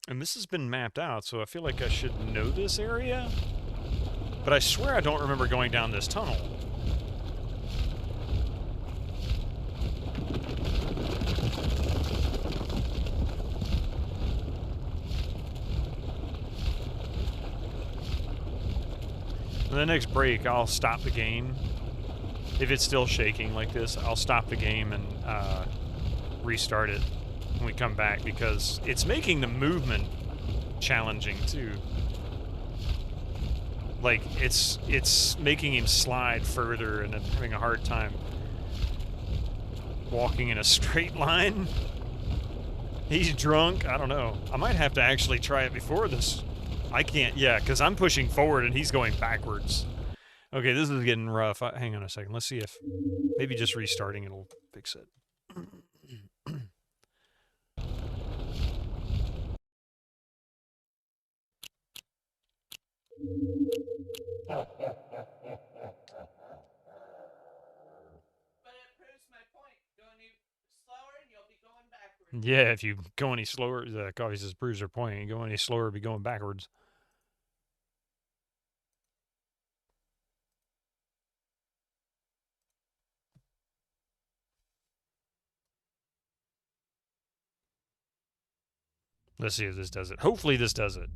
And this has been mapped out, so I feel like I should know this area. But I swear I don't remember going down this tunnel. The next break, I'll stop the game. If it's still shaking like this, I'll stop the game and restart it when we come back, because it's making the movement challenging too. Like, it's making him slide further, and I'm having a hard time walking in a straight line. He's drunk. I don't know. I might have to actually try it before this. I can't, yeah, because I'm pushing forward and he's going backwards. Okay, this is getting rough. Hang on a second. Let's see if maybe just restarting it'll fix it. Yeah, if you go any slower, the coffee says Bruiser point. You go any slower, it'll be going backwards. Let's see if this does it. Hopefully this does it.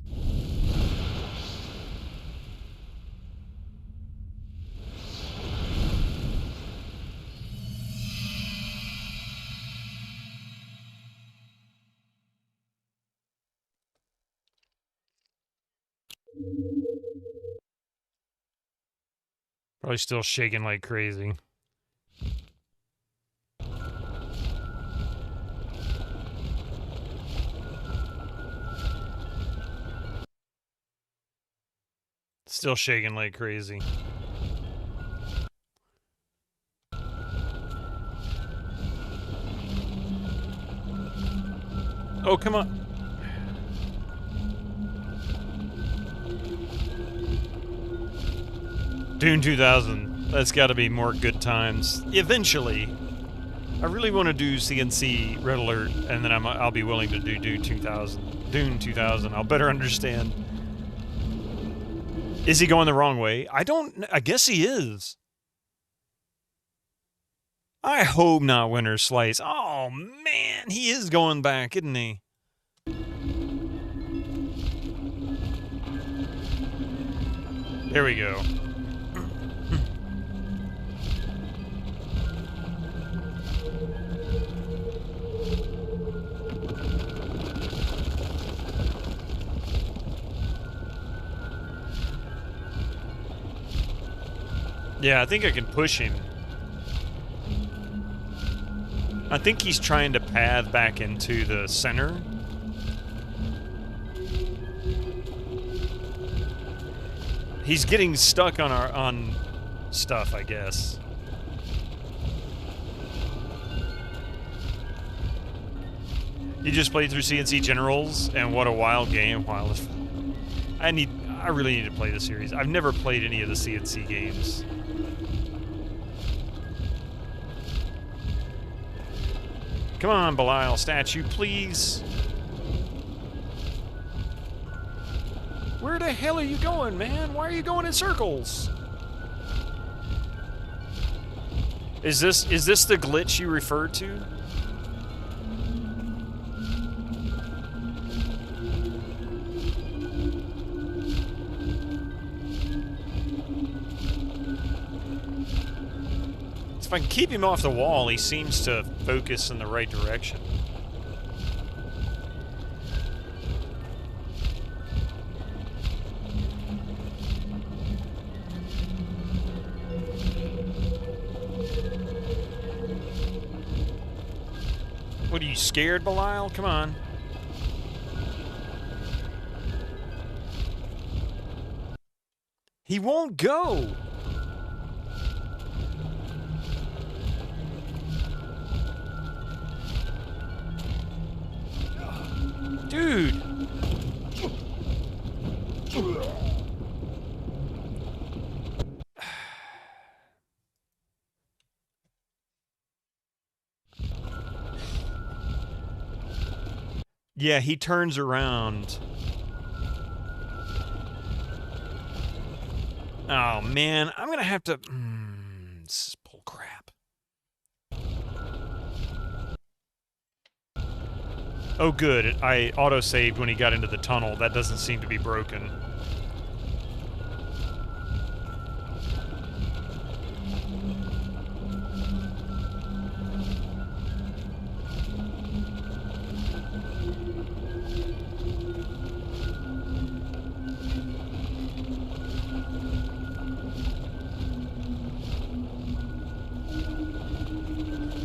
Probably still shaking like crazy. Still shaking like crazy. Oh, come on. Dune 2000. That's got to be more good times. Eventually. I really want to do CNC Red Alert, and then I'll be willing to do Dune 2000. Dune 2000. I'll better understand. Is he going the wrong way? I guess he is. I hope not Winter Slice. Oh, man. He is going back, isn't he? There we go. Yeah, I think I can push him. I think he's trying to path back into the center. He's getting stuck on stuff, I guess. You just played through CNC Generals, and what a wild game! I really need to play the series. I've never played any of the CNC games. Come on, Belial statue, please. Where the hell are you going, man? Why are you going in circles? Is this the glitch you referred to? If I can keep him off the wall, he seems to focus in the right direction. What, are you scared, Belial? Come on. He won't go. Dude! Yeah, he turns around. Oh, man. I'm gonna have to... this is bull crap. Oh, good. I auto-saved when he got into the tunnel. That doesn't seem to be broken.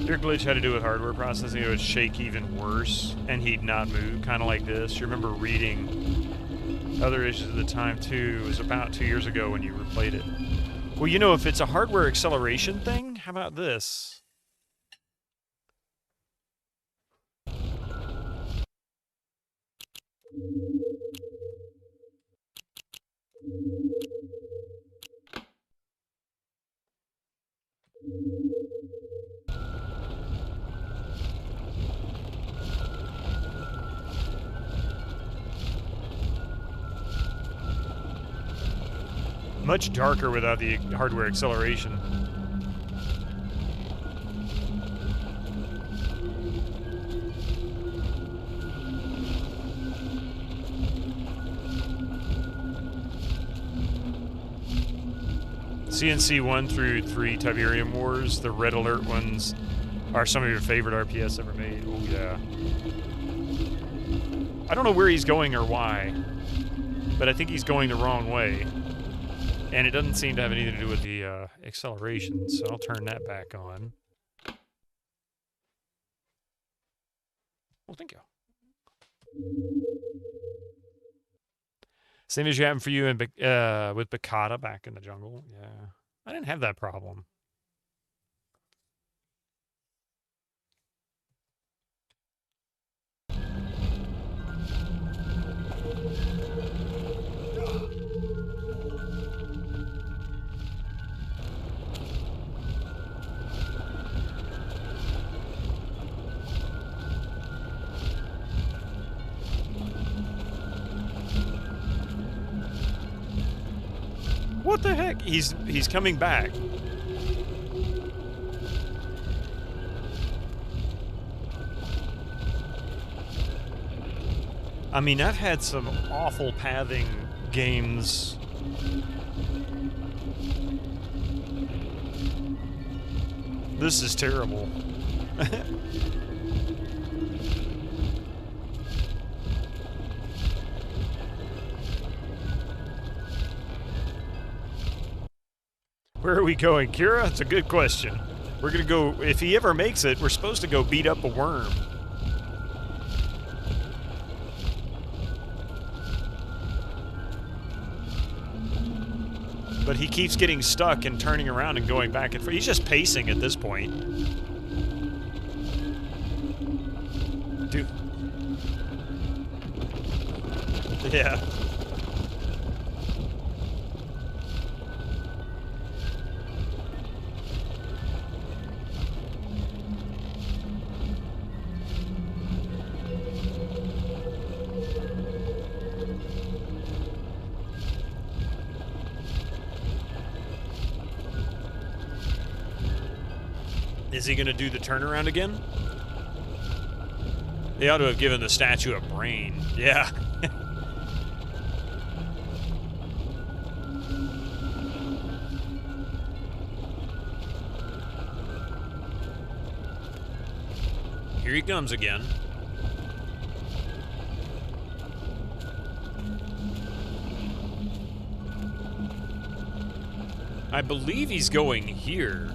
Your glitch had to do with hardware processing. It would shake even worse, and he'd not move, kind of like this. You remember reading other issues at the time, too. It was about 2 years ago when you replayed it. Well, you know, if it's a hardware acceleration thing, how about this? Much darker without the hardware acceleration. CNC 1 through 3 Tiberium Wars, the Red Alert ones, are some of your favorite RPS ever made. Oh, yeah. I don't know where he's going or why, but I think he's going the wrong way. And it doesn't seem to have anything to do with the acceleration, so I'll turn that back on. Well, thank you. Same as you happened for you in, with Bacata back in the jungle. Yeah, I didn't have that problem. What the heck? He's coming back. I mean, I've had some awful pathing games. This is terrible. Where are we going, Kira? It's a good question. We're gonna go, if he ever makes it, we're supposed to go beat up a worm. But he keeps getting stuck and turning around and going back and forth. He's just pacing at this point. Dude. Yeah. Is he going to do the turnaround again? They ought to have given the statue a brain. Yeah. Here he comes again. I believe he's going here.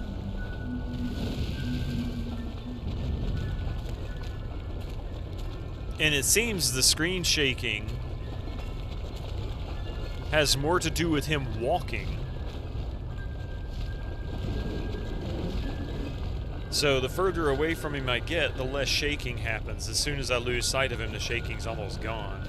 And it seems the screen shaking has more to do with him walking. So the further away from him I get, the less shaking happens. As soon as I lose sight of him, the shaking's almost gone.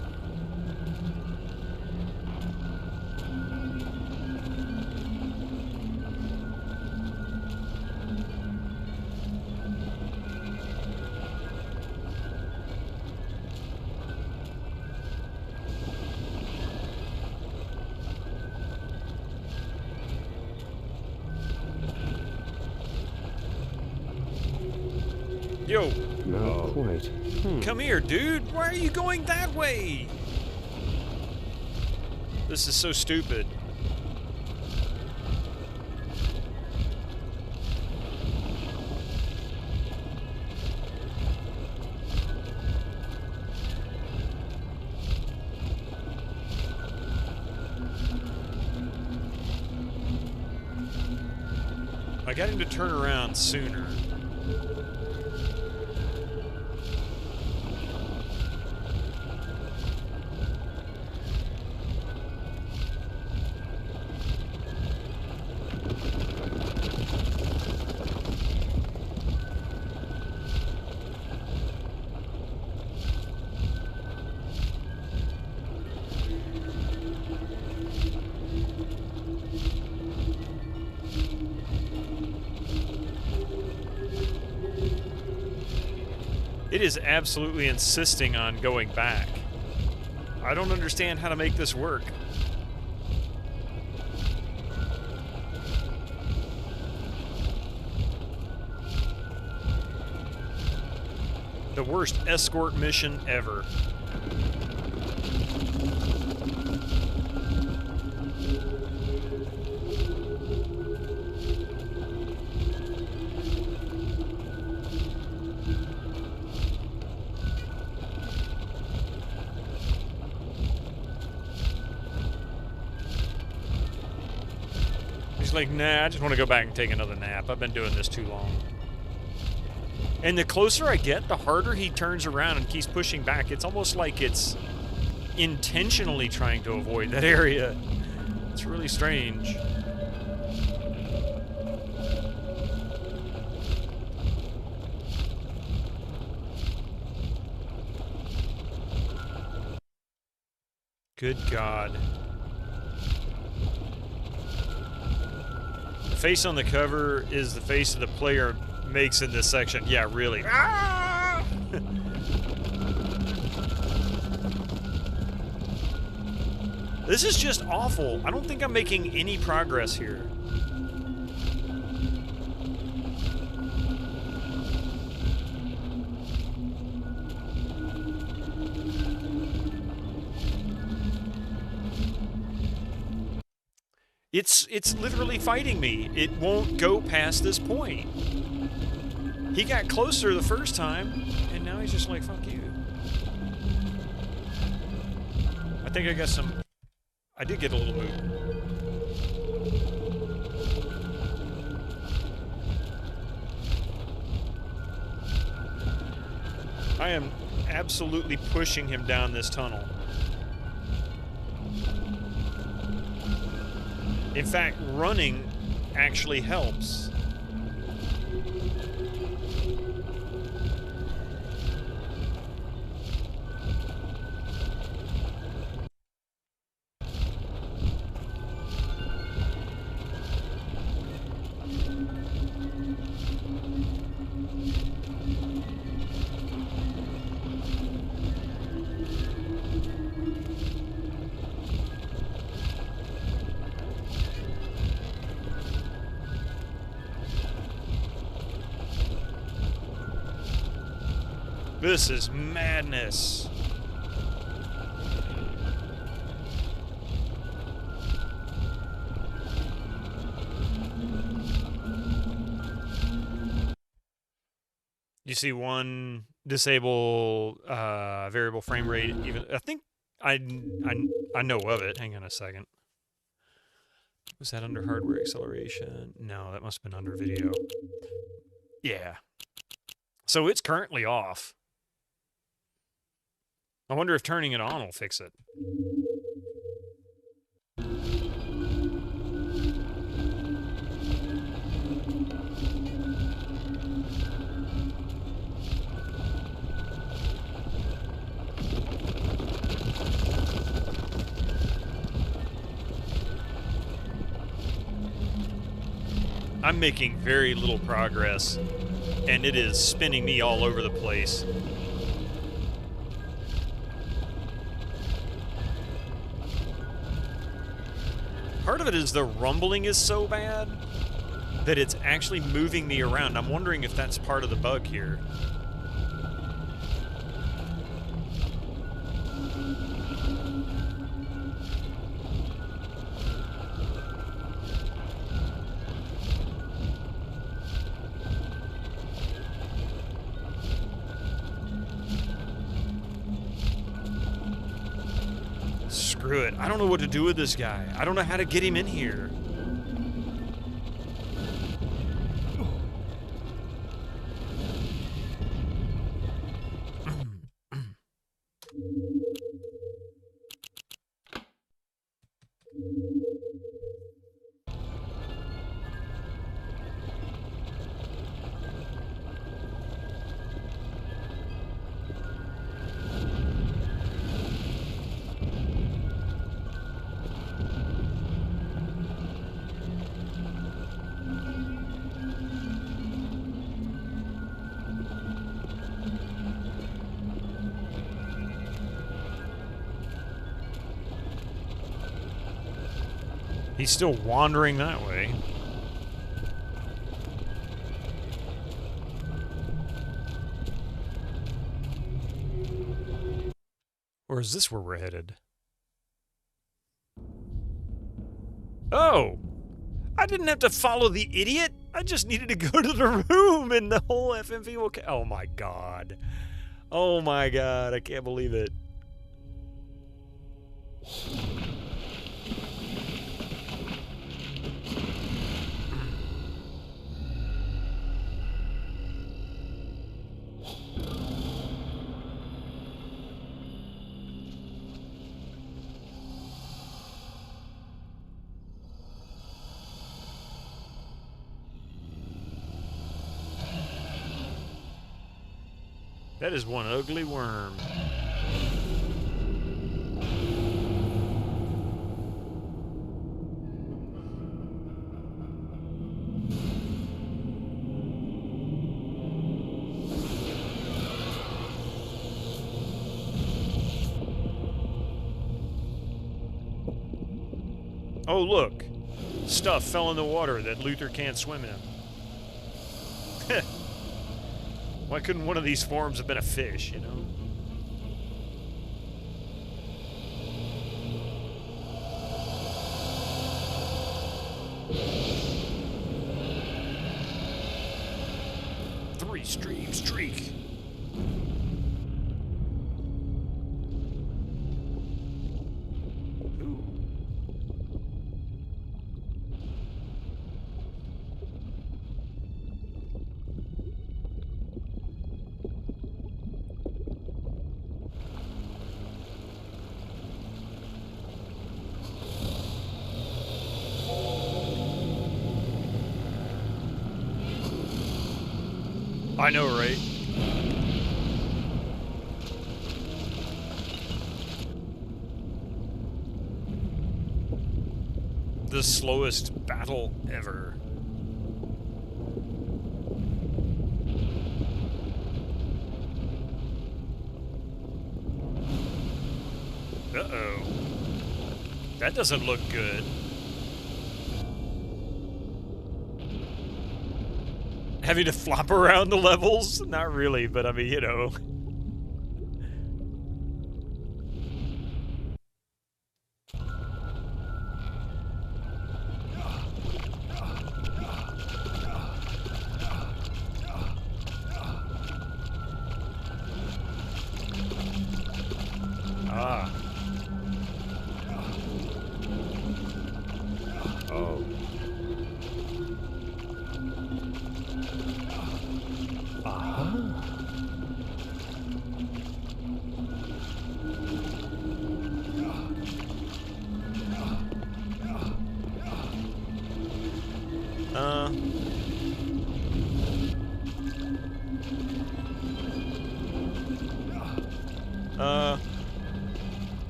Yo. Not quite. Come here, dude. Why are you going that way? This is so stupid. I got him to turn around sooner. It is absolutely insisting on going back. I don't understand how to make this work. The worst escort mission ever. Like, nah, I just want to go back and take another nap. I've been doing this too long. And the closer I get, the harder he turns around and keeps pushing back. It's almost like it's intentionally trying to avoid that area. It's really strange. Good God. The face on the cover is the face that the player makes in this section. Yeah, really. Ah! This is just awful. I don't think I'm making any progress here. It's literally fighting me. It won't go past this point. He got closer the first time, and now he's just like, fuck you. I think I got some... I did get a little move. I am absolutely pushing him down this tunnel. In fact, running actually helps. This is madness. You see one disable variable frame rate. Even I think I know of it. Hang on a second. Was that under hardware acceleration? No, that must have been under video. Yeah. So it's currently off. I wonder if turning it on will fix it. I'm making very little progress, and it is spinning me all over the place. Part of it is the rumbling is so bad that it's actually moving me around. I'm wondering if that's part of the bug here. Screw it. I don't know what to do with this guy. I don't know how to get him in here. He's still wandering that way. Or is this where we're headed? Oh! I didn't have to follow the idiot! I just needed to go to the room and the whole FMV will... Oh my god. Oh my god, I can't believe it. That is one ugly worm. Oh, look. Stuff fell in the water that Luther can't swim in. Why couldn't one of these forms have been a fish, you know? Three-stream streak. Ooh. I know, right? The slowest battle ever. Uh-oh. That doesn't look good. Having to flop around the levels? Not really, but I mean, you know. Ah. Oh.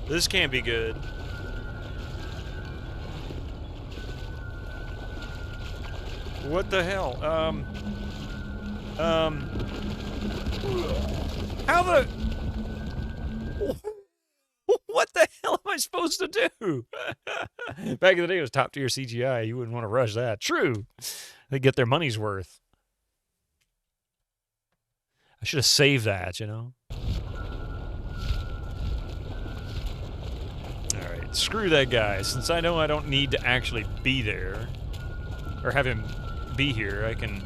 This can't be good. What the hell? How the... What the hell am I supposed to do? Back in the day, it was top-tier CGI. You wouldn't want to rush that. True. They get their money's worth. I should have saved that, you know? Alright, screw that guy. Since I know I don't need to actually be there, or have him be here, I can...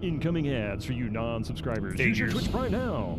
Incoming ads for you non-subscribers. Use your Twitch Prime now.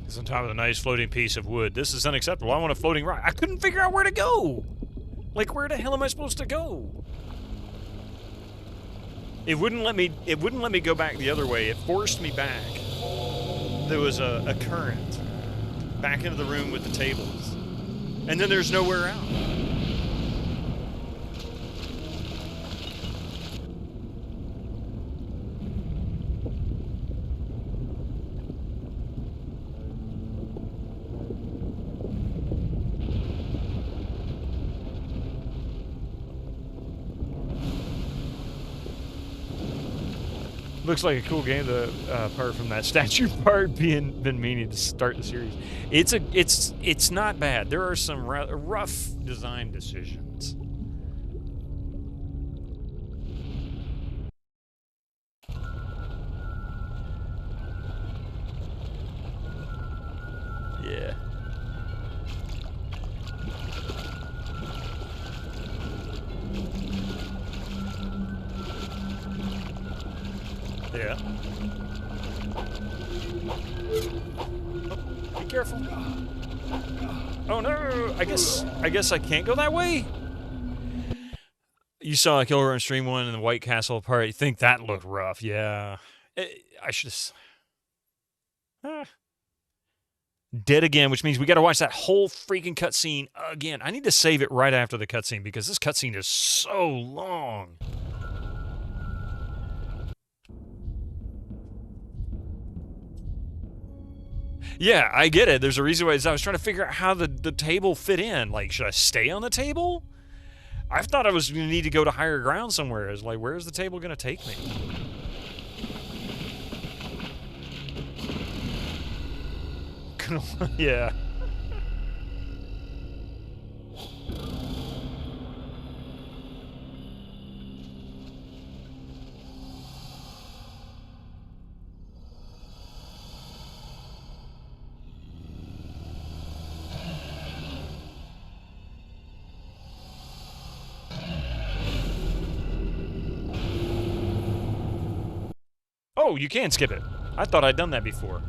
It's on top of a nice floating piece of wood. This is unacceptable. I want a floating rock. I couldn't figure out where to go. Like, where the hell am I supposed to go? It wouldn't let me go back the other way. It forced me back. There was a current back into the room with the tables. And then there's nowhere out. Looks like a cool game. Apart from that statue part been meaning to start the series. It's not bad. There are some rough design decisions. Yeah. Yeah. Oh, be careful. Oh no! I guess I can't go that way. You saw Killer on Stream 1 and the White Castle part. You think that looked rough? Yeah. I should have. Dead again, which means we got to watch that whole freaking cutscene again. I need to save it right after the cutscene because this cutscene is so long. Yeah, I get it. There's a reason why I was trying to figure out how the table fit in. Like, should I stay on the table? I thought I was going to need to go to higher ground somewhere. I was like, where's the table going to take me? Yeah. Oh, you can skip it. I thought I'd done that before.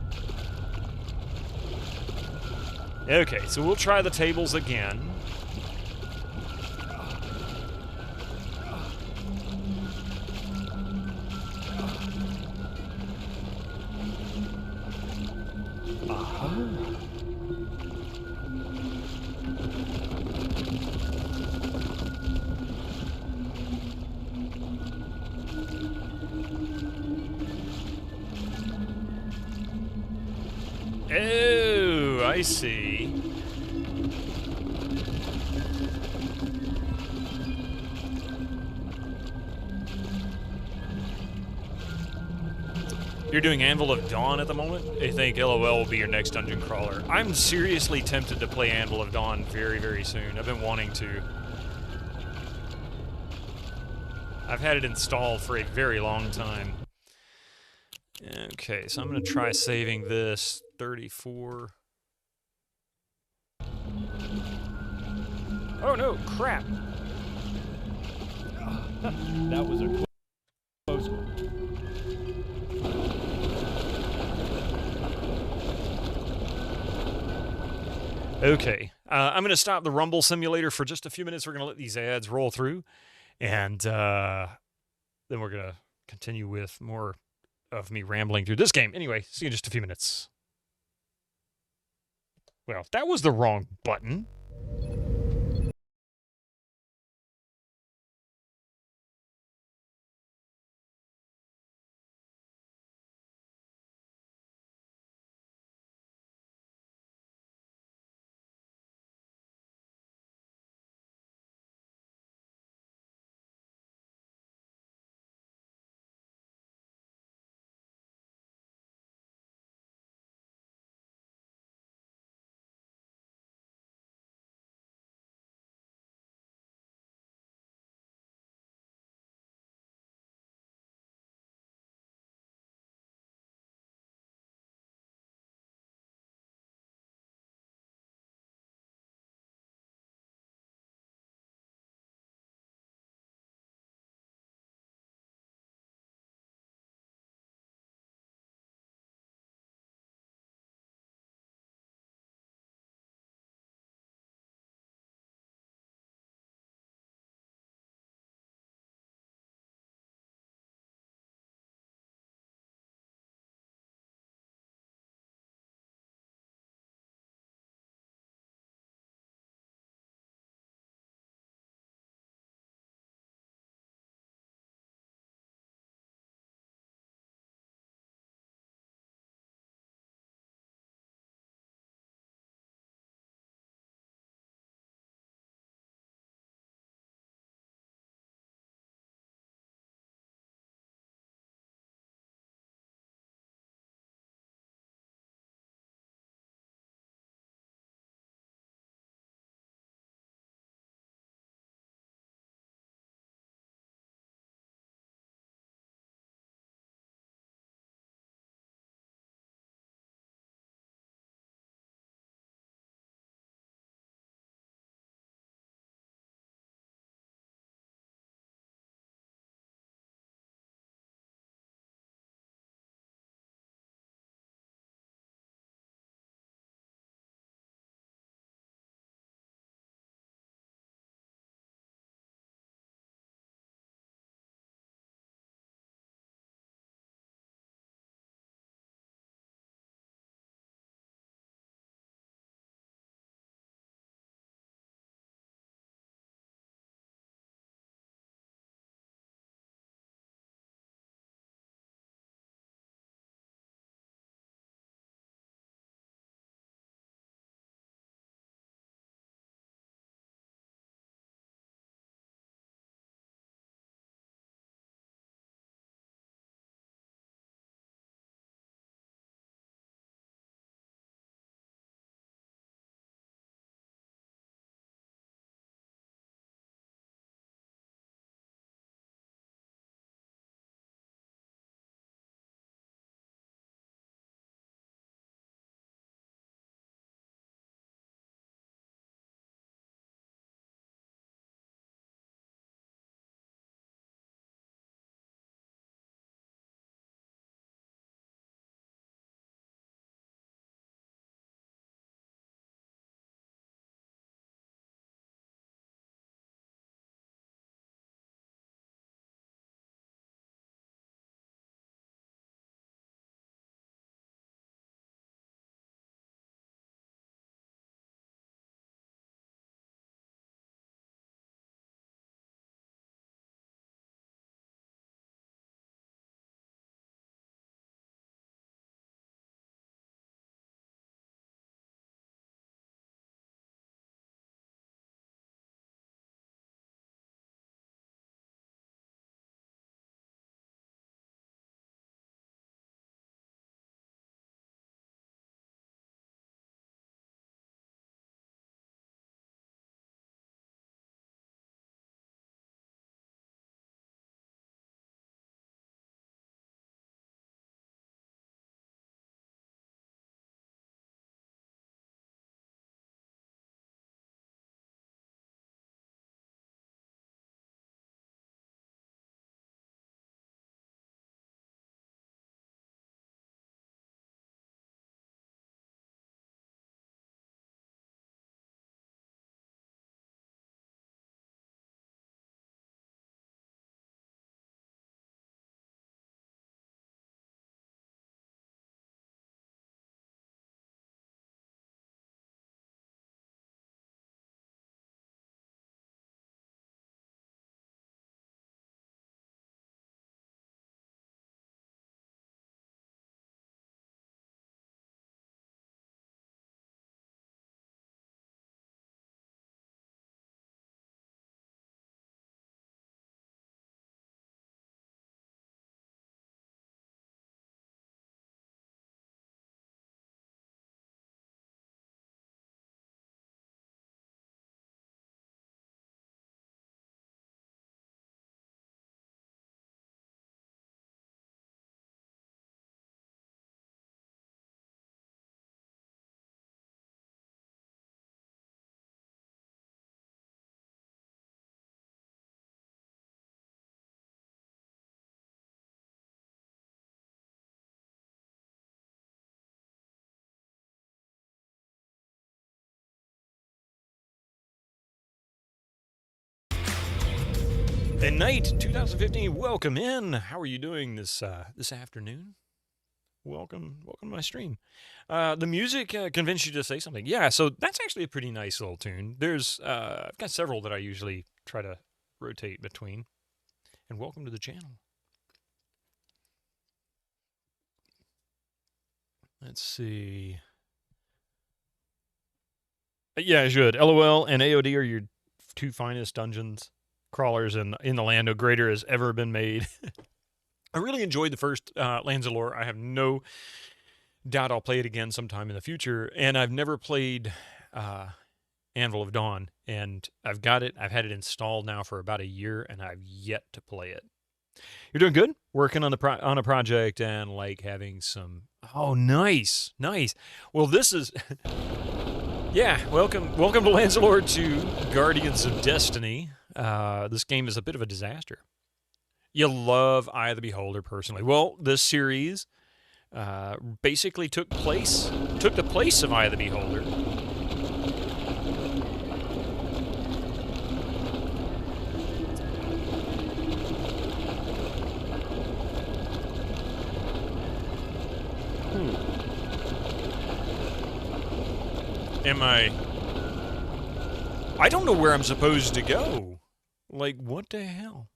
Okay, so we'll try the tables again. Oh, I see. You're doing Anvil of Dawn at the moment? I think LOL will be your next dungeon crawler. I'm seriously tempted to play Anvil of Dawn very, very soon. I've been wanting to. I've had it installed for a very long time. Okay, so I'm going to try saving this 34. Oh no, crap! That was a close one. Okay, I'm going to stop the Rumble Simulator for just a few minutes. We're going to let these ads roll through, and then we're going to continue with more of me rambling through this game. Anyway, see you in just a few minutes. Well, that was the wrong button. And Night 2015, welcome in. How are you doing this this afternoon? Welcome to my stream. The music convinced you to say something. Yeah, so that's actually a pretty nice little tune. There's I've got several that I usually try to rotate between. And welcome to the channel. Let's see. Yeah, I should. LOL and AOD are your two finest dungeons crawlers in the land no greater has ever been made. I really enjoyed the first Lands of Lore. I have no doubt I'll play it again sometime in the future. And I've never played Anvil of Dawn, and I've got it. I've had it installed now for about a year, and I've yet to play it. You're doing good? Working on on a project and like having some. Oh, nice. Well, this is. Yeah, welcome to Lands of Lore 2, Guardians of Destiny. This game is a bit of a disaster. You love Eye of the Beholder, personally. Well, this series basically took the place of Eye of the Beholder. I don't know where I'm supposed to go. Like, what the hell?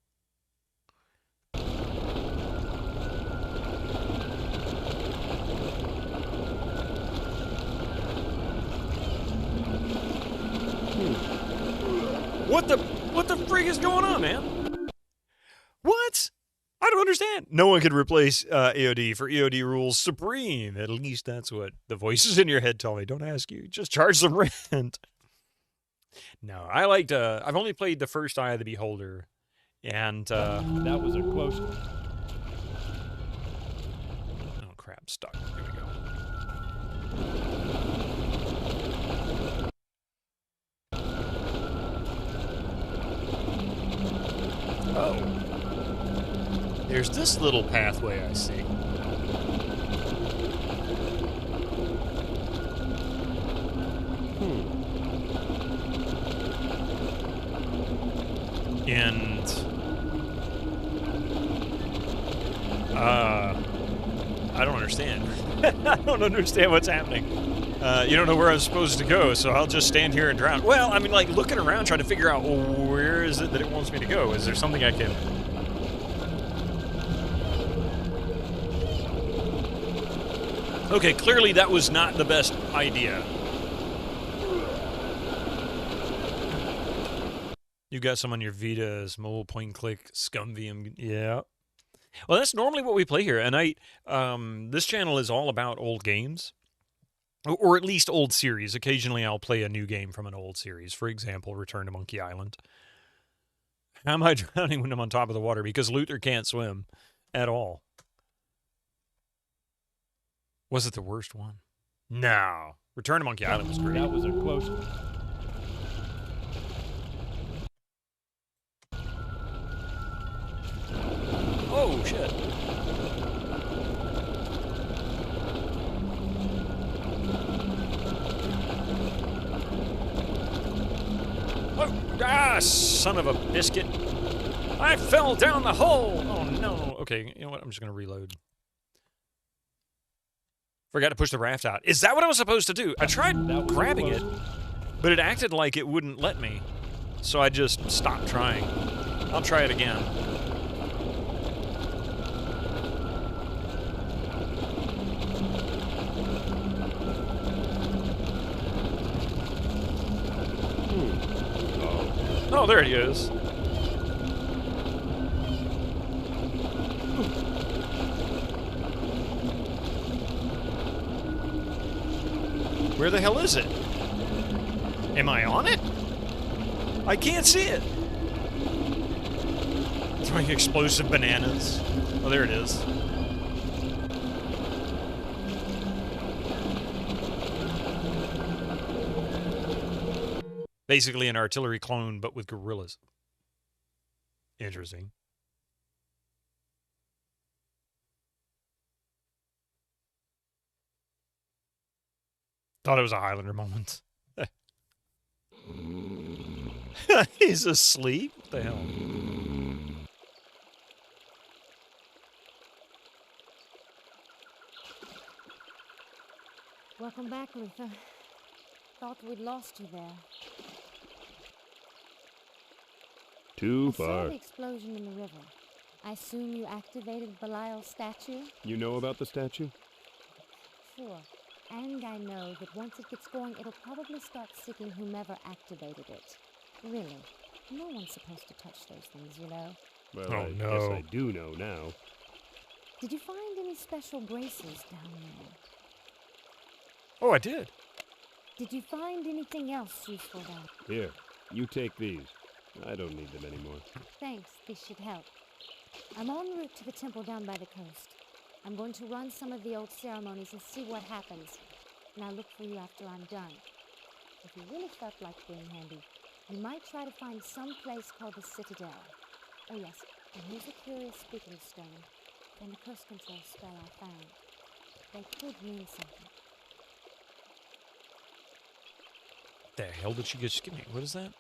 What the freak is going on, man? What? I don't understand. No one could replace AOD, for EOD rules supreme. At least that's what the voices in your head tell me. Don't ask you. Just charge some rent. No, I've only played the first Eye of the Beholder, and that was a close. Oh crap! Stuck. Here we go. Oh. There's this little pathway I see. And I don't understand. I don't understand what's happening. You don't know where I'm supposed to go, so I'll just stand here and drown. Well, I mean, like, looking around trying to figure out where is it that it wants me to go. Is there something I can... Okay, clearly that was not the best idea. You got some on your Vitas, mobile point and click, ScumVM, yeah. Well, that's normally what we play here, and this channel is all about old games, or at least old series. Occasionally I'll play a new game from an old series. For example, Return to Monkey Island. How am I drowning when I'm on top of the water? Because Luther can't swim at all. Was it the worst one? No. Return to Monkey Island was great. That was a close. Oh, shit. Oh, son of a biscuit. I fell down the hole. Oh, no. Okay, you know what? I'm just going to reload. Forgot to push the raft out. Is that what I was supposed to do? I tried grabbing it, but it acted like it wouldn't let me. So I just stopped trying. I'll try it again. Oh, there it is. Where the hell is it? Am I on it? I can't see it. Throwing explosive bananas. Oh, there it is. Basically an artillery clone, but with gorillas. Interesting. Thought it was a Highlander moment. He's asleep? What the hell? Welcome back, Luther. Thought we'd lost you there. Too I saw far. the explosion in the river. I assume you activated Belial's statue? You know about the statue? Sure. And I know that once it gets going, it'll probably start seeking whomever activated it. Really. No one's supposed to touch those things, you know. Well, Oh, I no. guess I do know now. Did you find any special braces down there? Oh, I did. Did you find anything else useful down there? Here, you take these. I don't need them anymore. Thanks, these should help. I'm en route to the temple down by the coast. I'm going to run some of the old ceremonies and see what happens. And I'll look for you after I'm done. If you really felt like being handy, you might try to find some place called the Citadel. Oh yes, and here's a curious speaking stone and the curse control spell I found. They could mean something. The hell did she just give me? What is that?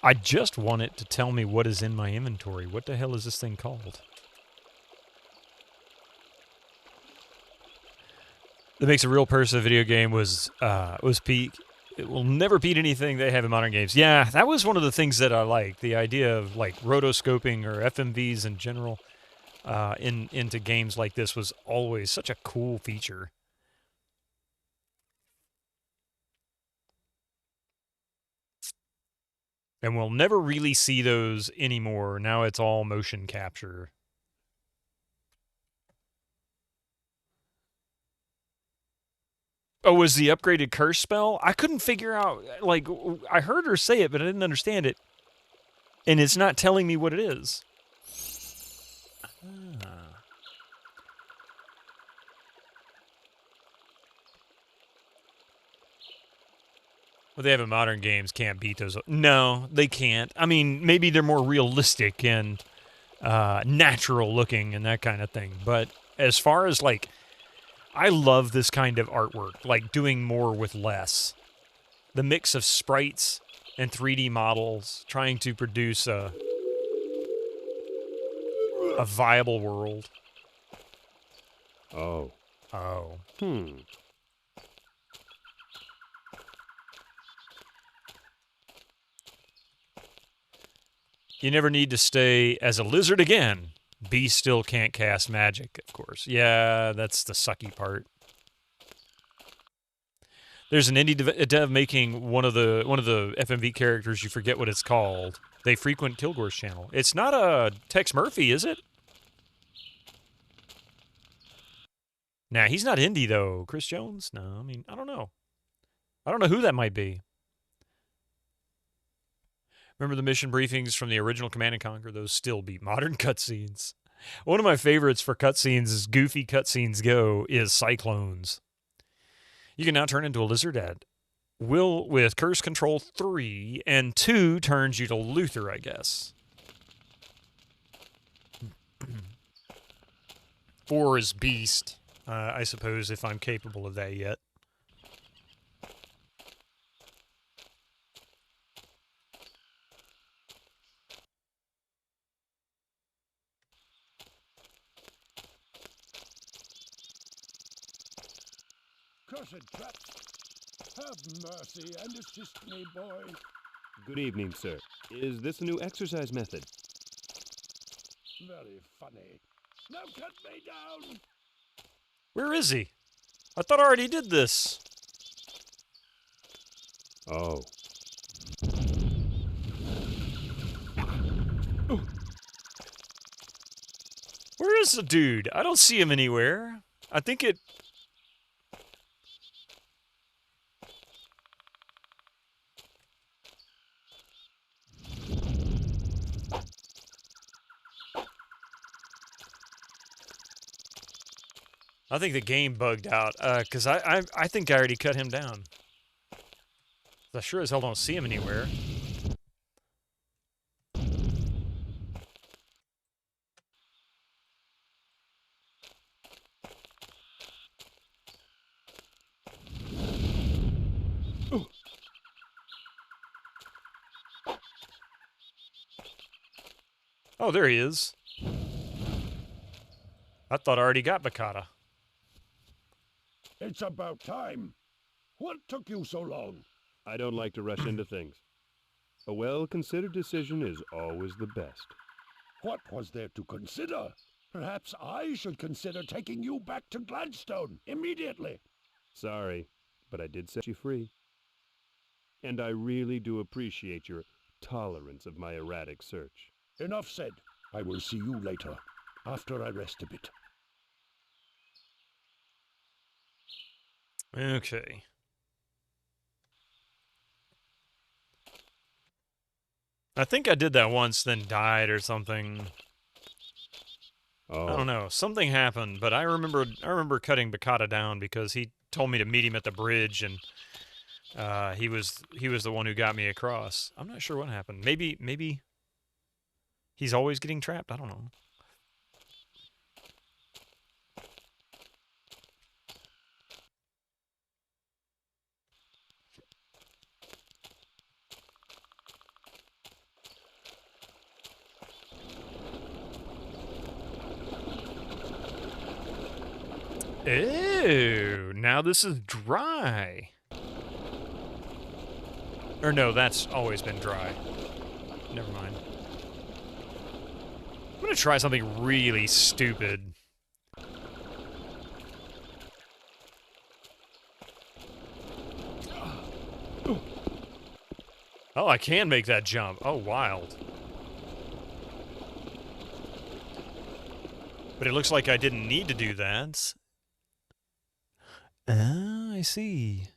I just want it to tell me what is in my inventory. What the hell is this thing called? That makes a real person a video game was peak. It will never beat anything they have in modern games. Yeah, that was one of the things that I liked. The idea of like rotoscoping or FMVs in general into games like this was always such a cool feature. And we'll never really see those anymore. Now it's all motion capture. Oh, was the upgraded curse spell? I couldn't figure out, like, I heard her say it, but I didn't understand it. And it's not telling me what it is. What they have in modern games can't beat those. No, they can't. I mean, maybe they're more realistic and natural looking and that kind of thing. But as far as, like, I love this kind of artwork, like doing more with less. The mix of sprites and 3D models, trying to produce a viable world. Oh. Oh. You never need to stay as a lizard again. B still can't cast magic, of course. Yeah, that's the sucky part. There's an indie dev making one of the FMV characters. You forget what it's called. They frequent Kilgore's channel. It's not a Tex Murphy, is it? Nah, he's not indie though. Chris Jones? No, I mean, I don't know. I don't know who that might be. Remember the mission briefings from the original Command & Conquer? Those still beat modern cutscenes. One of my favorites for cutscenes, as goofy cutscenes go, is Cyclones. You can now turn into a lizard at will with Curse Control 3, and 2 turns you to Luther, I guess. Or as Beast, I suppose, if I'm capable of that yet. Cursed traps! Have mercy and assist me, boy. Good evening, sir. Is this a new exercise method? Very funny. Now cut me down! Where is he? I thought I already did this. Oh. Where is the dude? I don't see him anywhere. I think it... I think the game bugged out, because I think I already cut him down. I sure as hell don't see him anywhere. Oh, there he is. I thought I already got Bacata. It's about time. What took you so long? I don't like to rush into things. A well-considered decision is always the best. What was there to consider? Perhaps I should consider taking you back to Gladstone immediately. Sorry, but I did set you free. And I really do appreciate your tolerance of my erratic search. Enough said. I will see you later, after I rest a bit. Okay. I think I did that once, then died or something. Oh. I don't know. Something happened, but I remember cutting Bacata down because he told me to meet him at the bridge, and he was the one who got me across. I'm not sure what happened. Maybe he's always getting trapped. I don't know. Ew, now this is dry. Or no, that's always been dry. Never mind. I'm gonna try something really stupid. Oh, I can make that jump. Oh, wild. But it looks like I didn't need to do that. Ah, I see.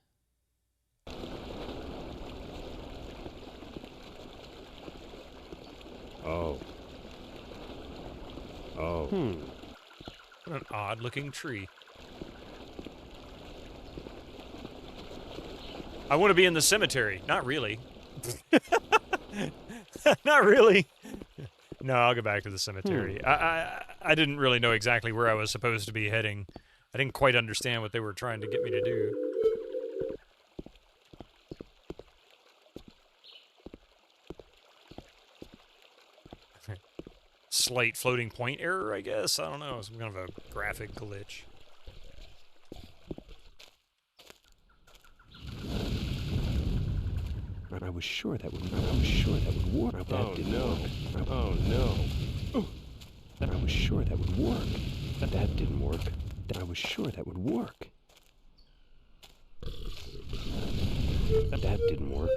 Oh. Oh. What an odd-looking tree. I want to be in the cemetery. Not really. Not really. No, I'll go back to the cemetery. I didn't really know exactly where I was supposed to be heading. I didn't quite understand what they were trying to get me to do. Slight floating point error, I guess? I don't know. Some kind of a graphic glitch. I was sure that would work. Oh no. Oh no. I was sure that would work. That didn't work. I was sure that would work. That didn't work.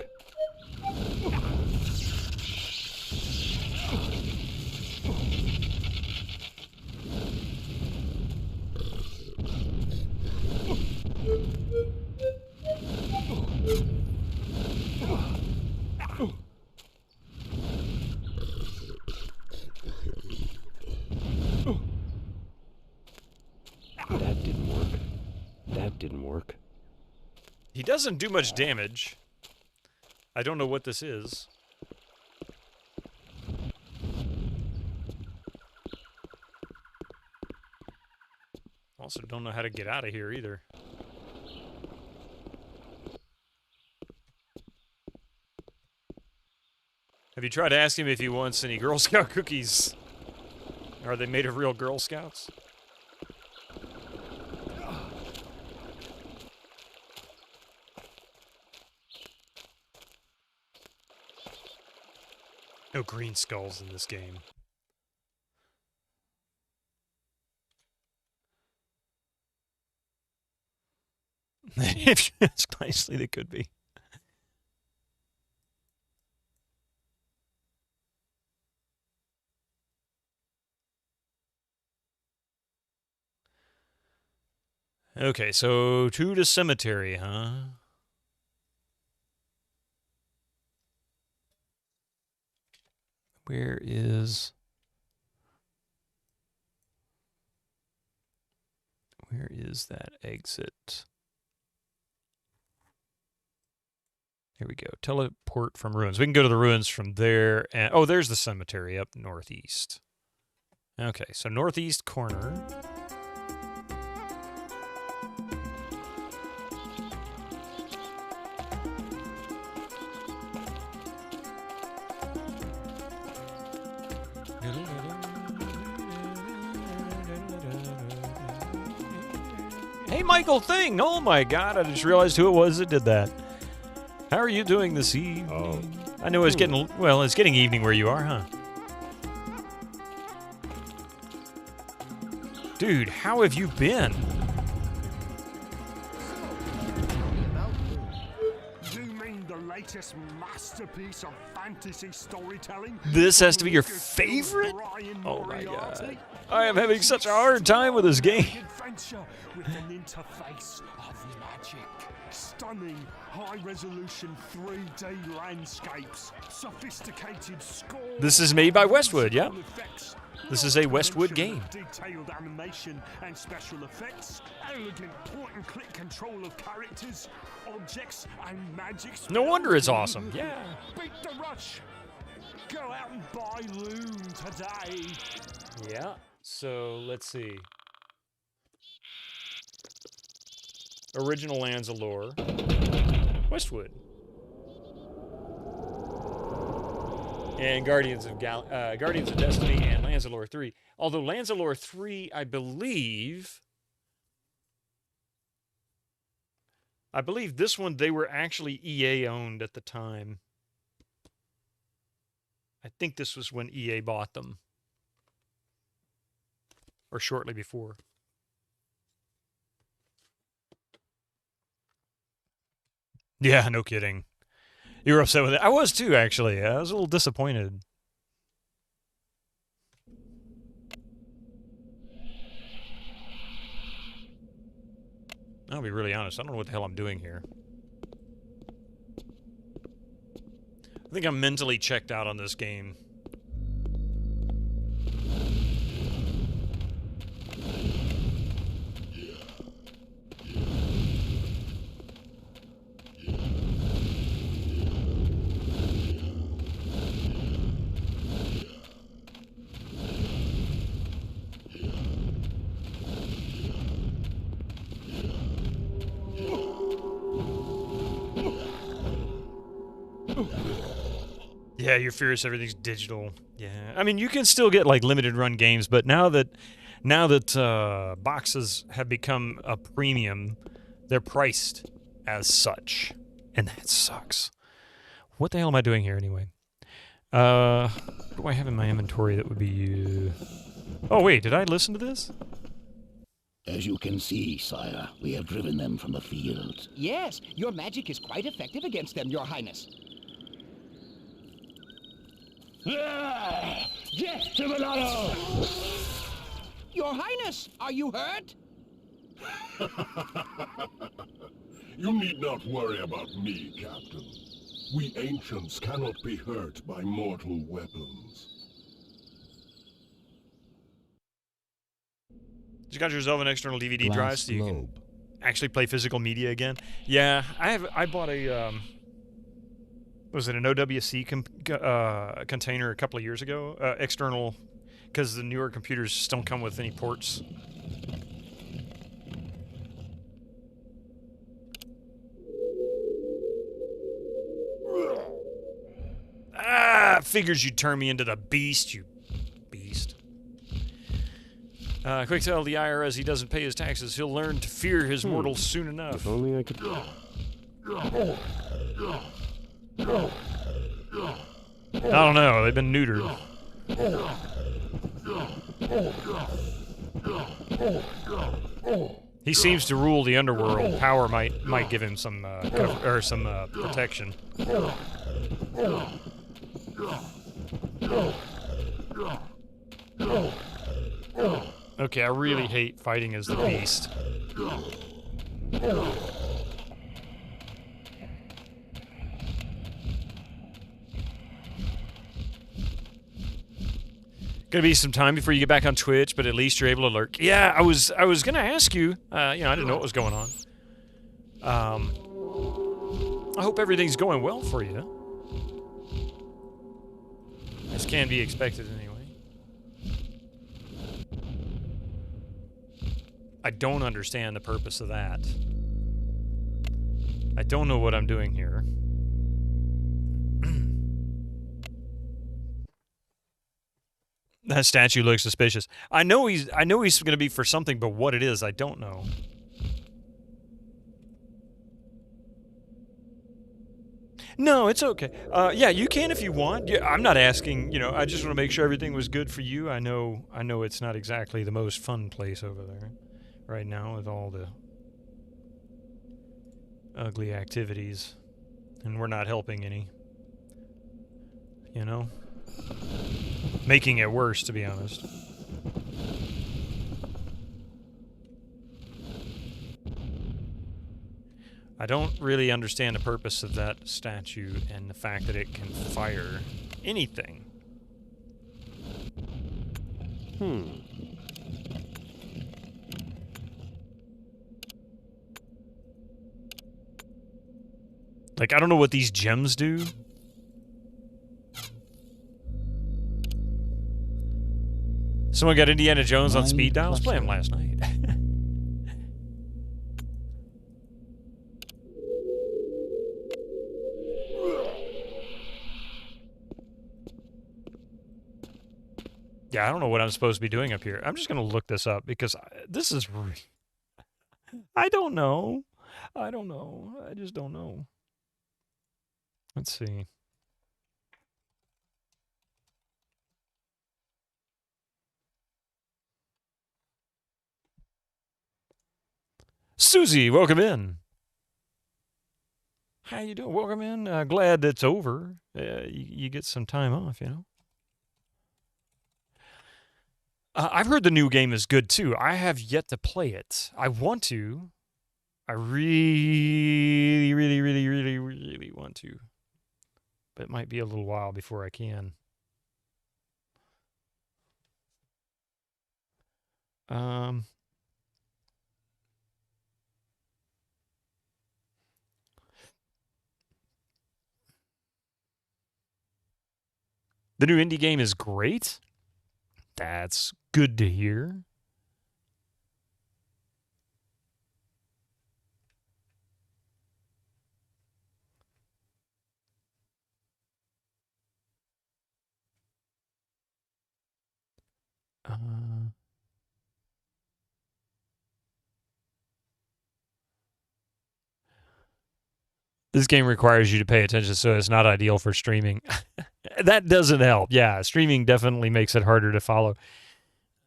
That didn't work. That didn't work. He doesn't do much damage. I don't know what this is. Also don't know how to get out of here either. Have you tried to ask him if he wants any Girl Scout cookies? Are they made of real Girl Scouts? No green skulls in this game. If you ask nicely, they could be. Okay, so to the cemetery, huh? Where is that exit? Here we go. Teleport from ruins. We can go to the ruins from there. And oh, there's the cemetery up northeast. Okay, so northeast corner. Hey, Michael Thing! Oh my God, I just realized who it was that did that. How are you doing this evening? Oh. I know it's getting, well, it's getting evening where you are, huh? Dude, how have you been? You mean the latest masterpiece of fantasy storytelling? This has to be your favorite? Oh my God. I am having such a hard time with this game. Adventure with an interface of magic. Stunning, high-resolution 3D landscapes. Sophisticated scores. This is made by Westwood, yeah? This is a Westwood game. Detailed animation and special effects, elegant point-and-click control of characters, objects, and magic. No wonder it's awesome. Yeah. Beat the rush. Go out and buy Loom today. Yeah. So let's see. Original Lands of Lore. Westwood. And Guardians of Destiny and Lands of Lore 3. Although Lands of Lore 3, I believe this one, they were actually EA owned at the time. I think this was when EA bought them. Or shortly before. Yeah, no kidding. You were upset with it. I was too, actually. I was a little disappointed. I'll be really honest. I don't know what the hell I'm doing here. I think I'm mentally checked out on this game. Yeah, you're furious everything's digital. Yeah, I mean, you can still get like limited run games, but now that boxes have become a premium, they're priced as such, and that sucks. What the hell am I doing here anyway? What do I have in my inventory that would be? Oh wait, did I listen to this? As you can see, sire, we have driven them from the field. Yes, your magic is quite effective against them, Your Highness. Death to the Lotto! Your Highness, are you hurt? You need not worry about me, Captain. We ancients cannot be hurt by mortal weapons. You got yourself an external DVD drive Glass so you can globe. actually play physical media again. Yeah, I bought a was it an OWC container a couple of years ago? External, because the newer computers just don't come with any ports. Ah, figures you'd turn me into the beast, you beast. Quick tell the IRS he doesn't pay his taxes. He'll learn to fear his mortals soon enough. If only I could... I don't know. They've been neutered. He seems to rule the underworld. Power might give him some protection. Okay, I really hate fighting as the beast. Gonna be some time before you get back on Twitch, but at least you're able to lurk. Yeah, I was gonna ask you. I didn't know what was going on. I hope everything's going well for you. As can be expected anyway. I don't understand the purpose of that. I don't know what I'm doing here. That statue looks suspicious. I know he's going to be for something, but what it is, I don't know. No, it's okay. Yeah, you can if you want. Yeah, I'm not asking. You know, I just want to make sure everything was good for you. I know it's not exactly the most fun place over there right now with all the ugly activities, and we're not helping any. You know, making it worse, to be honest. I don't really understand the purpose of that statue and the fact that it can fire anything. Like, I don't know what these gems do. Someone got Indiana Jones on speed dial? I was playing him last night. Yeah, I don't know what I'm supposed to be doing up here. I'm just going to look this up because this is... I don't know. I don't know. I just don't know. Let's see. Susie, welcome in. How you doing? Welcome in. Glad it's over. You get some time off, you know. I've heard the new game is good, too. I have yet to play it. I want to. I really, really, really, really, really want to. But it might be a little while before I can. The new indie game is great. That's good to hear. This game requires you to pay attention, so it's not ideal for streaming. That doesn't help. Yeah, streaming definitely makes it harder to follow.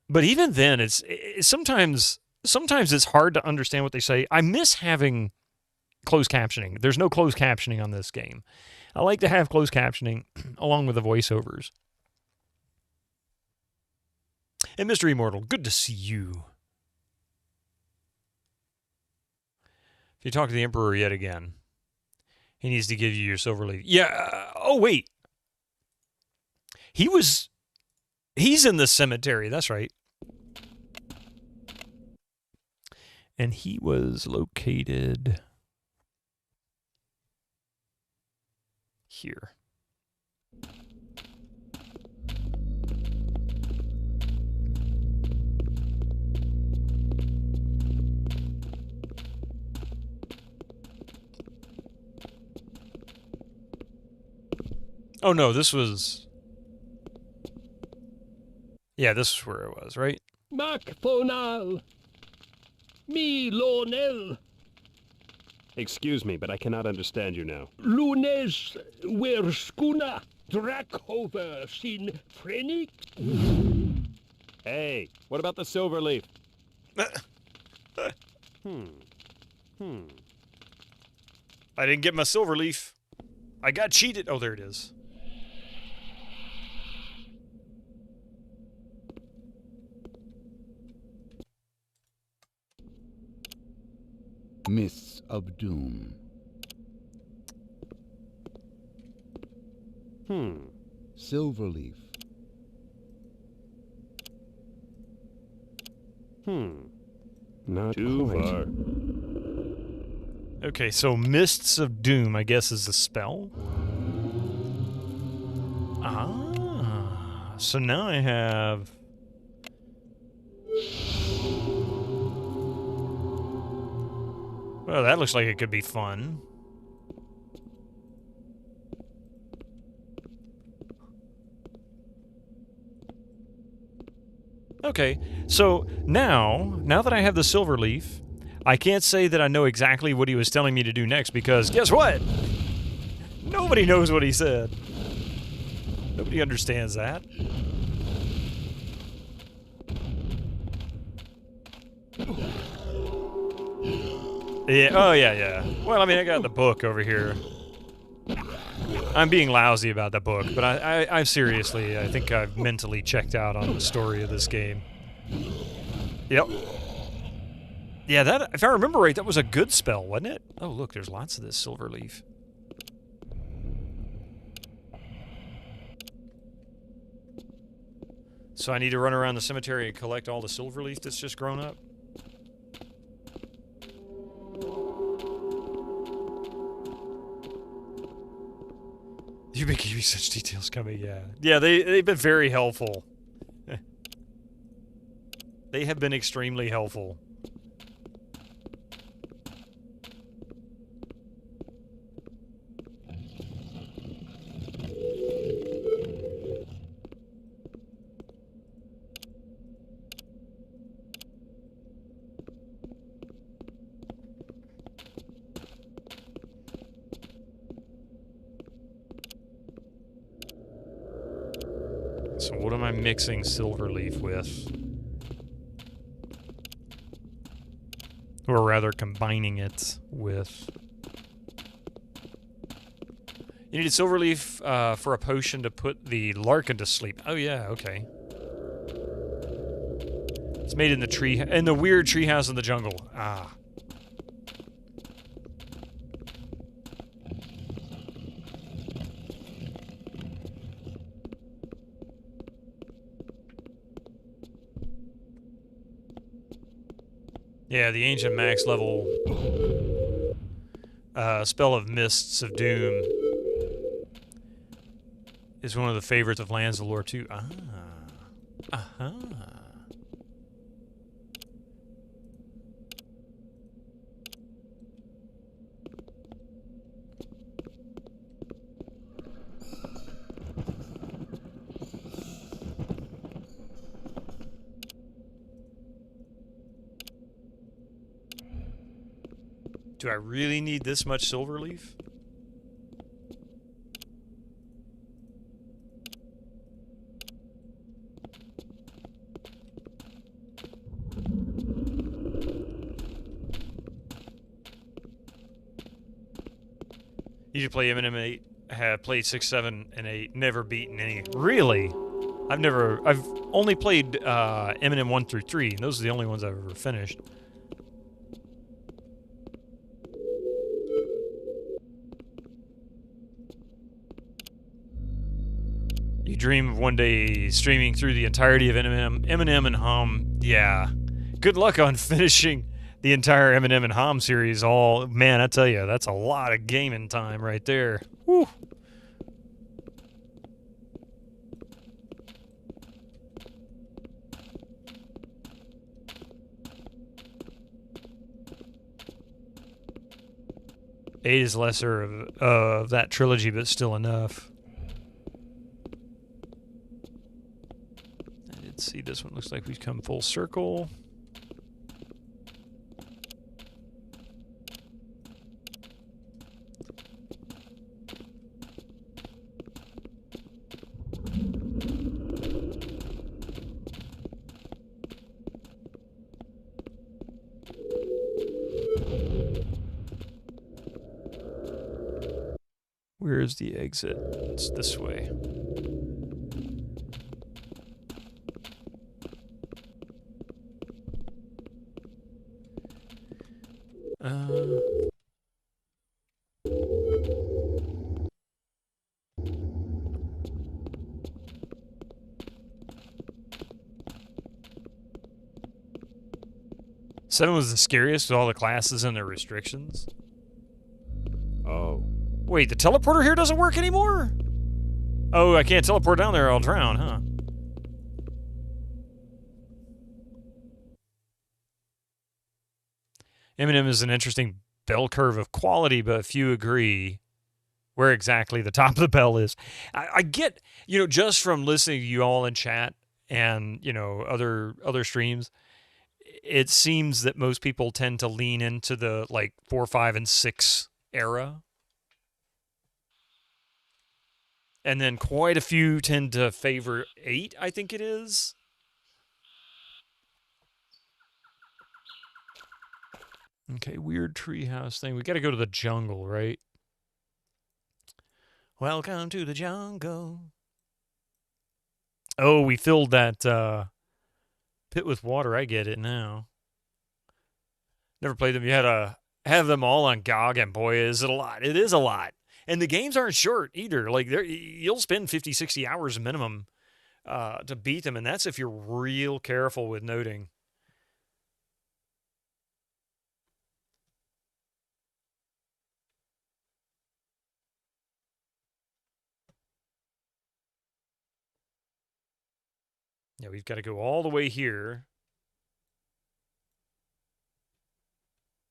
But even then, it's sometimes it's hard to understand what they say. I miss having closed captioning. There's no closed captioning on this game. I like to have closed captioning along with the voiceovers. And Mr. Immortal, good to see you. If you talk to the Emperor yet again, he needs to give you your silver leaf. Yeah. Oh, wait. He's in the cemetery. That's right. And he was located here. Oh, no, this was... Yeah, this is where it was, right? Macfonal. Me Lonel. Excuse me, but I cannot understand you now. Lunes werskuna Drakhover sin Frenik. Hey, what about the silver leaf? I didn't get my silver leaf. I got cheated. Oh, there it is. Mists of Doom. Silverleaf. Not too quite. far. Okay, so Mists of Doom, I guess, is the spell. Ah, so now I have... Well, that looks like it could be fun. Okay, so now that I have the silver leaf, I can't say that I know exactly what he was telling me to do next because guess what? Nobody knows what he said. Nobody understands that. Yeah. Oh, yeah. Well, I mean, I got the book over here. I'm being lousy about the book, but I seriously, I think I've mentally checked out on the story of this game. Yep. Yeah, that, if I remember right, that was a good spell, wasn't it? Oh, look, there's lots of this silver leaf. So I need to run around the cemetery and collect all the silver leaf that's just grown up? You've been giving me such details coming, yeah. Yeah, they've been very helpful. They have been extremely helpful. So what am I mixing Silverleaf with? Or rather, combining it with... You needed Silverleaf for a potion to put the Larkin to sleep. Oh yeah, okay. It's made in the weird treehouse in the jungle. Ah. Yeah, the ancient max level spell of Mists of Doom is one of the favorites of Lands of Lore too. Ah. Aha. Do I really need this much silver leaf? You should play Eminem 8. Have played 6, 7, and 8. Never beaten any. Really? I've only played Eminem 1 through 3, and those are the only ones I've ever finished. You dream of one day streaming through the entirety of Eminem and Hum. Yeah. Good luck on finishing the entire Eminem and Hum series. All, man, I tell you, that's a lot of gaming time right there. Whew. Eight is lesser of that trilogy, but still enough. Let's see, this one looks like we've come full circle. Where's the exit? It's this way. Seven was the scariest with all the classes and their restrictions. Oh. Wait, the teleporter here doesn't work anymore? Oh, I can't teleport down there or I'll drown, huh? Eminem is an interesting bell curve of quality, but few agree where exactly the top of the bell is. I get, just from listening to you all in chat and, other streams, it seems that most people tend to lean into the, 4, 5, and 6 era. And then quite a few tend to favor 8, I think it is. Okay, weird treehouse thing. We got to go to the jungle, right? Welcome to the jungle. Oh, we filled that pit with water. I get it now. Never played them. You had to have them all on GOG, and boy, is it a lot. It is a lot. And the games aren't short either. Like, you'll spend 50, 60 hours minimum to beat them, and that's if you're real careful with noting. Yeah, we've got to go all the way here.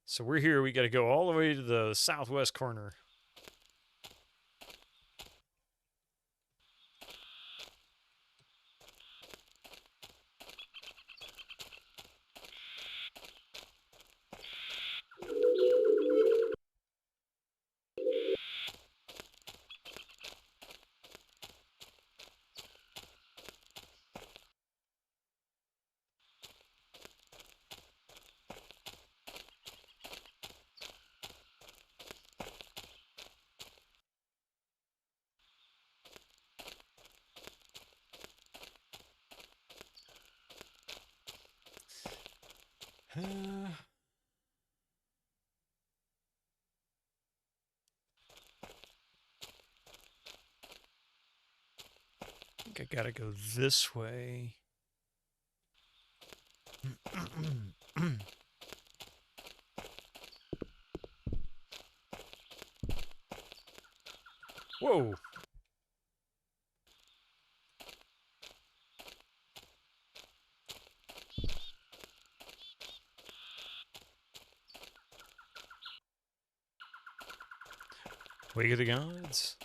So we're here. We got to go all the way to the southwest corner. I think I gotta go this way. Whoa. Wake of the Gods.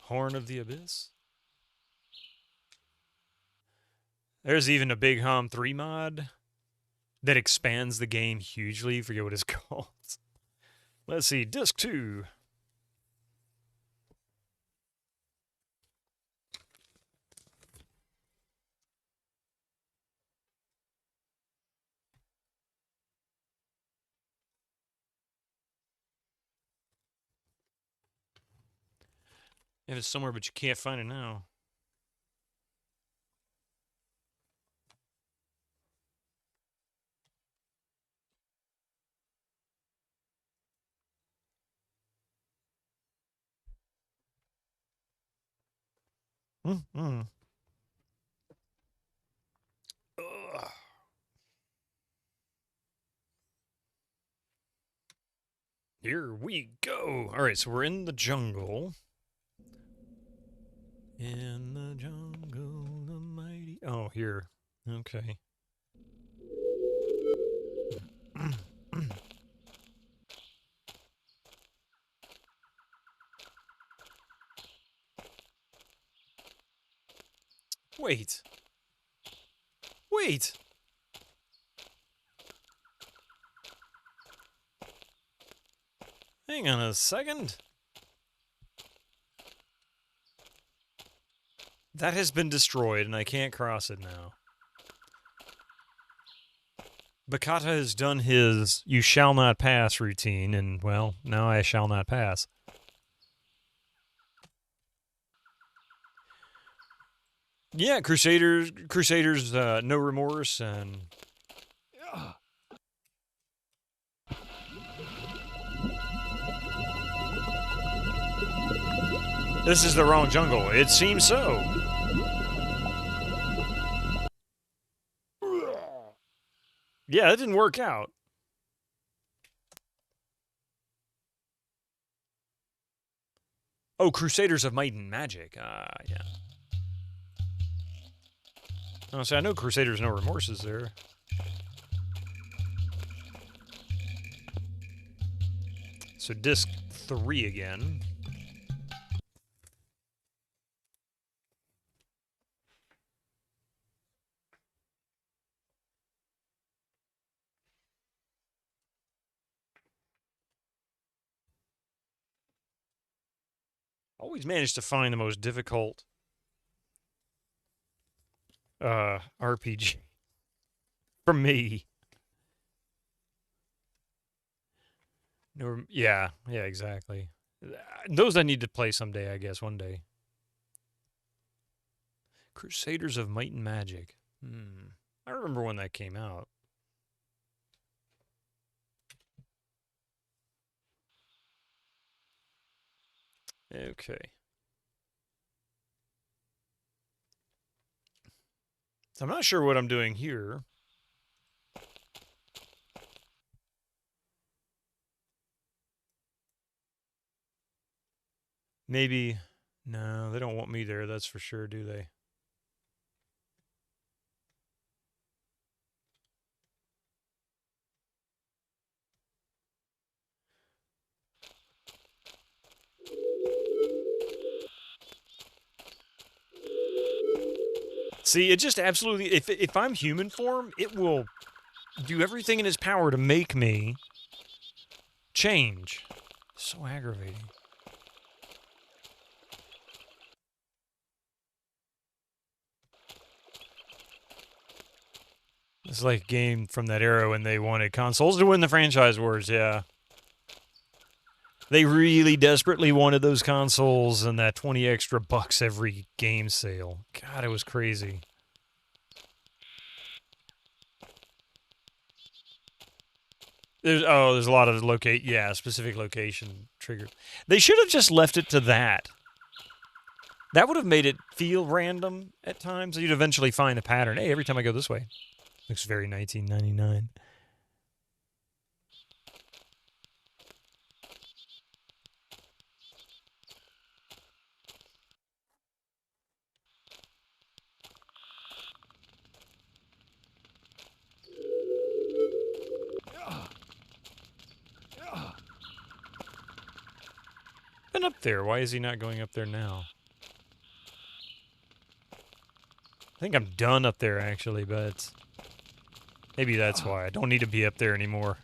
Horn of the Abyss. There's even a Big Hom 3 mod that expands the game hugely. Forget what it's called. Let's see. Disc 2. If it's somewhere, but you can't find it now. Mm-hmm. Here we go. All right, so we're in the jungle. In the jungle, the mighty... Oh, here. Okay. Wait. Wait. Hang on a second. That has been destroyed, and I can't cross it now. Bakata has done his "you shall not pass" routine, and, well, now I shall not pass. Yeah, Crusaders, no remorse, and... This is the wrong jungle. It seems so. Yeah, that didn't work out. Oh, Crusaders of Might and Magic. Yeah. Oh, so I know Crusaders No Remorse is there. So disc 3 again. Always manage to find the most difficult RPG for me. No, yeah, exactly. Those I need to play someday, I guess, one day. Crusaders of Might and Magic. I remember when that came out. Okay. So I'm not sure what I'm doing here. Maybe. No, they don't want me there, that's for sure, do they? See, it just absolutely, if I'm human form, it will do everything in its power to make me change. So aggravating. It's like a game from that era when they wanted consoles to win the franchise wars, yeah. They really desperately wanted those consoles and that 20 extra bucks every game sale. God, it was crazy. There's a lot of specific location trigger. They should have just left it to that. That would have made it feel random at times. You'd eventually find a pattern. Hey, every time I go this way. Looks very 1999. Been up there. Why is he not going up there now? I think I'm done up there, actually, but maybe that's why. I don't need to be up there anymore.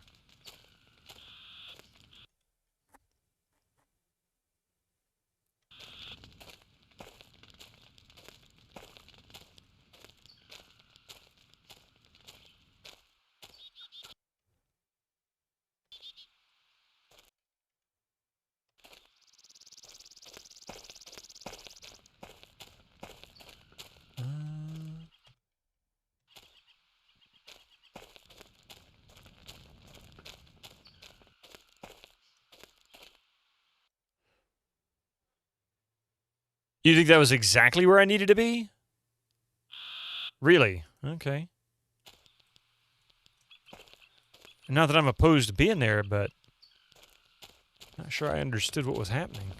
You think that was exactly where I needed to be? Really? Okay. Not that I'm opposed to being there, but not sure I understood what was happening.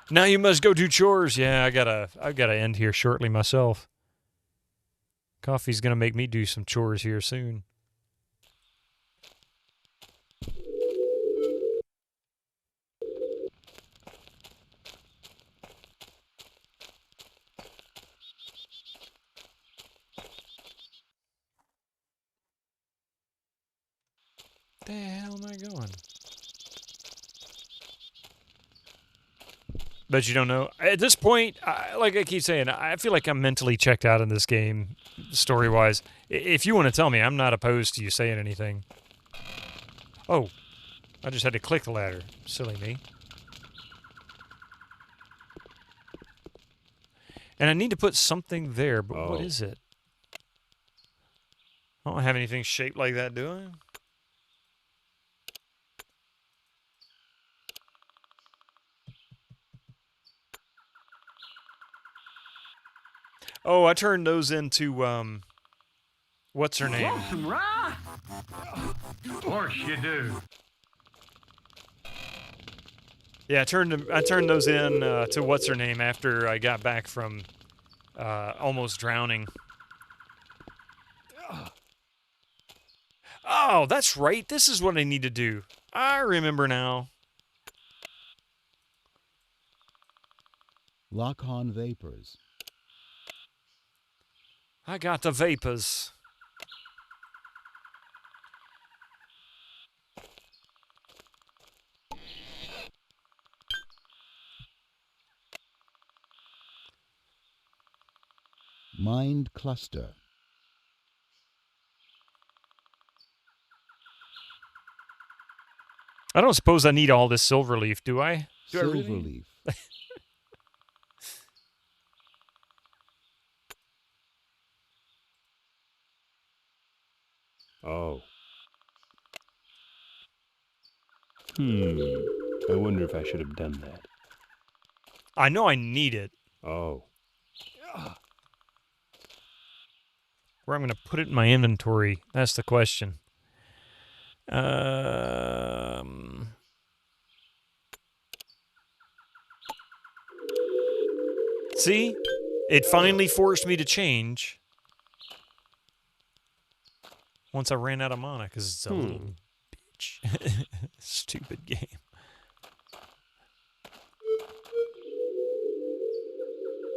Now you must go do chores. Yeah, I've gotta end here shortly myself. Coffee's gonna make me do some chores here soon. The hell am I going? But you don't know. At this point, like I keep saying, I feel like I'm mentally checked out in this game, story-wise. If you want to tell me, I'm not opposed to you saying anything. Oh, I just had to click the ladder. Silly me. And I need to put something there, but what is it? I don't have anything shaped like that, do I? Oh, I turned those into, what's her name? Of course you do. Yeah, I turned those in to what's her name after I got back from almost drowning. Oh, that's right. This is what I need to do. I remember now. Lock-on vapors. I got the vapors. mind cluster. I don't suppose I need all this silver leaf, do I? Do Silver I really? leaf. Oh. I wonder if I should have done that. I know I need it. Oh. Where I'm going to put it in my inventory, that's the question. See? It finally forced me to change once I ran out of mana, because it's a little bitch. Stupid game.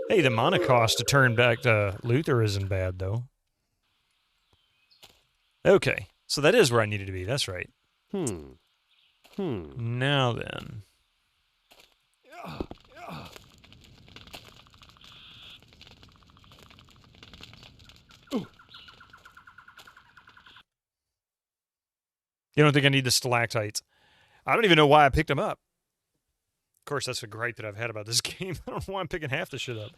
Hey, the mana cost to turn back to Luther isn't bad, though. Okay, so that is where I needed to be. That's right. Now then. You don't think I need the stalactites? I don't even know why I picked them up. Of course, that's a gripe that I've had about this game. I don't know why I'm picking half the shit up.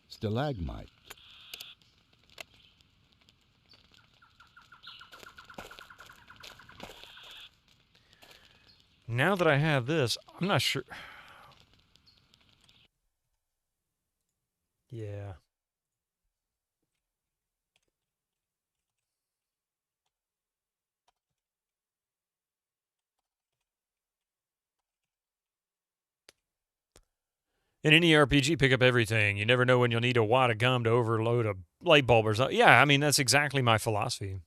Stalagmite. Now that I have this, I'm not sure. Yeah. In any RPG, pick up everything. You never know when you'll need a wad of gum to overload a light bulb or something. Yeah, I mean, that's exactly my philosophy.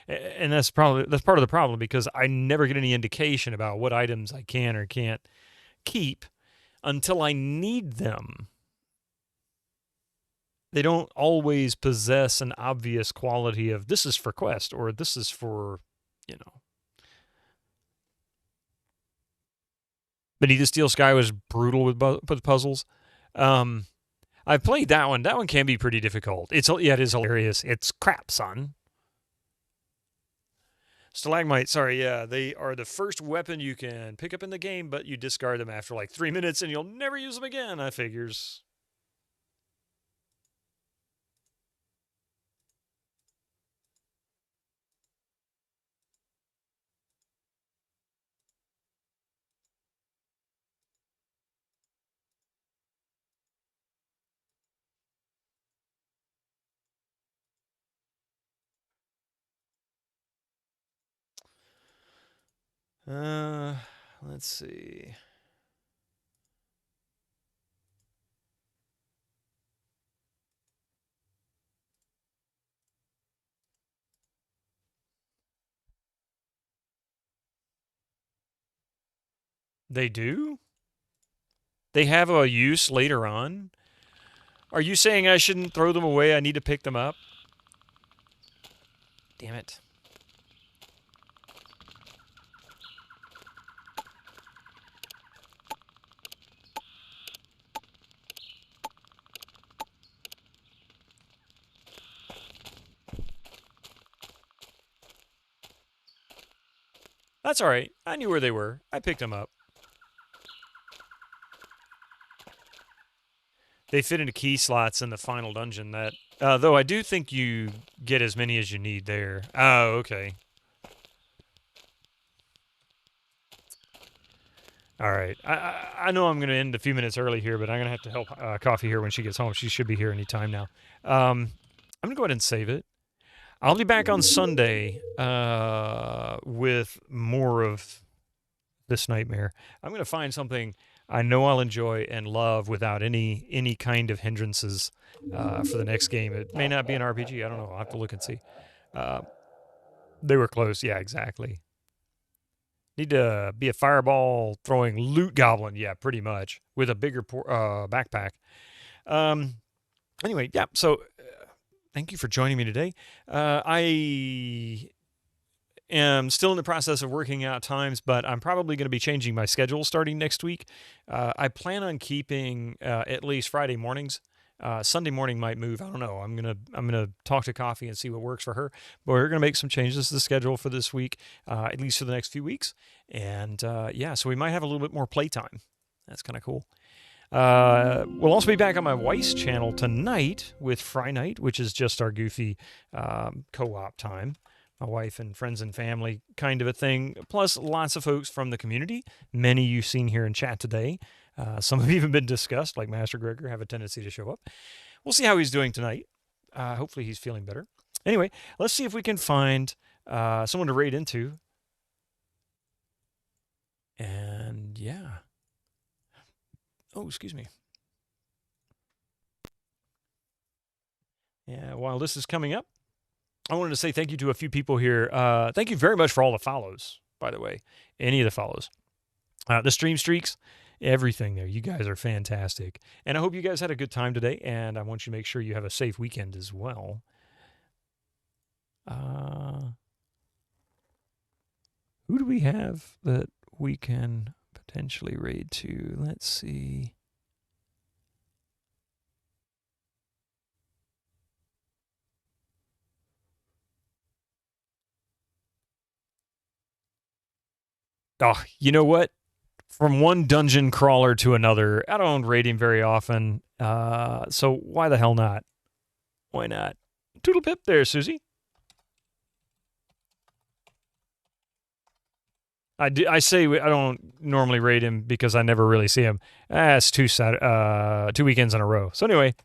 And that's part of the problem, because I never get any indication about what items I can or can't keep until I need them. They don't always possess an obvious quality of this is for quest or this is for, you know. Beneath the Steel Sky was brutal with puzzles. I've played that one. That one can be pretty difficult. It is hilarious. It's crap, son. Stalagmite, sorry, yeah, they are the first weapon you can pick up in the game, but you discard them after like 3 minutes and you'll never use them again, I figures. Let's see. They do? They have a use later on? Are you saying I shouldn't throw them away? I need to pick them up? Damn it. That's all right. I knew where they were. I picked them up. They fit into key slots in the final dungeon. That, though I do think you get as many as you need there. Oh, okay. All right. I know I'm going to end a few minutes early here, but I'm going to have to help Coffee here when she gets home. She should be here any time now. I'm going to go ahead and save it. I'll be back on Sunday with more of this nightmare. I'm going to find something I know I'll enjoy and love without any kind of hindrances for the next game. It may not be an RPG. I don't know. I'll have to look and see. They were close. Yeah, exactly. Need to be a fireball throwing loot goblin. Yeah, pretty much. With a bigger backpack. Anyway, yeah, so... thank you for joining me today. I am still in the process of working out times, but I'm probably going to be changing my schedule starting next week. I plan on keeping at least Friday mornings. Sunday morning might move. I don't know. I'm gonna talk to Coffee and see what works for her. But we're gonna make some changes to the schedule for this week, at least for the next few weeks. And yeah, so we might have a little bit more playtime. That's kind of cool. We'll also be back on my wife's channel tonight with Fry Night, which is just our goofy co-op time. My wife and friends and family kind of a thing, plus lots of folks from the community. Many you've seen here in chat today. Some have even been discussed, like Master Gregor, have a tendency to show up. We'll see how he's doing tonight. Hopefully he's feeling better. Anyway, let's see if we can find someone to raid into. And yeah. Oh, excuse me. Yeah, while this is coming up, I wanted to say thank you to a few people here. Thank you very much for all the follows, by the way. Any of the follows. The stream streaks, everything there. You guys are fantastic. And I hope you guys had a good time today, and I want you to make sure you have a safe weekend as well. Who do we have that we can potentially raid to? Let's see. Oh, you know what? From one dungeon crawler to another, I don't raid him very often. So why the hell not? Why not? Toodle pip there, Susie. I say I don't normally raid him because I never really see him. It's 2 weekends in a row. So anyway,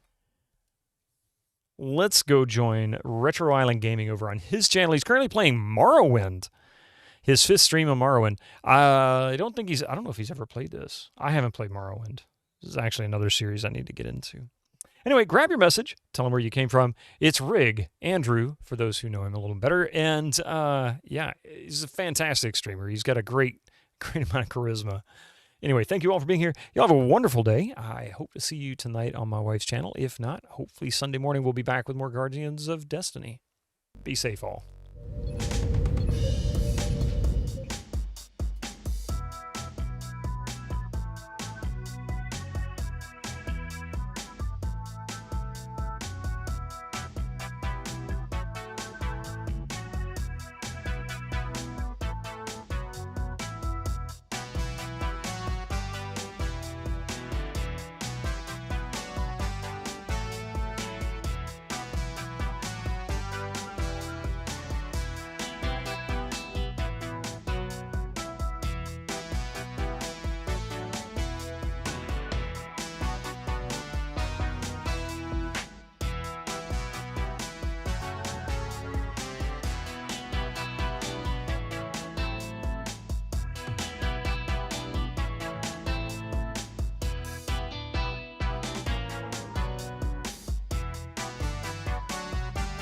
let's go join Retro Island Gaming over on his channel. He's currently playing Morrowind. His 5th stream of Morrowind. I don't know if he's ever played this. I haven't played Morrowind. This is actually another series I need to get into. Anyway, grab your message. Tell him where you came from. It's Rig, Andrew, for those who know him a little better. And yeah, he's a fantastic streamer. He's got a great amount of charisma. Anyway, thank you all for being here. Y'all have a wonderful day. I hope to see you tonight on my wife's channel. If not, hopefully Sunday morning we'll be back with more Guardians of Destiny. Be safe all.